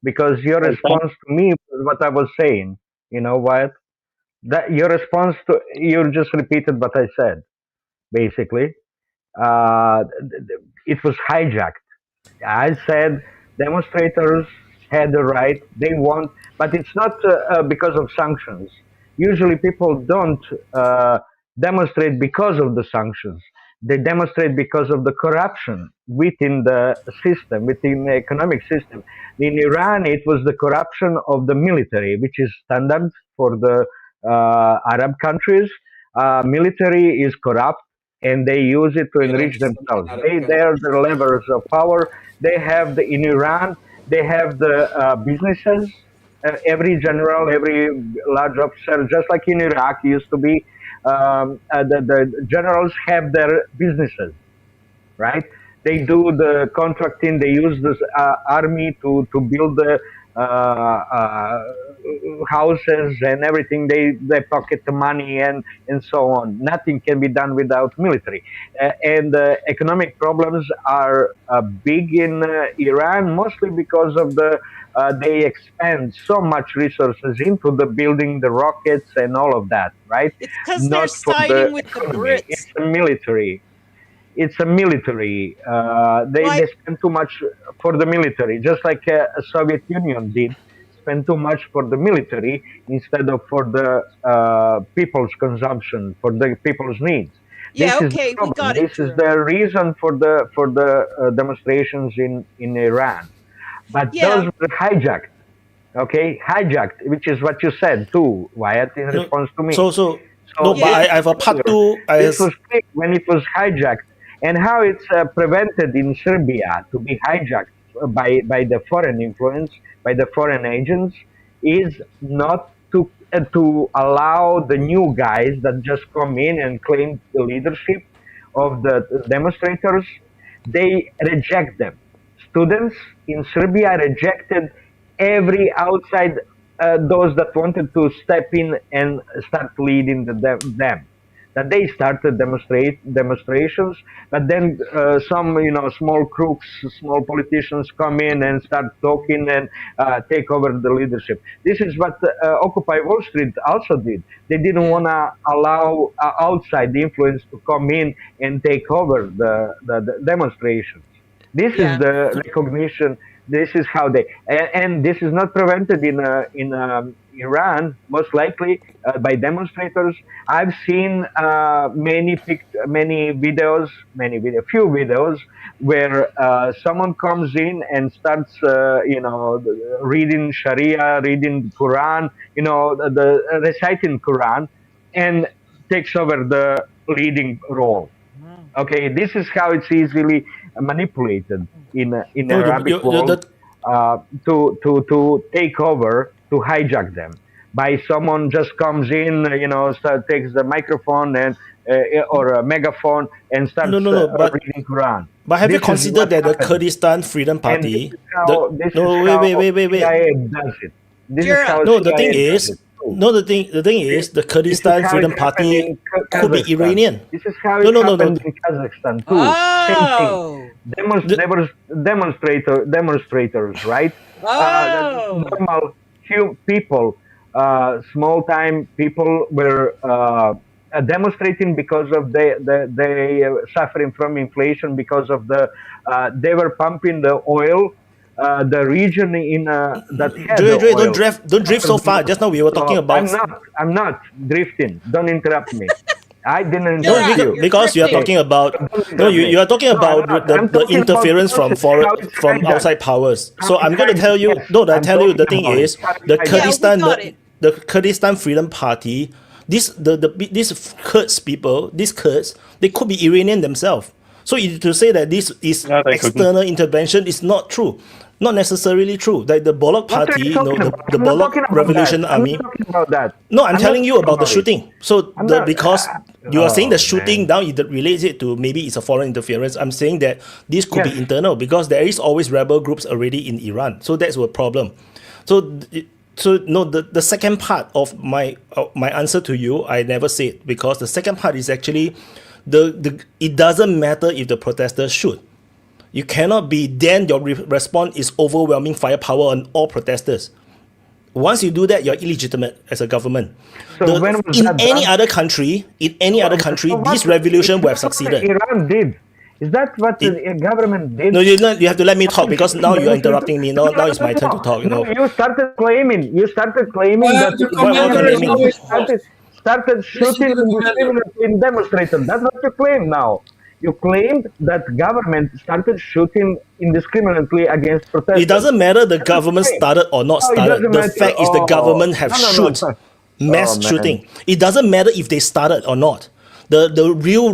because your response to me was what I was saying. You know, Wyatt, that your response to you just repeated what I said. Basically, it was hijacked. I said demonstrators had the right, they want, but it's not because of sanctions. Usually people don't demonstrate because of the sanctions. They demonstrate because of the corruption within the system, within the economic system. In Iran, it was the corruption of the military, which is standard for the Arab countries. Military is corrupt and they use it to enrich themselves. They are the levers of power. They have in Iran, they have the businesses. Every general, every large officer, just like in Iraq used to be, the generals have their businesses, right? They do the contracting. They use the army to build the houses and everything. They pocket the money and so on. Nothing can be done without military. And economic problems are big in Iran, mostly because of they expend so much resources into the building the rockets and all of that, right? It's because they're siding with the Brits. It's a military. It's a military. They spend too much for the military, just like Soviet Union did. Spend too much for the military instead of for the people's consumption, for the people's needs. Yeah, this okay, is the we got it. This is the reason for the demonstrations in Iran. But those were hijacked. Okay, hijacked, which is what you said too, Wyatt, in response to me. But I have a part two. This was quick when it was hijacked, and how it's prevented in Serbia to be hijacked by the foreign influence, by the foreign agents, is not to allow the new guys that just come in and claim the leadership of the demonstrators. They reject them. Students in Serbia rejected every outside those that wanted to step in and start leading them. That they started demonstrations, but then some small crooks, small politicians come in and start talking and take over the leadership. This is what Occupy Wall Street also did. They didn't want to allow outside influence to come in and take over the demonstrations. This is the recognition. This is how they, and this is not prevented in Iran, most likely by demonstrators. I've seen few videos where someone comes in and starts, reading Sharia, reading Quran, the reciting Quran, and takes over the leading role. Okay, this is how it's easily manipulated in Arabic world to take over, to hijack them by someone just comes in, takes the microphone and or a megaphone and starts reading Quran. But have you considered that the Kurdistan Freedom Party? Wait. CIA does it. This is how the thing is. No, the thing is, the Kurdistan Freedom Party could be Iranian. This is how it happened in Kazakhstan too. Same thing. Demonstrators, right? Normal few people, small-time people were demonstrating because of they suffering from inflation because of they were pumping the oil. The region in that had Dre, the oil. don't drift so far. Just now we were talking about. I'm not drifting. Don't interrupt me. I didn't No, interrupt you. because you are talking about you are talking about the interference from outside powers. So I'm going to tell you. No, I tell you the thing is the Kurdistan Freedom Party. These Kurds people, these Kurds, they could be Iranian themselves. So to say that this is external intervention is not true. Not necessarily true. Like the Bolok Party, the Bolok Revolution Army. No, I'm telling you about the shooting. So because you are saying the shooting now, it relates it to maybe it's a foreign interference. I'm saying that this could be internal because there is always rebel groups already in Iran. So that's a problem. So no, the second part of my answer to you, I never said, because the second part is actually it doesn't matter if the protesters shoot. You cannot be, then your response is overwhelming firepower on all protesters. Once you do that, you're illegitimate as a government. So in any other country, this revolution would have succeeded. Iran did. Is that what the government did? No, you have to let me talk because now you're interrupting me. Now it's my turn to talk. No, you started claiming that started shooting in demonstrators. That's what you claim now. You claimed that government started shooting indiscriminately against protesters. It doesn't matter the government started or not started. The fact is the government have shoot mass shooting. It doesn't matter if they started or not. The real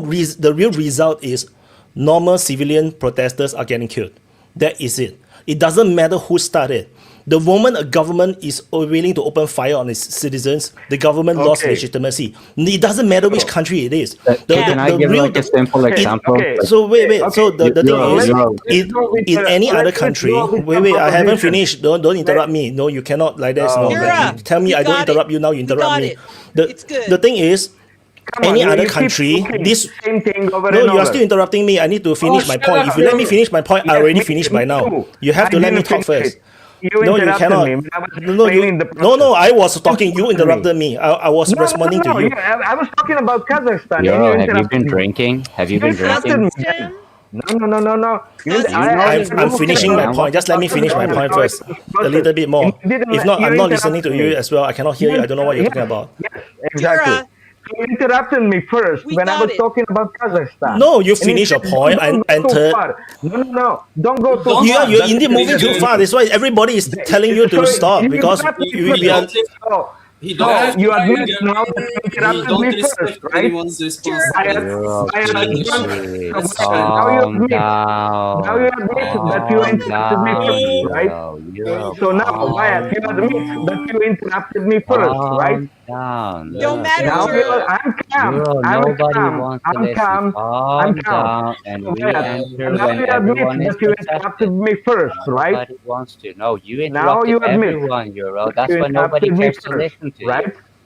result is normal civilian protesters are getting killed. That is it. It doesn't matter who started. The moment a government is willing to open fire on its citizens, the government lost legitimacy. It doesn't matter which country it is. Can I give like a simple example? So wait. So the thing is, in any other country, wait. I haven't finished. Don't interrupt me. No, you cannot like this. No, like, you tell me I don't interrupt you now. You interrupt me. The thing is. Any other country, this same thing over no, you are still interrupting me. I need to finish my point. If you let me finish my point, I already finished by now. You have to let me talk first. No, you cannot. No, I was talking. You interrupted me. I was responding to you. I was talking about Kazakhstan. Have you been drinking? Have you been drinking? No. I'm finishing my point. Just let me finish my point first. A little bit more. If not, I'm not listening to you as well. I cannot hear you. I don't know what you're talking about. Yes, exactly. You interrupted me first when I was talking about Kazakhstan. No, you finish your point and entered. No. Don't go too far. You're indeed moving too far. That's why everybody is telling you to stop because we are. You admit now that you interrupted me first, right? Now you admit that you interrupted me first, right? So now, Wyatt, you admit that you interrupted me first, right? Don't matter. Now I'm calm. I'm calm. And now you admit that you interrupted me first, right? Nobody wants to. No, you interrupted everyone, Euro. That's why nobody cares to listen to you.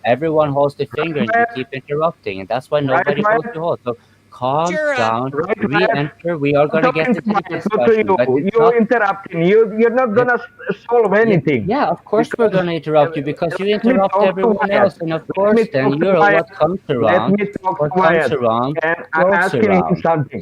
Everyone holds the finger and you keep interrupting, and that's why nobody goes to hold. So calm down, re-enter. We are going to get into the discussion. You're interrupting. You're not going to solve anything. Yeah, of course we're going to interrupt you because you interrupt everyone else. And of course, then Euro, what comes around, goes around.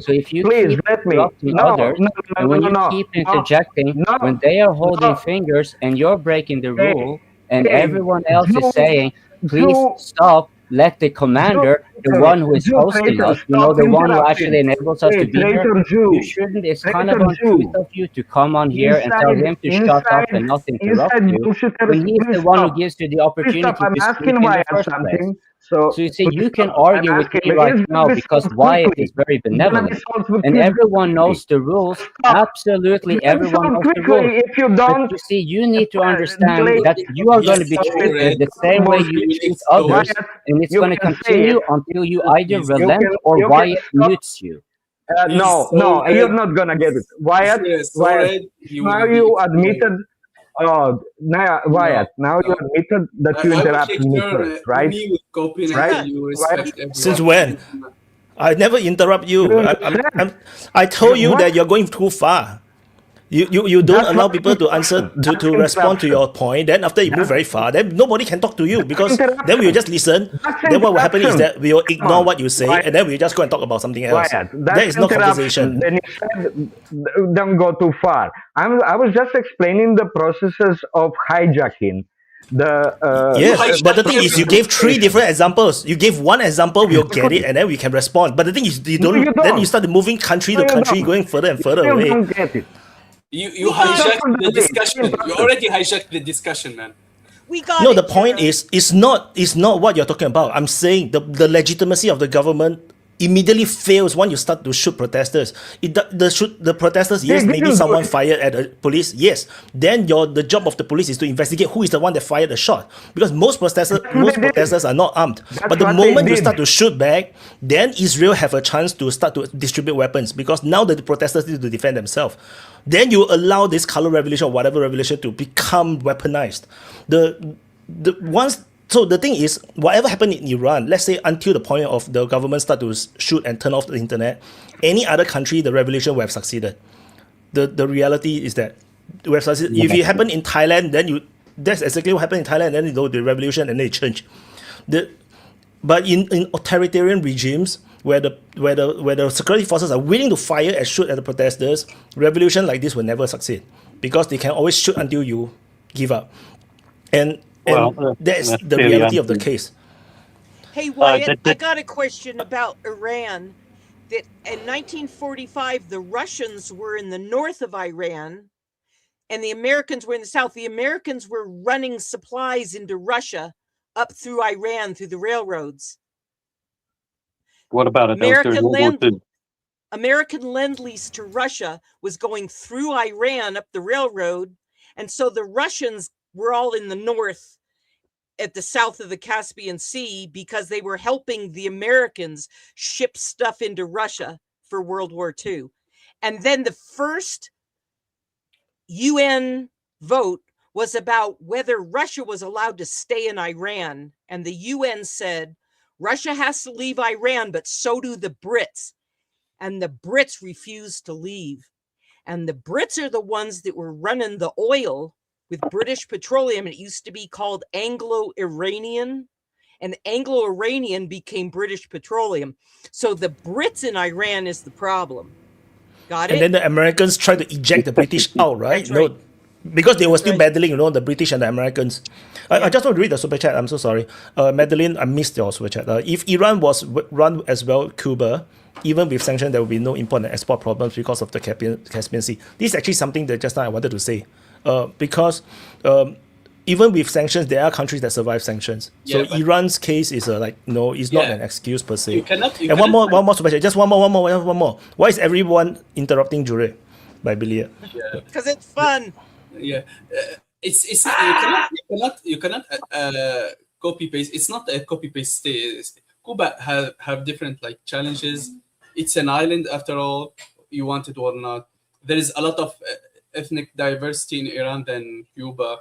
So if you keep interrupting others, and when you keep interjecting, when they are holding fingers and you're breaking the rule, and everyone else is saying, please stop, let the commander, the one who is hosting us, the one who actually enables us to be here, you shouldn't, it's kind of untruth of you to come on here and tell him to shut up and not interrupt you, when he's the one who gives you the opportunity to speak in the first place. So you see, you can argue with me right now because Wyatt is very benevolent, and everyone knows the rules. Absolutely, everyone knows the rules. But you see, you need to understand that you are going to be treated the same way you treat others, and it's going to continue until you either relent or Wyatt mutes you. No, you're not going to get it. Wyatt, now you admitted. Wyatt, now you admitted that you interrupted me first, right? Since when? I never interrupt you. I told you that you're going too far. You don't That's allow not people to answer interruption. to That's respond to interruption. your point. Then after you move very far, then nobody can talk to you because then we will just listen. That's Then what will happen is interruption. that we will Come ignore on, what you say, and then we just go and talk about something else. Wyatt, That that's is not interruption. conversation. Then you said, don't go too far. I was just explaining the processes of hijacking. Yes, but the thing is, you gave three different examples. You gave one example, we'll get it, and then we can respond. But the thing is, you don't. Then you start moving country to country, going further and further away. don't get it. You hijacked the discussion. You already hijacked the discussion, man. We got No, it, the point Jared. is not what you're talking about. I'm saying the legitimacy of the government immediately fails when you start to shoot protesters. The protesters, yes, They maybe didn't do someone it. fired at the police, yes. Then the job of the police is to investigate who is the one that fired the shot. Because most protesters are not armed. But the what they moment you did. start to shoot back, then Israel have a chance to start to distribute weapons because now the protesters need to defend themselves. Then you allow this color revolution or whatever revolution to become weaponized. So the thing is, whatever happened in Iran, let's say until the point of the government start to shoot and turn off the internet, any other country, the revolution would have succeeded. The reality is that we have succeeded. If it happened in Thailand, then that's exactly what happened in Thailand. Then the revolution and then it changed. But in authoritarian regimes where the security forces are willing to fire and shoot at the protesters, revolution like this will never succeed because they can always shoot until you give up. And that's the reality of the case. Hey, Wyatt, I got a question about Iran. That in 1945, the Russians were in the north of Iran and the Americans were in the south. The Americans were running supplies into Russia up through Iran through the railroads. What about it? American lend-lease to Russia was going through Iran up the railroad. And so the Russians were all in the north at the south of the Caspian Sea because they were helping the Americans ship stuff into Russia for World War II. And then the first UN vote was about whether Russia was allowed to stay in Iran. And the UN said, Russia has to leave Iran, but so do the Brits. And the Brits refused to leave. And the Brits are the ones that were running the oil with British Petroleum. It used to be called Anglo-Iranian, and Anglo-Iranian became British Petroleum. So the Brits in Iran is the problem. Got it? And then the Americans try to eject the British out, right? That's right. No, because they were still battling, the British and the Americans. I just want to read the super chat. I'm so sorry. Madeline, I missed your super chat. If Iran was run as well, Cuba, even with sanctions, there will be no import and export problems because of the Caspian Sea. This is actually something that just now I wanted to say. Because even with sanctions, there are countries that survive sanctions. Yeah, so Iran's case is it's not an excuse per se. You one more super chat. Just one more. Why is everyone interrupting Jure by Billy? Because it's fun. Yeah, it's you cannot copy paste. It's not a copy paste. Cuba have different challenges. It's an island after all. You want it or not. There is a lot of ethnic diversity in Iran than Cuba.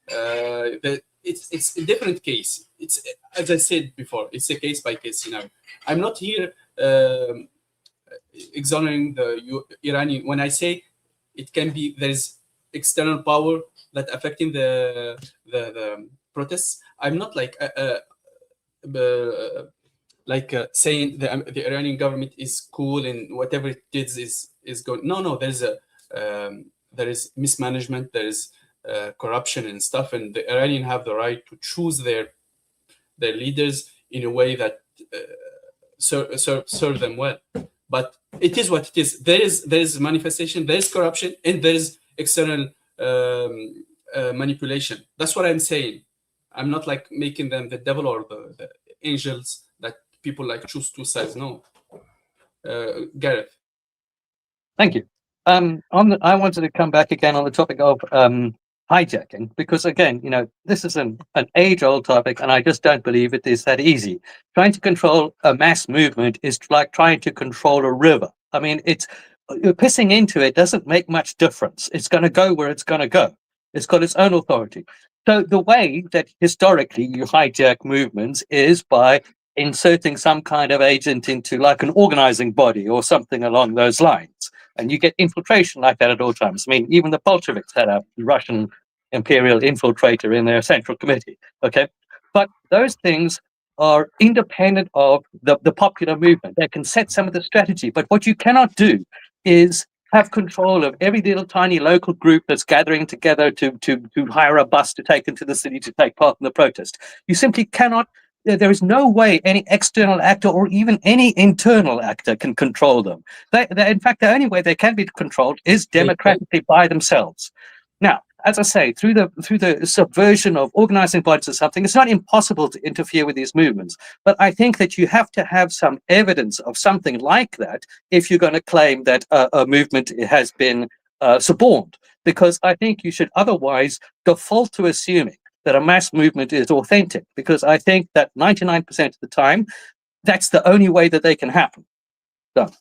It's a different case. It's, as I said before, it's a case by case scenario. I'm not here exonerating the Iranian. When I say it can be, there's external power that affecting the protests. I'm not saying the Iranian government is cool and whatever it did is going. No, there is mismanagement, there is corruption and stuff, and the Iranian have the right to choose their leaders in a way that serve them well. But it is what it is. There is manifestation, there is corruption, and there is external manipulation. That's what I'm saying. I'm not making them the devil or the angels that people choose two sides. No. Gareth. Thank you. I wanted to come back again on the topic of hijacking, because again, this is an age-old topic, and I just don't believe it is that easy. Trying to control a mass movement is like trying to control a river. I mean, pissing into it doesn't make much difference. It's going to go where it's going to go. It's got its own authority. So the way that historically you hijack movements is by inserting some kind of agent into an organizing body or something along those lines. And you get infiltration like that at all times. I mean, even the Bolsheviks had a Russian imperial infiltrator in their central committee, okay? But those things are independent of the popular movement. They can set some of the strategy, but what you cannot do is have control of every little tiny local group that's gathering together to hire a bus to take into the city to take part in the protest. You simply cannot. There is no way any external actor or even any internal actor can control them. In fact, the only way they can be controlled is democratically by themselves. Now, as I say, through the subversion of organizing bodies or something, it's not impossible to interfere with these movements. But I think that you have to have some evidence of something like that if you're going to claim that a movement has been suborned, because I think you should otherwise default to assuming that a mass movement is authentic, because I think that 99% of the time, that's the only way that they can happen. Done.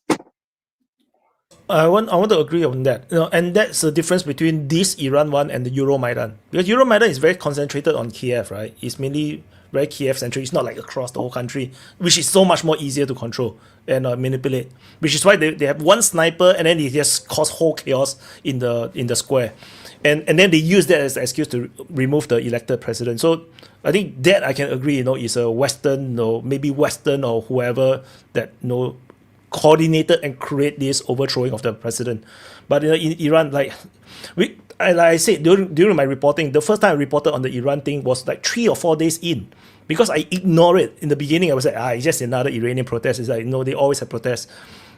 I want to agree on that. And that's the difference between this Iran one and the Euromaidan. Because Euromaidan is very concentrated on Kiev, right? It's mainly very Kiev-centric. It's not like across the whole country, which is so much more easier to control and manipulate. Which is why they have one sniper and then they just cause whole chaos in the square. And then they use that as an excuse to remove the elected president. So I think that I can agree, is a Western, maybe Western or whoever that coordinated and create this overthrowing of the president. But in Iran, like I said during my reporting, the first time I reported on the Iran thing was like 3 or 4 days in, because I ignored it. In the beginning, I was like, it's just another Iranian protest. It's like, no, they always have protests.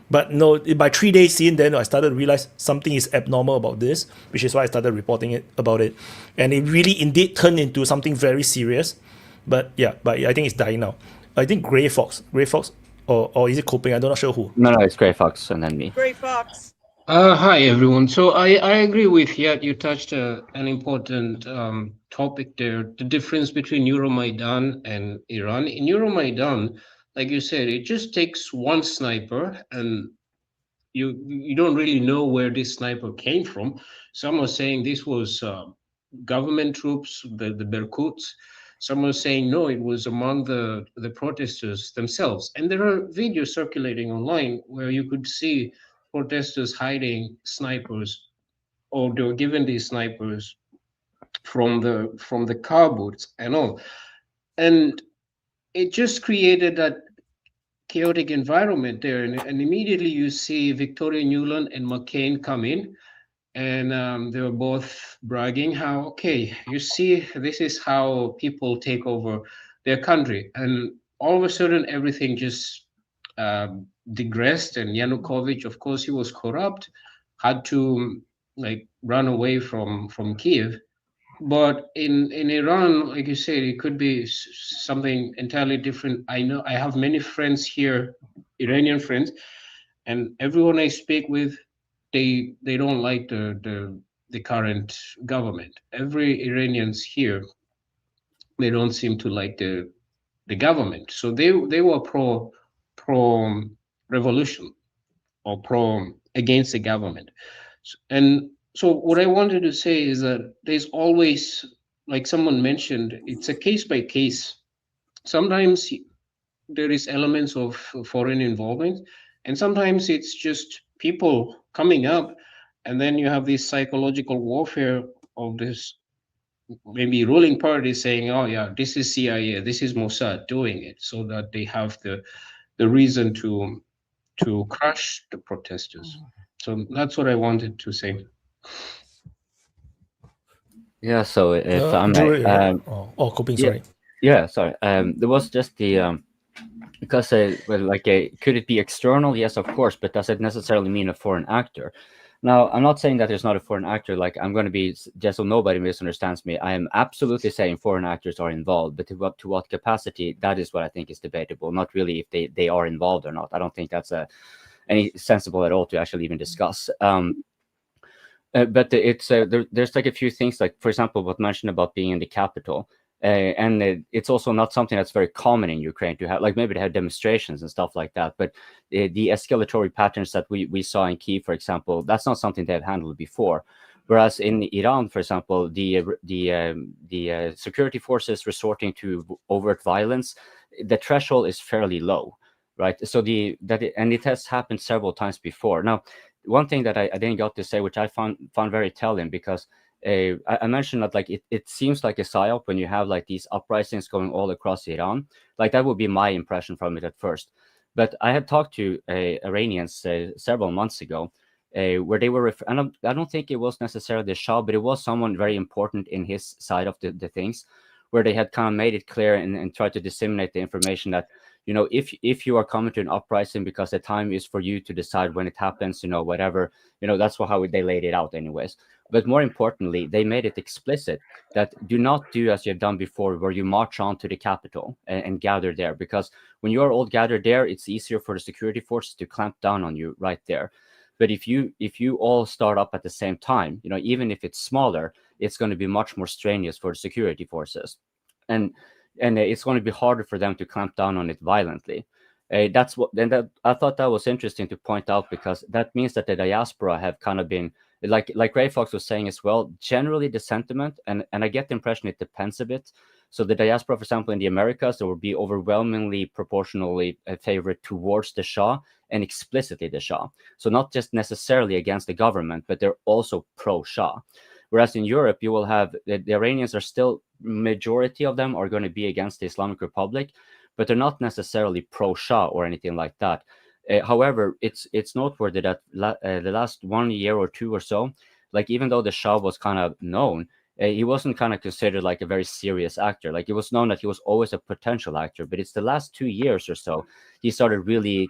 But no, by 3 days in, then I started to realize something is abnormal about this, which is why I started reporting about it. And it really indeed turned into something very serious. But I think it's dying now. I think Grey Fox, or is it Coping? I'm not sure who. No, it's Grey Fox and then me. Grey Fox. Hi, everyone. So I agree with you. You touched an important topic there, the difference between Euromaidan and Iran. In Euromaidan, like you said, it just takes one sniper, and you don't really know where this sniper came from. Some are saying this was government troops, the Berkuts. Some are saying no, it was among the protesters themselves. And there are videos circulating online where you could see protesters hiding snipers, or they were given these snipers from the car boots and all. And it just created that chaotic environment there. And immediately you see Victoria Nuland and McCain come in, and they were both bragging how, okay, you see, this is how people take over their country. And all of a sudden, everything just digressed. And Yanukovych, of course, he was corrupt, had to run away from Kiev. But in Iran, like you said, it could be something entirely different. I know I have many friends here, Iranian friends, and everyone I speak with, they don't like the current government. Every Iranians here, they don't seem to like the government. So they were pro revolution or against the government. And so what I wanted to say is that there's always, like someone mentioned, it's a case by case. Sometimes there is elements of foreign involvement, and sometimes it's just people coming up, and then you have this psychological warfare of this maybe ruling party saying, oh yeah, this is CIA, this is Mossad doing it, so that they have the reason to crush the protesters. So that's what I wanted to say. Yeah, so if I'm Coping, sorry. Yeah, sorry. There was just the because could it be external? Yes, of course, but does it necessarily mean a foreign actor? Now, I'm not saying that there's not a foreign actor. Like, I'm going to be, just so nobody misunderstands me, I am absolutely saying foreign actors are involved, but to what capacity, that is what I think is debatable. Not really if they are involved or not. I don't think that's any sensible at all to actually even discuss. But it's there's like a few things, like, for example, what mentioned about being in the capital. And it's also not something that's very common in Ukraine to have, like, maybe they have demonstrations and stuff like that. But the escalatory patterns that we saw in Kyiv, for example, that's not something they've handled before. Whereas in Iran, for example, the security forces resorting to overt violence, the threshold is fairly low, right? So and it has happened several times before. Now, one thing that I didn't got to say, which I found very telling, because I mentioned that like it seems like a psyop when you have like these uprisings going all across Iran. Like that would be my impression from it at first. But I had talked to Iranians several months ago, where they were. I don't think it was necessarily the Shah, but it was someone very important in his side of the things, where they had kind of made it clear and tried to disseminate the information that, you know, if you are coming to an uprising because the time is for you to decide when it happens, you know, whatever, you know, that's how they laid it out anyways. But more importantly, they made it explicit that do not do as you've done before, where you march on to the capital and gather there, because when you are all gathered there, it's easier for the security forces to clamp down on you right there. But if you all start up at the same time, you know, even if it's smaller, it's going to be much more strenuous for the security forces, and it's going to be harder for them to clamp down on it violently. That's what. Then that I thought that was interesting to point out, because that means that the diaspora have kind of been like Ray Fox was saying as well. Generally, the sentiment, and I get the impression it depends a bit. So the diaspora, for example, in the Americas, there will be overwhelmingly proportionally favored towards the Shah and explicitly the Shah. So not just necessarily against the government, but they're also pro-Shah. Whereas in Europe, you will have the Iranians are still, majority of them are going to be against the Islamic Republic, but they're not necessarily pro-Shah or anything like that. However, it's noteworthy that the last 1 year or two or so, like even though the Shah was kind of known, he wasn't kind of considered like a very serious actor. Like it was known that he was always a potential actor, but it's the last 2 years or so he started really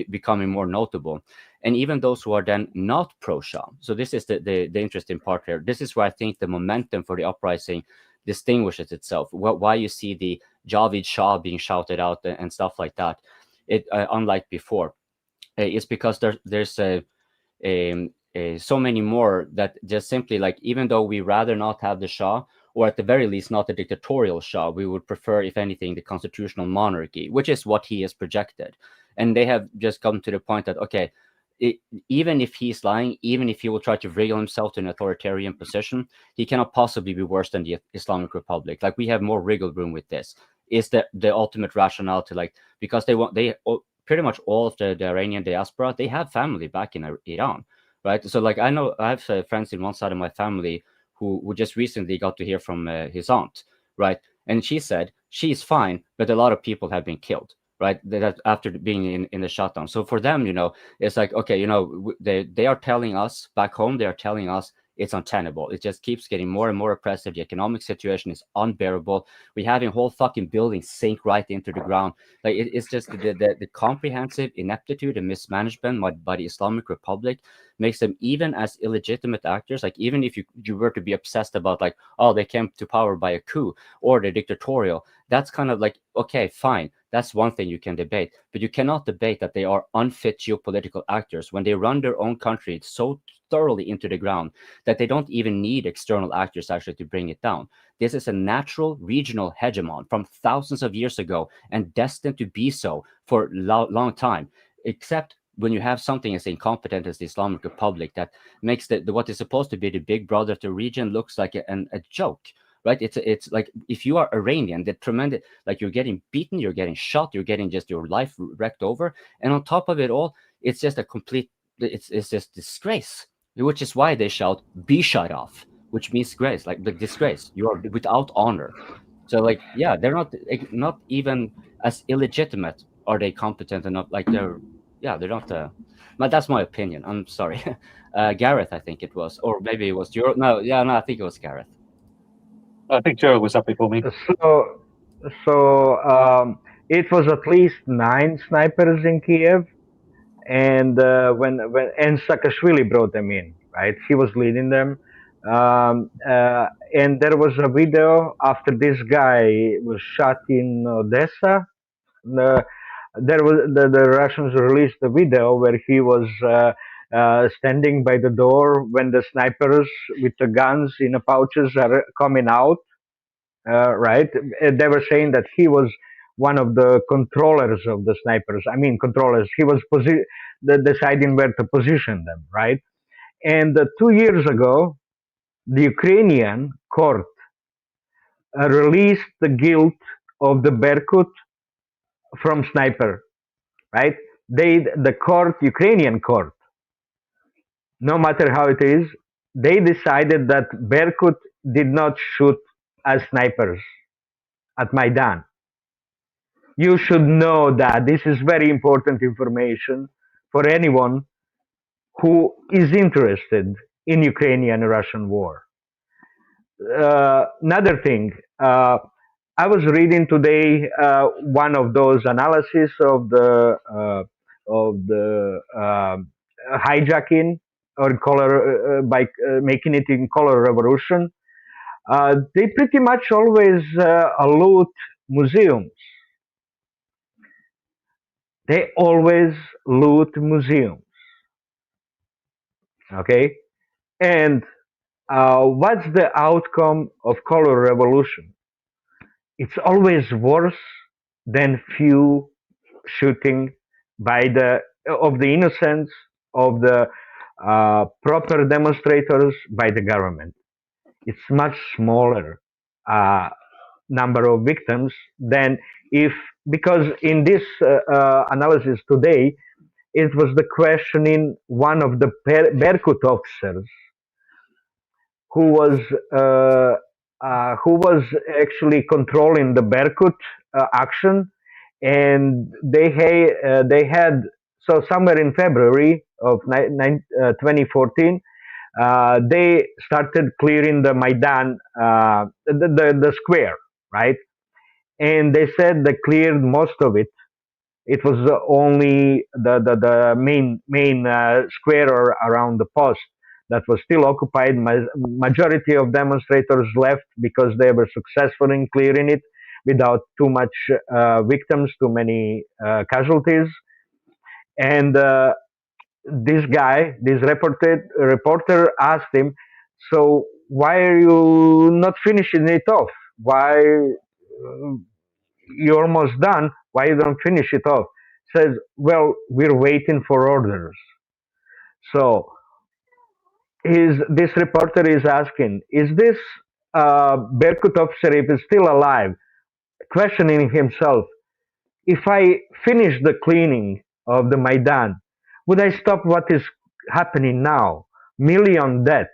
becoming more notable. And even those who are then not pro-Shah. So this is the interesting part here. This is where I think the momentum for the uprising distinguishes itself. Why you see the Javid Shah being shouted out and stuff like that, unlike before, it's because there's so many more that just simply, like, even though we rather not have the Shah, or at the very least not the dictatorial Shah, we would prefer, if anything, the constitutional monarchy, which is what he has projected. And they have just come to the point that, okay, even if he's lying, even if he will try to wriggle himself to an authoritarian position, he cannot possibly be worse than the Islamic Republic. Like, we have more wriggle room with this. Is the ultimate rationale to, like, because they pretty much all of the Iranian diaspora, they have family back in Iran, right? So, like, I know I have friends in one side of my family who just recently got to hear from his aunt, right? And she said she's fine, but a lot of people have been killed, right? That after being in the shutdown. So for them, you know, it's like, okay, you know, they are telling us back home, they are telling us it's untenable. It just keeps getting more and more oppressive. The economic situation is unbearable. We're having whole fucking buildings sink right into the ground. Like, it's just the comprehensive ineptitude and mismanagement by the Islamic Republic makes them even as illegitimate actors. Like, even if you were to be obsessed about, like, oh, they came to power by a coup or the dictatorial, that's kind of like, okay, fine. That's one thing you can debate, but you cannot debate that they are unfit geopolitical actors when they run their own country so thoroughly into the ground that they don't even need external actors actually to bring it down. This is a natural regional hegemon from thousands of years ago and destined to be so for a long time, except when you have something as incompetent as the Islamic Republic that makes what is supposed to be the big brother of the region looks like a joke. Right? It's like, if you are Iranian, the tremendous, like, you're getting beaten, you're getting shot, you're getting just your life wrecked over, and on top of it all, it's just a complete, it's just disgrace. Which is why they shout "be shut off," which means grace, like the disgrace. You are without honor. So, like, yeah, they're not even as illegitimate. Are they competent enough? Like, they're not. But that's my opinion. I'm sorry, Gareth, I think it was, or maybe it was your. No, I think it was Gareth. I think Joe was up before me. So it was at least 9 snipers in Kiev, and when Saakashvili brought them in, right? He was leading them, and there was a video after this guy was shot in Odessa. There was the Russians released the video where he was standing by the door when the snipers with the guns in the pouches are coming out. Right? They were saying that he was one of the controllers of the snipers. I mean, controllers. He was deciding where to position them, right? And 2 years ago, the Ukrainian court released the guilt of the Berkut from sniper, right? The Ukrainian court, no matter how it is, they decided that Berkut did not shoot as snipers at Maidan. You should know that this is very important information for anyone who is interested in Ukrainian-Russian war. Another thing, I was reading today one of those analyses of the hijacking or color by making it in color revolution. They pretty much always allude museums. They always loot museums. Okay, and what's the outcome of color revolution? It's always worse than few shooting by of the innocents, of the proper demonstrators by the government. It's much smaller number of victims than if, because in this analysis today, it was the questioning one of the Berkut officers who was actually controlling the Berkut action, and they had so somewhere in February of 2014 they started clearing the Maidan, the square, right? And they said they cleared most of it. It was only the main square around the post that was still occupied. Majority of demonstrators left because they were successful in clearing it without too much victims, too many casualties. And this guy, this reporter asked him, so why are you not finishing it off? Why you're almost done? Why you don't finish it off? Says, well, we're waiting for orders. So this reporter is asking, is this Berkut officer, if he's still alive, questioning himself, if I finish the cleaning of the Maidan, would I stop what is happening now? Million deaths.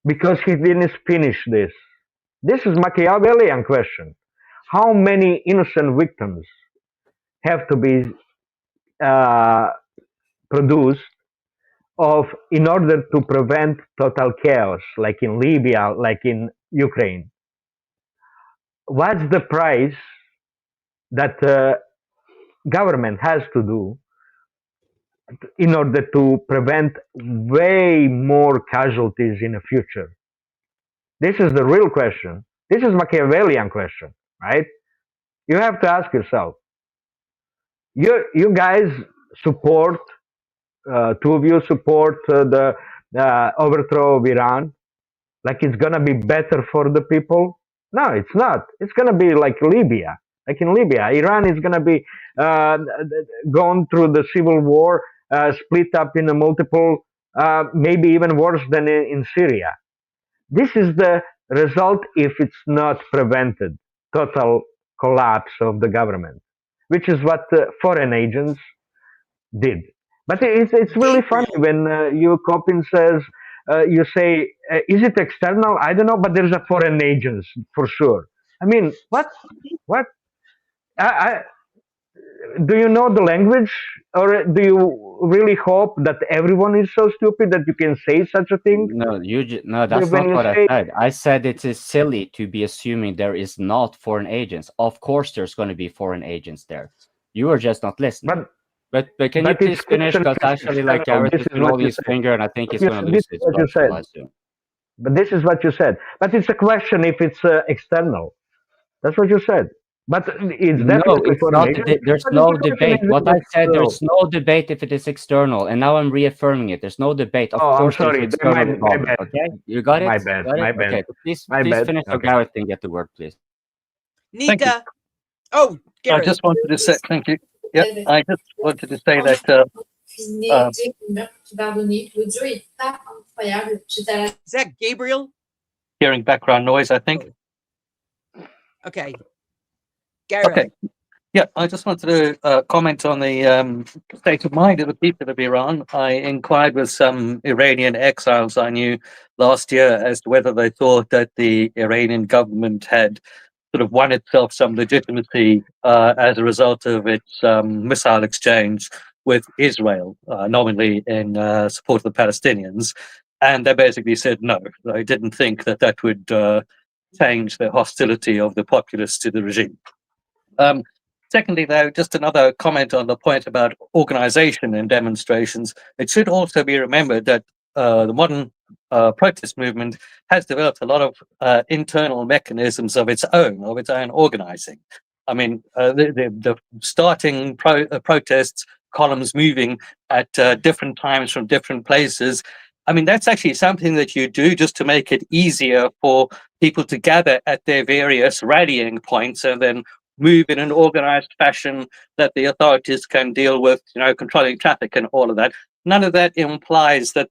Because he didn't finish this. This is Machiavellian question. How many innocent victims have to be produced in order to prevent total chaos, like in Libya, like in Ukraine? What's the price that government has to do in order to prevent way more casualties in the future? This is the real question. This is Machiavellian question, right? You have to ask yourself. You guys support, two of you support the overthrow of Iran, like it's gonna be better for the people? No, it's not. It's gonna be like Libya. Like in Libya, Iran is gonna be gone through the civil war, split up in a multiple, maybe even worse than in Syria. This is the result if it's not prevented. Total collapse of the government, which is what foreign agents did. But it's really funny when you Kopin says, you say, is it external? I don't know, but there's a foreign agents for sure. I mean, what? Do you know the language, or do you really hope that everyone is so stupid that you can say such a thing? No, no, that's not what I said. I said it is silly to be assuming there is not foreign agents. Of course, there's going to be foreign agents there. You are just not listening. But can you please finish? Because actually, like Gareth is doing all his finger, and I think he's going to lose his voice. But this is what you said. But it's a question if it's external. That's what you said. But it's definitely no, it's not. There's no debate. What I said, there's no debate if it is external, and now I'm reaffirming it. There's no debate. Of course, I'm sorry. There's external problem. Okay, you got it. My bad. My bad. Okay, please finish. So Gareth can get the word, please. Nika. Oh, Gareth. I just wanted to say thank you. Yeah, I just wanted to say that. Is that Gabriel? Hearing background noise, I think. Okay. Gareth. Okay. Yeah, I just wanted to comment on the state of mind of the people of Iran. I inquired with some Iranian exiles I knew last year as to whether they thought that the Iranian government had sort of won itself some legitimacy as a result of its missile exchange with Israel, nominally in support of the Palestinians. And they basically said no, they didn't think that that would change the hostility of the populace to the regime. Secondly, though, just another comment on the point about organization in demonstrations. It should also be remembered that the modern protest movement has developed a lot of internal mechanisms of its own organizing. I mean, the starting protests, columns moving at different times from different places. I mean, that's actually something that you do just to make it easier for people to gather at their various rallying points and then move in an organized fashion that the authorities can deal with, controlling traffic and all of that. None of that implies that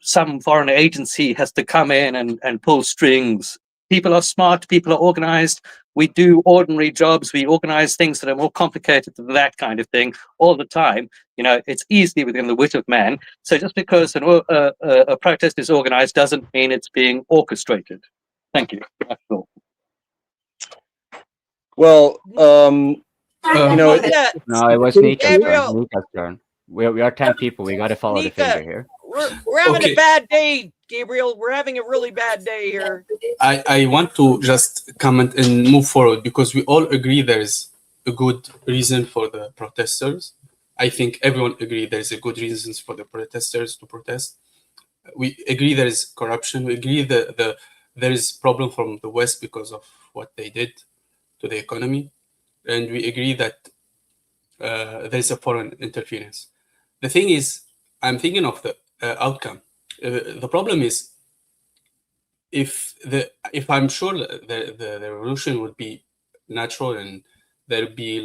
some foreign agency has to come in and pull strings. People are smart, people are organized. We do ordinary jobs. We organize things that are more complicated than that kind of thing all the time. It's easily within the wit of man. So just because a protest is organized doesn't mean it's being orchestrated. Thank you. That's all. Well, no, it was Nika's turn. We are 10 people. We got to follow the finger here. We're having a bad day, Gabriel. We're having a really bad day here. I want to just comment and move forward because we all agree there is a good reason for the protesters. I think everyone agree there is a good reasons for the protesters to protest. We agree there is corruption. We agree that there is problem from the West because of what they did to the economy, and we agree that there is a foreign interference. The thing is, I'm thinking of the outcome. The problem is, if I'm sure the revolution would be natural and there'd be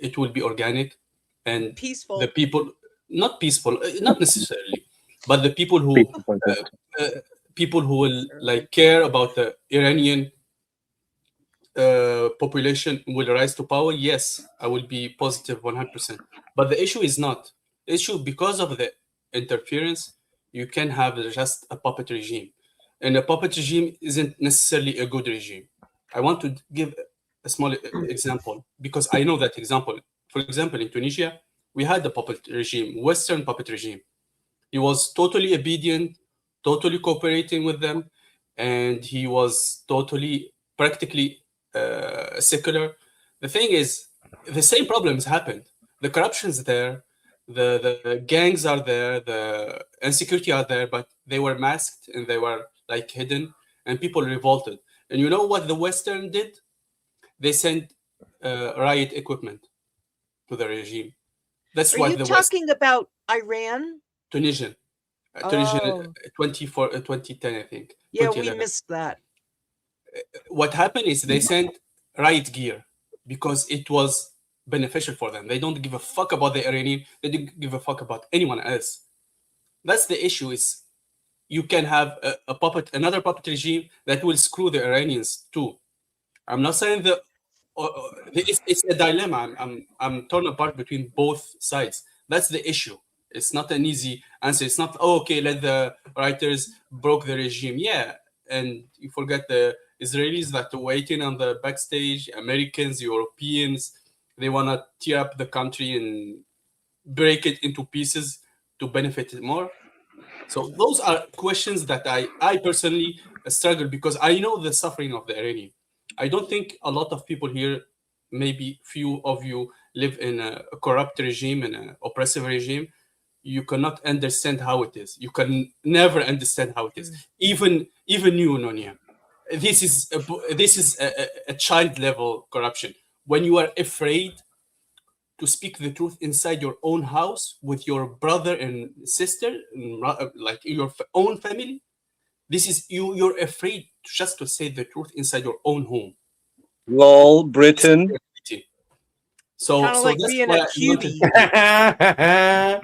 it would be organic and peaceful. The people, not peaceful, not necessarily, but the people who will care about the Iranian population will rise to power. Yes, I will be positive 100%. But the issue is not. The issue, because of the interference, you can have just a puppet regime. And a puppet regime isn't necessarily a good regime. I want to give a small example because I know that example. For example, in Tunisia, we had the puppet regime, Western puppet regime. He was totally obedient, totally cooperating with them, and he was totally, practically secular. The thing is, the same problems happened. The corruption's there, the gangs are there, the insecurity are there, but they were masked and they were hidden, and people revolted. And you know what the Western did? They sent riot equipment to the regime. That's Are why you the talking about Iran? Tunisian, 2010, I think. Yeah, we missed that. What happened is they sent riot gear because it was beneficial for them. They don't give a fuck about the Iranian. They don't give a fuck about anyone else. That's the issue. Is you can have another puppet regime that will screw the Iranians too. I'm not saying that it's a dilemma. I'm torn apart between both sides. That's the issue. It's not an easy answer. It's not okay. Let the writers broke the regime. Yeah, and you forget the Israelis that are waiting on the backstage. Americans, Europeans, they want to tear up the country and break it into pieces to benefit it more. So those are questions that I personally struggle because I know the suffering of the Iranian. I don't think a lot of people here, maybe few of you, live in a corrupt regime, in an oppressive regime. You cannot understand how it is. You can never understand how it is. Even you, Nonia. This is a child level corruption. When you are afraid to speak the truth inside your own house with your brother and sister, like your own family, this is you're afraid just to say the truth inside your own home. Lol, Britain. So like that's being why a QB.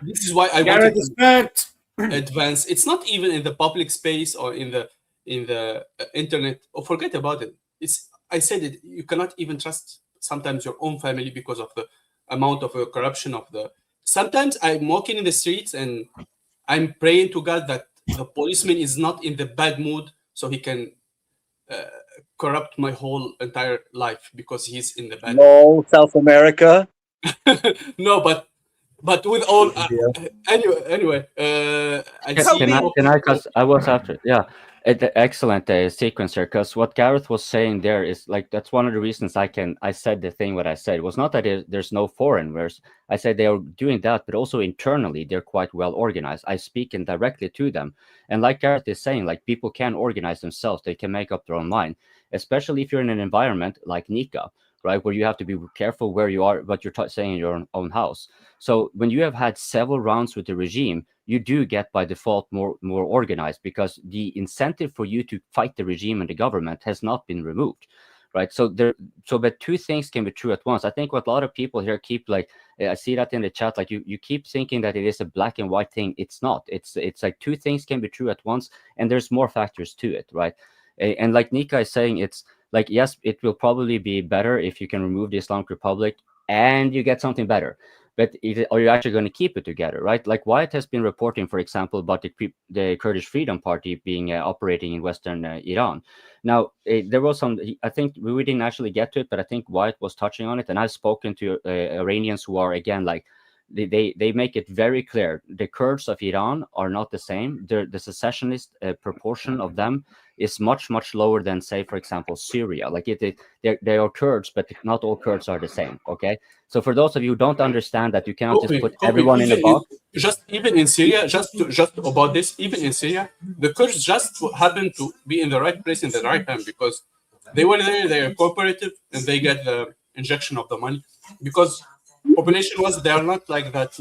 This is why I wanted to advance. It's not even in the public space or in the internet. Or forget about it. I said it. You cannot even trust sometimes your own family, because of the amount of corruption of the. Sometimes I'm walking in the streets and I'm praying to God that the policeman is not in the bad mood, so he can corrupt my whole entire life because he's in the bad. No, South America. No, but with all anyway, I see Can I? Because I was after. Yeah, excellent sequence here. Because what Gareth was saying there is like that's one of the reasons I said the thing what I said. It was not that there's no foreigners. I said they are doing that, but also internally they're quite well organized. I speak indirectly to them, and like Gareth is saying, like people can organize themselves. They can make up their own mind, especially if you're in an environment like Nika, right, where you have to be careful where you are, what you're saying in your own house. So when you have had several rounds with the regime, you do get by default more organized, because the incentive for you to fight the regime and the government has not been removed, right? So but two things can be true at once. I think what a lot of people here keep, like, I see that in the chat, like you keep thinking that it is a black and white thing. It's not. It's like two things can be true at once, and there's more factors to it, right? And like Nika is saying, it's like, yes, it will probably be better if you can remove the Islamic Republic and you get something better. But are you actually going to keep it together, right? Like Wyatt has been reporting, for example, about the Kurdish Freedom Party being operating in Western Iran. Now, there was some, I think we didn't actually get to it, but I think Wyatt was touching on it. And I've spoken to Iranians who are, again, like, they make it very clear. The Kurds of Iran are not the same. The secessionist proportion of them is much, much lower than, say, for example, Syria. Like they are Kurds, but not all Kurds are the same. Okay, so for those of you who don't understand that, you cannot just put everyone in a box. Even in Syria, just about this, even in Syria, the Kurds just happen to be in the right place in the right time, because they were there, they are cooperative, and they get the injection of the money, because population was, they are not like that.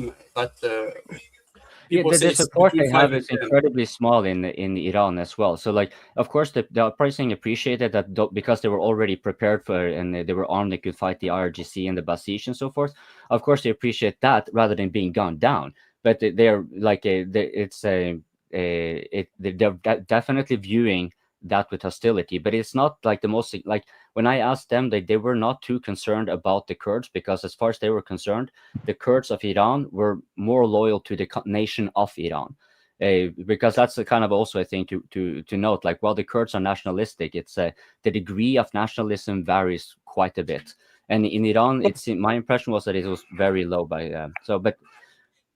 The support they have is incredibly small in Iran as well. So, like, of course, the uprising appreciated that because they were already prepared for, and they were armed, they could fight the IRGC and the Basij and so forth. Of course, they appreciate that rather than being gunned down. But they're like they're definitely viewing that with hostility. But it's not like the most, like, when I asked them, they were not too concerned about the Kurds, because as far as they were concerned, the Kurds of Iran were more loyal to the nation of Iran, because that's the kind of also a thing to note. Like, while the Kurds are nationalistic, it's the degree of nationalism varies quite a bit. And in Iran, my impression was that it was very low by so. But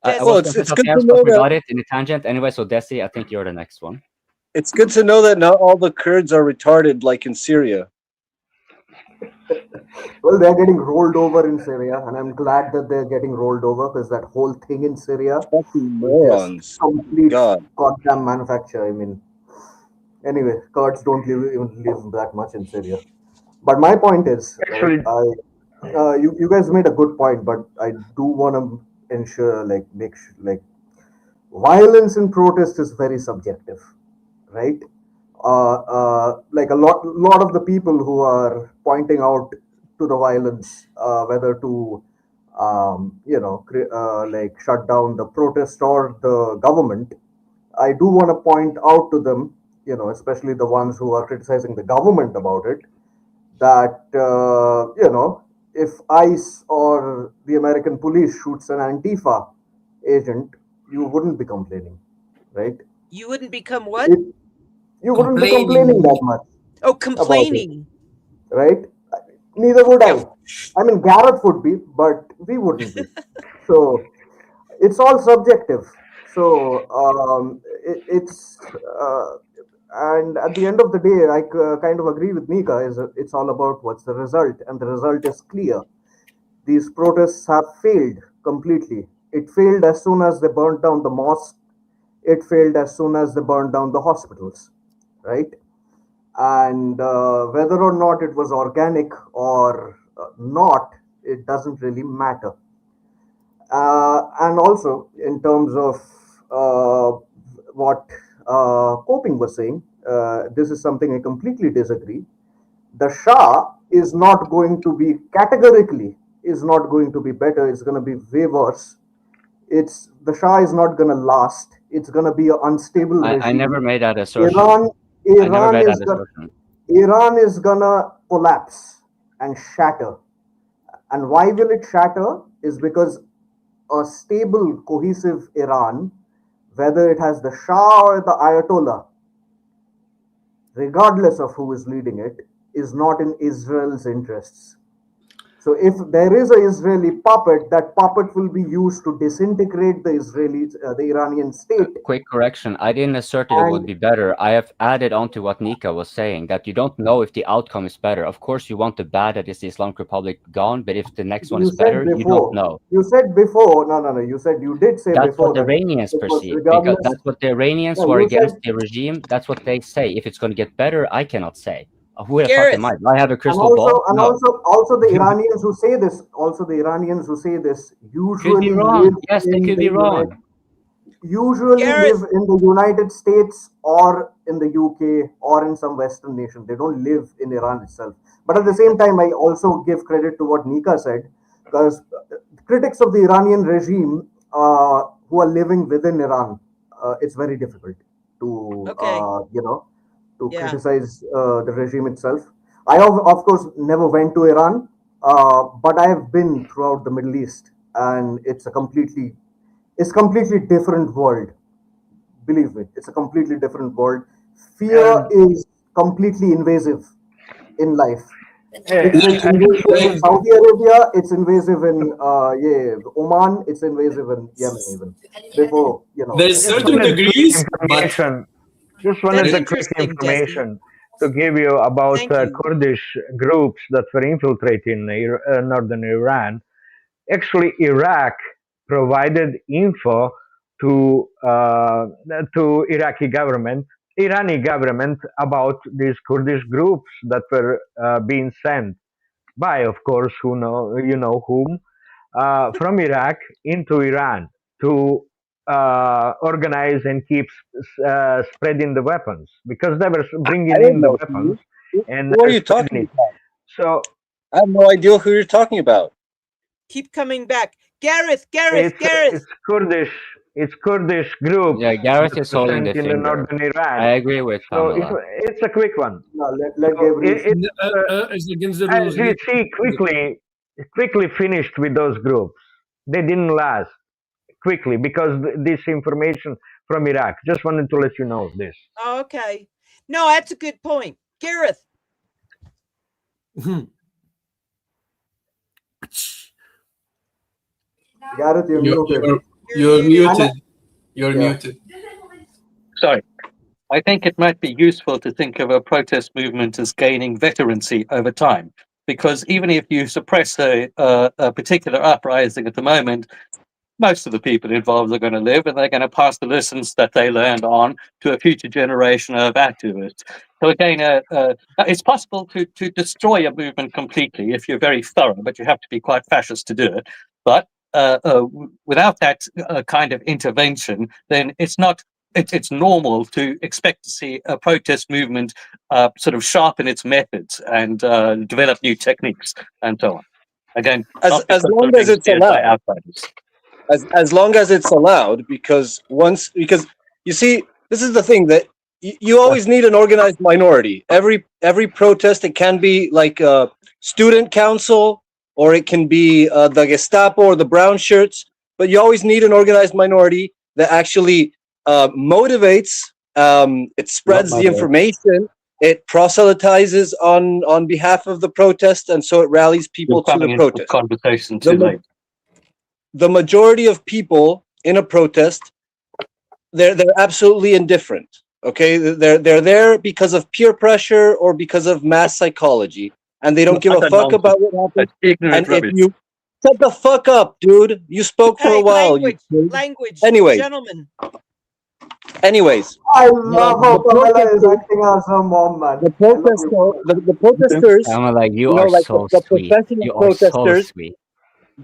it's good to know about it in a tangent anyway. So Desi, I think you're the next one. It's good to know that not all the Kurds are retarded like in Syria. Well, they're getting rolled over in Syria, and I'm glad that they're getting rolled over, because that whole thing in Syria is complete goddamn manufacture. I mean, anyway, Kurds don't even live that much in Syria. But my point is, you guys made a good point, but I do want to ensure, violence in protest is very subjective, right? Like a lot of the people who are pointing out to the violence, whether to like shut down the protest or the government, I do want to point out to them, especially the ones who are criticizing the government about it, that if ICE or the American police shoots an Antifa agent, you wouldn't be complaining, right? You wouldn't become what? You wouldn't be complaining that much. Oh, complaining. Right? Neither would I. I mean, Gareth would be, but we wouldn't be. So it's all subjective. So and at the end of the day, I kind of agree with Nika. It's all about what's the result, and the result is clear. These protests have failed completely. It failed as soon as they burned down the mosque. It failed as soon as they burned down the hospitals. Right? And whether or not it was organic or not, it doesn't really matter. And also, in terms of what Coping was saying, this is something I completely disagree. The Shah is not going to be, categorically, is not going to be better. It's going to be way worse. The Shah is not going to last. It's going to be an unstable regime. I never made that assertion. Iran is gonna collapse and shatter, And why will it shatter? Is because a stable, cohesive Iran, whether it has the Shah or the Ayatollah, regardless of who is leading it, is not in Israel's interests. So if there is an Israeli puppet, that puppet will be used to disintegrate the Iranian state. Quick correction. I didn't assert that it would be better. I have added on to what Nika was saying, that you don't know if the outcome is better. Of course, you want the bad that is the Islamic Republic gone, but if the next one is better, you don't know. You said before, no, you did say that's before. That's what the Iranians perceive, because that's what the Iranians who are against the regime, that's what they say. If it's going to get better, I cannot say. Who the fuck am I? Do I have a crystal ball? And No. also the Iranians who say this, usually Could be wrong. Yes, they could be wrong. Usually live in the United States or in the UK or in some Western nation. They don't live in Iran itself. But at the same time, I also give credit to what Nika said, because critics of the Iranian regime who are living within Iran, it's very difficult to criticize the regime itself. I have, of course, never went to Iran, but I have been throughout the Middle East, and it's a completely different world. Believe me, it's a completely different world. Fear is completely invasive in life. It's invasive in Saudi Arabia. It's invasive in Oman. It's invasive in Yemen even. Before there's certain degrees, but just wanted the quick information to give you about Kurdish groups that were infiltrating northern Iran. Actually, Iraq provided info to Irani government about these Kurdish groups that were being sent by, of course, whom from Iraq into Iran to organize and keep spreading the weapons, because they were bringing in the weapons. And who are you talking about? So I have no idea who you're talking about. Keep coming back, Gareth. It's Kurdish group. Yeah, Gareth is holding the in finger. northern Iran. I agree with Pamela. So it's a quick one. No, let Gabriel. As you see, quickly finished with those groups. They didn't last quickly because this information from Iraq. Just wanted to let you know this. Oh, okay. No, that's a good point, Gareth. Gareth, you're muted. You're muted. You're muted. Sorry. I think it might be useful to think of a protest movement as gaining veterancy over time, because even if you suppress a particular uprising at the moment, most of the people involved are going to live, and they're going to pass the lessons that they learned on to a future generation of activists. So again, it's possible to destroy a movement completely if you're very thorough, but you have to be quite fascist to do it. But without that kind of intervention, then it's normal to expect to see a protest movement sort of sharpen its methods and develop new techniques and so on. Again, as long as it's allowed. As long as it's allowed, because you see, this is the thing, that you always need an organized minority. Every protest, it can be like a student council, or it can be the Gestapo or the brown shirts, but you always need an organized minority that actually motivates, it spreads the information, it proselytizes on behalf of the protest, and so it rallies people to the protest. Conversation too late. The majority of people in a protest, they're absolutely indifferent. Okay, they're there because of peer pressure or because of mass psychology, and they don't give a fuck about what happens. And if you shut the fuck up, dude, you spoke for a while. Language. Anyways, gentlemen. Anyways, I love how Pamela is acting as her mom, man. The protesters, Pamela, you are like so the sweet. professional You are protesters, so sweet.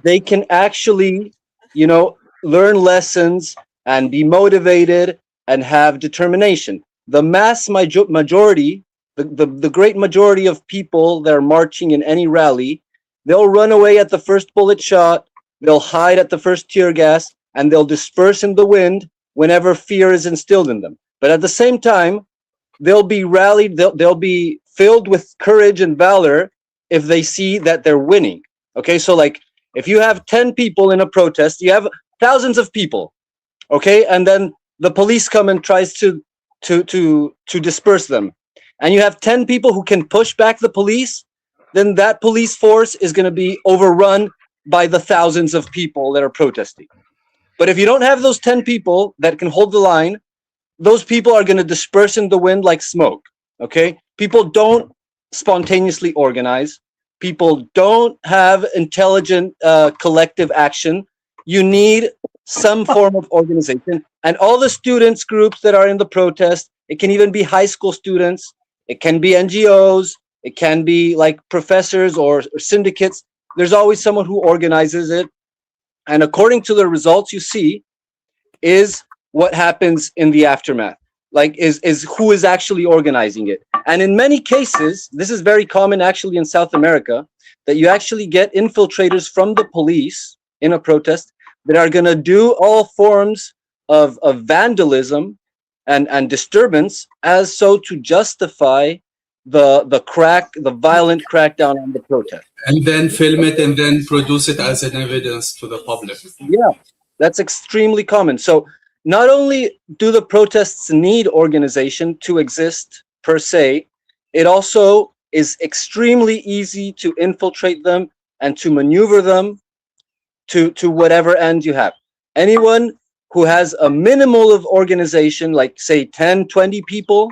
they can actually, learn lessons and be motivated and have determination. The mass majority, the great majority of people that are marching in any rally, they'll run away at the first bullet shot, they'll hide at the first tear gas, and they'll disperse in the wind whenever fear is instilled in them. But at the same time, they'll be rallied, they'll be filled with courage and valor if they see that they're winning. Okay, so like if you have 10 people in a protest, you have thousands of people. Okay, and then the police come and tries to disperse them, and you have 10 people who can push back the police, then that police force is going to be overrun by the thousands of people that are protesting. But if you don't have those 10 people that can hold the line, those people are going to disperse in the wind like smoke. Okay, people don't spontaneously organize. People don't have intelligent collective action. You need some form of organization. And all the students groups that are in the protest, it can even be high school students, it can be NGOs, it can be like professors or syndicates. There's always someone who organizes it. And according to the results you see is what happens in the aftermath. Like is who is actually organizing it. And in many cases, this is very common actually in South America, that you actually get infiltrators from the police in a protest that are going to do all forms of vandalism and disturbance as so to justify the violent crackdown on the protest. And then film it and then produce it as an evidence to the public. Yeah, that's extremely common. So not only do the protests need organization to exist per se, it also is extremely easy to infiltrate them and to maneuver them to whatever end you have. Anyone who has a minimal of organization, like say 10, 20 people,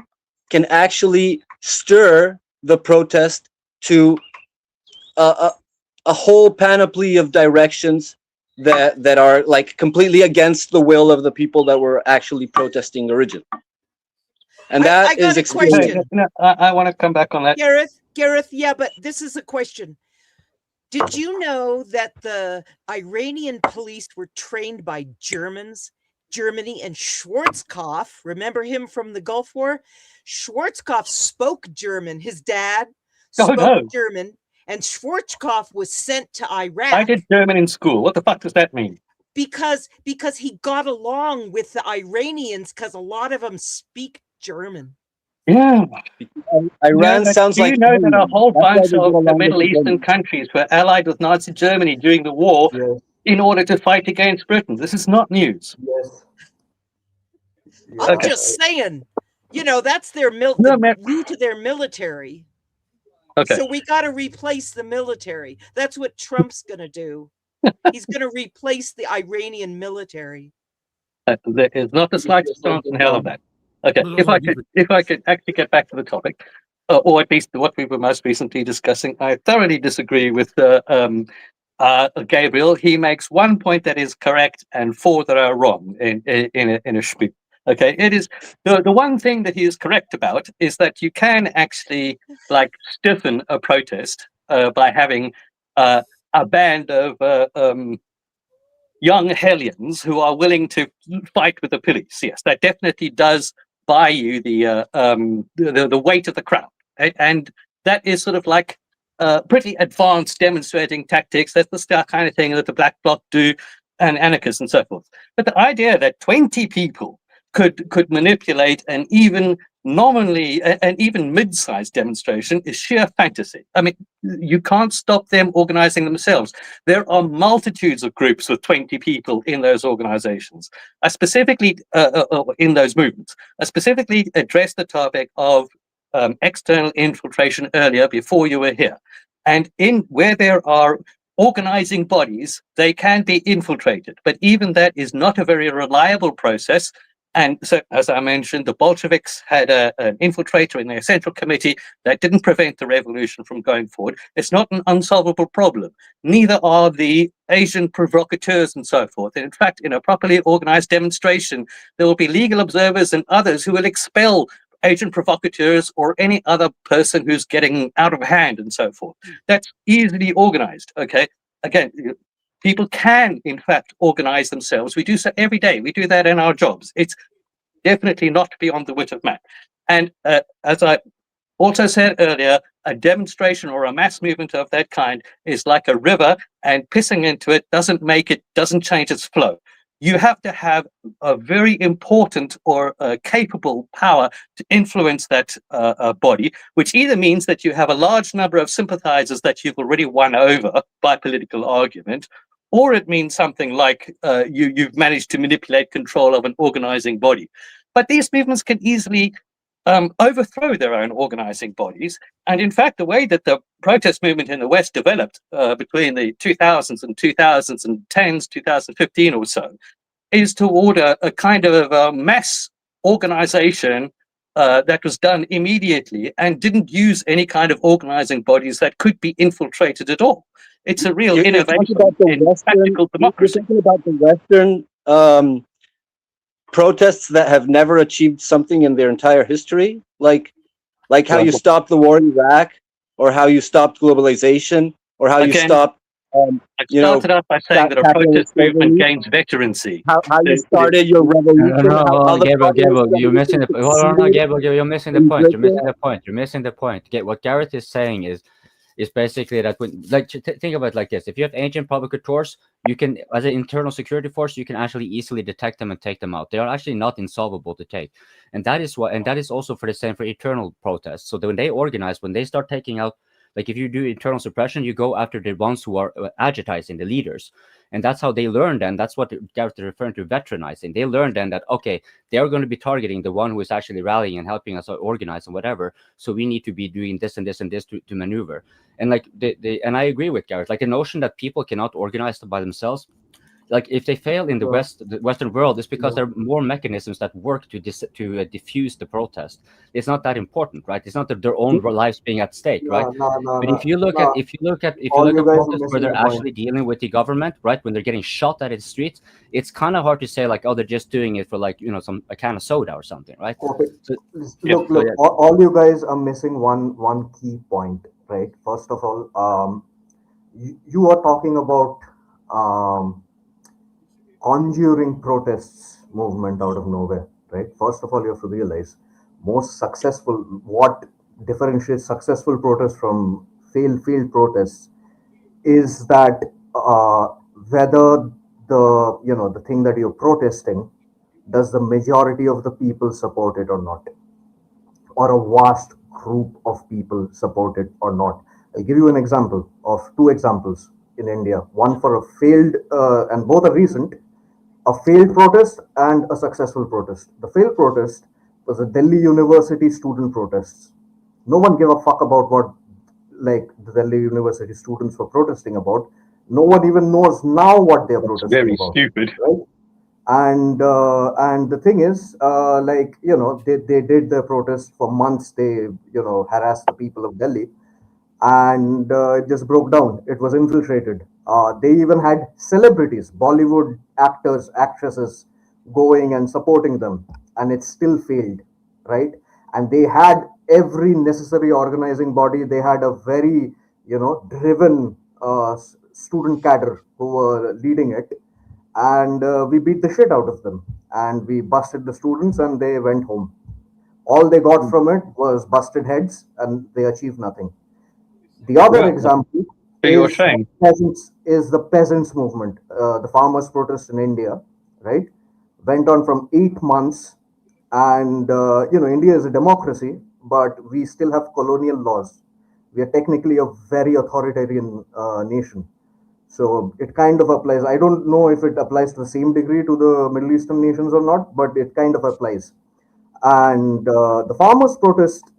can actually stir the protest to a whole panoply of directions that are like completely against the will of the people that were actually protesting originally. And that I got is a extremely question. I want to come back on that. Gareth, yeah, but this is a question. Did you know that the Iranian police were trained by Germany, and Schwarzkopf, remember him from the Gulf War? Schwarzkopf spoke German. His dad spoke German, and Schwarzkopf was sent to Iraq. I did German in school. What the fuck does that mean? Because he got along with the Iranians because a lot of them speak German. Yeah. Iran sounds like. Do you know that a whole bunch of the Middle Eastern countries were allied with Nazi Germany during the war in order to fight against Britain? This is not news. Yes. I'm just saying, that's their root of their military. Okay. So we got to replace the military. That's what Trump's going to do. He's going to replace the Iranian military. There is not the slightest chance in hell of that. Okay, if I could actually get back to the topic, or at least what we were most recently discussing, I thoroughly disagree with Gabriel. He makes one point that is correct and four that are wrong in a spiel. Okay, it is the one thing that he is correct about is that you can actually like stiffen a protest by having a band of young hellions who are willing to fight with the police. Yes, that definitely does buy you the weight of the crowd, right? And that is sort of like pretty advanced demonstrating tactics. That's the kind of thing that the Black Bloc do, and anarchists and so forth. But the idea that 20 people could manipulate an even nominally an even mid-sized demonstration is sheer fantasy. I mean, you can't stop them organizing themselves. There are multitudes of groups with 20 people in those organizations. I specifically in those movements, I specifically addressed the topic of external infiltration earlier before you were here. And in where there are organizing bodies, they can be infiltrated, but even that is not a very reliable process. And so, as I mentioned, the Bolsheviks had an infiltrator in their central committee that didn't prevent the revolution from going forward. It's not an unsolvable problem. Neither are the Asian provocateurs and so forth. And in fact, in a properly organized demonstration, there will be legal observers and others who will expel Asian provocateurs or any other person who's getting out of hand and so forth. That's easily organized, okay? Again, people can, in fact, organize themselves. We do so every day. We do that in our jobs. It's definitely not beyond the wit of man. And as I also said earlier, a demonstration or a mass movement of that kind is like a river, and pissing into it doesn't change its flow. you have to have a very important or capable power to influence that body, which either means that you have a large number of sympathizers that you've already won over by political argument, or it means something like you've managed to manipulate control of an organizing body. But these movements can easily overthrow their own organizing bodies. And in fact, the way that the protest movement in the West developed between the 2000s and 2010s, 2015 or so, is toward a kind of mass organization that was done immediately and didn't use any kind of organizing bodies that could be infiltrated at all. It's a real innovation in practical democracy. You're talking about the Western protests that have never achieved something in their entire history, like how you stopped the war in Iraq, or how you stopped globalization, or how you stopped. I started off by saying that a protest movement gains veterancy. How you started your revolution? Gabriel, you're missing the point. Gabriel, you're missing the point. You're missing the point. What Gareth is saying is basically that when, like, think about it like this: if you have ancient provocateurs, you can, as an internal security force, you can actually easily detect them and take them out. They are actually not insolvable to take, and that is also for the same for eternal protests. So when they organize, when they start taking out, like if you do internal suppression, you go after the ones who are agitating, the leaders. And that's how they learn then. That's what Gareth is referring to, veteranizing. They learn then that, okay, they are going to be targeting the one who is actually rallying and helping us organize and whatever. So we need to be doing this and this and this to maneuver. And like and I agree with Gareth, like the notion that people cannot organize by themselves. Like if they fail in the Western world, it's because there are more mechanisms that work to diffuse the protest. It's not that important, right? It's not that their own lives being at stake, right? But if you look at protests where they're actually dealing with the government, right, when they're getting shot at in the streets, it's kind of hard to say like, oh, they're just doing it for like, a can of soda or something, right? Okay. So, look, all you guys are missing one key point, right? First of all, you are talking about conjuring protests movement out of nowhere, right? First of all, you have to realize what differentiates successful protests from failed protests is that whether the thing that you're protesting, does the majority of the people support it or not, or a vast group of people support it or not. I'll give you an example of two examples in India, one for a failed and both are recent, a failed protest and a successful protest. The failed protest was the Delhi University student protests. No one gave a fuck about what the Delhi University students were protesting about. No one even knows now what they're protesting very about. Stupid. Right? And the thing is, they did the protest for months. They harassed the people of Delhi, and it just broke down. It was infiltrated. They even had celebrities, Bollywood actors, actresses going and supporting them, and it still failed, right? And they had every necessary organizing body. They had a very, driven student cadre who were leading it, and we beat the shit out of them, and we busted the students, and they went home. All they got from it was busted heads, and they achieved nothing. The other example is the peasants movement, the farmers' protest in India, right? Went on from 8 months, and India is a democracy, but we still have colonial laws. We are technically a very authoritarian nation, so it kind of applies. I don't know if it applies to the same degree to the Middle Eastern nations or not, but it kind of applies. And the farmers' protest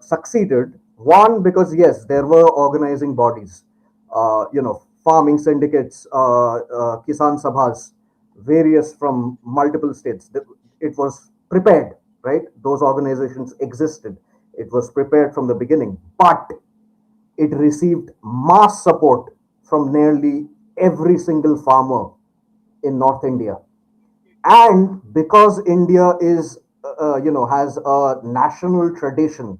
succeeded. One, because yes, there were organizing bodies, farming syndicates, Kisan Sabhas, various from multiple states. It was prepared, right? Those organizations existed. It was prepared from the beginning, but it received mass support from nearly every single farmer in North India. And because India is, has a national tradition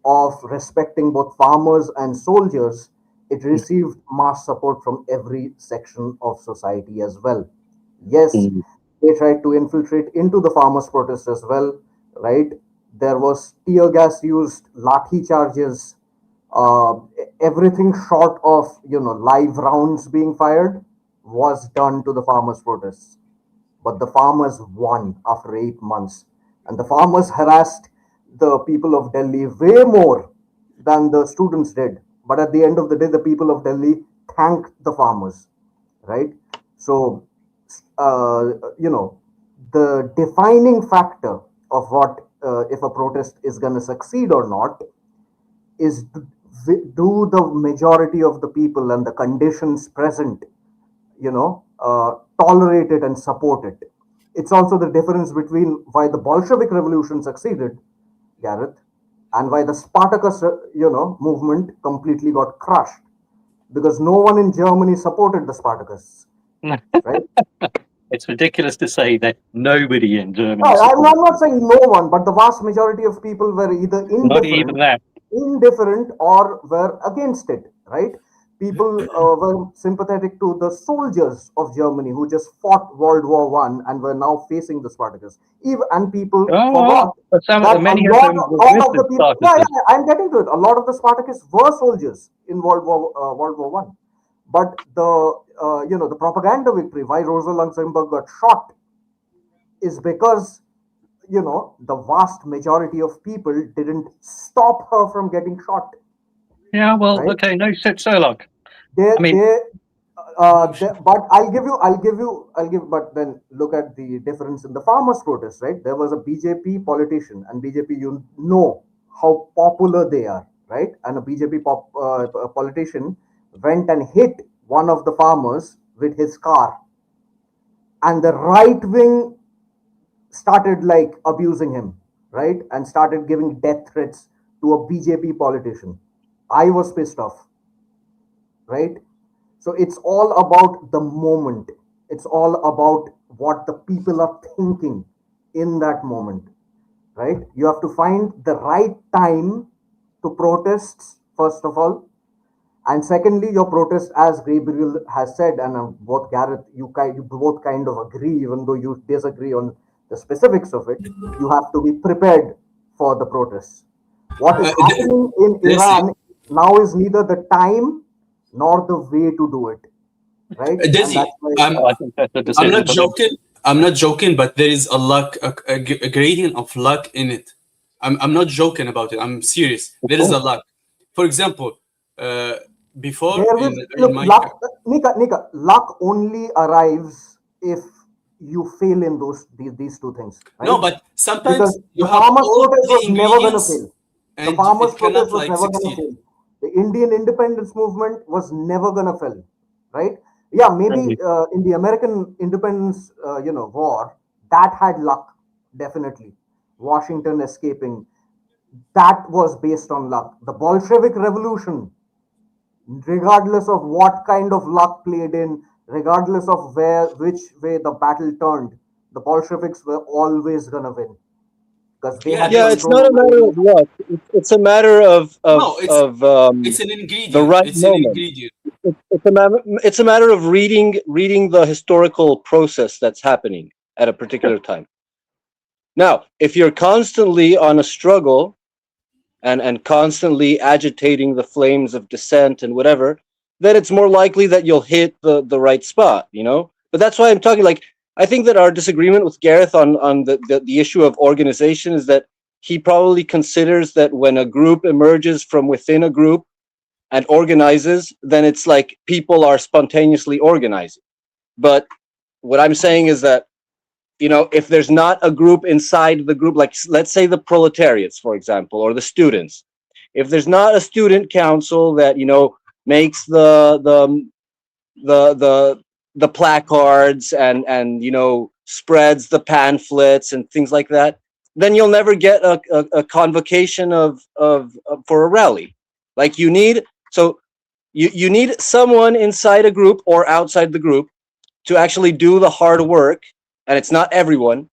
of respecting both farmers and soldiers, it received mass support from every section of society as well. Yes, they tried to infiltrate into the farmers' protest as well, right? There was tear gas used, lathi charges, everything short of live rounds being fired was done to the farmers' protests. but the farmers won after 8 months. And the farmers harassed the people of Delhi way more than the students did. But at the end of the day, the people of Delhi thanked the farmers, right? So, the defining factor of what if a protest is going to succeed or not is do the majority of the people and the conditions present, tolerate it and support it. It's also the difference between why the Bolshevik Revolution succeeded, Gareth, and why the Spartacus, movement completely got crushed, because no one in Germany supported the Spartacus, right? It's ridiculous to say that nobody in Germany. No, I'm not saying no one, but the vast majority of people were either indifferent or were against it, right? People were sympathetic to the soldiers of Germany who just fought World War I and were now facing the Spartacus. And people forgot but that many a of lot, them were all with of the the people. Spartacus. Yeah, I'm getting to it. A lot of the Spartacus were soldiers in World War I. But the propaganda victory, why Rosa Luxemburg got shot, is because the vast majority of people didn't stop her from getting shot. Yeah, well, right? okay, no, Sherlock. But but then look at the difference in the farmers' protest, right? There was a BJP politician, and BJP, how popular they are, right? And a BJP politician went and hit one of the farmers with his car, and the right wing started like abusing him, right? And started giving death threats to a BJP politician. I was pissed off, right? So it's all about the moment. It's all about what the people are thinking in that moment, right? You have to find the right time to protest, first of all. And secondly, your protest, as Gabriel has said, and both Gareth, you both kind of agree, even though you disagree on the specifics of it, you have to be prepared for the protests. What is happening in Iran now is neither the time nor the way to do it, right? I'm not joking. I'm not joking, but there is a gradient of luck in it. I'm not joking about it. I'm serious. There is a luck. For example, before Nika, luck only arrives if you fail in these two things. Right? No, but sometimes because you the have farmers' all protest the was never going to ingredients, fail. The and farmers' it cannot protest was never going to fail. The Indian independence movement was never going to fail, right? Yeah, maybe in the American independence, war, that had luck, definitely. Washington escaping, that was based on luck. The Bolshevik Revolution, regardless of what kind of luck played in, regardless of which way the battle turned, the Bolsheviks were always gonna win because they had it's not a matter of luck. It's a matter of it's an ingredient. The right it's moment. An ingredient. It's a matter of reading the historical process that's happening at a particular time. Now, if you're constantly on a struggle and constantly agitating the flames of dissent and whatever, then it's more likely that you'll hit the right spot, But that's why I'm talking, like, I think that our disagreement with Gareth on the issue of organization is that he probably considers that when a group emerges from within a group and organizes, then it's like people are spontaneously organizing. But what I'm saying is that, if there's not a group inside the group, like let's say the proletariats, for example, or the students, if there's not a student council that, makes the placards and spreads the pamphlets and things like that, then you'll never get a convocation for a rally. Like you need someone inside a group or outside the group to actually do the hard work, and it's not everyone,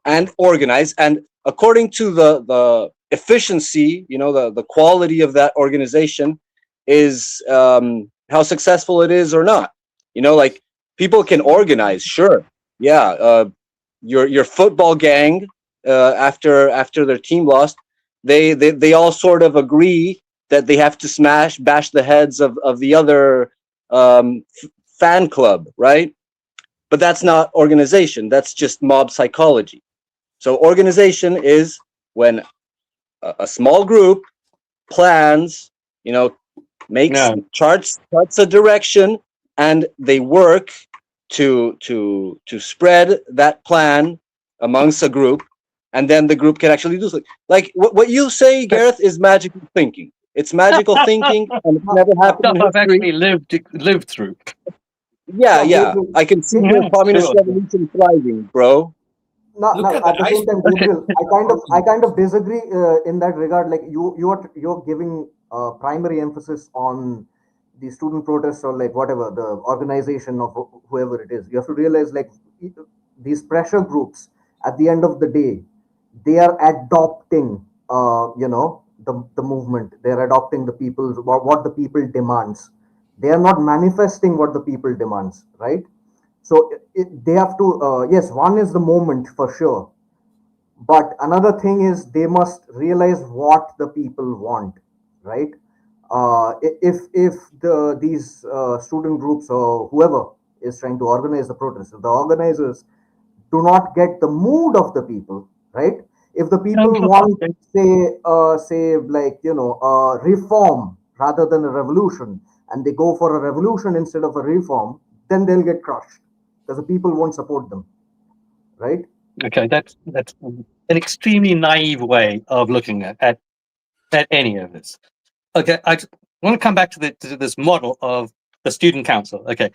and organize. And according to the efficiency, the quality of that organization is how successful it is or not. Like people can organize, sure, yeah. Your football gang, after their team lost, they all sort of agree that they have to bash the heads of the other fan club, right? But that's not organization. That's just mob psychology. So organization is when a small group plans, makes charts a direction, and they work to spread that plan amongst a group, and then the group can actually do something. Like what you say, Gareth, is magical thinking. It's magical thinking, and it's never happened in I've history. actually lived through. Yeah. I can see the communist revolution thriving, bro. No, at the same time, Gabriel, I kind of disagree in that regard. Like you're giving primary emphasis on the student protests or like whatever the organization of whoever it is. You have to realize like these pressure groups at the end of the day, they are adopting the movement. They're adopting the people's what the people demands. They are not manifesting what the people demands, right? So they have to yes, one is the moment for sure, but another thing is they must realize what the people want, right? If these student groups or whoever is trying to organize the protest, if the organizers do not get the mood of the people, right? If the people want, say like reform rather than a revolution, and they go for a revolution instead of a reform, then they'll get crushed because the people won't support them, right? Okay, that's an extremely naive way of looking at any of this. Okay, I want to come back to this model of the student council. Okay,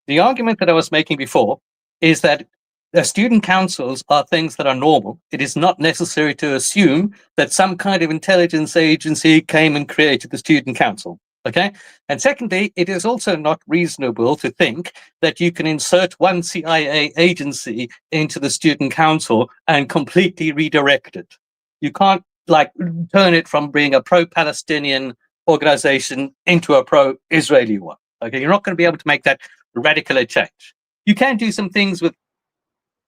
the argument that I was making before is that the student councils are things that are normal. It is not necessary to assume that some kind of intelligence agency came and created the student council. Okay, and secondly, it is also not reasonable to think that you can insert one CIA agency into the student council and completely redirect it. You can't like turn it from being a pro-Palestinian organization into a pro-Israeli one. Okay, you're not going to be able to make that radical a change. You can do some things with,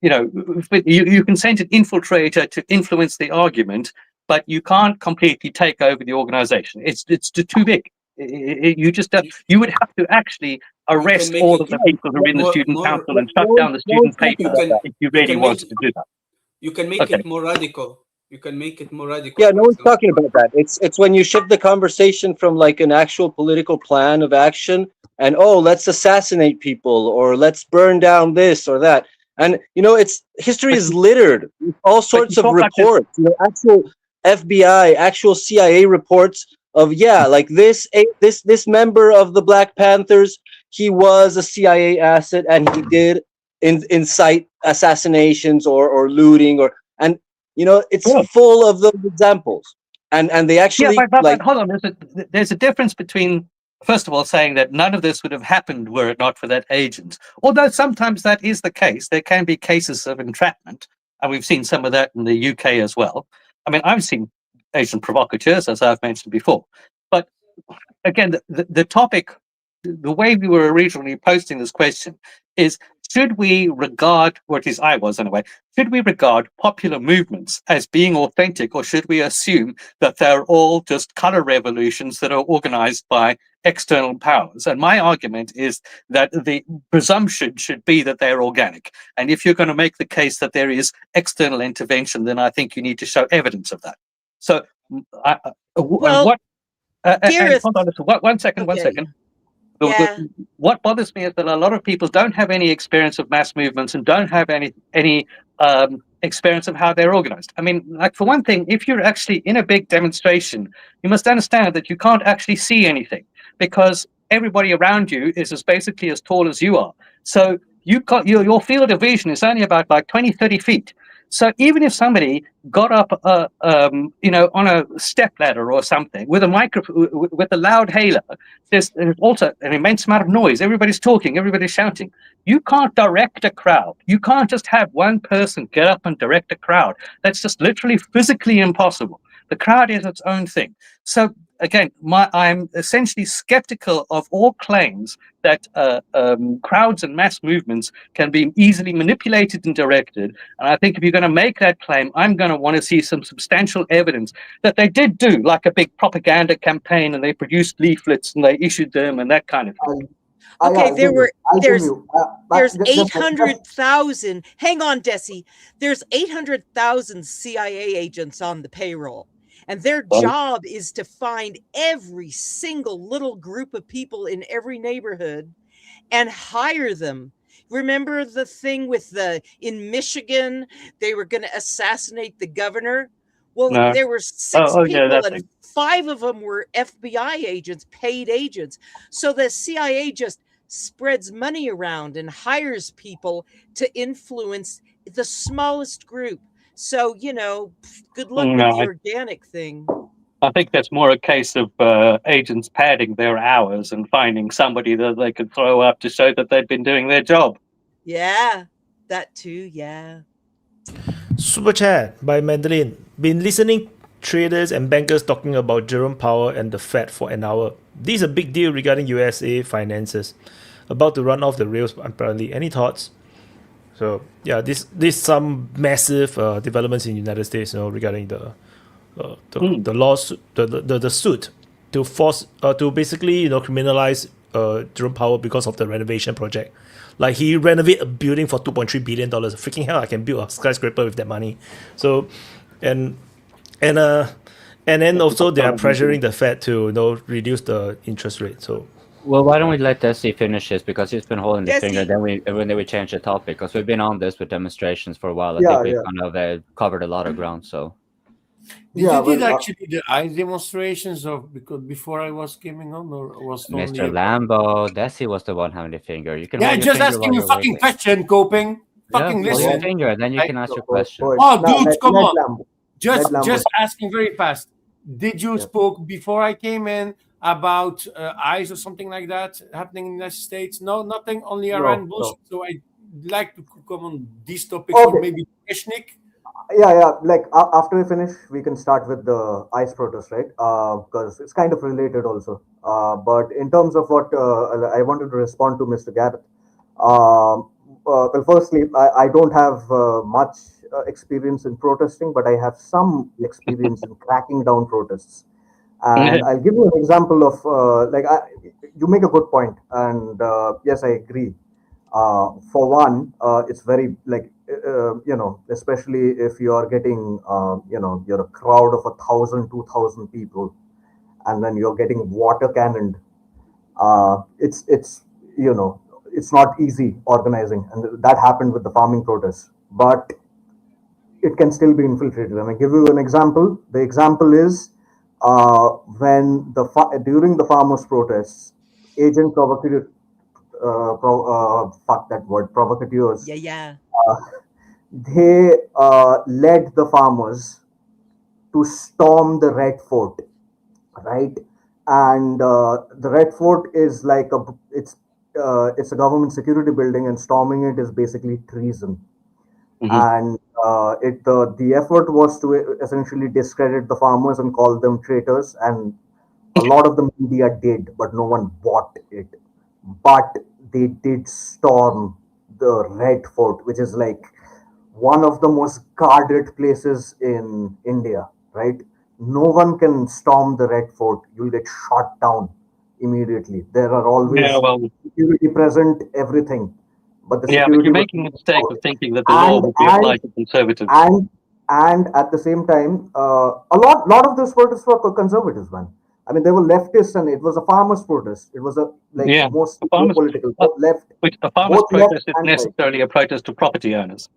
you can send an infiltrator to influence the argument, but you can't completely take over the organization. It's too big. You would have to actually arrest all of the people who are in the student council and shut down the student paper if you really wanted to do that. You can make it more radical. You can make it more radical. Yeah, no one's talking about that. It's when you shift the conversation from like an actual political plan of action and let's assassinate people or let's burn down this or that. And it's history is littered with all sorts of reports. Actual FBI, actual CIA reports of like this member of the Black Panthers, he was a CIA asset and he did incite assassinations or looting it's full of those examples, and they actually but hold on. There's a difference between, first of all, saying that none of this would have happened were it not for that agent. Although sometimes that is the case, there can be cases of entrapment, and we've seen some of that in the UK as well. I mean, I've seen agent provocateurs, as I've mentioned before. But again, the topic, the way we were originally posting this question is: should we regard, or at least I was anyway, should we regard popular movements as being authentic, or should we assume that they're all just color revolutions that are organized by external powers? And my argument is that the presumption should be that they're organic. And if you're going to make the case that there is external intervention, then I think you need to show evidence of that. So, one second. What bothers me is that a lot of people don't have any experience of mass movements and don't have any experience of how they're organized. I mean, like for one thing, if you're actually in a big demonstration, you must understand that you can't actually see anything because everybody around you is basically as tall as you are. So your field of vision is only about like 20, 30 feet. So even if somebody got up, on a step ladder or something with a microphone, with a loud hailer, there's also an immense amount of noise. Everybody's talking, everybody's shouting. You can't direct a crowd. You can't just have one person get up and direct a crowd. That's just literally physically impossible. The crowd is its own thing. So again, I'm essentially skeptical of all claims that crowds and mass movements can be easily manipulated and directed. And I think if you're going to make that claim, I'm going to want to see some substantial evidence that they did do like a big propaganda campaign and they produced leaflets and they issued them and that kind of thing. Okay, there were there's just 800,000. Hang on, Desi. There's 800,000 CIA agents on the payroll, and their job is to find every single little group of people in every neighborhood and hire them. Remember the thing with in Michigan, they were going to assassinate the governor? Well, there were 6 people and 5 of them were FBI agents, paid agents. So the CIA just spreads money around and hires people to influence the smallest group. So, good luck with the organic thing. I think that's more a case of agents padding their hours and finding somebody that they could throw up to show that they'd been doing their job. Yeah, that too, yeah. Super chat by Madeline. Been listening traders and bankers talking about Jerome Powell and the Fed for an hour. This is a big deal regarding USA finances. About to run off the rails apparently. Any thoughts? So yeah, this some massive developments in the United States, regarding the lawsuit, the suit to force to basically criminalize Jerome Powell because of the renovation project. Like he renovated a building for $2.3 billion. Freaking hell, I can build a skyscraper with that money. So and then also they are pressuring the Fed to reduce the interest rate. So well, why don't we let Desi finish this, because he's been holding the finger. Then we change the topic, because we've been on this with demonstrations for a while. I think we've kind of covered a lot of ground. So did actually the ICE demonstrations because before I was coming on, or was Mr. Lambo, Desi was the one having the finger. You can just asking a fucking question, Coping. Fucking listen. Your finger, and then you can ask your question. Dudes, come on. Just asking very fast. Did you spoke before I came in about ICE or something like that happening in the United States? No, nothing. Only Iran bullshit. So I'd like to come on these topics, or maybe Keshnik. Yeah. Like after we finish, we can start with the ICE protest, right? Because it's kind of related also. But in terms of what I wanted to respond to Mr. Garrett. Well, firstly, I don't have much experience in protesting, but I have some experience in cracking down protests. And I'll give you an example of you make a good point, and yes, I agree. For one, it's very especially if you are getting you're a crowd of 1,000, 2,000 people, and then you're getting water cannoned. It's not easy organizing, and that happened with the farming protests. But it can still be infiltrated. And I give you an example. The example is when during the farmers' protests, agent provocateurs. Provocateurs. They led the farmers to storm the Red Fort, right? And the Red Fort is like it's a government security building, and storming it is basically treason. And the effort was to essentially discredit the farmers and call them traitors, and a lot of the media did, but no one bought it. But they did storm the Red Fort, which is like one of the most guarded places in India, right? No one can storm the Red Fort. You'll get shot down immediately. There are always security present, everything. But the but you're making a mistake of thinking that the law will be applied to conservatives. And at the same time, a lot of those protests were conservatives, man. I mean, they were leftists, and it was a farmers' protest. It was most political left. Which a farmers' protest is necessarily a protest to property owners.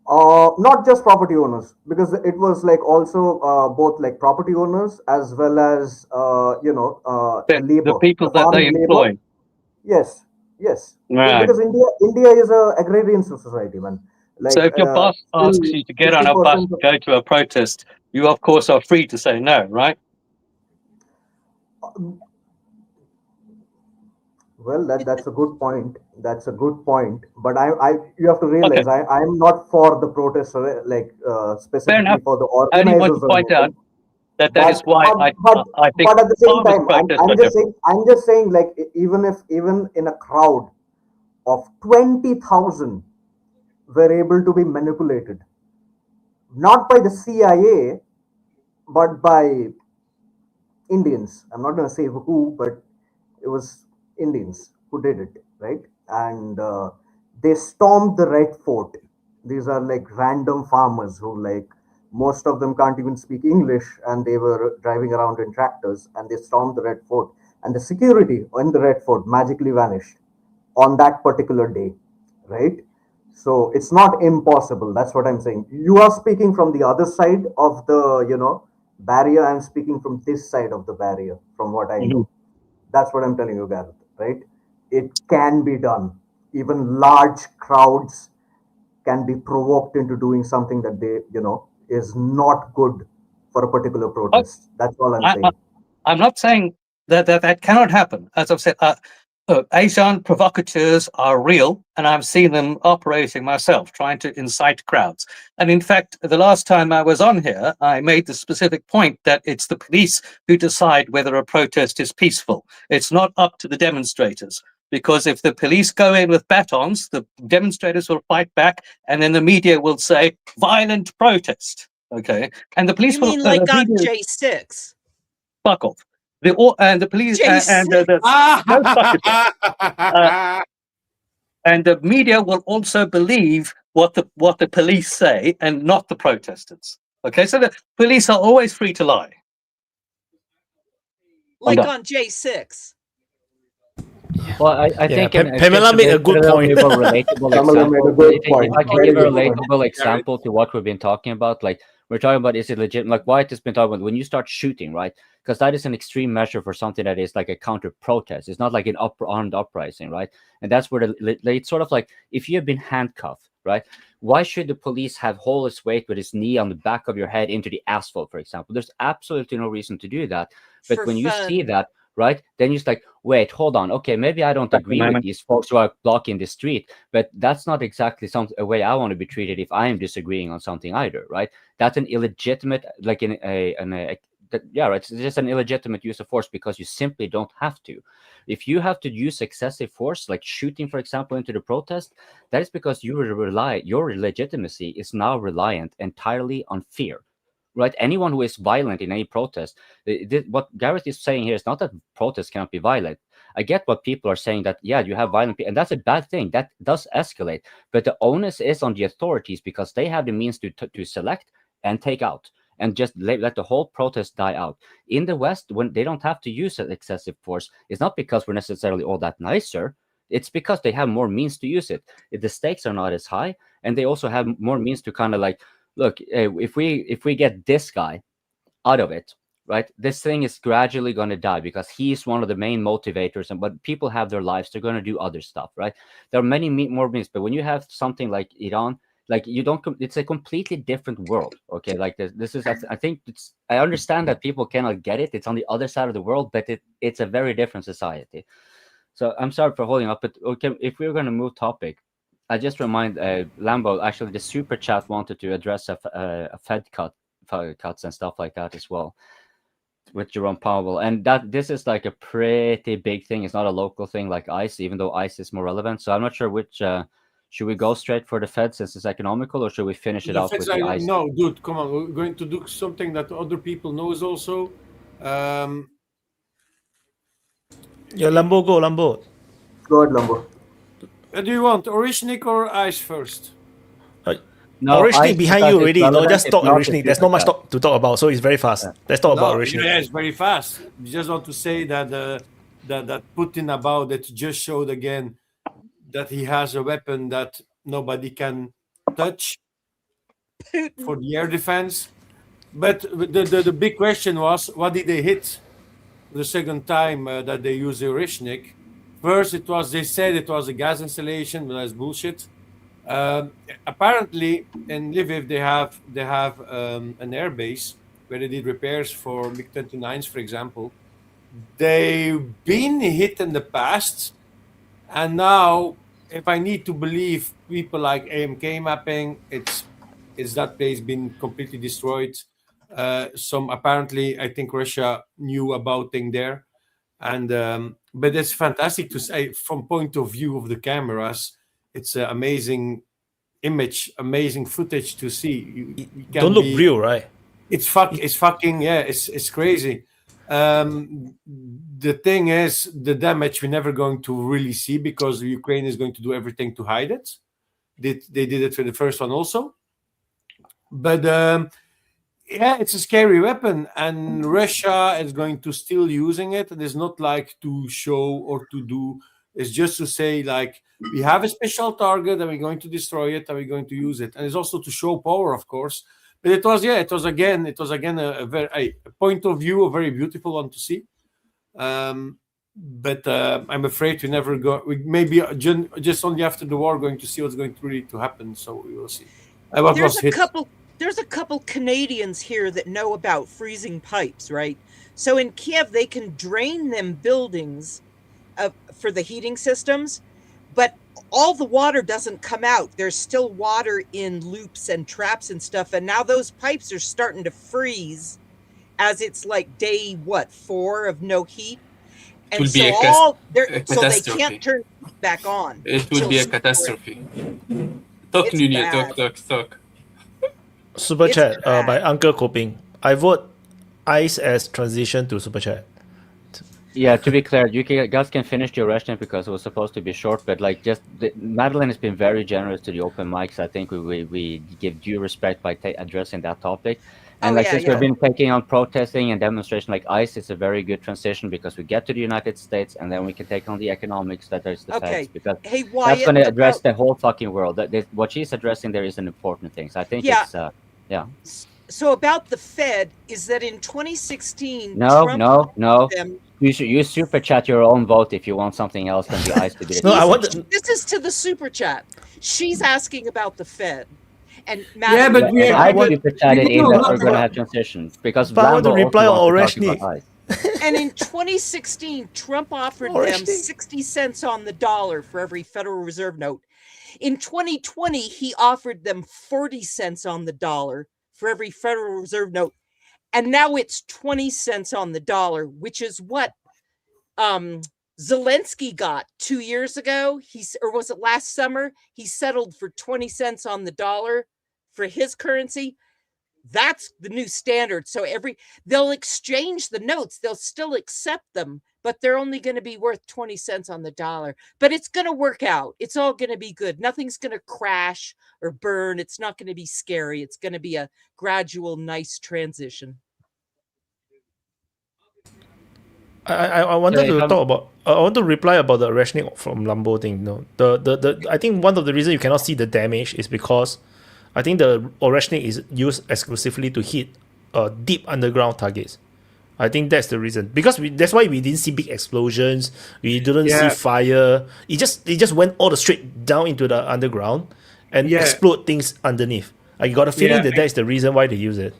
Not just property owners, because it was also both like property owners as well as labor. The people that they employ. Labor. Yes. Right. Because India is a agrarian society, man. So if your boss asks you to get on a bus and go to a protest, you of course are free to say no, right? Well, that's a good point. That's a good point. But you have to realize I'm not for the protests, specifically for the organizers. I only want to point out that is why I think. But at the same time, I'm just saying, like, even in a crowd of 20,000 were able to be manipulated, not by the CIA, but by Indians. I'm not going to say who, but it was Indians who did it, right? And they stormed the Red Fort. These are like random farmers who, like, most of them can't even speak English, and they were driving around in tractors, and they stormed the Red Fort. And the security in the Red Fort magically vanished on that particular day, right? So it's not impossible. That's what I'm saying. You are speaking from the other side of the, barrier. I'm speaking from this side of the barrier, from what I know. That's what I'm telling you, Gareth, right? It can be done. Even large crowds can be provoked into doing something that they, is not good for a particular protest. That's all I'm saying. I'm not saying that cannot happen. As I've said, Asian provocateurs are real, and I've seen them operating myself, trying to incite crowds. And in fact, the last time I was on here, I made the specific point that it's the police who decide whether a protest is peaceful. It's not up to the demonstrators. Because if the police go in with batons, the demonstrators will fight back, and then the media will say violent protest. Okay, and the police You will. mean like on J6? Fuck off. The police and and the media will also believe what the police say and not the protesters. Okay, so the police are always free to lie. Like on J6. Well, I think Pamela made a good point. If I can give a relatable example to what we've been talking about, like we're talking about, is it legit? Like Wyatt has been talking about when you start shooting, right? Because that is an extreme measure for something that is like a counter protest. It's not like an armed uprising, right? And that's where it's sort of like if you have been handcuffed, right? Why should the police have hold his weight with his knee on the back of your head into the asphalt, for example? There's absolutely no reason to do that. But when you see that, right, then you're just like, wait, hold on. Okay, maybe I don't agree with these folks who are blocking the street, but that's not exactly a way I want to be treated if I am disagreeing on something either, right? That's an illegitimate, like right? It's just an illegitimate use of force because you simply don't have to. If you have to use excessive force, like shooting, for example, into the protest, that is because your legitimacy is now reliant entirely on fear. Right, anyone who is violent in any protest, what Gareth is saying here is not that protests cannot be violent. I get what people are saying, that yeah, you have violent people, and that's a bad thing. That does escalate, but the onus is on the authorities because they have the means to select and take out, and just let the whole protest die out. In the West, when they don't have to use excessive force, it's not because we're necessarily all that nicer. It's because they have more means to use it. The stakes are not as high, and they also have more means to kind of like, look, if we get this guy out of it, right, this thing is gradually going to die because he's one of the main motivators. But people have their lives; they're going to do other stuff, right? There are many more means. But when you have something like Iran, like you don't, it's a completely different world. Okay, like this is. I think I understand that people cannot get it. It's on the other side of the world, but it's a very different society. So I'm sorry for holding up, but okay, if we're going to move topic. I just remind Lambo, actually the super chat wanted to address a Fed cuts and stuff like that as well with Jerome Powell, and that this is like a pretty big thing. It's not a local thing like ICE, even though ICE is more relevant. So I'm not sure which should we go straight for the Fed since it's economical, or should we finish it off with the ICE? No, dude, come on. We're going to do something that other people knows also. Yeah, Lambo, go Lambo. Go ahead, Lambo. Do you want Orishnik or ICE first? No, Orishnik behind you already. No, just talk Orishnik. There's not much to talk about, so it's very fast. Let's talk about Orishnik. Yeah, it's very fast. You just want to say that that Putin about it just showed again that he has a weapon that nobody can touch for the air defense. But the big question was, what did they hit the second time that they used the Orishnik? First, they said it was a gas installation, but that's bullshit. Apparently, in Lviv, they have an air base where they did repairs for MiG-29s, for example. They've been hit in the past, and now, if I need to believe people like AMK mapping, it's that place been completely destroyed. Apparently, I think Russia knew about thing there. And but it's fantastic to say from point of view of the cameras. It's an amazing image, amazing footage to see. You don't look real, right? It's fucking yeah. It's crazy. The thing is, the damage we're never going to really see because Ukraine is going to do everything to hide it. They did it for the first one also. But yeah, it's a scary weapon, and Russia is going to still using it. And it's not like to show or to do. It's just to say, like, we have a special target and we're going to destroy it and we're going to use it. And it's also to show power, of course. But it was again a very a point of view, a very beautiful one to see. But I'm afraid we never go. We maybe just only after the war going to see what's going to really to happen. So we will see. There's a couple Canadians here that know about freezing pipes, right? So in Kiev, they can drain them buildings for the heating systems, but all the water doesn't come out. There's still water in loops and traps and stuff. And now those pipes are starting to freeze as it's like day, 4 of no heat. And it so so they can't turn back on. It will be a catastrophe. Talk, Nunia, talk. Super chat by Uncle Coping. I vote ICE as transition to super chat. Yeah, to be clear, you guys can finish your rationing because it was supposed to be short, but like Madeline has been very generous to the open mics. I think we give due respect by addressing that topic. And since we've been taking on protesting and demonstration like ICE, it's a very good transition because we get to the United States and then we can take on the economics that there's the feds, because that's going to address the whole fucking world. What she's addressing there is an important thing. So I think it's So about the Fed is that in 2016, No. You super chat your own vote if you want something else than the ICE to be. This is to the super chat. She's asking about the Fed. And I super chatted in that we're going to have transition because I want to reply on Oreshnik. And in 2016, Trump offered them 60 cents on the dollar for every Federal Reserve note. In 2020, he offered them 40 cents on the dollar for every Federal Reserve note. And now it's 20 cents on the dollar, which is what Zelensky got 2 years ago. Or was it last summer? He settled for 20 cents on the dollar for his currency. That's the new standard. So they'll exchange the notes. They'll still accept them, but they're only going to be worth 20 cents on the dollar. But it's going to work out. It's all going to be good. Nothing's going to crash or burn. It's not going to be scary. It's going to be a gradual, nice transition. I wanted to talk about. I want to reply about the rationing from Lambo thing. No, I think one of the reasons you cannot see the damage is because I think the rationing is used exclusively to hit deep underground targets. I think that's the reason, because that's why we didn't see big explosions. We didn't see fire. It just went all the straight down into the underground and explode things underneath. I got a feeling that is the reason why they use it.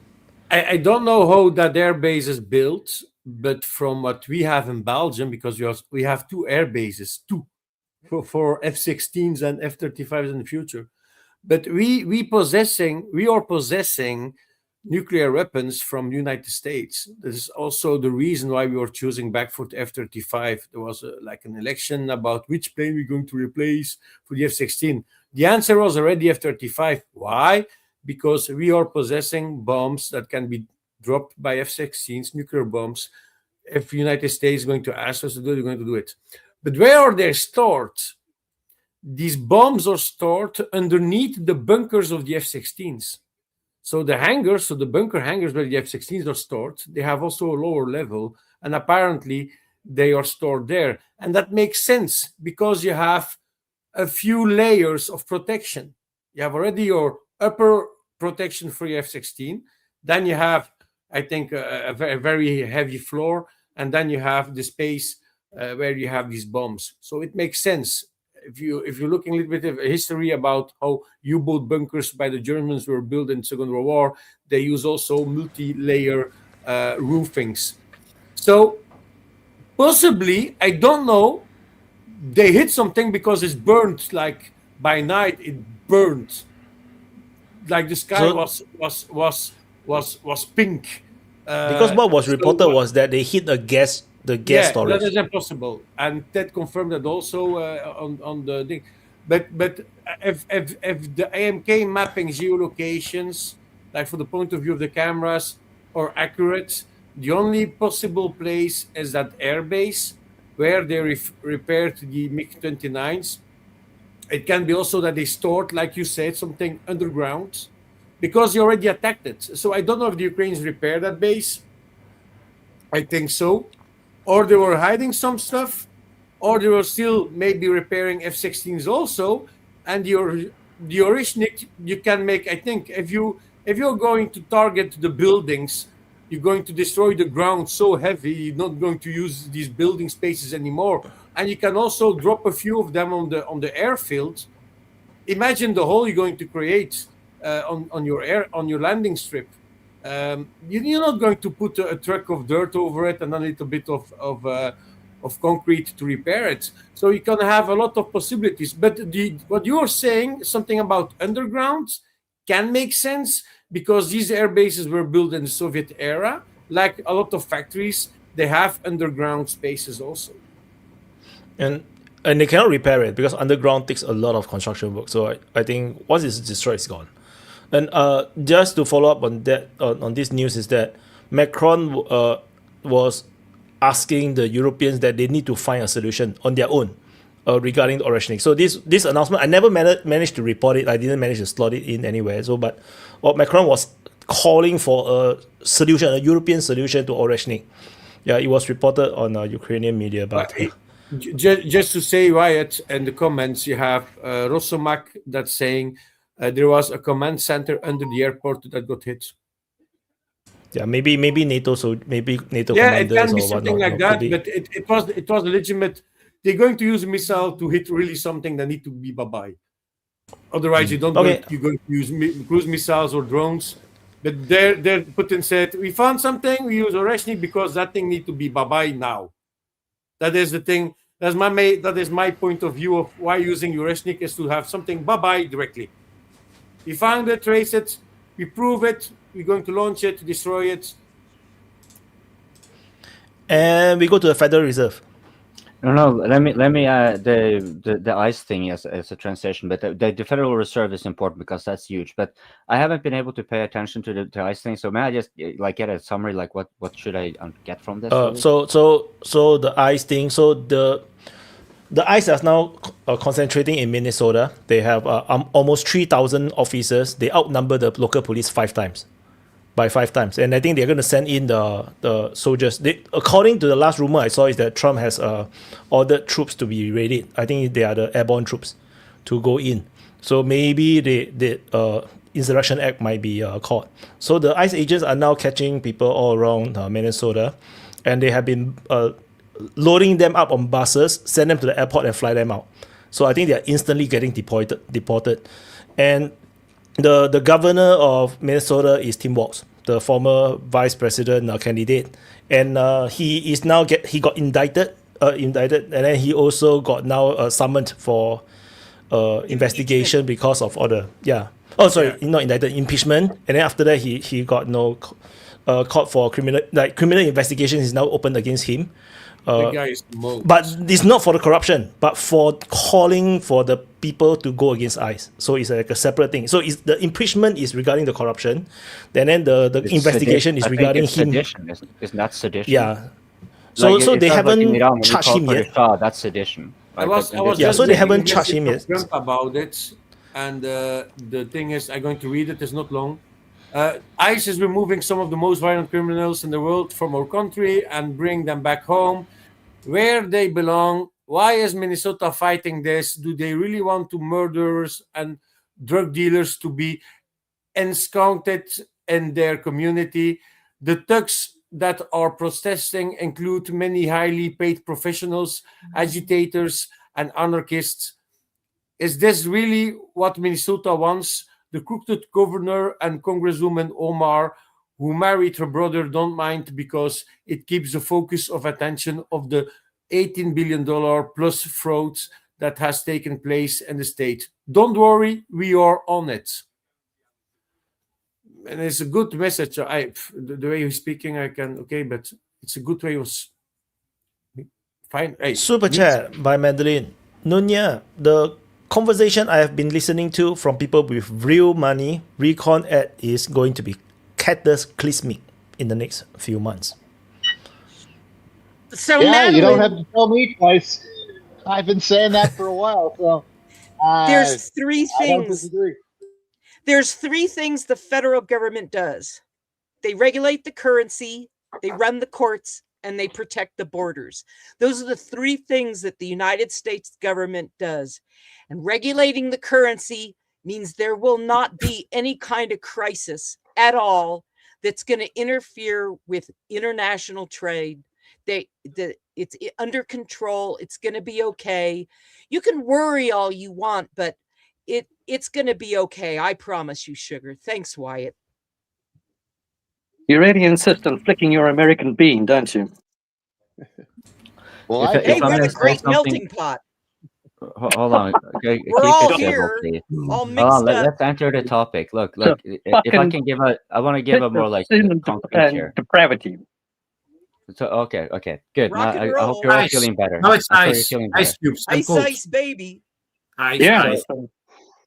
I don't know how that air base is built, but from what we have in Belgium, because we have 2 air bases, for F-16s and F-35s in the future. But we are possessing nuclear weapons from the United States. This is also the reason why we were choosing back for the F-35. There was an election about which plane we're going to replace for the F-16. The answer was already F-35. Why? Because we are possessing bombs that can be dropped by F-16s, nuclear bombs. If the United States is going to ask us to do it, we're going to do it. But where are they stored? These bombs are stored underneath the bunkers of the F-16s. So the hangars, so the bunker hangars where the F-16s are stored, they have also a lower level, and apparently they are stored there. And that makes sense because you have a few layers of protection. You have already your upper protection for your F-16. Then you have, I think, a very heavy floor, and then you have the space where you have these bombs. So it makes sense. If you're looking a little bit of history about how U-boat bunkers by the Germans were built in the Second World War, they use also multi-layer roofings. So possibly, I don't know, they hit something because it's burned, like by night it burned. Like the sky was pink. Because what was reported was that they hit the gas storage. That is impossible, and Ted confirmed that also on the thing. But if the AMK mapping geolocations, like from the point of view of the cameras, are accurate, The only possible place is that air base where they repaired the MiG-29s. It can be also that they stored, like you said, something underground because you already attacked it. So I don't know if the Ukrainians repaired that base. I think so. Or they were hiding some stuff, or they were still maybe repairing F-16s also. And the Orishnik, you can make, I think, if you're going to target the buildings, you're going to destroy the ground so heavy, you're not going to use these building spaces anymore. And you can also drop a few of them on the airfield. Imagine the hole you're going to create on your landing strip. You're not going to put a truck of dirt over it and a little bit of concrete to repair it. So you can have a lot of possibilities. But what you're saying, something about underground, can make sense because these air bases were built in the Soviet era. Like a lot of factories, they have underground spaces also. And they cannot repair it because underground takes a lot of construction work. So I think once it's destroyed, it's gone. And just to follow up on that, on this news, is that Macron was asking the Europeans that they need to find a solution on their own regarding the Oreshnik. So this announcement, I never managed to report it. I didn't manage to slot it in anywhere. So, but what Macron was calling for a solution, a European solution to Oreshnik. Yeah, it was reported on Ukrainian media about it. Just to say, Wyatt, in the comments, you have Rosomak that's saying there was a command center under the airport that got hit. Yeah, maybe NATO. So maybe NATO. Yeah, it commanders can be or something whatnot, like that. But it was legitimate. They're going to use a missile to hit really something that need to be bye-bye. Otherwise, you're going to use cruise missiles or drones. But there, Putin said, we found something. We use Oreshnik because that thing need to be bye-bye now. That is the thing. That is my point of view of why using Oreshnik is to have something bye-bye directly. We found it, trace it, we prove it, we're going to launch it, destroy it. And we go to the Federal Reserve. No, let me the ICE thing as a transition, but the Federal Reserve is important because that's huge. But I haven't been able to pay attention to the ICE thing. So may I just get a summary, like what should I get from this? So the ICE thing. So the ICE is now concentrating in Minnesota. They have almost 3,000 officers. They outnumber the local police 5 times. By 5 times, and I think they're going to send in the soldiers. According to the last rumor I saw, is that Trump has ordered troops to be raided. I think they are the airborne troops to go in. So maybe the Insurrection Act might be caught. So the ICE agents are now catching people all around Minnesota, and they have been loading them up on buses, send them to the airport, and fly them out. So I think they are instantly getting deported, and the governor of Minnesota is Tim Walz, the former vice president candidate, and he is now he got indicted, and then he also got now summoned for investigation because of all the not indicted, impeachment, and then after that he got caught for criminal investigation is now opened against him. The guy is most. But it's not for the corruption, but for calling for the people to go against ICE. So it's like a separate thing. So the impeachment is regarding the corruption, and then the investigation is regarding him. Sedition. It's not sedition. Yeah. So they haven't charged him yet. That's sedition. So they haven't charged him yet. About it, and the thing is, I'm going to read it. It's not long. ICE is removing some of the most violent criminals in the world from our country and bring them back home where they belong. Why is Minnesota fighting this? Do they really want to murderers and drug dealers to be ensconced in their community? The thugs that are protesting include many highly paid professionals, agitators, and anarchists. Is this really what Minnesota wants? The crooked governor and Congresswoman Omar, who married her brother, don't mind because it keeps the focus of attention of the $18 billion plus frauds that has taken place in the state. Don't worry, we are on it. And it's a good message. The way you're speaking, but it's a good way of fine. Hey, Super chat by Madeline. Nunya, the conversation I have been listening to from people with real money, recon ad is going to be cataclysmic in the next few months. So yeah, Madeline, you don't have to tell me twice. I've been saying that for a while, so there's three I don't things. disagree. There's three things the federal government does. They regulate the currency, they run the courts, and they protect the borders. Those are the three things that the United States government does. And regulating the currency means there will not be any kind of crisis at all that's going to interfere with international trade. It's under control. It's going to be okay. You can worry all you want, but it's going to be okay. I promise you, Sugar. Thanks, Wyatt. You really insist on flicking your American bean, don't you? Well, hey, we're the great melting pot. Hold on. Okay, we're all here, all mixed up. Let's enter the topic. Look. If I can give I want to give a more like concrete here. Depravity. So okay, good. Rock Now, and I roll. hope you're all feeling better. Now it's I'm ice. sure you're feeling Ice better. cubes. Ice, baby. Yeah. So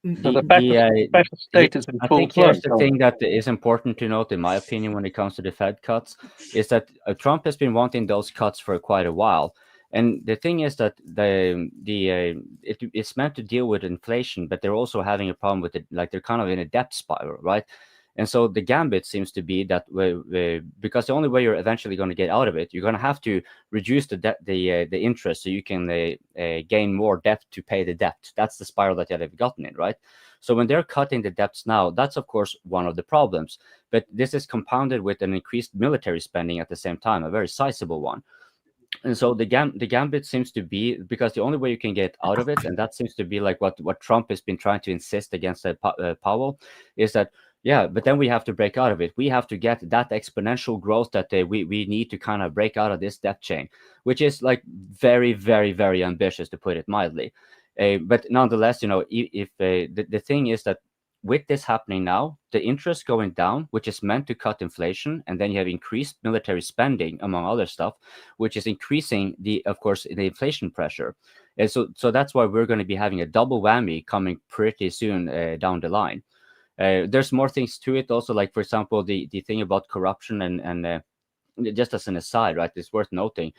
the special state is in I full think flow. here's the thing that is important to note, in my opinion, when it comes to the Fed cuts, is that Trump has been wanting those cuts for quite a while. And the thing is that it's meant to deal with inflation, but they're also having a problem with it. Like they're kind of in a debt spiral, right? And so the gambit seems to be that because the only way you're eventually going to get out of it, you're going to have to reduce the interest so you can gain more debt to pay the debt. That's the spiral that they've gotten in, right? So when they're cutting the debts now, that's of course one of the problems. But this is compounded with an increased military spending at the same time, a very sizable one. And so the gambit seems to be, because the only way you can get out of it, and that seems to be like what Trump has been trying to insist against Powell, is that, yeah, but then we have to break out of it. We have to get that exponential growth that we need to kind of break out of this debt chain, which is like very, very, very ambitious, to put it mildly. But nonetheless, if the thing is that with this happening now, the interest going down, which is meant to cut inflation, and then you have increased military spending, among other stuff, which is increasing of course, the inflation pressure. And so that's why we're going to be having a double whammy coming pretty soon down the line. There's more things to it also, like, for example, the thing about corruption and just as an aside, right, it's worth noting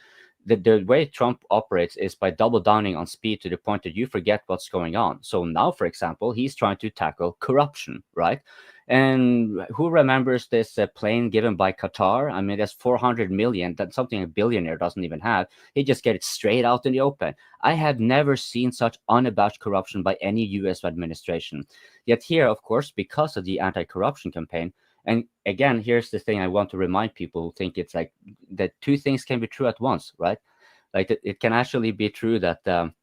that the way Trump operates is by double downing on speed to the point that you forget what's going on. So now, for example, he's trying to tackle corruption, right? And who remembers this plane given by Qatar? I mean, that's 400 million. That's something a billionaire doesn't even have. He just get it straight out in the open. I have never seen such unabashed corruption by any U.S. administration. Yet here, of course, because of the anti-corruption campaign, and again, here's the thing I want to remind people who think it's like that two things can be true at once, right? Like it can actually be true that, I'm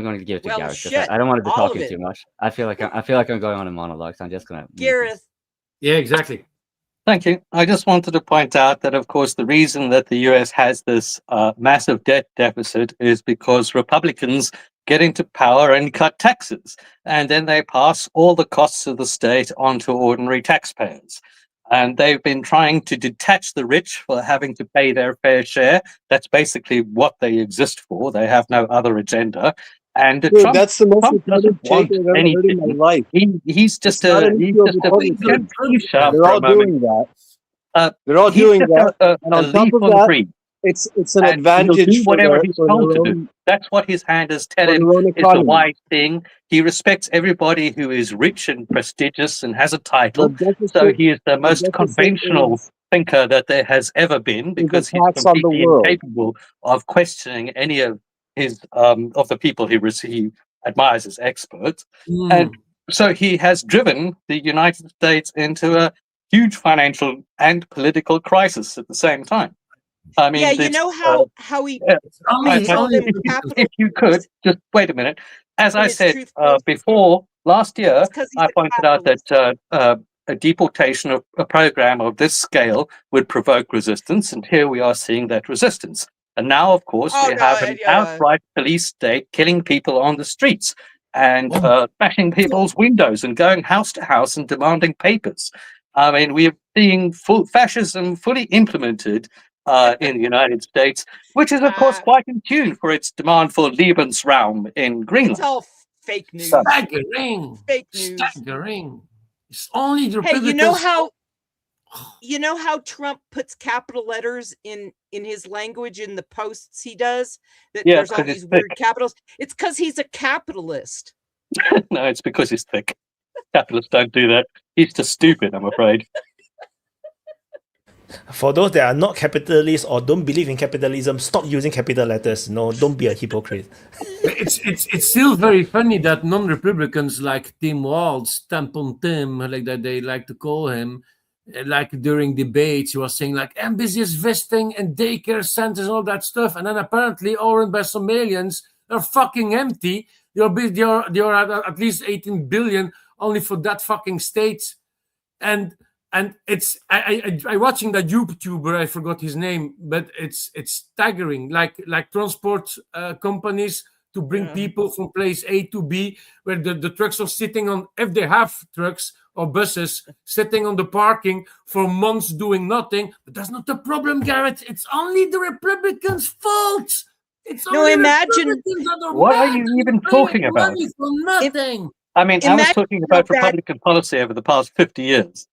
going to give it to Gareth. Shit, I don't want to be all talking of it. too much. I feel like I'm going on a monologue, so I'm just going to. Gareth. Yeah, exactly. Thank you. I just wanted to point out that, of course, the reason that the US has this massive debt deficit is because Republicans get into power and cut taxes, and then they pass all the costs of the state onto ordinary taxpayers. And they've been trying to detach the rich for having to pay their fair share. That's basically what they exist for. They have no other agenda. And Dude, Trump, that's the most Trump doesn't want change I've ever heard in my anything. life. He's just It's not a. an He's issue of just a. Republicans. Shut up They're for all a moment. doing that. They're all He's doing just that. a And on top leaf of on that, green. it's an And he'll advantage do for whatever their, he's for told their to do. own, That's what his handlers tell for him their own is the economy. wise thing. He respects everybody who is rich and prestigious and has a The title. So deficit, he is the the most deficit conventional is thinker that there has ever been, a because he's tax on the completely world. incapable of questioning any of his of the people he admires as experts. And so he has driven the United States into a huge financial and political crisis at the same time. I mean, Yeah, you this, know how he told them capital. if you could just wait a minute. As I his said truth before, last year, It's 'cause he's I a pointed out that a deportation of a program of this scale would provoke resistance, and here we are seeing that resistance. And now, of course, we have an outright police state killing people on the streets and smashing people's windows and going house to house and demanding papers. I mean, we are seeing full fascism fully implemented in the United States, which is, of course, quite in tune for its demand for Lebensraum in Greenland. It's all fake news. Staggering. Fake news. Staggering. It's only the Hey, Republicans. you know how You know how Trump puts capital letters in his language in the posts he does? That there's all these weird capitals. It's because he's a capitalist. No, it's because he's thick. Capitalists don't do that. He's just stupid, I'm afraid. For those that are not capitalists or don't believe in capitalism, stop using capital letters. No, don't be a hypocrite. It's still very funny that non-Republicans like Tim Walz, Tampon Tim, like that they like to call him, like during debates, he was saying like ambitious vesting and daycare centers and all that stuff, and then apparently all run by Somalians are fucking empty. You're at least 18 billion only for that fucking state, and it's I watching that YouTuber, I forgot his name, but it's staggering. Like transport companies to bring people from place A to B, where the trucks are sitting on, if they have trucks or buses, sitting on the parking for months doing nothing. But that's not the problem, Garrett. It's only the Republicans' fault. It's only imagine. What are you even talking about? For nothing. I mean, I was talking about Republican policy over the past 50 years.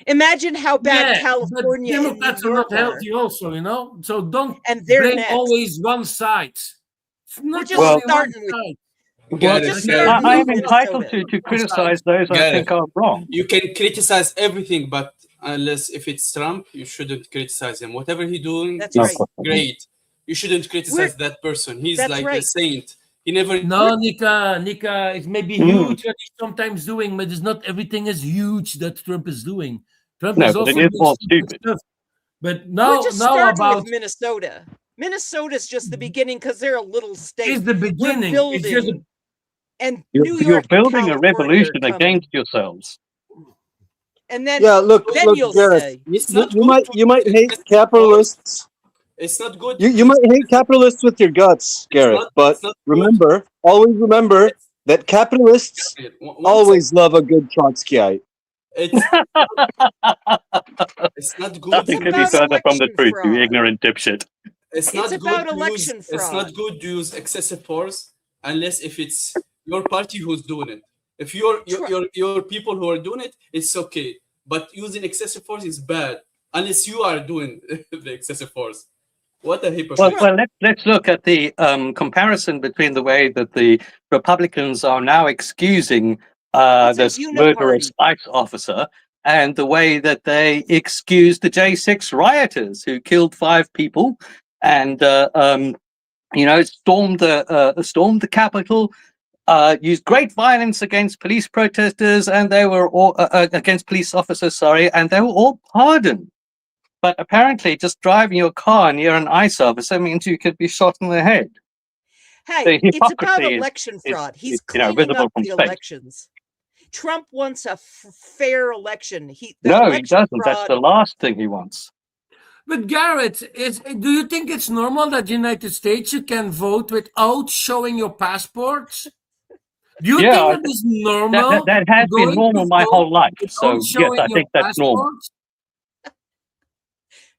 Imagine how bad California but Democrats are not healthy also, you know? So don't and they're blame next. always one side. We're just starting with. I am entitled to criticize those I think are wrong. You can criticize everything, but unless if it's Trump, you shouldn't criticize him. Whatever he's doing is great. You shouldn't criticize that person. He's like a saint. He never. No, Nika, it may be huge what he's sometimes doing, but it's not everything is huge that Trump is doing. Trump is also doing stupid stuff. But now about with Minnesota. Minnesota's just the beginning because they're a little state. It's the beginning. It's just and New York you're building a revolution against yourselves. And then look, you'll Gareth, say you might hate capitalists. It's not good. You might hate capitalists with your guts, Gareth, but always remember that capitalists always love a good Trotskyite. It's not good. Nothing could be further from the truth, you ignorant dipshit. It's not about good election fraud. It's not good to use excessive force unless if it's your party who's doing it. If your people who are doing it, it's okay. But using excessive force is bad unless you are doing the excessive force. What a hypocrite. Well, let's look at the comparison between the way that the Republicans are now excusing this murderous ICE officer and the way that they excused the J6 rioters who killed 5 people and stormed the Capitol, used great violence against police protesters, and they were all against police officers. Sorry, and they were all pardoned. But apparently, just driving your car near an ICE officer means you could be shot in the head. Hey, it's about election fraud. He's cleaning up the elections. Trump wants a fair election. He doesn't. Fraud. That's the last thing he wants. But Garrett, do you think it's normal that the United States you can vote without showing your passports? Do you think that is normal? That has been normal my whole life. So yes, I think that's normal.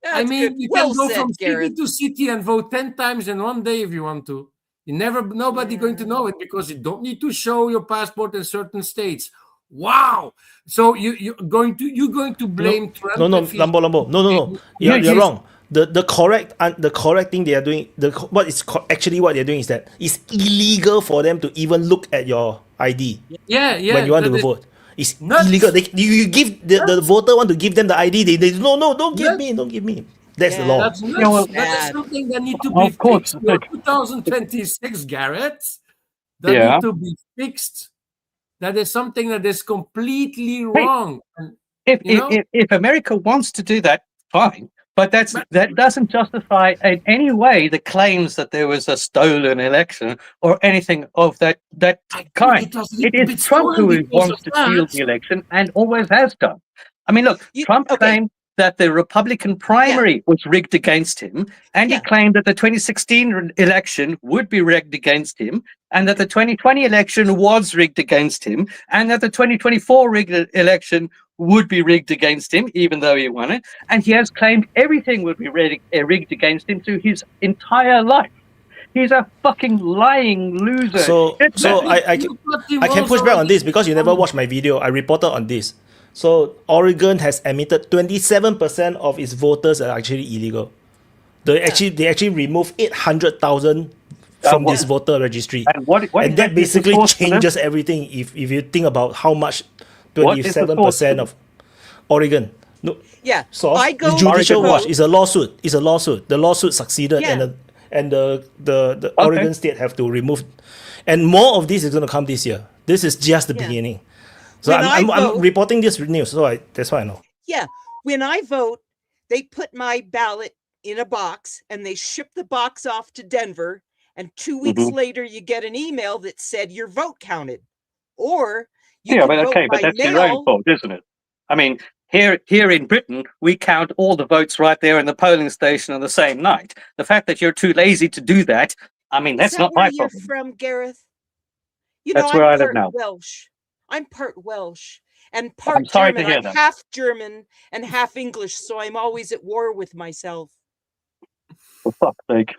I mean, you can go from city to city and vote 10 times in one day if you want to. Nobody going to know it because you don't need to show your passport in certain states. Wow! So you're going to blame Trump? No, Lambo. No. You're wrong. The correct thing they are doing. What they're doing is that it's illegal for them to even look at your ID. Yeah. When you want to vote. It's illegal. You give the voter want to give them the ID. They no, don't give me. That's the law. That's something that need to be fixed. 2026, Garrett. That need to be fixed. That is something that is completely wrong. If America wants to do that, fine. But that doesn't justify in any way the claims that there was a stolen election or anything of that kind. It is Trump who wants to steal the election and always has done. I mean, look, Trump claimed that the Republican primary was rigged against him, and he claimed that the 2016 election would be rigged against him, and that the 2020 election was rigged against him, and that the 2024 rigged election would be rigged against him, even though he won it. And he has claimed everything would be rigged against him through his entire life. He's a fucking lying loser. So I can push back on this because you never watched my video. I reported on this. So Oregon has admitted 27% of its voters are actually illegal. They actually removed 800,000 from this voter registry. And what and that exactly is the basically source for changes this? everything if you think about how much What is the source 27% for of Oregon. No, Yeah, source. I go The judicial to watch vote. is a lawsuit. It's a lawsuit. The lawsuit succeeded, Yeah. and the Oregon state have to remove, and more of this is going to come this year. This is just the beginning. So When I I'm vote- reporting this news, so that's why I know. Yeah, when I vote, they put my ballot in a box and they ship the box off to Denver. And 2 weeks Mhm. later, you get an email that said your vote counted. Or you Yeah, could but vote okay, but by that's your own mail. fault, isn't it? I mean, here in Britain, we count all the votes right there in the polling station on the same night. The fact that you're too lazy to do that, I mean, Is that's that not where my you're problem. from, Gareth? You That's know, where I'm I live part now. Welsh. I'm part Welsh and part sorry to German. hear I'm that. half German and half English, so I'm always at war with myself. For fuck's sake.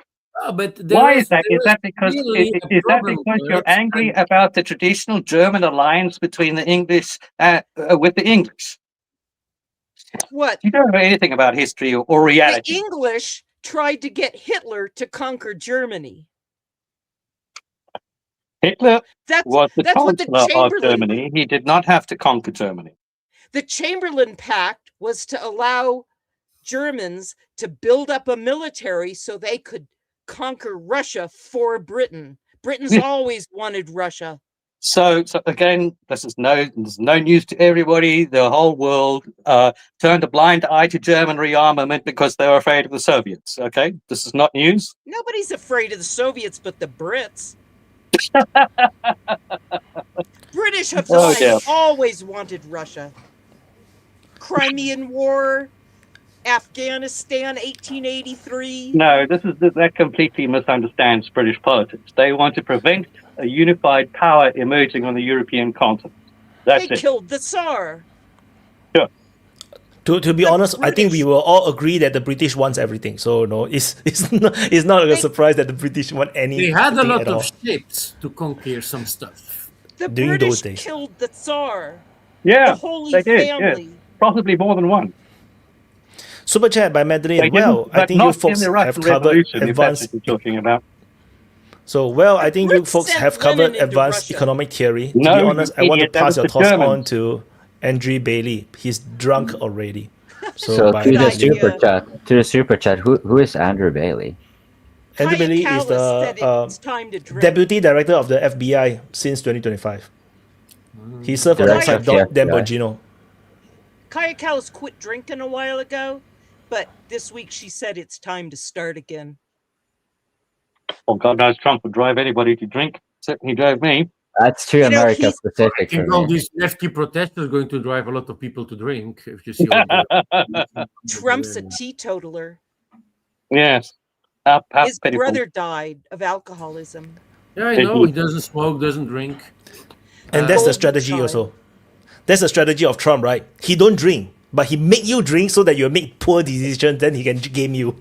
But there Why is is that? Is there that because really a is that problem because with you're it, angry and about the traditional German alliance between the English with the English? What? You don't know anything about history or The reality. English tried to get Hitler to conquer Germany. Hitler That's was the what the chancellor of Chamberlain. Germany. He did not have to conquer Germany. The Chamberlain Pact was to allow Germans to build up a military so they could conquer Russia for Britain. Britain's always wanted Russia. So again, this is no news to everybody. The whole world turned a blind eye to German rearmament because they were afraid of the Soviets. Okay, this is not news. Nobody's afraid of the Soviets but the Brits. British have Oh, dear. always wanted Russia. Crimean War, Afghanistan, 1883. No, that completely misunderstands British politics. They want to prevent a unified power emerging on the European continent. That's They it. killed the Tsar. Sure. To be honest, I think we will all agree that the British wants everything. So no, it's not a surprise that the British want anything they had a lot at all. of ships to conquer some stuff. The During British those days. killed the Tsar. Yeah, The Holy they did. Family. Yeah. Possibly more than one. Super chat by Madeleine. They Well, didn't- I but think you not folks in the have Russian covered Revolution, if that's advanced. what you're talking about. So well, I think you Brits folks sent have Lenin covered into advanced Russia. economic theory. To No, be you honest, I want to idiot, that pass was your the toss Germans. on to Andrew Bailey. He's drunk already. So by to the Andrew super chat, who is Andrew Bailey? Andrew Bailey is Callas said the it's time to drink. deputy director of the FBI since 2025. He served Director alongside of the Dan FBI. Bongino. Kaya Callas quit drinking a while ago, but this week she said it's time to start again. Oh, God knows Trump would drive anybody to drink. Certainly drove me. That's too You know, America he's- I specific for think all me. these lefty protesters are going to drive a lot of people to drink. If you see all the Trump's a teetotaler. Yes. How His pitiful. brother died of alcoholism. Yeah, I know. He doesn't smoke, doesn't drink. And that's the Golden strategy child. also. That's the strategy of Trump, right? He don't drink, but he make you drink so that you make poor decisions, then he can game you.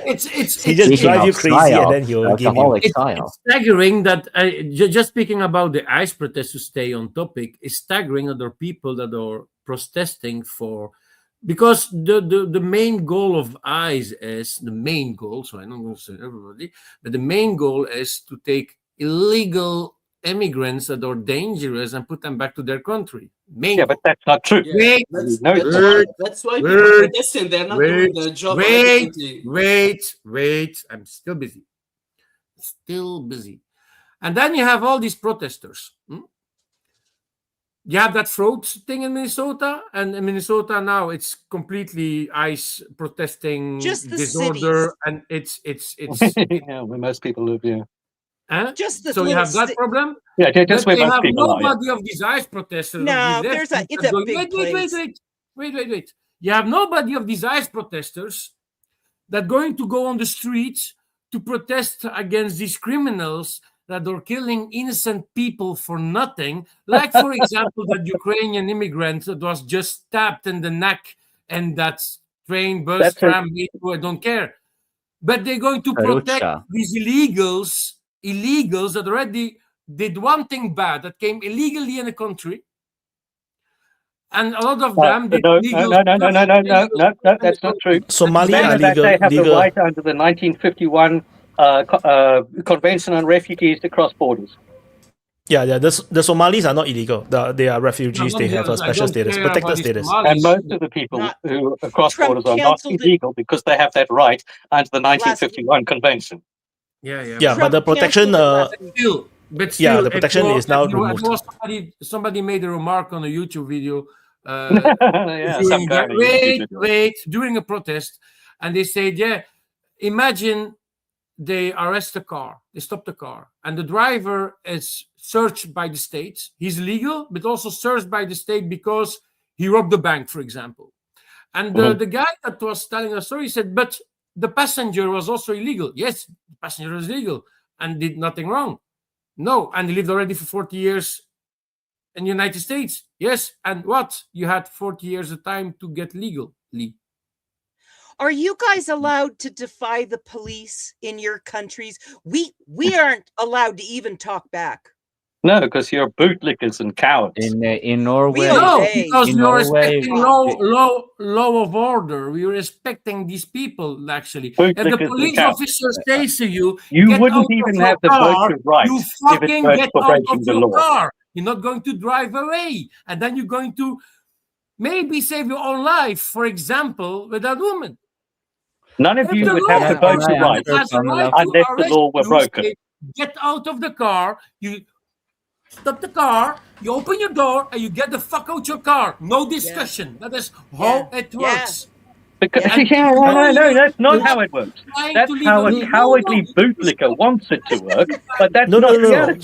It's He just Speaking drive you of crazy style, and then he'll game you. alcoholic it's style. staggering that just speaking about the ICE protests to stay on topic, it's staggering that there are people that are protesting for, because the main goal of ICE is the main goal. So I'm not going to say everybody, but the main goal is to take illegal immigrants that are dangerous and put them back to their country. Yeah, but that's not true. Wait, No, That's why people wait, protesting. They're not doing their job adequately. wait. I'm still busy. And then you have all these protesters. You have that fraud thing in Minnesota, and in Minnesota now it's completely ICE protesting Just the disorder, cities. and it's yeah, where most people live, yeah. Huh? Just the So you little have that sti- problem. Yeah, just But where they most have people are. Yeah. nobody of these ICE protesters. No, of the there's left it's that a going, big place. wait. You have nobody of these ICE protesters that going to go on the streets to protest against these criminals that are killing innocent people for nothing. Like, for example, that Ukrainian immigrant that was just stabbed in the neck and that train, bus, That's tram, metro, I don't care. But they're going to protect Harucha. these illegals that already did one thing bad, that came illegally in a country, and a lot of No, them did no, legal no, no, no, stuff. no, no, no, no, that's not true. Somali Remember are that legal. they have the legal. right under the 1951 Convention on Refugees to cross borders. Yeah. The Somalis are not illegal. They are refugees. They have a special status, protected status. And most of the people who cross borders are not illegal because they have that right under the 1951 Convention. Yeah, but the protection. But yeah, still, the protection is now removed. Somebody made a remark on a YouTube video during a protest, and they said, "Yeah, imagine they arrest the car, they stop the car, and the driver is searched by the state. He's legal, but also searched by the state because he robbed the bank, for example." And the guy that was telling the story said, "But the passenger was also illegal." Yes, the passenger was legal and did nothing wrong. No, and he lived already for 40 years in the United States. Yes, and what? You had 40 years of time to get legally. Are you guys allowed to defy the police in your countries? We aren't allowed to even talk back. No, because you're bootlickers and cowards. In Norway, No, because in you're Norway, respecting law of order. We're respecting these people, actually. If the police officer says to you, you get wouldn't out even of have your the car, virtue right you if it fucking weren't get for out breaking of the your law. car. You're not going to drive away. And then you're going to maybe save your own life, for example, with that woman. None of If you the would law have the virtue right has the right unless to the arrest law were you, broken. say, get out of the car, you stop the car, you open your door, and you get the fuck out your car. No discussion. That is how it works. Because, And no, that's not you're how it works. trying That's to leave how a a- cowardly bootlicker wants it to work, but that's No. not reality.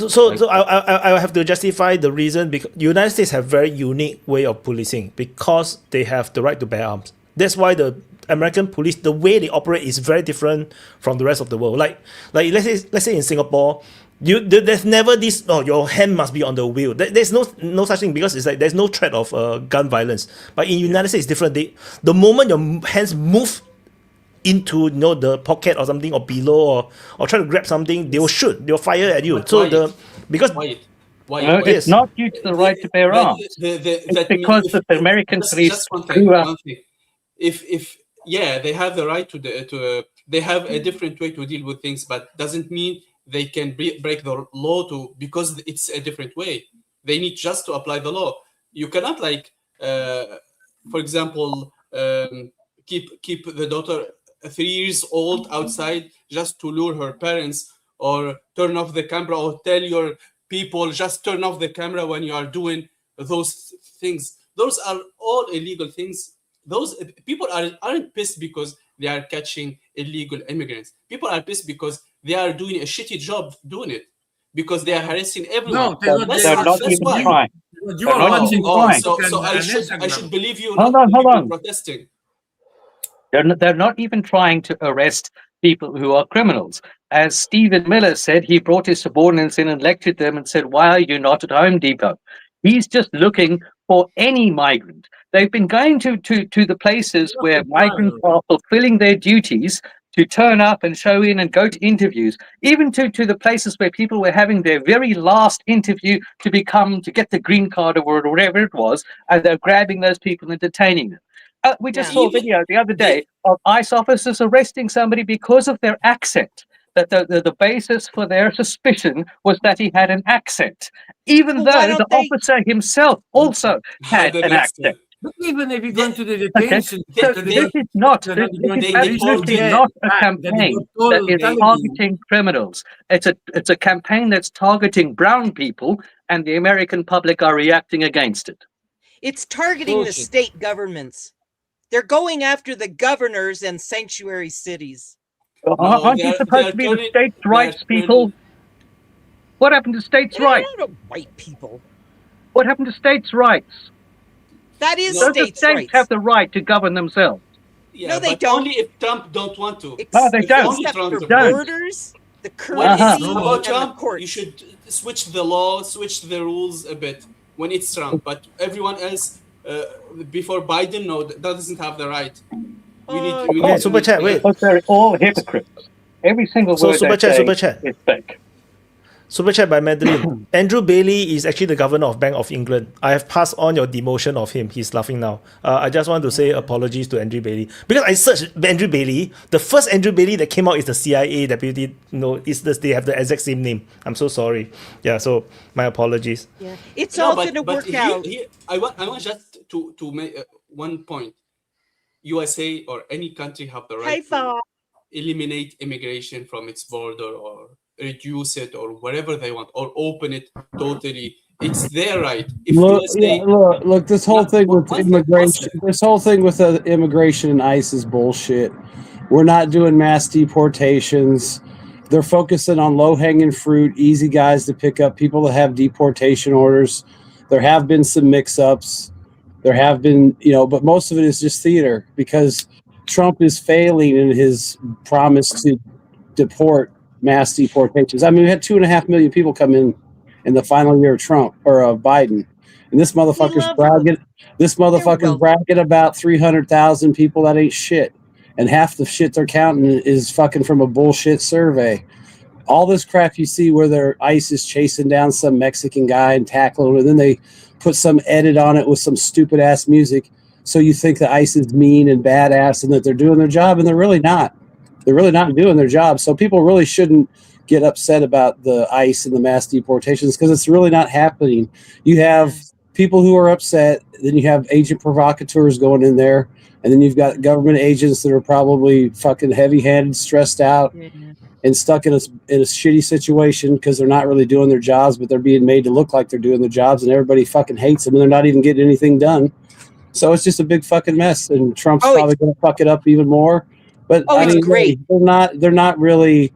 So I have to justify the reason because the United States have very unique way of policing because they have the right to bear arms. That's why the American police, the way they operate is very different from the rest of the world. Like let's say in Singapore, there's never this. Oh, your hand must be on the wheel. There's no such thing because it's like there's no threat of gun violence. But in United States, it's different. The moment your hands move into the pocket or something or below or try to grab something, they will shoot. They will fire at you. It's not due to the right to bear arms. It's because the American police Just one thing. grew up. If they have the right to they have a different way to deal with things, but doesn't mean they can break the law because it's a different way. They need just to apply the law. You cannot for example, keep the daughter 3 years old outside just to lure her parents, or turn off the camera, or tell your people just turn off the camera when you are doing those things. Those are all illegal things. Those people aren't pissed because they are catching illegal immigrants. People are pissed because they are doing a shitty job doing it, because they are harassing everyone. They're not even trying. So I should believe you. Hold not on. Protesting. They're not even trying to arrest people who are criminals. As Stephen Miller said, he brought his subordinates in and lectured them and said, "Why are you not at Home Depot?" He's just looking for any migrant. They've been going to the places where migrants are fulfilling their duties to turn up and show in and go to interviews, even to the places where people were having their very last interview to get the green card or whatever it was, and they're grabbing those people and detaining them. We just saw a video the other day of ICE officers arresting somebody because of their accent. That the basis for their suspicion was that he had an accent, even though the officer himself also had an accent. But even if you go into the detention, So this is absolutely not a campaign that is targeting criminals. It's a campaign that's targeting brown people, and the American public are reacting against it. It's targeting the state governments. They're going after the governors and sanctuary cities. Aren't you supposed to be the states' rights people? What happened to states' rights? They're not white people. What happened to states' rights? That is Don't the states' states rights. have the right to govern themselves? Yeah, No, they but don't. Only if Trump don't want to. No, they don't. Only Except Trump for don't. borders, the When currency, it's about and the Trump, courts. you should switch the law, switch the rules a bit when it's Trump. But everyone else, before Biden, no, that doesn't have the right. We need super chat. Wait, Because they're all hypocrites. Every single So word super they chat, say super chat. is fake. Super chat by Madeline. Andrew Bailey is actually the governor of Bank of England. I have passed on your demotion of him. He's laughing now. I just want to say apologies to Andrew Bailey. Because I searched Andrew Bailey. The first Andrew Bailey that came out is the CIA deputy. No, they have the exact same name. I'm so sorry. Yeah, so my apologies. Yeah, it's all going to work out. I want just to make one point. USA or any country have the right to eliminate immigration from its border or reduce it or whatever they want or open it totally. It's their right. If look, this whole thing with immigration, immigration and ICE is bullshit. We're not doing mass deportations. They're focusing on low-hanging fruit, easy guys to pick up, people that have deportation orders. There have been some mix-ups. There have been, but most of it is just theater because Trump is failing in his promise to deport mass deportations. I mean, we had 2.5 million people come in the final year of Trump or of Biden, and this motherfucker's bragging. This motherfucker's bragging about 300,000 people. That ain't shit, and half the shit they're counting is fucking from a bullshit survey. All this crap you see where their ICE is chasing down some Mexican guy and tackling him, and then they put some edit on it with some stupid ass music, so you think the ICE is mean and badass and that they're doing their job, and they're really not. They're really not doing their job. So people really shouldn't get upset about the ICE and the mass deportations because it's really not happening. You have people who are upset, then you have agent provocateurs going in there, and then you've got government agents that are probably fucking heavy-handed, stressed out, and stuck in a shitty situation because they're not really doing their jobs, but they're being made to look like they're doing their jobs, and everybody fucking hates them, and they're not even getting anything done. So it's just a big fucking mess, and Trump's probably going to fuck it up even more. But I mean, great. They're not really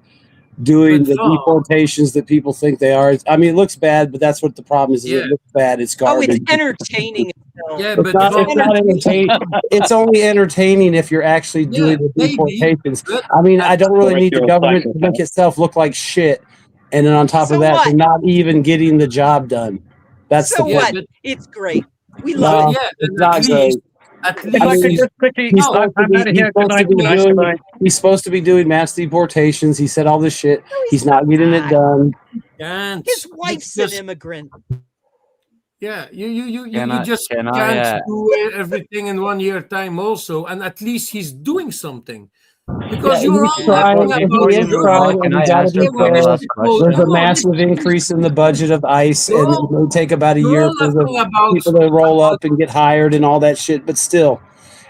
doing the deportations that people think they are. I mean, it looks bad, but that's what the problem is. It looks bad. It's garbage. Oh, it's entertaining. Yeah, but it's not entertaining. It's only entertaining if you're actually doing the deportations. I mean, I don't really need the government to make itself look like shit, and then on top of that, they're not even getting the job done. That's so the what? It's great. We love it. It's not great. He's supposed to be doing mass deportations. He said all this shit. He's not getting it done. His wife's an immigrant. Yeah, you just can't do everything in 1 year time also, and at least he's doing something. Because you're all there's a massive increase in the budget of ICE, and it may take about a year for the people to roll up and get hired and all that shit. But still,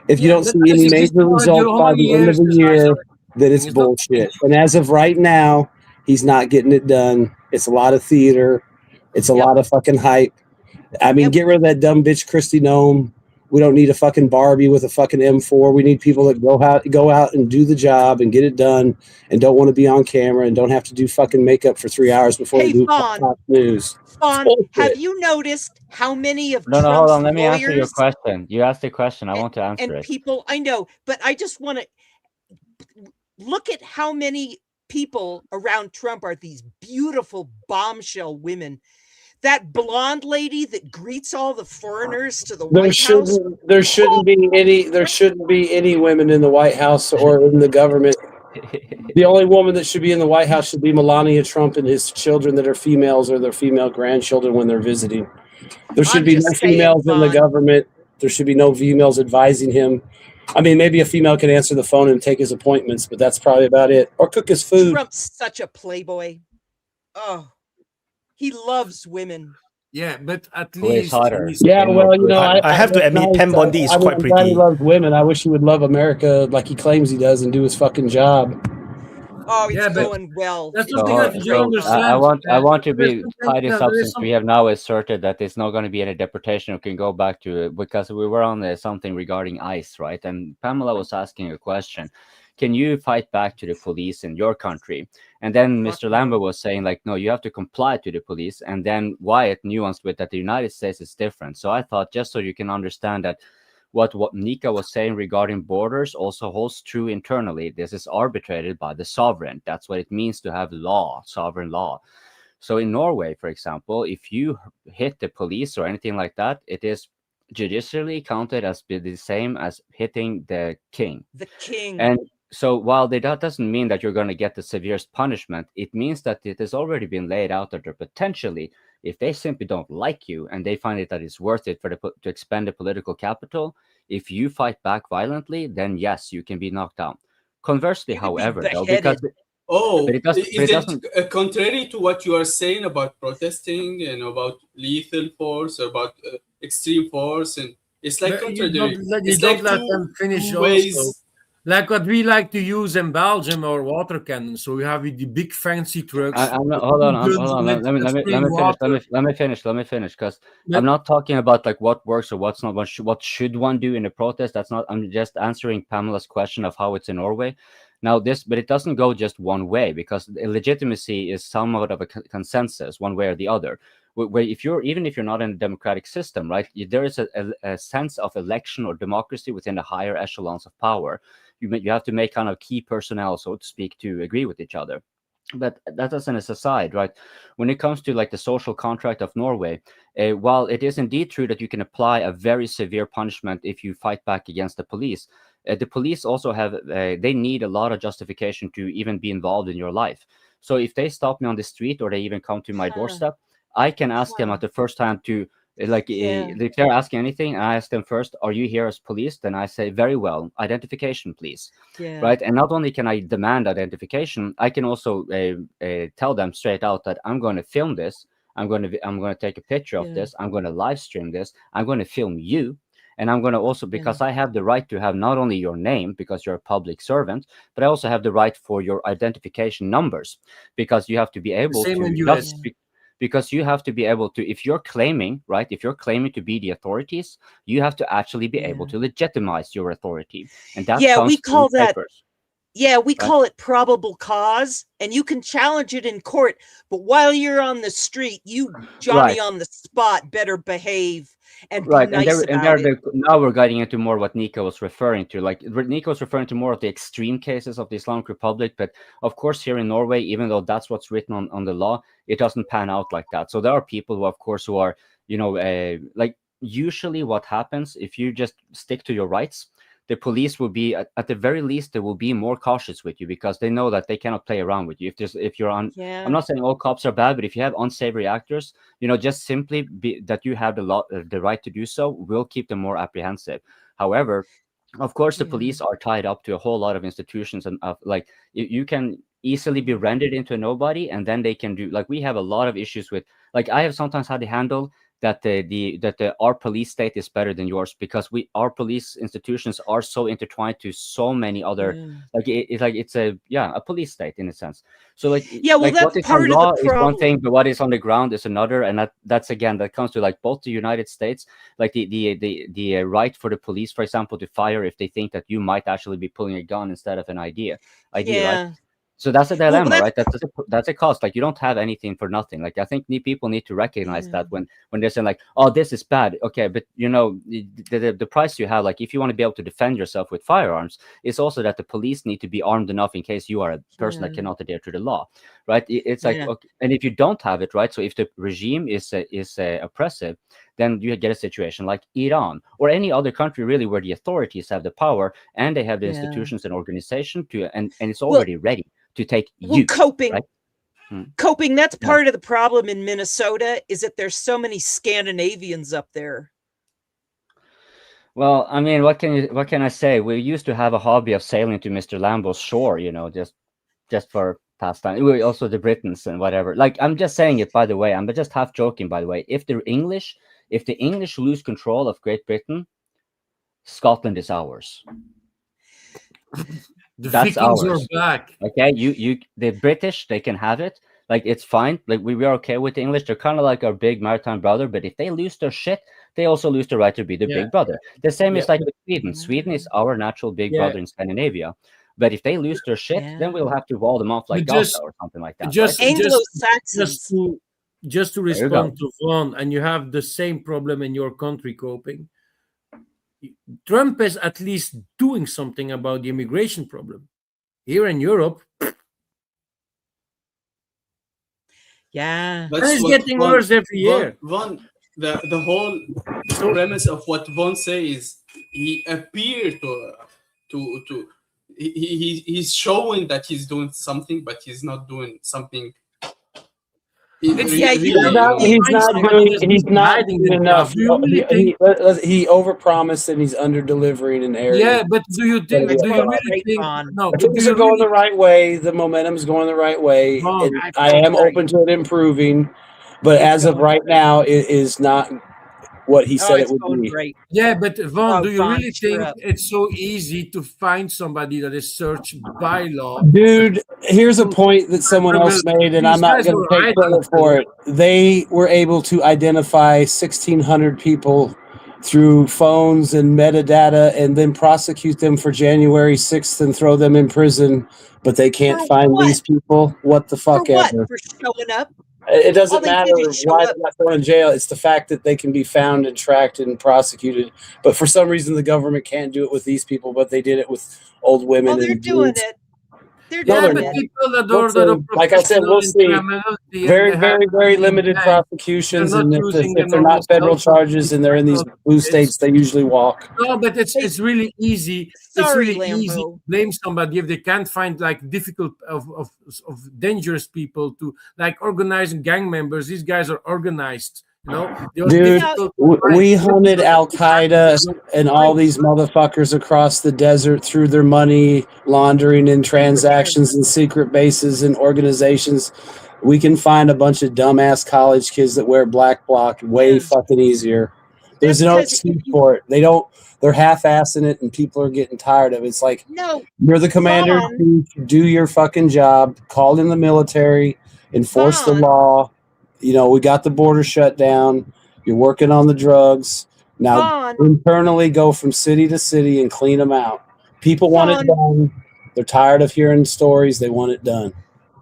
if you don't see any major results by the end of the year, then it's bullshit. And as of right now, he's not getting it done. It's a lot of theater. It's a lot of fucking hype. I mean, get rid of that dumb bitch Kristi Noem. We don't need a fucking Barbie with a fucking M4. We need people that go out and do the job and get it done and don't want to be on camera and don't have to do fucking makeup for 3 hours before they do Fox News. Fawn, have you noticed how many of Trump's hold on. Let me answer your lawyers question. You asked a question. I want to answer and it. people, I know, but I just want to look at how many people around Trump are these beautiful bombshell women. That blonde lady that greets all the foreigners to the White House. There shouldn't be any women in the White House or in the government. The only woman that should be in the White House should be Melania Trump and his children that are females or their female grandchildren when they're visiting. There should be no females in the government. There should be no females advising him. I mean, maybe a female can answer the phone and take his appointments, but that's probably about it. Or cook his food. Trump's such a playboy. Oh. He loves women. Yeah, but at least yeah. Well, you know, I have to admit, Pam Bondi is quite I'm glad pretty. he loves women. I wish he would love America like he claims he does and do his fucking job. Oh, he's going well. That's something that you understand. I want to tie this up since we have now asserted that there's not going to be any deportation. We can go back to it because we were on something regarding ICE, right? And Pamela was asking a question. Can you fight back to the police in your country? And then Mr. Lambert was saying, like, no, you have to comply to the police. And then Wyatt nuanced with that the United States is different. So I thought, just so you can understand that what Nika was saying regarding borders also holds true internally. This is arbitrated by the sovereign. That's what it means to have law, sovereign law. So in Norway, for example, if you hit the police or anything like that, it is judicially counted as the same as hitting the king. The king. And so while that doesn't mean that you're going to get the severest punishment, it means that it has already been laid out that they're potentially, if they simply don't like you and they find it that it's worth it to expend the political capital, if you fight back violently, then yes, you can be knocked down. Conversely, however, though, because but it doesn't, contrary to what you are saying about protesting and about lethal force, about extreme force, and it's like contradictory. You don't let them finish also. Like what we like to use in Belgium, or water cannons. So we have the big fancy trucks. Hold on. Let me finish. Because I'm not talking about like what works or what's not. What should one do in a protest? That's not. I'm just answering Pamela's question of how it's in Norway. Now but it doesn't go just one way, because legitimacy is somewhat of a consensus, one way or the other. Where even if you're not in a democratic system, right, there is a sense of election or democracy within the higher echelons of power. You have to make kind of key personnel, so to speak, to agree with each other. But that as an aside, right? When it comes to like the social contract of Norway, while it is indeed true that you can apply a very severe punishment if you fight back against the police also have they need a lot of justification to even be involved in your life. So if they stop me on the street or they even come to my doorstep, I can ask them at the first time to if they're asking anything, I ask them first, are you here as police? Then I say, very well, identification, please. Right. And not only can I demand identification, I can also tell them straight out that I'm going to film this. I'm going to take a picture of this. I'm going to live stream this. I'm going to film you. And I'm going to also, because I have the right to have not only your name, because you're a public servant, but I also have the right for your identification numbers, because you have to be able because you have to be able to, if you're claiming to be the authorities, you have to actually be able to legitimize your authority. And that we call that call it probable cause, and you can challenge it in court, but while you're on the street, you Johnny on the spot better behave and be nice about it. Now we're getting into more what Nico was referring to. Like Nico was referring to more of the extreme cases of the Islamic Republic, but of course here in Norway, even though that's what's written on the law, it doesn't pan out like that. So there are people who, of course, who are, like usually what happens if you just stick to your rights, the police will be at the very least, they will be more cautious with you, because they know that they cannot play around with you. If you're on, I'm not saying all cops are bad, but if you have unsavory actors, just simply that you have the right to do so will keep them more apprehensive. However, of course, the police are tied up to a whole lot of institutions, and like you can easily be rendered into a nobody, and then they can do, like, we have a lot of issues with, like, I have sometimes had to handle that our police state is better than yours, because our police institutions are so intertwined to so many other it's a police state in a sense. So what is on law is one thing, but what is on the ground is another, and that comes to like both the United States, like the right for the police, for example, to fire if they think that you might actually be pulling a gun instead of an ID, right? So that's a dilemma, right? That's a cost. Like, you don't have anything for nothing. Like, I think people need to recognize that when they're saying like, oh, this is bad. Okay, but the price you have, like, if you want to be able to defend yourself with firearms, it's also that the police need to be armed enough in case you are a person that cannot adhere to the law, right? It's like, okay, and if you don't have it, right? So if the regime is oppressive, then you get a situation like Iran or any other country really where the authorities have the power and they have the institutions and organization and it's already ready to take coping. Right? Coping, that's part of the problem in Minnesota, is that there's so many Scandinavians up there. Well, I mean, what can I say? We used to have a hobby of sailing to Mr. Lambo's shore, just for pastime. We also the Britons and whatever. Like, I'm just saying it, by the way. I'm just half joking, by the way. If the English lose control of Great Britain, Scotland is ours. That's ours. Are back. Okay, the British, they can have it. Like, it's fine. Like, we are okay with the English. They're kind of like our big maritime brother. But if they lose their shit, they also lose the right to be the big brother. The same is like with Sweden. Sweden is our natural big brother in Scandinavia. But if they lose their shit, then we'll have to wall them off like Gaza or something like that. Just to respond to Von, and you have the same problem in your country coping. Trump is at least doing something about the immigration problem. Here in Europe, it's getting worse every year. Von, the whole premise of what Von says is he appeared to he's showing that he's doing something, but he's not doing something. He's not doing enough. He overpromised and he's under-delivering in areas. Yeah, but do you really think? No, things are going the right way. The momentum is going the right way. And I am open to it improving, but as of right now, it is not what he said it would be. Great. Yeah, but Vaughn, do you really think it's so easy to find somebody that is searched by law? Dude, here's a point that someone else made, and I'm not going to take credit for it. They were able to identify 1,600 people through phones and metadata and then prosecute them for January 6th and throw them in prison, but they can't find these people. What the fuck ever. For showing up? It doesn't matter why they're not going to jail. It's the fact that they can be found and tracked and prosecuted. But for some reason, the government can't do it with these people, but they did it with old women. They're doing it. They're doing it. Like I said, we'll see. Very, very, very limited prosecutions. And if they're not federal charges and they're in these blue states, they usually walk. No, but it's really easy. Sorry, it's really easy to blame somebody if they can't find like difficult of dangerous people to like organizing gang members. These guys are organized. Dude, we hunted Al Qaeda and all these motherfuckers across the desert through their money laundering and transactions and secret bases and organizations. We can find a bunch of dumbass college kids that wear black bloc way fucking easier. There's no excuse for it. They're half-assing it and people are getting tired of it. It's like, you're the commander, do your fucking job, call in the military, enforce the law. We got the border shut down. You're working on the drugs. Now, internally go from city to city and clean them out. People want it done. They're tired of hearing stories. They want it done.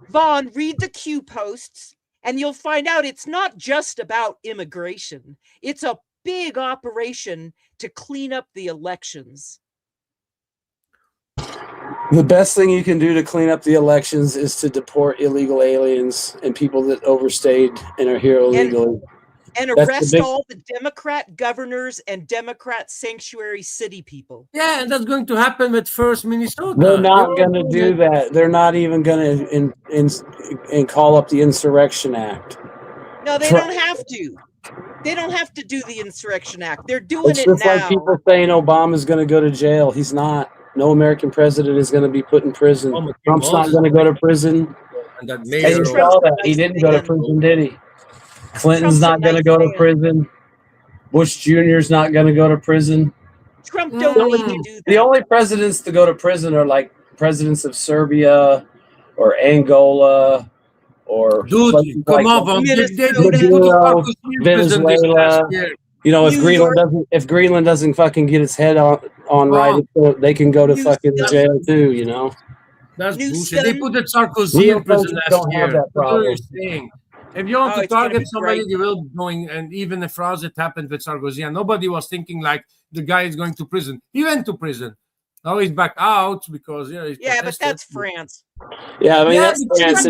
Vaughn, read the Q posts, and you'll find out it's not just about immigration. It's a big operation to clean up the elections. The best thing you can do to clean up the elections is to deport illegal aliens and people that overstayed and are here illegally. And arrest all the Democrat governors and Democrat sanctuary city people. Yeah, and that's going to happen with First Minnesota. They're not going to do that. They're not even going to call up the Insurrection Act. No, they don't have to. They don't have to do the Insurrection Act. They're doing it just now. like people saying Obama's going to go to jail. He's not. No American president is going to be put in prison. Trump's not going to go to prison. And that you saw that. He didn't go to prison, did he? Clinton's not going to go to prison. Bush Jr.'s not going to go to prison. Trump don't need to do that. The only presidents to go to prison are like presidents of Serbia or Angola or come on, Venezuela. If Greenland doesn't fucking get its head on right, they can go to fucking jail too. That's bullshit. They put the Sarkozy in prison last year. What are you saying? If you want to target somebody, you will going, and even if it happened with Sarkozy, and nobody was thinking like the guy is going to prison. He went to prison. Now he's back out because but that's France. Yeah, I mean that's France.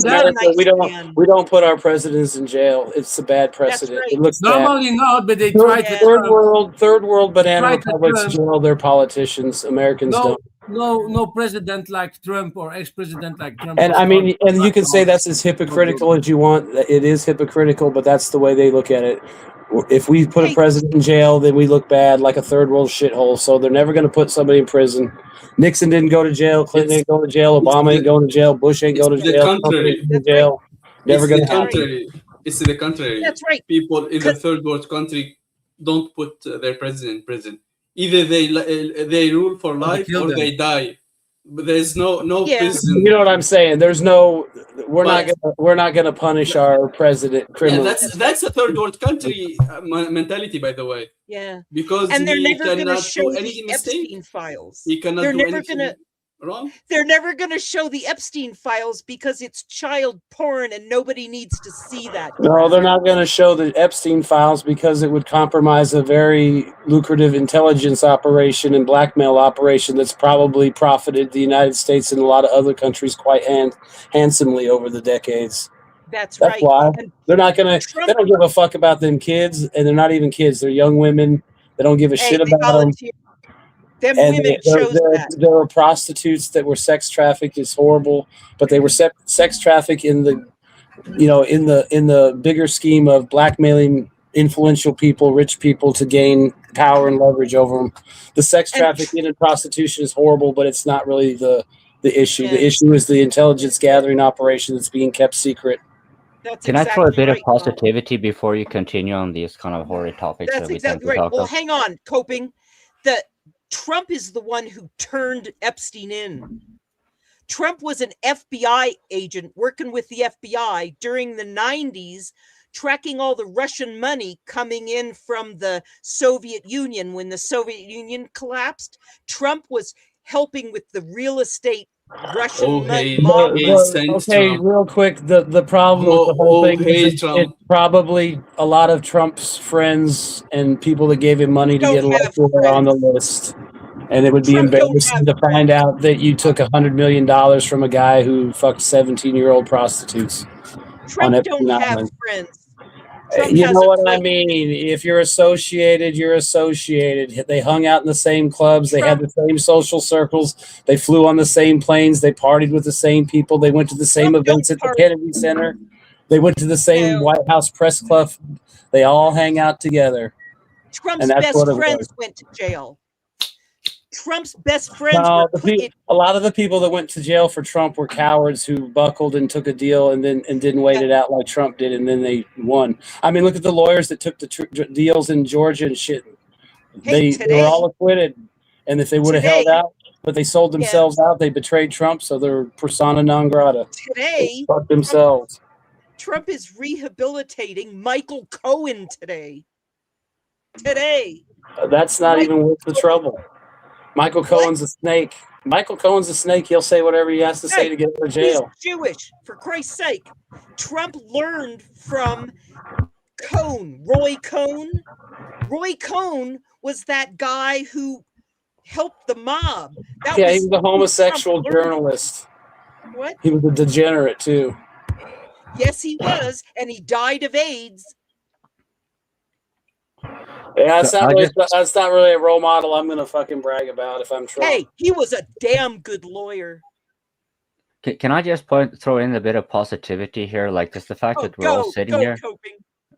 We don't put our presidents in jail. It's a bad precedent. Right. It looks normally bad. not, but they try to third world banana republics jail their politicians. Americans don't. No president like Trump or ex-president like Trump. And I mean, and you can say that's as hypocritical as you want. It is hypocritical, but that's the way they look at it. If we put a president in jail, then we look bad, like a third world shithole. So they're never going to put somebody in prison. Nixon didn't go to jail. Clinton ain't going to jail. Obama ain't going to jail. Bush ain't going to jail. Trump ain't going to jail. Never going to happen. It's the contrary. That's right. People in the third world country don't put their president in prison. Either they rule for life or they die. But there's no prison. You know what I'm saying? We're not gonna punish our president criminals. Yeah, that's a third world country mentality, by the way. Yeah, because they're never going to show the Epstein files. He cannot they're do never anything gonna wrong. They're never going to show the Epstein files because it's child porn and nobody needs to see that. No, they're not going to show the Epstein files because it would compromise a very lucrative intelligence operation and blackmail operation that's probably profited the United States and a lot of other countries quite handsomely over the decades. That's right. Why they're not going to. They don't give a fuck about them kids, and they're not even kids. They're young women. They don't give a shit about them. Them And women chose that. there were prostitutes that were sex trafficked. It's horrible, but they were sex trafficked in the, in the bigger scheme of blackmailing influential people, rich people, to gain power and leverage over them. The sex trafficking and prostitution is horrible, but it's not really the issue. The issue is the intelligence gathering operation that's being kept secret. Can I throw a bit of positivity before you continue on these kind of horrid topics? That's exactly right. Well, hang on, Coping. Trump is the one who turned Epstein in. Trump was an FBI agent working with the FBI during the 90s, tracking all the Russian money coming in from the Soviet Union. When the Soviet Union collapsed, Trump was helping with the real estate Russian money. Okay, real quick, the problem with the whole thing is it's probably a lot of Trump's friends and people that gave him money to get elected are on the list. And it would be embarrassing to find out that you took $100 million from a guy who fucked 17-year-old prostitutes. Trump don't have friends. You know what I mean? If you're associated, you're associated. They hung out in the same clubs. They had the same social circles. They flew on the same planes. They partied with the same people. They went to the same events at the Kennedy Center. They went to the same White House press club. They all hang out together. Trump's best friends went to jail. Trump's best friends a were lot of the people that went to jail for Trump were cowards who buckled and took a deal and didn't wait it out like Trump did, and then they won. I mean, look at the lawyers that took the deals in Georgia and shit. They were all acquitted, and if they would have held out, but they sold themselves out, they betrayed Trump, so they're persona non grata. Today, fuck themselves. Trump is rehabilitating Michael Cohen today. That's not even worth the trouble. Michael Cohen's a snake. Michael Cohen's a snake. He'll say whatever he has to say to get out of jail. He's Jewish, for Christ's sake. Trump learned from Roy Cohn. Roy Cohn was that guy who helped the mob. He was a homosexual journalist. What? He was a degenerate, too. Yes, he was, and he died of AIDS. Yeah, that's not really a role model I'm going to fucking brag about if I'm Trump. Hey, he was a damn good lawyer. Can I just throw in a bit of positivity here? Like, just the fact that we're all sitting here.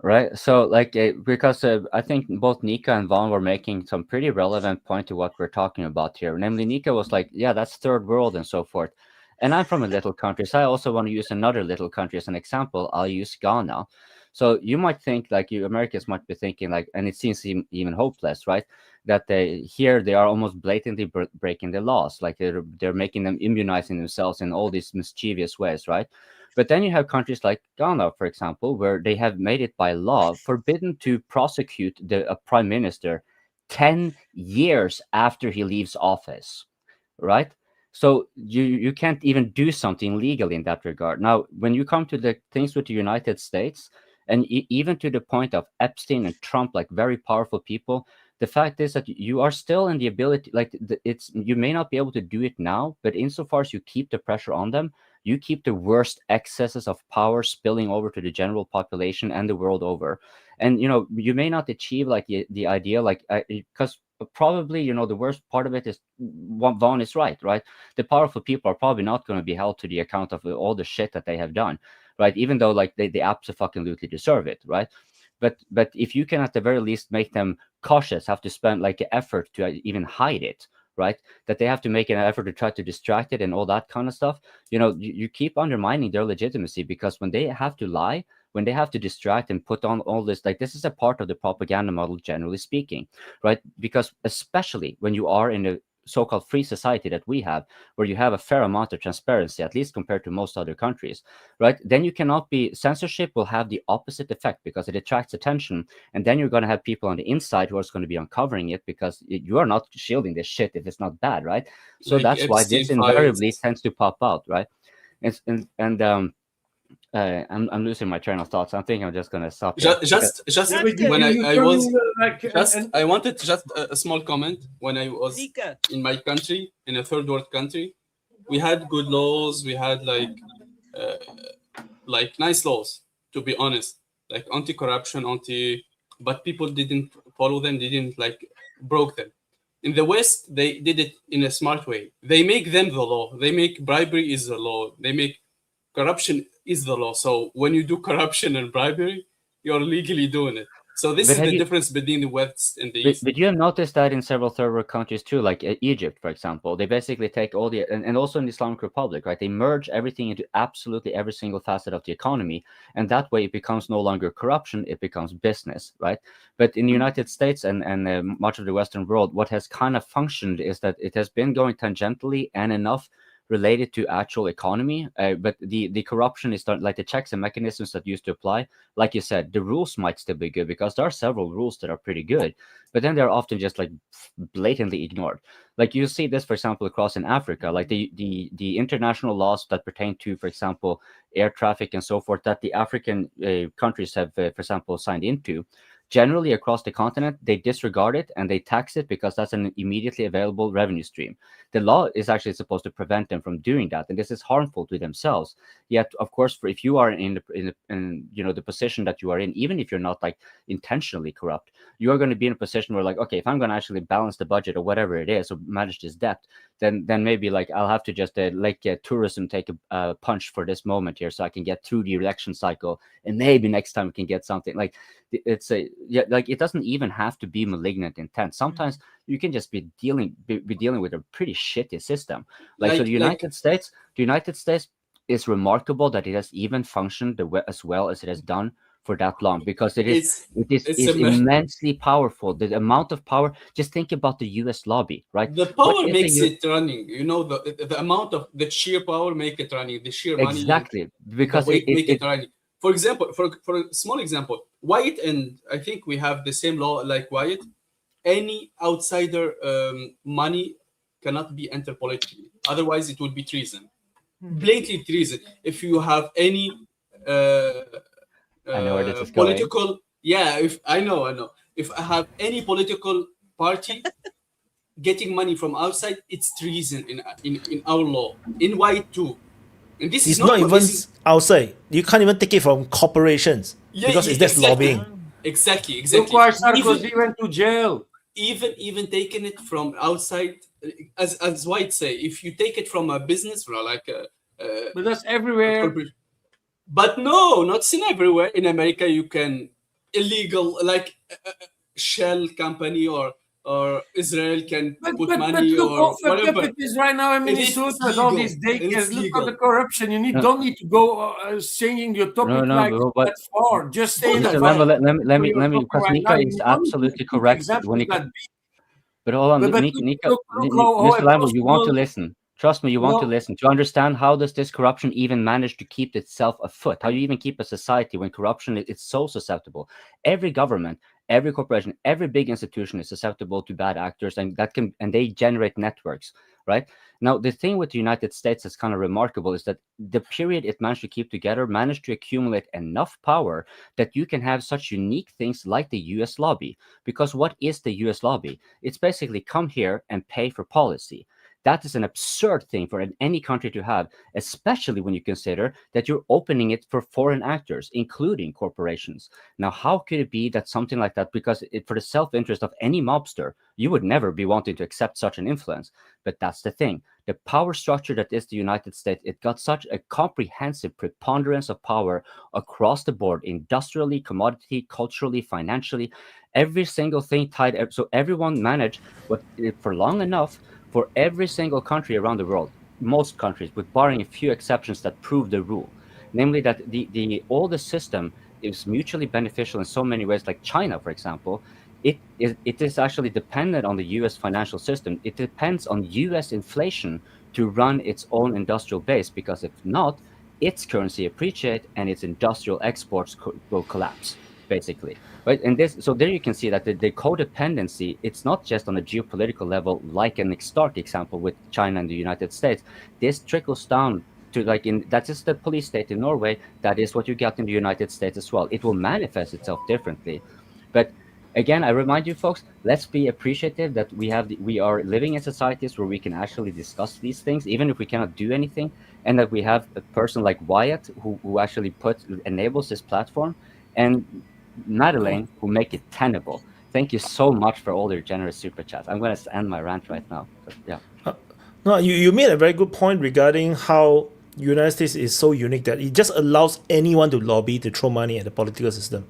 Right? So, because I think both Nika and Vaughn were making some pretty relevant point to what we're talking about here. Namely, Nika was like, yeah, that's third world and so forth. And I'm from a little country, so I also want to use another little country as an example. I'll use Ghana. So you might think, you Americans might be thinking, and it seems even hopeless, right? That they are almost blatantly breaking the laws, like they're making them immunizing themselves in all these mischievous ways, right? But then you have countries like Ghana, for example, where they have made it by law forbidden to prosecute a prime minister 10 years after he leaves office, right? So you can't even do something legally in that regard. Now, when you come to the things with the United States, and even to the point of Epstein and Trump, like very powerful people, the fact is that you are still in the ability, you may not be able to do it now, but insofar as you keep the pressure on them, you keep the worst excesses of power spilling over to the general population and the world over. And, you may not achieve the idea, because probably, the worst part of it is Vaughn is right? The powerful people are probably not going to be held to the account of all the shit that they have done. Right, even though they absolutely deserve it, right? But if you can at the very least make them cautious, have to spend effort to even hide it, right? That they have to make an effort to try to distract it and all that kind of stuff. You keep undermining their legitimacy, because when they have to lie, when they have to distract and put on all this, this is a part of the propaganda model, generally speaking, right? Because especially when you are in a so-called free society that we have, where you have a fair amount of transparency, at least compared to most other countries, right? Then you cannot censorship will have the opposite effect, because it attracts attention, and then you're going to have people on the inside who are going to be uncovering it, because you are not shielding this shit if it's not bad, right? So that's why this invariably tends to pop out, right? I'm losing my train of thoughts. I think I'm just gonna stop. I wanted just a small comment. When I was in my country, in a third world country, we had good laws. We had nice laws, to be honest, like anti-corruption, but people didn't follow them. Didn't broke them. In the West, they did it in a smart way. They make them the law. They make bribery is the law. They make corruption is the law. So when you do corruption and bribery, you're legally doing it. So this is the difference between the West and the East. But you have noticed that in several third world countries too, like Egypt, for example. They basically take all the, and also in the Islamic Republic, right? They merge everything into absolutely every single facet of the economy. And that way it becomes no longer corruption, it becomes business, right? But in the United States and much of the Western world, what has kind of functioned is that it has been going tangentially and enough related to actual economy, but the corruption is like the checks and mechanisms that used to apply. Like you said, the rules might still be good because there are several rules that are pretty good, but then they're often just like blatantly ignored. Like you see this, for example, across in Africa, like the international laws that pertain to, for example, air traffic and so forth, that the African countries have, for example, signed into. Generally across the continent, they disregard it and they tax it because that's an immediately available revenue stream. The law is actually supposed to prevent them from doing that, and this is harmful to themselves. Yet, of course, if you are in the position that you are in, even if you're not like intentionally corrupt, you are going to be in a position where, like, okay, if I'm going to actually balance the budget or whatever it is, or manage this debt, then maybe like I'll have to just let tourism take a punch for this moment here, so I can get through the election cycle, and maybe next time we can get something. Like like it doesn't even have to be malignant intent. Sometimes you can just be dealing with a pretty shitty system. So the United States is remarkable that it has even functioned as well as it has done for that long, because it is immensely powerful. The amount of power, just think about the US lobby, right? The power makes it running. You know, the amount of the sheer power make it running, the sheer money. Exactly, because make it running. For example, for a small example, Wyatt, and I think we have the same law like Wyatt, any outsider money cannot be entered politically. Otherwise, it would be treason. Blatantly treason. If you have any I know where this is political going. if I know. If I have any political party getting money from outside, it's treason in our law. In Wyatt too. And this it's is not even outside. You can't even take it from corporations because it's just lobbying. Exactly. Look why Sarkozy went to jail. Even taking it from outside, as White say, if you take it from a business, but that's everywhere. But no, not in everywhere. In America, you can illegal shell company or Israel can put money look or how whatever. it is right now in Minnesota with all these daycares. Look at the corruption. You don't need to go changing your topic that far. Just say that. Let me, because Nika is absolutely correct when it. But hold on, Nika, Mr. Lambo, you want to listen. Trust me, you want to listen to understand how does this corruption even manage to keep itself afoot? How do you even keep a society when corruption is so susceptible? Every government, every corporation, every big institution is susceptible to bad actors, and they generate networks, right? Now, the thing with the United States that's kind of remarkable is that the period it managed to keep together managed to accumulate enough power that you can have such unique things like the US lobby. Because what is the US lobby? It's basically come here and pay for policy. That is an absurd thing for any country to have, especially when you consider that you're opening it for foreign actors, including corporations. Now, how could it be that something like that, because for the self-interest of any mobster, you would never be wanting to accept such an influence. But that's the thing. The power structure that is the United States, it got such a comprehensive preponderance of power across the board, industrially, commodity, culturally, financially, every single thing tied. So everyone managed for long enough for every single country around the world, most countries, with barring a few exceptions that prove the rule, namely that the system is mutually beneficial in so many ways. Like China, for example, it is actually dependent on the U.S. financial system. It depends on U.S. inflation to run its own industrial base, because if not, its currency appreciate and its industrial exports will collapse, basically. Right, and so there you can see that the codependency, it's not just on a geopolitical level, like an stark example with China and the United States. This trickles down to that is the police state in Norway. That is what you get in the United States as well. It will manifest itself differently. But again, I remind you folks, let's be appreciative that we are living in societies where we can actually discuss these things, even if we cannot do anything, and that we have a person like Wyatt who actually enables this platform, and Madeleine who make it tenable. Thank you so much for all your generous super chats. I'm going to end my rant right now. But yeah. No, you made a very good point regarding how United States is so unique that it just allows anyone to lobby to throw money at the political system.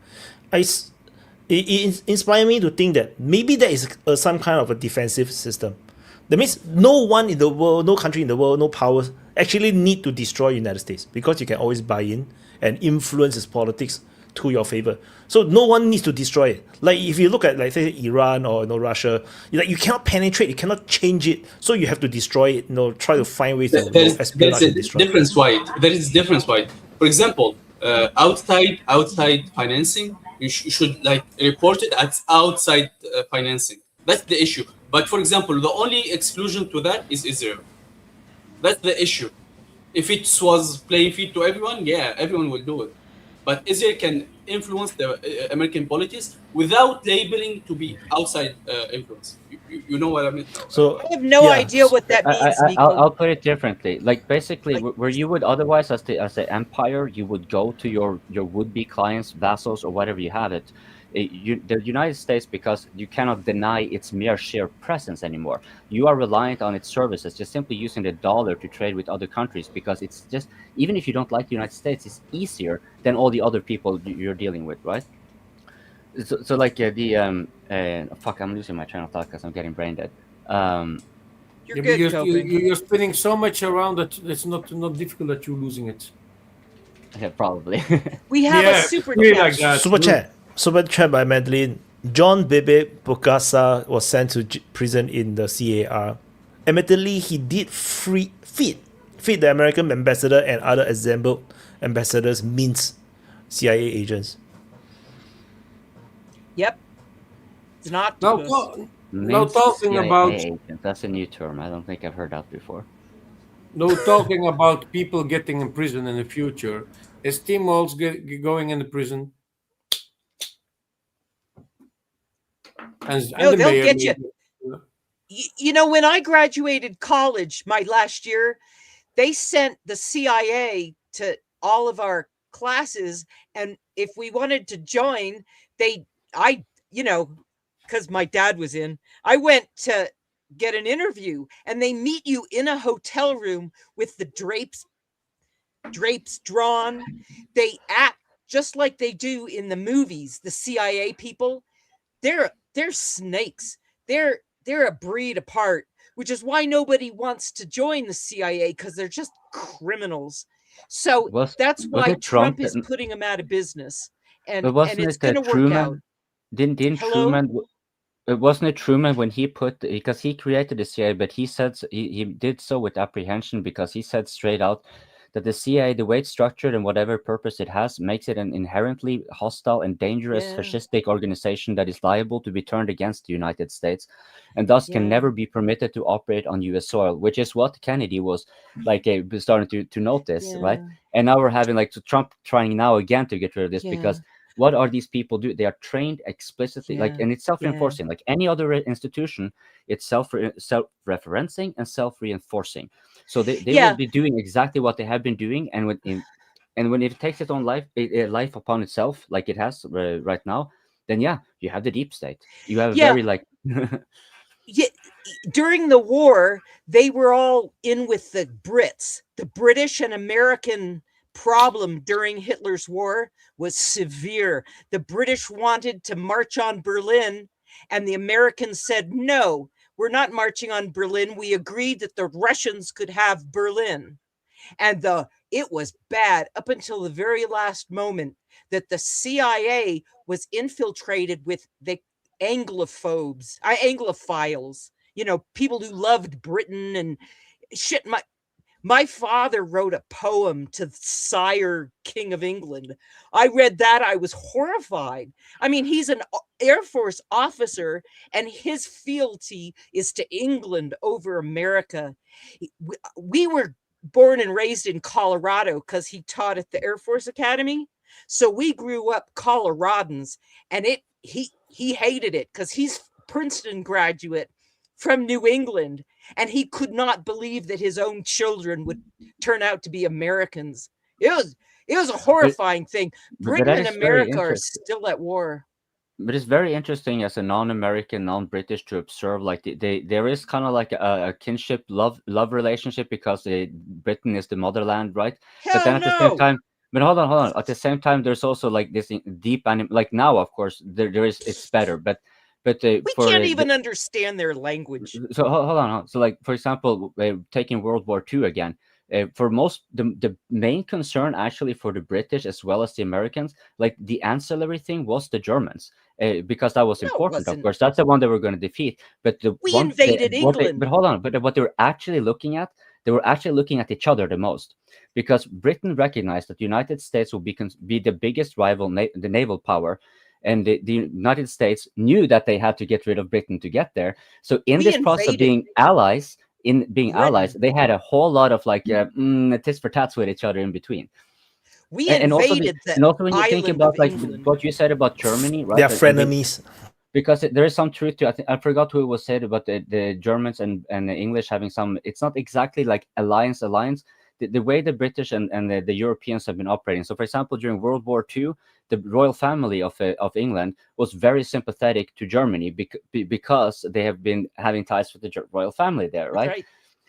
It inspired me to think that maybe that is some kind of a defensive system. That means no one in the world, no country in the world, no powers actually need to destroy United States, because you can always buy in and influence its politics to your favor. So no one needs to destroy it. Like if you look at, like, say, Iran or Russia, you cannot penetrate, you cannot change it, so you have to destroy it. Try to find ways to espionage and destroy it. There is difference, right? For example, outside financing, you should like report it as outside financing. That's the issue. But for example, the only exclusion to that is Israel. That's the issue. If it was playing feed to everyone, yeah, everyone will do it. But Israel can influence the American politics without labeling to be outside influence. You know what I mean? So I have no idea what that means. I'll put it differently. Like basically, where you would otherwise, as the empire, you would go to your would-be clients, vassals, or whatever you have it. The United States, because you cannot deny its mere sheer presence anymore. You are reliant on its services, just simply using the dollar to trade with other countries, because it's just, even if you don't like the United States, it's easier than all the other people you're dealing with, right? So like fuck, I'm losing my train of thought because I'm getting brain dead. You're spinning so much around that it's not difficult that you're losing it. Yeah, probably. We have a super chat. Super chat by Madeline. John Bebe Bokassa was sent to prison in the CAR. Admittedly, he did feed the American ambassador and other assembled ambassadors mince CIA agents. Yep. It's not. No talking about. That's a new term. I don't think I've heard that before. No talking about people getting in prison in the future. Is Tim Walz going in the prison? No, they'll get you. You know, when I graduated college my last year, they sent the CIA to all of our classes, and if we wanted to join, because my dad was in, I went to get an interview, and they meet you in a hotel room with the drapes drawn. They act just like they do in the movies. The CIA people, they're snakes. They're a breed apart, which is why nobody wants to join the CIA, because they're just criminals. So that's why Trump is putting them out of business, and it's going to work out. Didn't Truman? Wasn't it Truman when he because he created the CIA, but he said he did so with apprehension, because he said straight out that the CIA, the way it's structured and whatever purpose it has, makes it an inherently hostile and dangerous fascistic organization that is liable to be turned against the United States, and thus can never be permitted to operate on U.S. soil, which is what Kennedy was like starting to notice, right? And now we're having like Trump trying now again to get rid of this, because what are these people do? They are trained explicitly, and it's self-reinforcing. Like any other institution, it's self-referencing and self-reinforcing. So they will be doing exactly what they have been doing, and when it takes its own life upon itself, like it has right now, then you have the deep state. You have very like. During the war, they were all in with the Brits. The British and American problem during Hitler's war was severe. The British wanted to march on Berlin, and the Americans said, no, we're not marching on Berlin. We agreed that the Russians could have Berlin. And it was bad up until the very last moment that the CIA was infiltrated with the Anglophiles, people who loved Britain and shit. My father wrote a poem to Sire, King of England. I read that. I was horrified. I mean, he's an Air Force officer, and his fealty is to England over America. We were born and raised in Colorado because he taught at the Air Force Academy. So we grew up Coloradans, and he hated it because he's Princeton graduate from New England, and he could not believe that his own children would turn out to be Americans. It was a horrifying thing. Britain and America are still at war. But it's very interesting as a non-American, non-British to observe. Like there is kind of like a kinship love relationship because Britain is the motherland, right? Hell But then at the same no. time, but hold on. At the same time, there's also like this deep like now, of course, there is it's better, but we can't even understand their language. So hold on. So like for example, taking World War II again. For most, the main concern actually for the British as well as the Americans, like the ancillary thing was the Germans, because that was important. Of course, that's the one they were going to defeat. But we invaded England. But hold on. But what they were actually looking at, they were actually looking at each other the most, because Britain recognized that the United States would be the biggest rival, the naval power. And the United States knew that they had to get rid of Britain to get there. So in this process of being allies, they had a whole lot of like tit for tats with each other in between. We invaded and also when you think about like what you said about Germany, right? They are frenemies. Because there is some truth to. I forgot who it was said about the Germans and the English having some. It's not exactly like alliance. The way the British and the Europeans have been operating. So, for example, during World War II, the royal family of England was very sympathetic to Germany because they have been having ties with the royal family there, right? Right.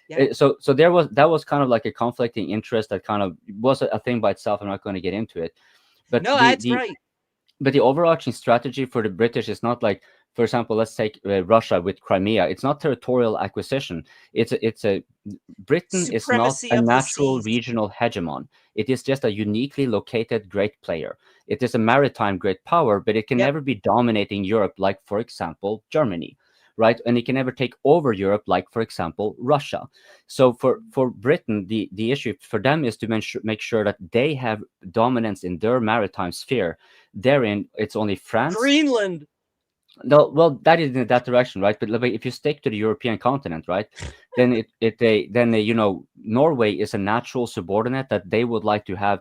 Yeah. So that was kind of like a conflicting interest that kind of was a thing by itself. I'm not going to get into it, but no, that's right. But the overarching strategy for the British is not like, for example, let's take Russia with Crimea. It's not territorial acquisition. Britain is not a natural regional hegemon. It is just a uniquely located great player. It is a maritime great power, but it can never be dominating Europe like, for example, Germany, right? And it can never take over Europe like, for example, Russia. So for Britain, the issue for them is to make sure that they have dominance in their maritime sphere. Therein, it's only France. Greenland. No, well, that is in that direction, right? But if you stick to the European continent, right, then Norway is a natural subordinate that they would like to have.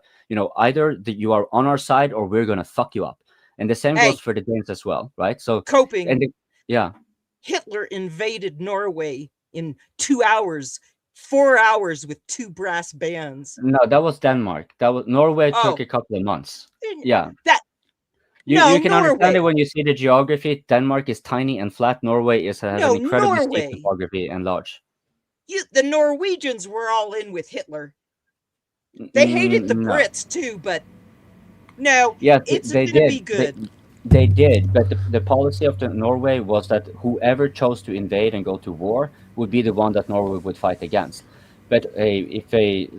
Either you are on our side or we're gonna fuck you up, and the same goes for the Danes as well, right? So coping. Yeah. Hitler invaded Norway in 2 hours, 4 hours with 2 brass bands. No, that was Denmark. Norway took a couple of months. Yeah. You can understand it when you see the geography. Denmark is tiny and flat. Norway has an incredibly steep topography and large. The Norwegians were all in with Hitler. They hated the Brits too, but no, it's going to be good. They did, but the policy of Norway was that whoever chose to invade and go to war would be the one that Norway would fight against. But if it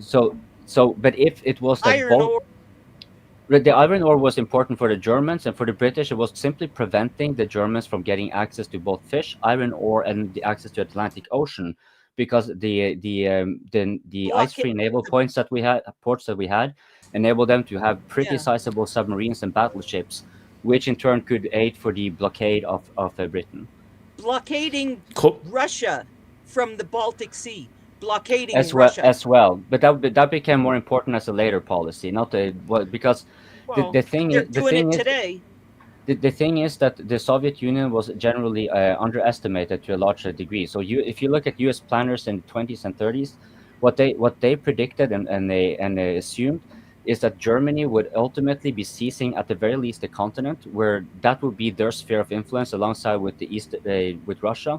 was that the iron ore was important for the Germans, and for the British, it was simply preventing the Germans from getting access to both fish, iron ore, and the access to Atlantic Ocean, because the ice-free naval ports that we had, enabled them to have pretty sizable submarines and battleships, which in turn could aid for the blockade of Britain. Blockading Russia from the Baltic Sea. Blockading Russia as well, but that became more important as a later policy, because the thing is that the Soviet Union was generally underestimated to a large degree. So if you look at U.S. planners in the 20s and 30s, what they predicted and they assumed is that Germany would ultimately be seizing at the very least the continent, where that would be their sphere of influence alongside with the East with Russia.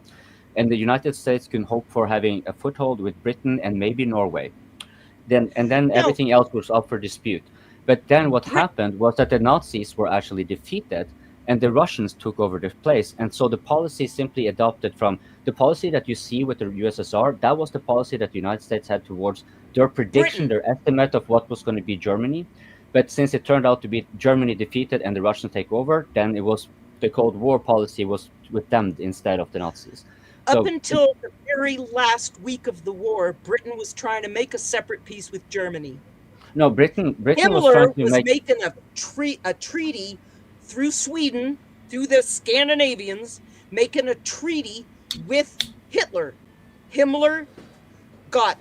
And the United States can hope for having a foothold with Britain and maybe Norway. Then everything else was up for dispute. But then what happened was that the Nazis were actually defeated and the Russians took over their place. And so the policy simply adopted from the policy that you see with the USSR. That was the policy that the United States had towards their prediction, their estimate of what was going to be Germany. But since it turned out to be Germany defeated and the Russians take over, then it was the Cold War policy was with them instead of the Nazis. Up until the very last week of the war, Britain was trying to make a separate peace with Germany. No, Britain Himmler was making a treaty through Sweden, through the Scandinavians, making a treaty with Hitler. Himmler got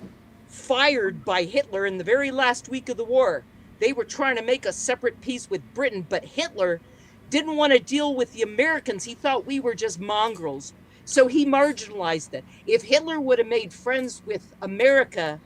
fired by Hitler in the very last week of the war. They were trying to make a separate peace with Britain, but Hitler didn't want to deal with the Americans. He thought we were just mongrels. So he marginalized it. If Hitler would have made friends with America,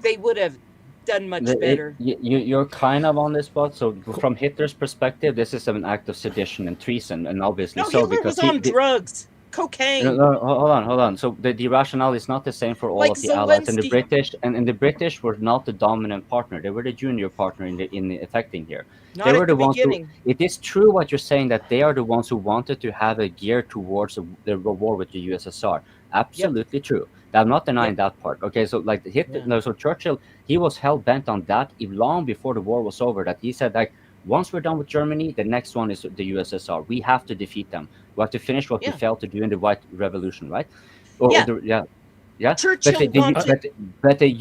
they would have done much The- it- better. you're kind of on the spot. So from Hitler's perspective, this is an act of sedition and treason, and obviously No, so Hitler because was on drugs, cocaine. No, hold on. So the rationale is not the same for all Like of the allies, and the Zelensky. British and the British were not the dominant partner. They were the junior partner in the affecting here. Not They at were the the ones beginning. who. It is true what you're saying that they are the ones who wanted to have a gear towards the war with the USSR. Absolutely true. I'm not denying that part. Okay, so like Hitler, no, so Churchill, he was hell bent on that long before the war was over. That he said like, once we're done with Germany, the next one is the USSR. We have to defeat them. We have to finish what we failed to do in the White Revolution, right? Yeah. Churchill But the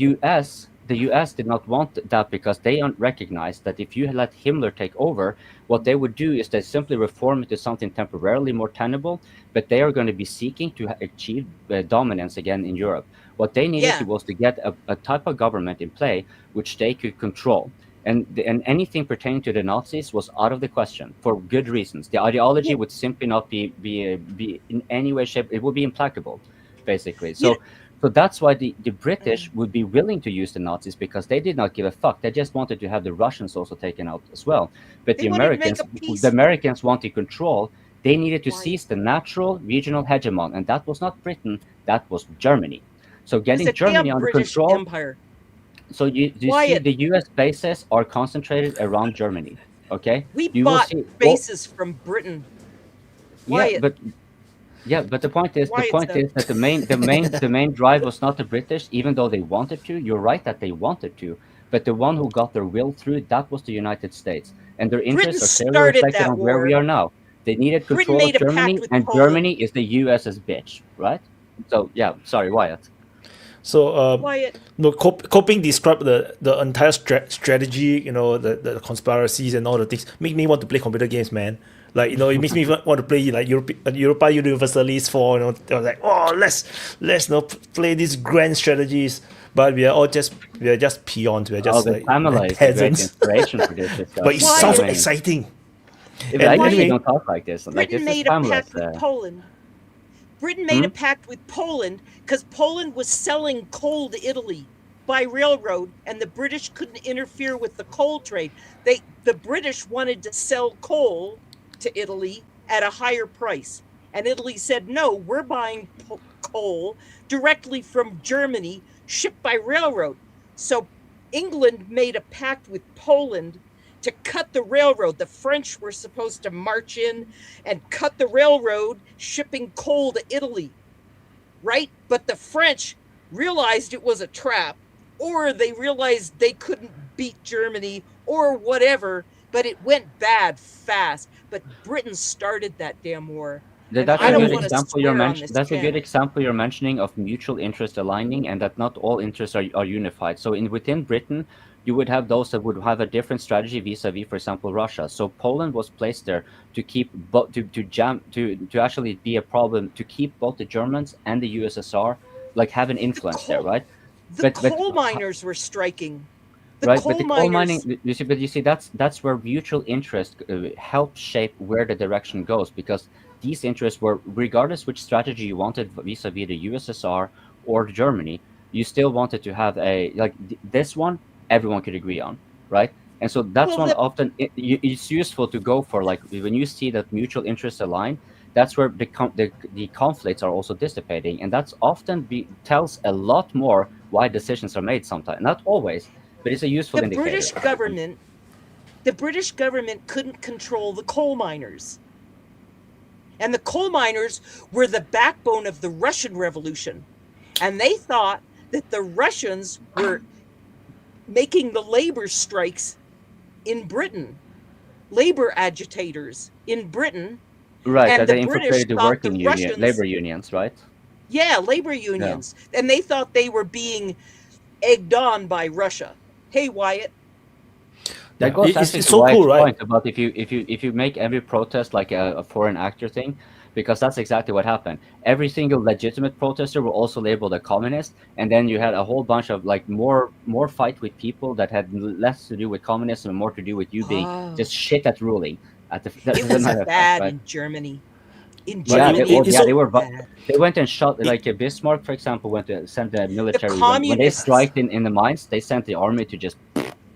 US did not want that because they recognized that if you let Himmler take over, what they would do is they simply reform it to something temporarily more tenable, but they are going to be seeking to achieve dominance again in Europe. What they needed was to get a type of government in play which they could control. And anything pertaining to the Nazis was out of the question for good reasons. The ideology would simply not be in any way, shape. It would be implacable, basically. So that's why the British would be willing to use the Nazis because they did not give a fuck. They just wanted to have the Russians also taken out as well. But the Americans wanted control. They needed to seize the natural regional hegemon, and that was not Britain. That was Germany. So getting Germany under control. Empire. So you see the U.S. bases are concentrated around Germany. Okay, we bought bases from Britain. But the point is that the main drive was not the British, even though they wanted to. You're right that they wanted to, but the one who got their will through that was the United States, and their interests are clearly reflected on where we are now. They needed control of Germany, and Germany is the U.S.'s bitch, right? So yeah, sorry, Wyatt. So Coping described the entire strategy, the conspiracies and all the things. Make me want to play computer games, man. Like, it makes me want to play like Europa Universalis 4. Like, oh, let's play these grand strategies. But we are just peons. We're just like peasants. Inspiration for this but it sounds so exciting. I usually don't talk like this. Like, Britain made a pact with Poland. Britain made a pact with Poland because Poland was selling coal to Italy by railroad, and the British couldn't interfere with the coal trade. The British wanted to sell coal to Italy at a higher price, and Italy said, no, we're buying coal directly from Germany, shipped by railroad. So England made a pact with Poland to cut the railroad. The French were supposed to march in and cut the railroad, shipping coal to Italy, right? But the French realized it was a trap, or they realized they couldn't beat Germany or whatever, but it went bad fast. But Britain started that damn war. That's a good example you're mentioning. That's a good example you're mentioning of mutual interest aligning, and that not all interests are unified. So within Britain, you would have those that would have a different strategy vis-a-vis, for example, Russia. So Poland was placed there to keep to actually be a problem to keep both the Germans and the USSR like have an influence there, right? The coal miners were striking. But the coal mining, you see, that's where mutual interest helps shape where the direction goes, because these interests were, regardless which strategy you wanted vis-a-vis the USSR or Germany, you still wanted to have this one everyone could agree on, right? And so that's often it's useful to go for, like, when you see that mutual interests align, that's where the conflicts are also dissipating, and that's often tells a lot more why decisions are made sometimes, not always, but it's a useful indicator. The British government couldn't control the coal miners. And the coal miners were the backbone of the Russian Revolution. And they thought that the Russians were making the labor strikes in Britain, labor agitators in Britain. Right, and that they infiltrated the working labor unions, right? Yeah, labor unions. Yeah. And they thought they were being egged on by Russia. Hey, Wyatt. That goes actually to so Wyatt's point about if you make every protest like a foreign actor thing, because that's exactly what happened. Every single legitimate protester were also labeled a communist, and then you had a whole bunch of like more fight with people that had less to do with communism and more to do with you being just shit at ruling. It was bad in Germany. In Yeah, Germany, they went and shot, like Bismarck, for example, went to send the military. When they striked in the mines, they sent the army to just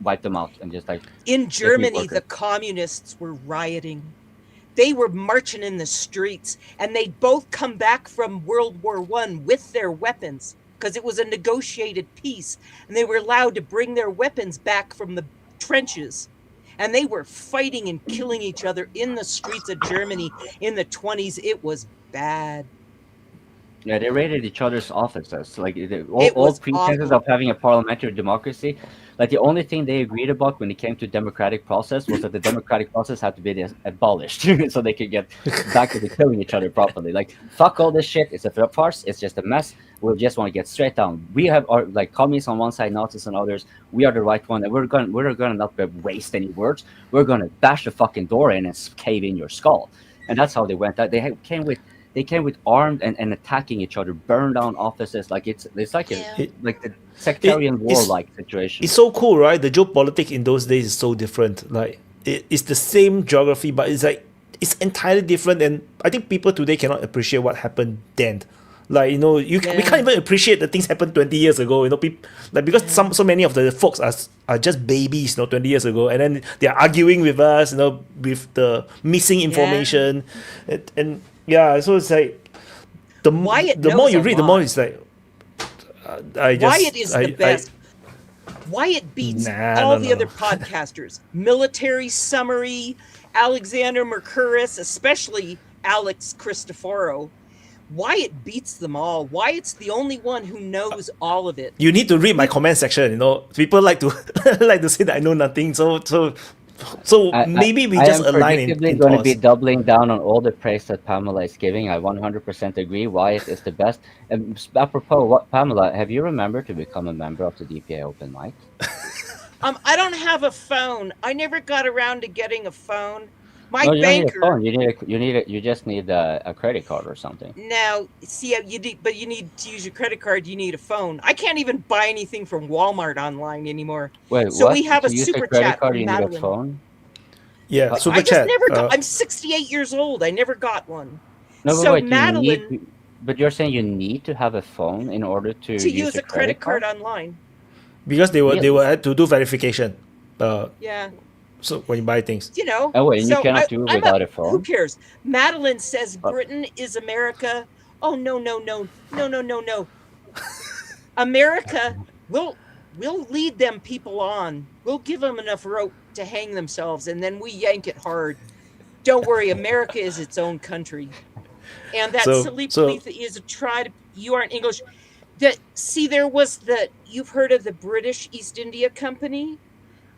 wipe them out and just like. In Germany, the communists were rioting. They were marching in the streets, and they'd both come back from World War I with their weapons because it was a negotiated peace, and they were allowed to bring their weapons back from the trenches. And they were fighting and killing each other in the streets of Germany in the 20s. It was bad. Yeah, they raided each other's offices. Like all pretenses of having a parliamentary democracy. Like the only thing they agreed about when it came to democratic process was that the democratic process had to be abolished, so they could get back to killing each other properly. Like fuck all this shit. It's a farce. It's just a mess. We just want to get straight down. We have our like communists on one side, Nazis on others. We are the right one, and we're gonna not waste any words. We're gonna bash the fucking door in and cave in your skull. And that's how they went out. They came with armed and attacking each other, burn down offices. Like it's like like the sectarian war-like situation. It's so cool, right? The geopolitics in those days is so different. Like it's the same geography, but it's like it's entirely different. And I think people today cannot appreciate what happened then. Like we can't even appreciate the things happened 20 years ago. People like because so many of the folks are just babies, 20 years ago, and then they are arguing with us, with the missing information, and yeah. So it's like the more you read, the more it's like Wyatt is the best. Wyatt beats all the other podcasters. Military Summary, Alexander Mercouris, especially Alex Cristoforo. Wyatt beats them all. Wyatt's the only one who knows all of it. You need to read my comment section. People like to say that I know nothing. So maybe we just align in. I'm going to be doubling down on all the praise that Pamela is giving. I 100% agree. Wyatt is the best. And apropos, Pamela, have you remembered to become a member of the DPA Open Mic? I don't have a phone. I never got around to getting a phone. My you banker. Don't need a phone. You just need a credit card or something. Now, see, you need to use your credit card. You need a phone. I can't even buy anything from Walmart online anymore. Wait, so what? we have a use super a credit chat. Card, you Madeline. need a phone? Yeah, super I chat. Never got, I'm 68 years old. I never got one. No, so wait, Madeline. But you're saying you need to have a phone in order to use a credit card online. Because they were had to do verification. Yeah. So when you buy things, Oh wait, you cannot do it without a phone. Who cares? Madeline says Britain is America. Oh no. America, we'll lead them people on. We'll give them enough rope to hang themselves, and then we yank it hard. Don't worry, America is its own country. And that silly belief that is you aren't English. You've heard of the British East India Company?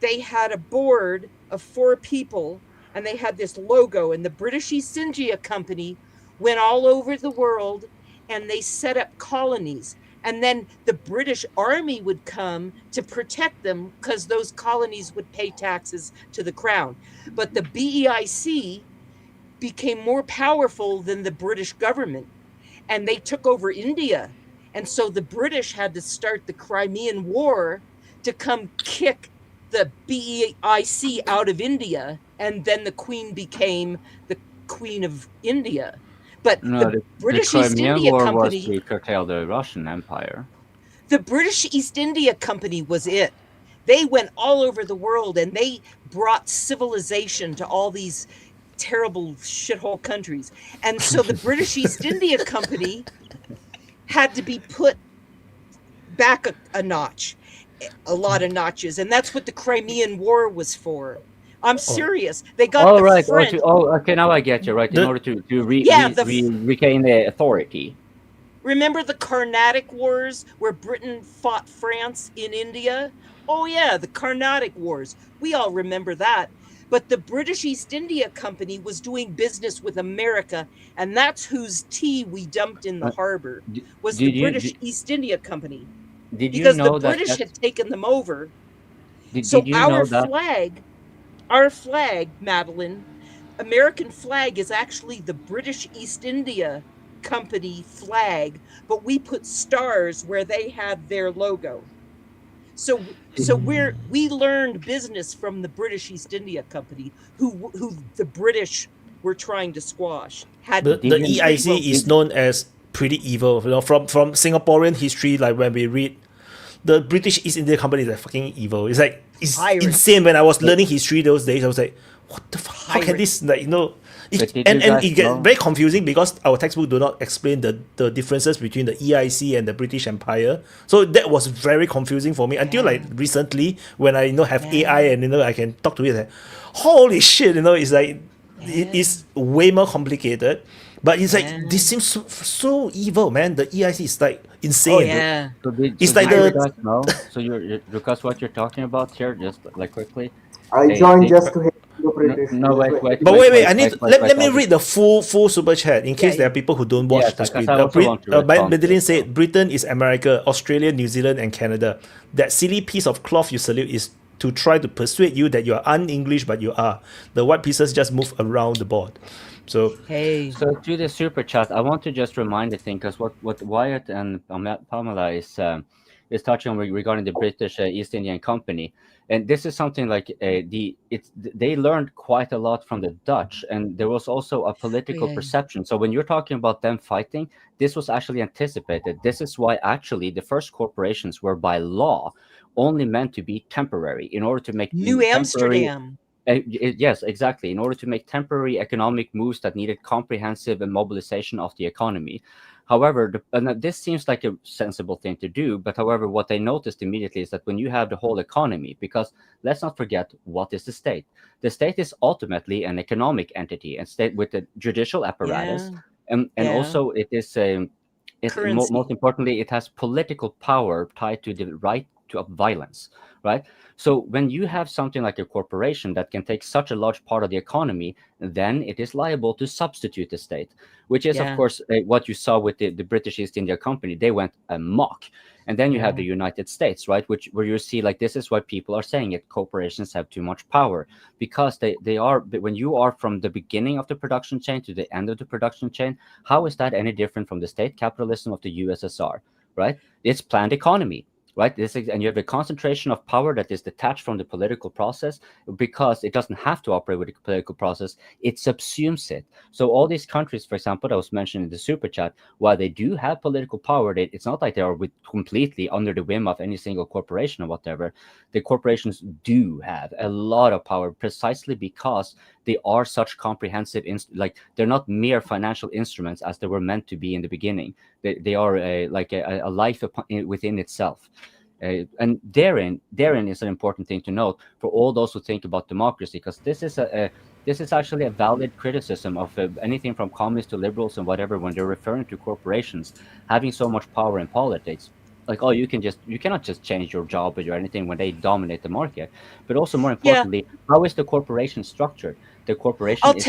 They had a board of 4 people, and they had this logo, and the British East India Company went all over the world, and they set up colonies. And then the British Army would come to protect them because those colonies would pay taxes to the crown. But the BEIC became more powerful than the British government, and they took over India. And so the British had to start the Crimean War to come kick the BEIC out of India, and then the Queen became the Queen of India. But the British East India Company was to curtail the Russian Empire. The British East India Company was it. They went all over the world, and they brought civilization to all these terrible shithole countries. And so the British East India Company had to be put back a notch. A lot of notches, and that's what the Crimean War was for. I'm serious. They got French. Okay, now I get you, right? In order to regain the authority. Remember the Carnatic Wars where Britain fought France in India? Oh yeah, the Carnatic Wars. We all remember that. But the British East India Company was doing business with America, and that's whose tea we dumped in the harbor. Was the British East India Company. Because the British had taken them over. Our flag, Madeline, American flag is actually the British East India Company flag, but we put stars where they had their logo. So we learned business from the British East India Company, who the British we're trying to squash. Had The EIC is known as pretty evil. You know, from Singaporean history, like when we read the British East India Company is like fucking evil. It's like it's insane. When I was learning history those days, I was like, what the fuck? How can this, like, you know? And it gets very confusing because our textbook do not explain the differences between the EIC and the British Empire. So that was very confusing for me until like recently when I have AI and I can talk to it. Like, holy shit! It's like it is way more complicated. But it's like this seems so evil, man. The EIC is like insane. Oh yeah. It's like the. So Lucas, what you're talking about here, just like quickly. I joined just to hit the British. No, wait. Wait. Let me read the full super chat in case there are people who don't watch the screen. Madeline said Britain is America, Australia, New Zealand, and Canada. That silly piece of cloth you salute is to try to persuade you that you are un-English, but you are. The white pieces just move around the board. So to the super chat, I want to just remind the thing, because what Wyatt and Pamela is touching on regarding the British East Indian Company, and this is something like they learned quite a lot from the Dutch, and there was also a political perception. So when you're talking about them fighting, this was actually anticipated. This is why actually the first corporations were by law only meant to be temporary in order to make New Amsterdam. Yes, exactly. In order to make temporary economic moves that needed comprehensive mobilization of the economy. However, this seems like a sensible thing to do. But however, what they noticed immediately is that when you have the whole economy, because let's not forget, what is the state? The state is ultimately an economic entity, and state with a judicial apparatus, and also it is most importantly, it has political power tied to the right to violence, right? So when you have something like a corporation that can take such a large part of the economy, then it is liable to substitute the state, which is, of course, what you saw with the British East India Company. They went amok. And then you have the United States, right, where you see, like, this is why people are saying it. Corporations have too much power because they are, when you are from the beginning of the production chain to the end of the production chain, how is that any different from the state capitalism of the USSR, right? It's planned economy. Right, and you have a concentration of power that is detached from the political process because it doesn't have to operate with the political process; it subsumes it. So all these countries, for example, that was mentioned in the super chat, while they do have political power, it's not like they are completely under the whim of any single corporation or whatever. The corporations do have a lot of power precisely because they are such comprehensive, like they're not mere financial instruments as they were meant to be in the beginning. They are a life within itself. And therein is an important thing to note for all those who think about democracy, because this is actually a valid criticism of anything from communists to liberals and whatever when they're referring to corporations having so much power in politics. Like, oh, you cannot just change your job or anything when they dominate the market. But also, more importantly, how is the corporation structured? The corporation is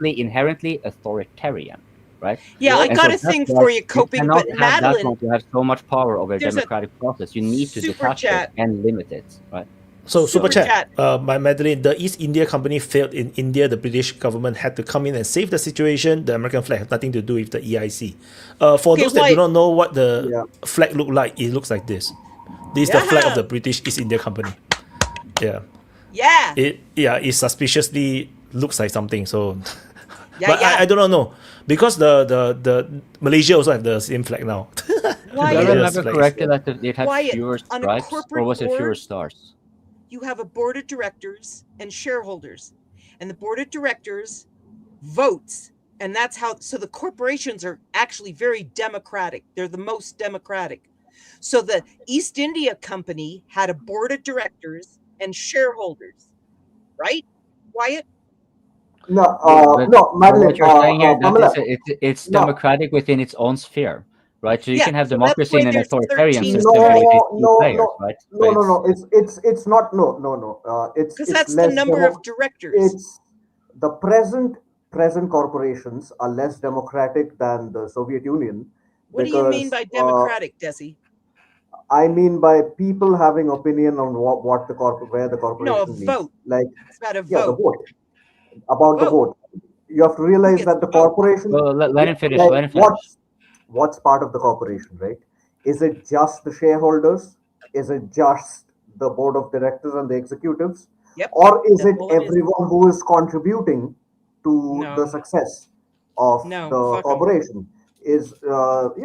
inherently authoritarian, right? Yeah, I got a thing for you, Coping, but Madeline, you have so much power over a democratic process. You need to detach it and limit it, right? So super chat by Madeline. The East India Company failed in India. The British government had to come in and save the situation. The American flag has nothing to do with the EIC. For those that do not know what the flag look like, it looks like this. This is the flag of the British East India Company. It suspiciously looks like something. So, I do not know because the Malaysia also have the same flag now. Why? I remember correctly that it had fewer stripes, or was it fewer stars? You have a board of directors and shareholders, and the board of directors votes, and that's how. So the corporations are actually very democratic. They're the most democratic. So the East India Company had a board of directors and shareholders, right, Wyatt? No, Madeline. What you're saying here, it's democratic within its own sphere. Right, so you can have democracy in an authoritarian system with two players, right? No. It's not. No. Because that's the number of directors. It's the present corporations are less democratic than the Soviet Union. What do you mean by democratic, Desi? I mean by people having opinion on where the corporation. No, a vote. Like it's about a vote. Yeah, the vote. About the vote. You have to realize that the corporation. Well, let him finish. What's part of the corporation, right? Is it just the shareholders? Is it just the board of directors and the executives? Yep. Or is it everyone who is contributing to the success of the corporation. Is so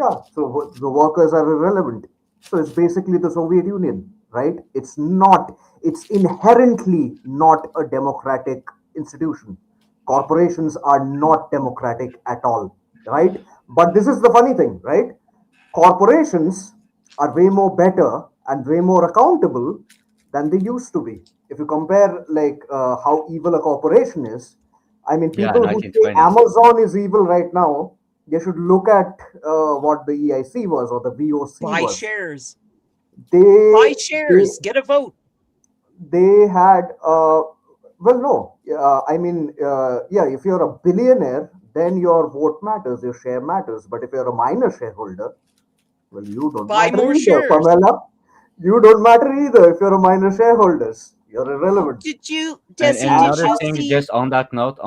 the workers are irrelevant. So it's basically the Soviet Union, right? It's inherently not a democratic institution. Corporations are not democratic at all, right? But this is the funny thing, right? Corporations are way more better and way more accountable than they used to be. If you compare like how evil a corporation is, I mean, people who say Amazon is evil right now, they should look at what the EIC was or the VOC Buy was. shares. Buy shares. Get a vote. They had, I mean, if you're a billionaire, then your vote matters, your share matters. But if you're a minor shareholder, well, you don't buy matter more either, shares. Pamela. You don't matter either if you're a minor shareholder. You're irrelevant. Did you, and another thing, just on that note,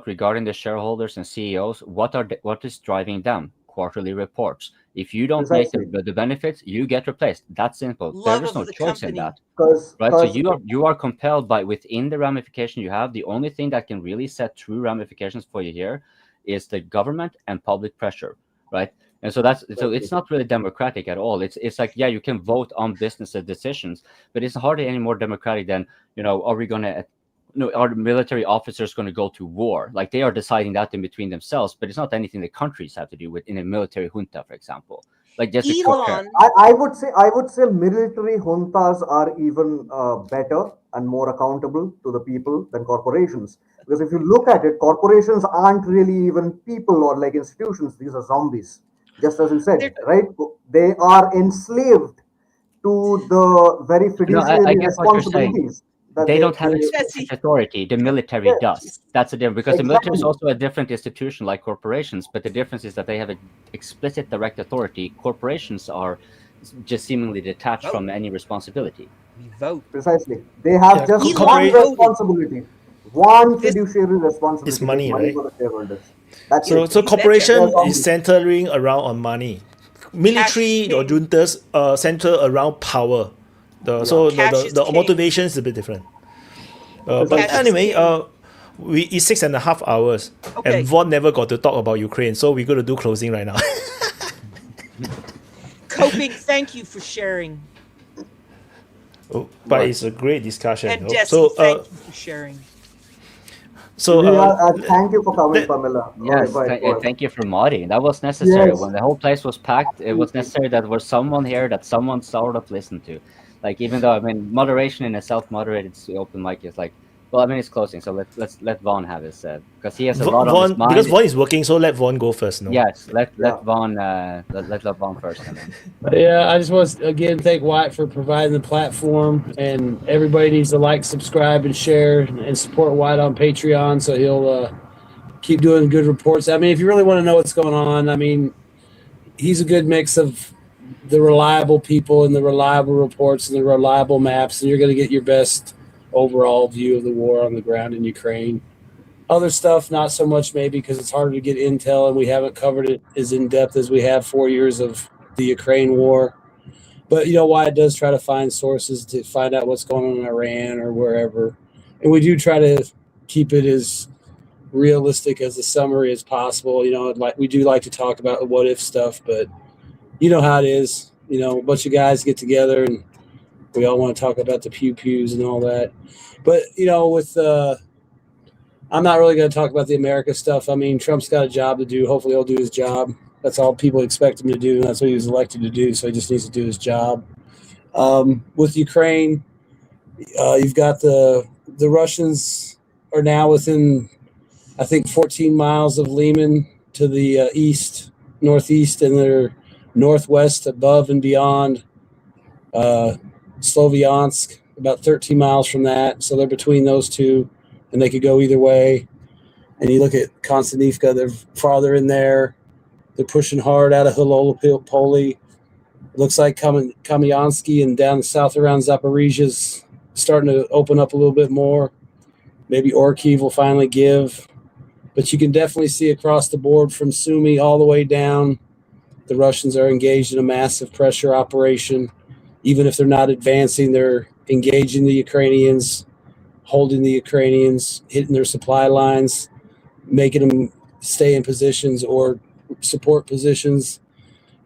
regarding the shareholders and CEOs, what is driving them? Quarterly reports. If you don't make the benefits, you get replaced. That's simple. There is no choice in that. Right? So you are compelled by within the ramification you have. The only thing that can really set true ramifications for you here is the government and public pressure, right? And so it's not really democratic at all. It's like, yeah, you can vote on business decisions, but it's hardly any more democratic than, are military officers going to go to war? Like, they are deciding that in between themselves, but it's not anything the countries have to do with in a military junta, for example. Like, just I would say military juntas are even better and more accountable to the people than corporations. Because if you look at it, corporations aren't really even people or like institutions. These are zombies. Just as you said, right? They are enslaved to the very fiduciary responsibilities. They don't have explicit authority. The military does. That's the difference. Because the military is also a different institution like corporations, but the difference is that they have an explicit direct authority. Corporations are just seemingly detached from any responsibility. We vote. Precisely. They have just one responsibility. One fiduciary responsibility. It's money, right? For the shareholders. So corporation is centering around on money. Military or juntas center around power. The motivation is a bit different. But anyway, it's 6.5 hours, and Vaughn never got to talk about Ukraine, so we're going to do closing right now. Coping, thank you for sharing. But it's a great discussion. And Desi, thank you for sharing. So thank you for coming, Pamela. Yes, thank you for modding. That was necessary. When the whole place was packed, it was necessary that there was someone here that someone sort of listened to. Like, even though, I mean, moderation in a self-moderated open mic is like, well, I mean, it's closing, so let Vaughn have his because he has a lot on his mind. Because Vaughn is working, so let Vaughn go first. No? Yes, let Vaughn let Vaughn first. Yeah, I just want to again thank Wyatt for providing the platform, and everybody needs to like, subscribe, and share, and support Wyatt on Patreon so he'll keep doing good reports. I mean, if you really want to know what's going on, I mean, he's a good mix of the reliable people and the reliable reports and the reliable maps, and you're going to get your best overall view of the war on the ground in Ukraine. Other stuff, not so much maybe, because it's harder to get intel, and we haven't covered it as in depth as we have 4 years of the Ukraine war. But Wyatt does try to find sources to find out what's going on in Iran or wherever, and we do try to keep it as realistic as a summary as possible. Like, we do like to talk about the what if stuff, but you know how it is. A bunch of guys get together and we all want to talk about the pew-pews and all that. But, I'm not really going to talk about the America stuff. I mean, Trump's got a job to do. Hopefully he'll do his job. That's all people expect him to do, and that's what he was elected to do, so he just needs to do his job. With Ukraine, you've got the Russians are now within, I think, 14 miles of Lyman to the northeast, and they're northwest above and beyond Sloviansk, about 13 miles from that. So they're between those two, and they could go either way. And you look at Konstantinivka, they're farther in there. They're pushing hard out of Hilolopoli. It looks like Kamyansky and down south around Zaporizhzhia's starting to open up a little bit more. Maybe Orkiv will finally give. But you can definitely see across the board from Sumy all the way down, the Russians are engaged in a massive pressure operation. Even if they're not advancing, they're engaging the Ukrainians, holding the Ukrainians, hitting their supply lines. making them stay in positions or support positions.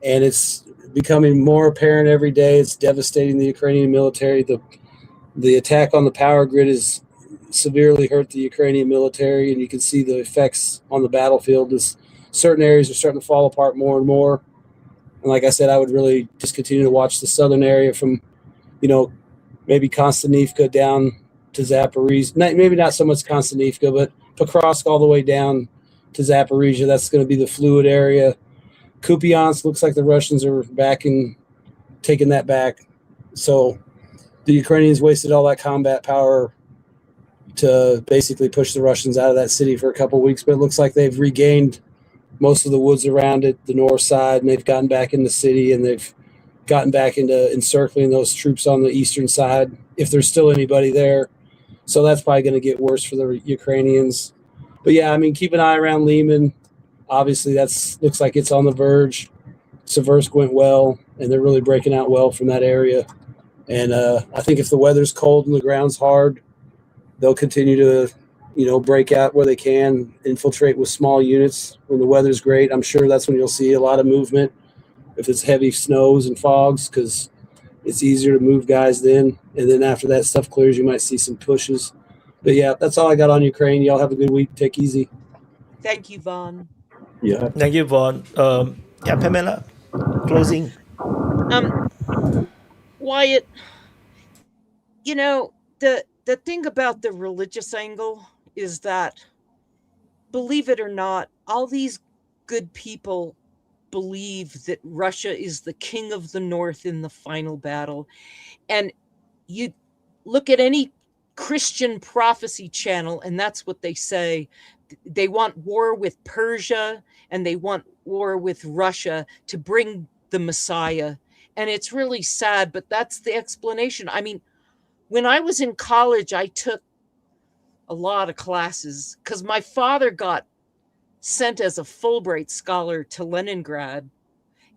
And it's becoming more apparent every day. It's devastating the Ukrainian military. The attack on the power grid has severely hurt the Ukrainian military, and you can see the effects on the battlefield. Certain areas are starting to fall apart more and more. And like I said, I would really just continue to watch the southern area from, maybe Konstantinivka down to Zaporizhia. Maybe not so much Konstantinivka, but Pokrovsk all the way down to Zaporizhia. That's going to be the fluid area. Kupiansk looks like the Russians are taking that back. So the Ukrainians wasted all that combat power to basically push the Russians out of that city for a couple of weeks, but it looks like they've regained most of the woods around it, the north side, and they've gotten back in the city, and they've gotten back into encircling those troops on the eastern side, if there's still anybody there. So that's probably going to get worse for the Ukrainians. But yeah, I mean, keep an eye around Lehman. Obviously, looks like it's on the verge. Seversk went well, and they're really breaking out well from that area. And I think if the weather's cold and the ground's hard, they'll continue to, break out where they can, infiltrate with small units. When the weather's great, I'm sure that's when you'll see a lot of movement. If it's heavy snows and fogs, because it's easier to move guys then. And then after that stuff clears, you might see some pushes. But yeah, that's all I got on Ukraine. Y'all have a good week. Take easy. Thank you, Vaughn. Yeah. Thank you, Vaughn. Pamela, closing. Wyatt, the thing about the religious angle is that, believe it or not, all these good people believe that Russia is the king of the North in the final battle. And you look at any Christian prophecy channel, and that's what they say. They want war with Persia, and they want war with Russia to bring the Messiah. And it's really sad, but that's the explanation. I mean, when I was in college, I took a lot of classes because my father got sent as a Fulbright scholar to Leningrad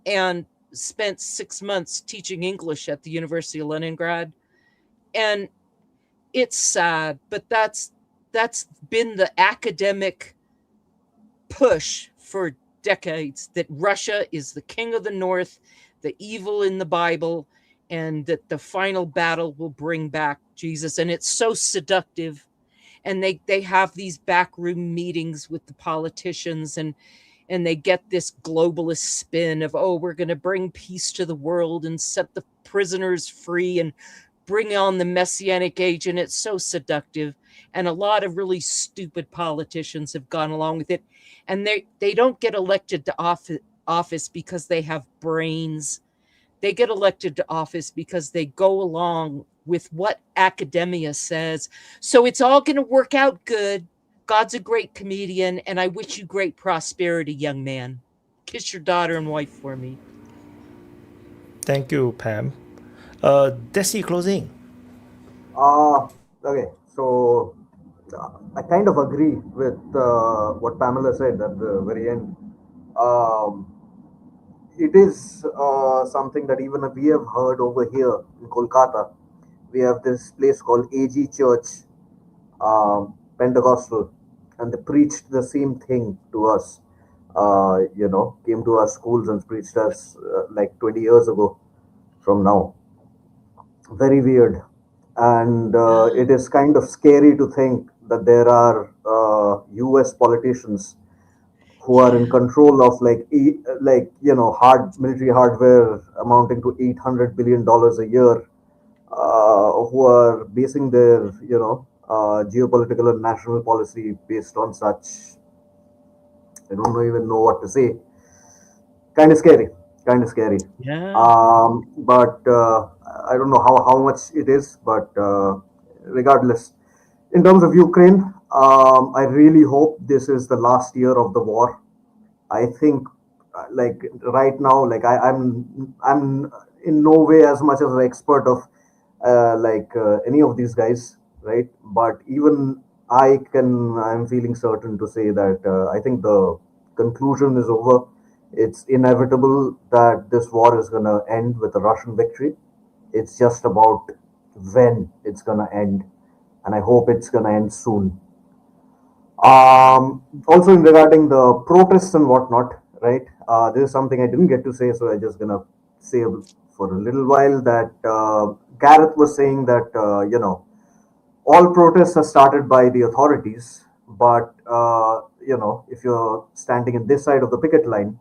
and spent 6 months teaching English at the University of Leningrad. And it's sad, but that's been the academic push for decades, that Russia is the king of the North, the evil in the Bible, and that the final battle will bring back Jesus. And it's so seductive. And they have these backroom meetings with the politicians, and they get this globalist spin of, we're going to bring peace to the world and set the prisoners free and bring on the Messianic age. And it's so seductive. And a lot of really stupid politicians have gone along with it. And they don't get elected to office because they have brains. They get elected to office because they go along with what academia says. So it's all going to work out good. God's a great comedian, and I wish you great prosperity, young man. Kiss your daughter and wife for me. Thank you, Pam. Desi, closing. Okay, so I kind of agree with what Pamela said at the very end. It is something that even we have heard over here in Kolkata. We have this place called AG Church, Pentecostal, and they preached the same thing to us. Came to our schools and preached us like 20 years ago from now. Very weird. And it is kind of scary to think that there are US politicians who are in control of hard military hardware amounting to $800 billion a year, who are basing their geopolitical and national policy based on such. I don't even know what to say. Kind of scary. Yeah. But I don't know how much it is, but regardless, in terms of Ukraine, I really hope this is the last year of the war. I think, right now, I'm in no way as much as an expert of any of these guys, right? But even I'm feeling certain to say that I think the conclusion is over. It's inevitable that this war is going to end with a Russian victory. It's just about when it's going to end, and I hope it's going to end soon. Also, in regarding the protests and whatnot, right? This is something I didn't get to say, so I'm just gonna say for a little while that Gareth was saying that all protests are started by the authorities, but if you're standing in this side of the picket line,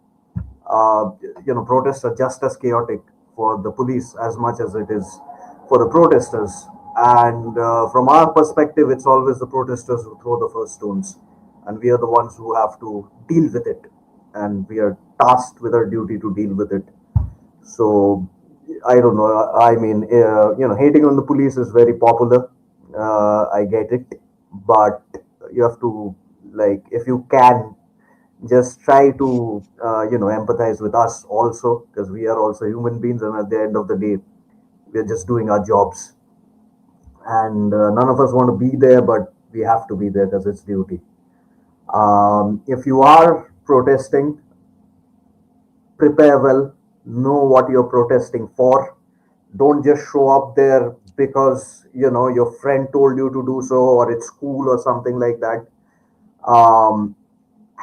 protests are just as chaotic for the police as much as it is for the protesters. And from our perspective, it's always the protesters who throw the first stones, and we are the ones who have to deal with it, and we are tasked with our duty to deal with it. So I don't know. I mean, hating on the police is very popular. I get it, but you have to, like, if you can, just try to empathize with us also, because we are also human beings, and at the end of the day, we're just doing our jobs, and none of us want to be there, but we have to be there because it's duty. If you are protesting, prepare well, know what you're protesting for. Don't just show up there because your friend told you to do so, or it's cool or something like that.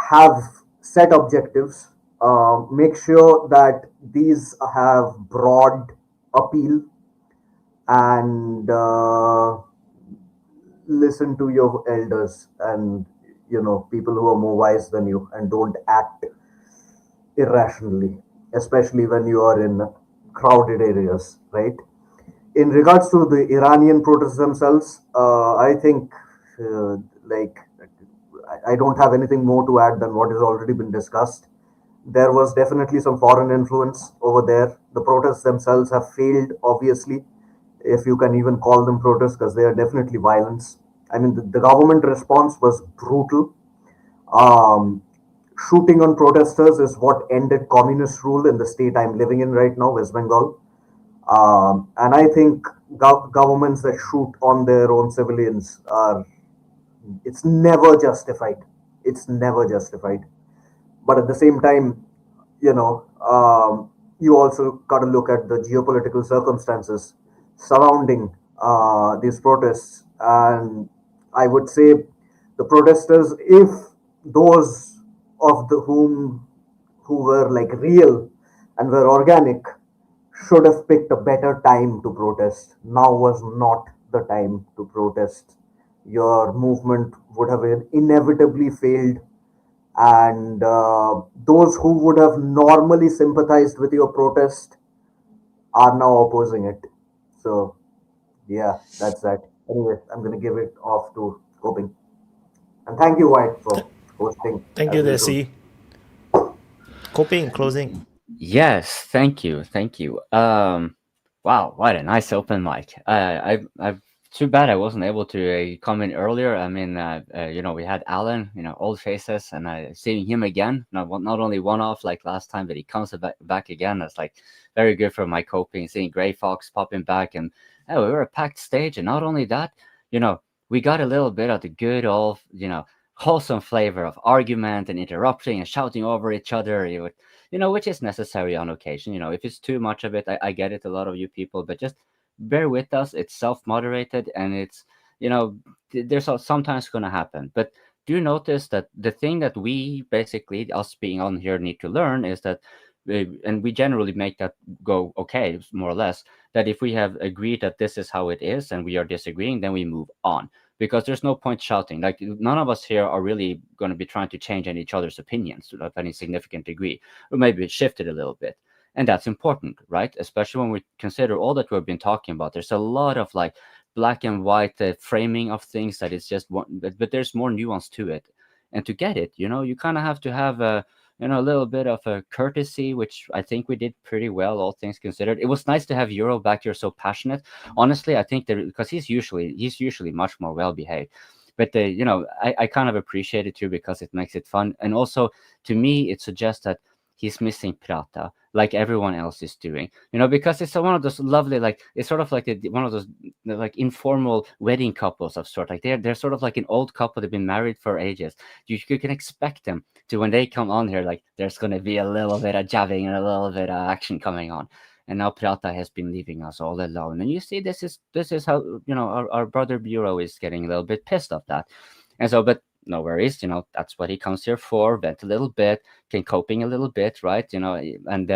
Have set objectives. Make sure that these have broad appeal, and listen to your elders and people who are more wise than you, and don't act irrationally, especially when you are in crowded areas, right? In regards to the Iranian protests themselves, I think I don't have anything more to add than what has already been discussed. There was definitely some foreign influence over there. The protests themselves have failed, obviously, if you can even call them protests, because they are definitely violence. I mean, the government response was brutal. Shooting on protesters is what ended communist rule in the state I'm living in right now, West Bengal. And I think governments that shoot on their own civilians it's never justified. It's never justified. But at the same time, you also got to look at the geopolitical circumstances surrounding these protests. And I would say the protesters, if those of who were like real and were organic, should have picked a better time to protest. Now was not the time to protest. Your movement would have inevitably failed, and those who would have normally sympathized with your protest are now opposing it. So yeah, that's that. Anyway, I'm going to give it off to Coping, and thank you, White, for hosting. Thank you, Desi. Coping, closing. Yes, thank you. Wow, what a nice open mic. I've too bad I wasn't able to come in earlier. I mean, we had Alan, old faces, and seeing him again, not only one-off like last time, but he comes back again. That's like very good for my coping. Seeing Grey Fox popping back, and we were a packed stage, and not only that, we got a little bit of the good old, wholesome flavor of argument and interrupting and shouting over each other. Which is necessary on occasion. If it's too much of it, I get it, a lot of you people, but just bear with us. It's self-moderated, and it's, there's sometimes going to happen. But do notice that the thing that we basically, us being on here, need to learn is that, and we generally make that go okay, more or less, that if we have agreed that this is how it is and we are disagreeing, then we move on. Because there's no point shouting. Like, none of us here are really going to be trying to change each other's opinions to any significant degree, or maybe shift it a little bit. And that's important, right? Especially when we consider all that we've been talking about. There's a lot of like black and white framing of things that it's just one, but there's more nuance to it. And to get it, you kind of have to have a little bit of a courtesy, which I think we did pretty well, all things considered. It was nice to have Euro back here so passionate. Honestly, I think that because he's usually much more well behaved. But I kind of appreciate it too, because it makes it fun. And also, to me, it suggests that he's missing Prata, like everyone else is doing. Because it's one of those lovely, like, it's sort of like one of those like informal wedding couples of sort. Like they're sort of like an old couple. They've been married for ages. You can expect them to, when they come on here, like there's going to be a little bit of jabbing and a little bit of action coming on. And now Prata has been leaving us all alone. And you see, this is how our brother Bureau is getting a little bit pissed off that. And so, but no worries, that's what he comes here for, vent a little bit, can coping a little bit, right? And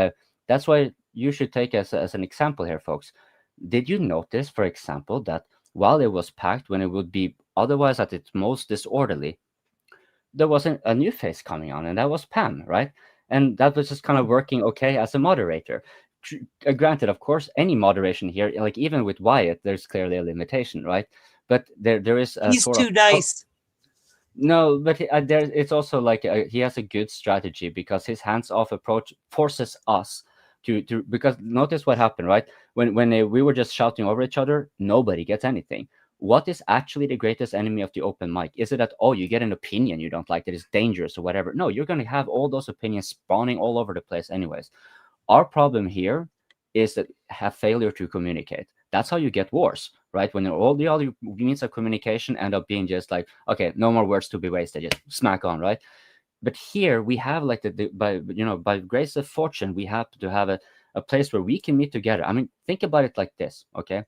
that's why you should take as an example here, folks. Did you notice, for example, that while it was packed, when it would be otherwise at its most disorderly, there wasn't a new face coming on, and that was Pam, right? And that was just kind of working okay as a moderator. Granted, of course, any moderation here, like even with Wyatt, there's clearly a limitation, right? But there is a He's sort too of nice. no, but it's also like he has a good strategy because his hands-off approach forces us to because notice what happened, right? When we were just shouting over each other, nobody gets anything. What is actually the greatest enemy of the open mic? Is it that, oh, you get an opinion you don't like that is dangerous or whatever? No, you're going to have all those opinions spawning all over the place anyways. Our problem here is that have failure to communicate. That's how you get wars, right? When all the other means of communication end up being just like, okay, no more words to be wasted, just smack on, right? But here we have like by grace of fortune, we have to have a place where we can meet together. I mean, think about it like this, okay?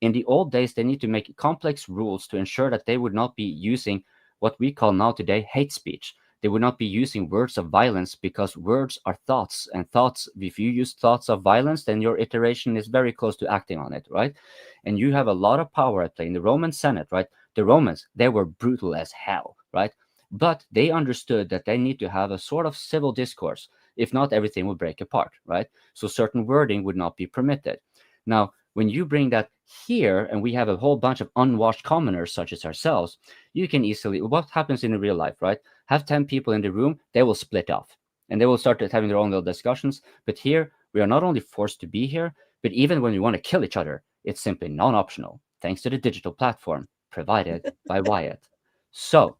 In the old days, they need to make complex rules to ensure that they would not be using what we call now today hate speech. They would not be using words of violence because words are thoughts, and thoughts, if you use thoughts of violence, then your iteration is very close to acting on it, right? And you have a lot of power at play in the Roman Senate, right? The Romans, they were brutal as hell, right? But they understood that they need to have a sort of civil discourse. If not, everything would break apart, right? So certain wording would not be permitted. Now, when you bring that here, and we have a whole bunch of unwashed commoners such as ourselves, you can easily, what happens in real life, right? Have 10 people in the room, they will split off and they will start having their own little discussions. But here, we are not only forced to be here, but even when we want to kill each other, it's simply non-optional, thanks to the digital platform provided by Wyatt. So,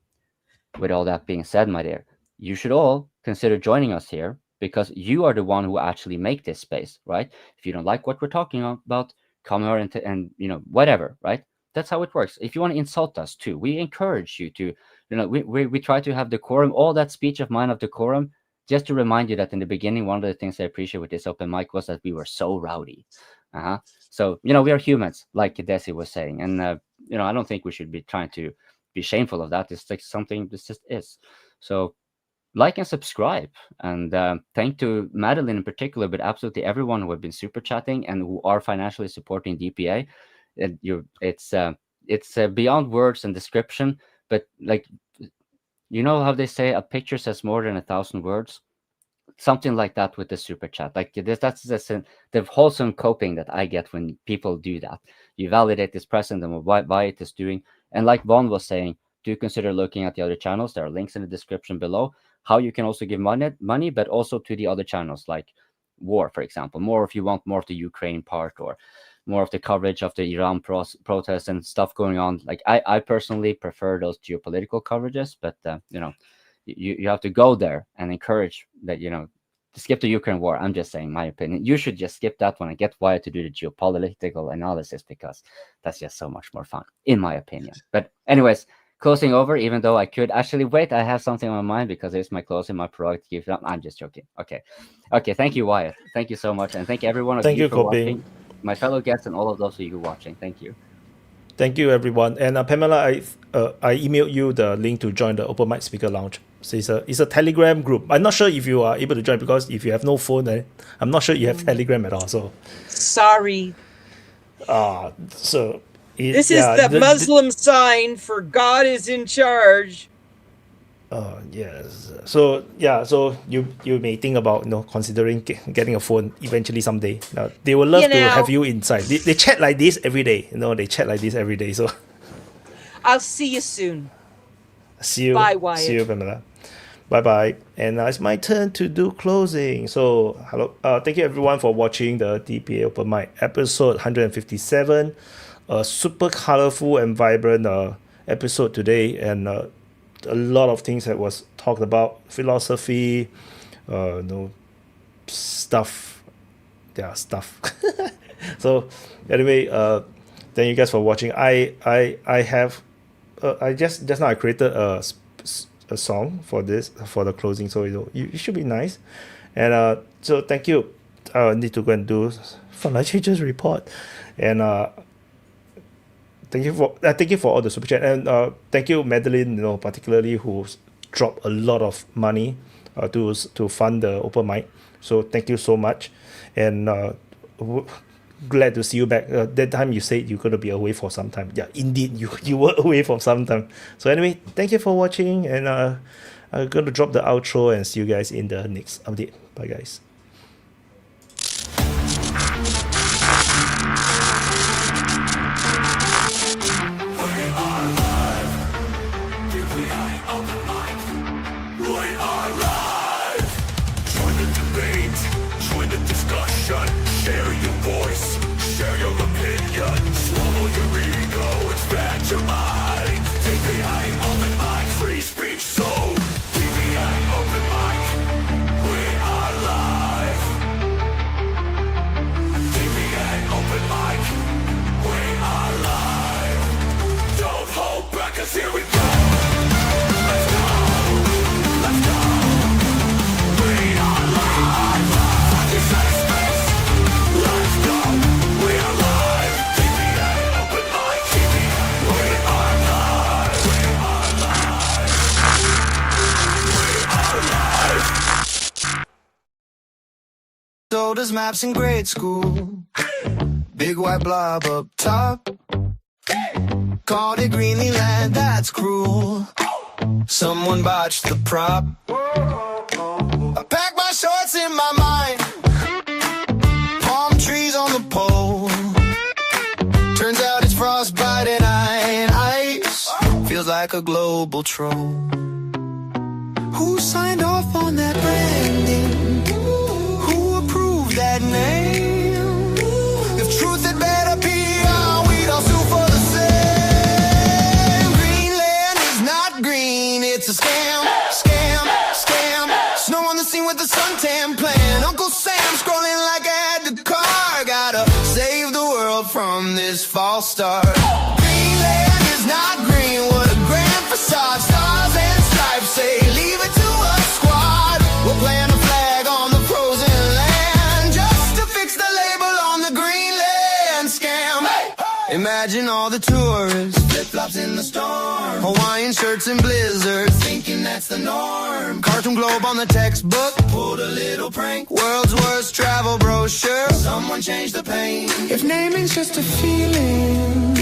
with all that being said, my dear, you should all consider joining us here because you are the one who actually make this space, right? If you don't like what we're talking about, come here and whatever, right? That's how it works. If you want to insult us too, we encourage you to, we try to have decorum, all that speech of mine of decorum, just to remind you that in the beginning, one of the things I appreciate with this open mic was that we were so rowdy. So, we are humans, like Desi was saying. And, I don't think we should be trying to be shameful of that. It's like something this just is. So like and subscribe. And thank to Madeline in particular, but absolutely everyone who have been super chatting and who are financially supporting DPA. It's beyond words and description, but like, how they say a picture says more than 1,000 words? Something like that with the super chat. Like that's the wholesome coping that I get when people do that. You validate this present and why it is doing. And like Von was saying, do consider looking at the other channels. There are links in the description below. How you can also give money, but also to the other channels like War, for example. More if you want more of the Ukraine part or more of the coverage of the Iran protests and stuff going on. Like I personally prefer those geopolitical coverages, but you have to go there and encourage that, to skip the Ukraine war. I'm just saying my opinion. You should just skip that one and get Wyatt to do the geopolitical analysis because that's just so much more fun, in my opinion. But anyways, closing over, even though I could actually wait, I have something on my mind because it's my closing, my prerogative. I'm just joking. Okay. Thank you, Wyatt. Thank you so much. And thank everyone of you for watching. My fellow guests and all of those of you who are watching. Thank you. Thank you, everyone. And Pamela, I emailed you the link to join the Open Mic Speaker Lounge. So it's a Telegram group. I'm not sure if you are able to join because if you have no phone, I'm not sure you have Telegram at all. So sorry. So this is the Muslim sign for God is in charge. Yes. So you may think about considering getting a phone eventually someday. Now they would love to have you inside. They chat like this every day. They chat like this every day. So I'll see you soon. See you. Bye, Wyatt. See you, Pamela. Bye. And now it's my turn to do closing. So hello, thank you everyone for watching the DPA Open Mic episode 157. A super colorful and vibrant episode today, and a lot of things that was talked about, philosophy, stuff. So anyway, thank you guys for watching. I just now I created a song for the closing, so it should be nice. And so thank you. I need to go and do 本来就just report, and thank you for all the super chat, and thank you, Madeline, particularly who dropped a lot of money to fund the open mic. So thank you so much, and glad to see you back. That time you said you're gonna be away for some time. Yeah, indeed, you were away for some time. So anyway, thank you for watching, and I'm gonna drop the outro and see you guys in the next update. Bye, guys. Share your voice, share your opinion. Swallow your ego, expand your mind. DPA Open Mic, free speech zone. DPA Open Mic, we are live. DPA Open Mic, we are live. Don't hold back, 'cause here we go. Let's go, let's go. We are live. This is space. Let's go, we are live. DPA Open Mic, DPA, we are live. We are live. We are live. Told us maps in grade school. Big white blob up top. Called it Greenland, that's cruel. Someone botched the prop. I packed my shorts in my mind. Palm trees on the pole. Turns out it's frostbite and ice. Feels like a global troll. Who signed off on that branding? Who approved that name? If truth had better be on, we'd all sue for the same. Greenland is not green, it's a scam, scam, scam. Snow on the scene with the suntan plan. Uncle Sam scrolling like I had the car. Gotta save the world from this false start. Greenland is not green, what a grand facade. Stars and stripes say leave it to a squad. We'll plant a flag on the frozen land just to fix the label on the Greenland scam. Imagine all the tourists, flip-flops in the storm, Hawaiian shirts and blizzards, thinking that's the norm. Cartoon globe on the textbook, pulled a little prank. World's worst travel brochure, someone changed the paint. If naming's just a feeling,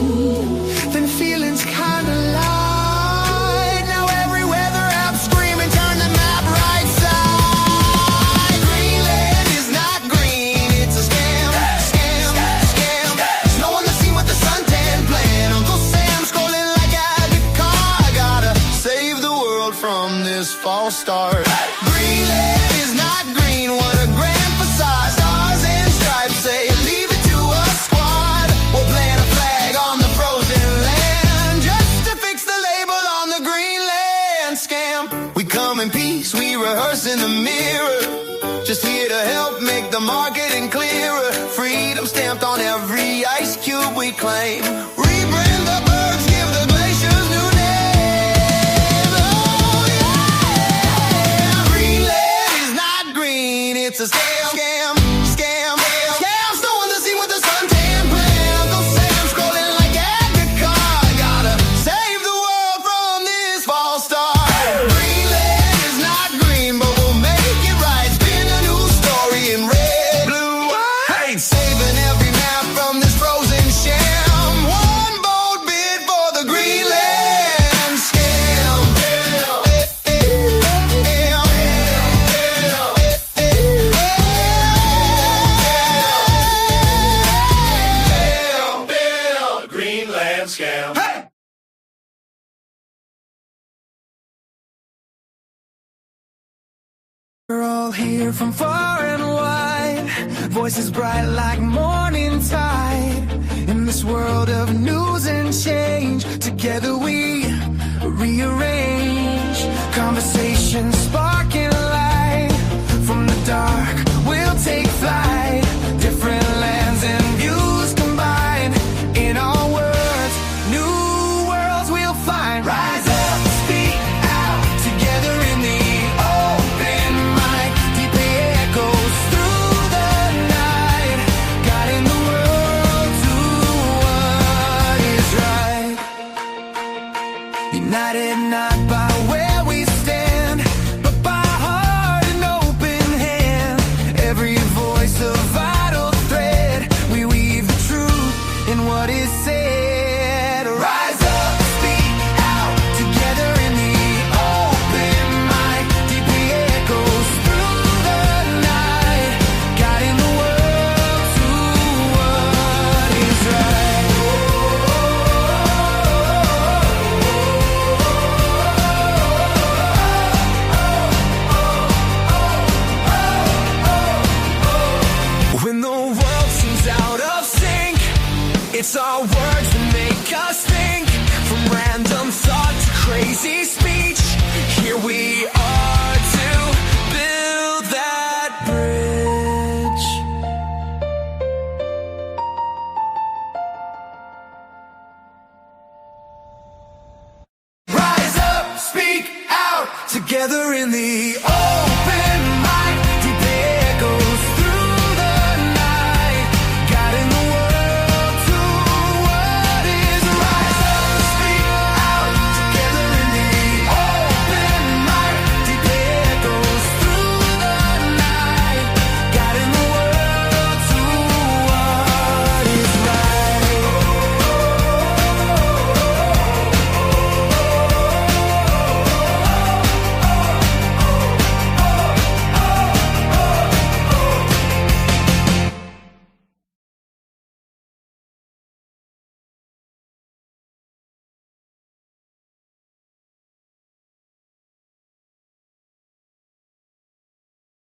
then feeling's kinda light. Now every weather app screaming, turn the map right side. Greenland is not green, it's a scam, scam, scam. Snow on the scene with the suntan plan. Uncle Sam scrolling like I had the car. I gotta save the world from this false start. Greenland is not green, what a grand facade. Stars and stripes say leave it to a squad. We'll plant a flag on the frozen land just to fix the label on the Greenland scam. We come in peace, we rehearse in the mirror, just here to help make the marketing clearer. Freedom stamped on every ice cube we claim. Rebrand the birds, give the glaciers new names. Oh yeah, Greenland is not green, it's a scam, scam, scam, scam. Snow on the scene with the suntan plan. Uncle Sam scrolling like at the car. Gotta save the world from this false start. Greenland is not green, but we'll make it right. Spin a new story in red, blue, white. Saving every map from this frozen sham. One bold bid for the Greenland scam. Greenland scam. We're all here from far and wide, voices bright like morning tide. In this world of news and change, together we rearrange. Conversations sparking light, from the dark we'll take flight. Different lands and views combined, in our words, new worlds we'll find. Rise up, speak out, together in the open mic. DPA echoes through the night, guiding the world to what is right. United not by where we stand, but by heart and open hand. Every voice a vital thread. We weave the truth in what is said. Rise up, speak out, together in the open mic. DPA echoes through the night, guiding the world to what is right. When the world seems out of sync, it's our words that make us think. From random thought to crazy speech, here we are to build that bridge. Rise up, speak out, together in the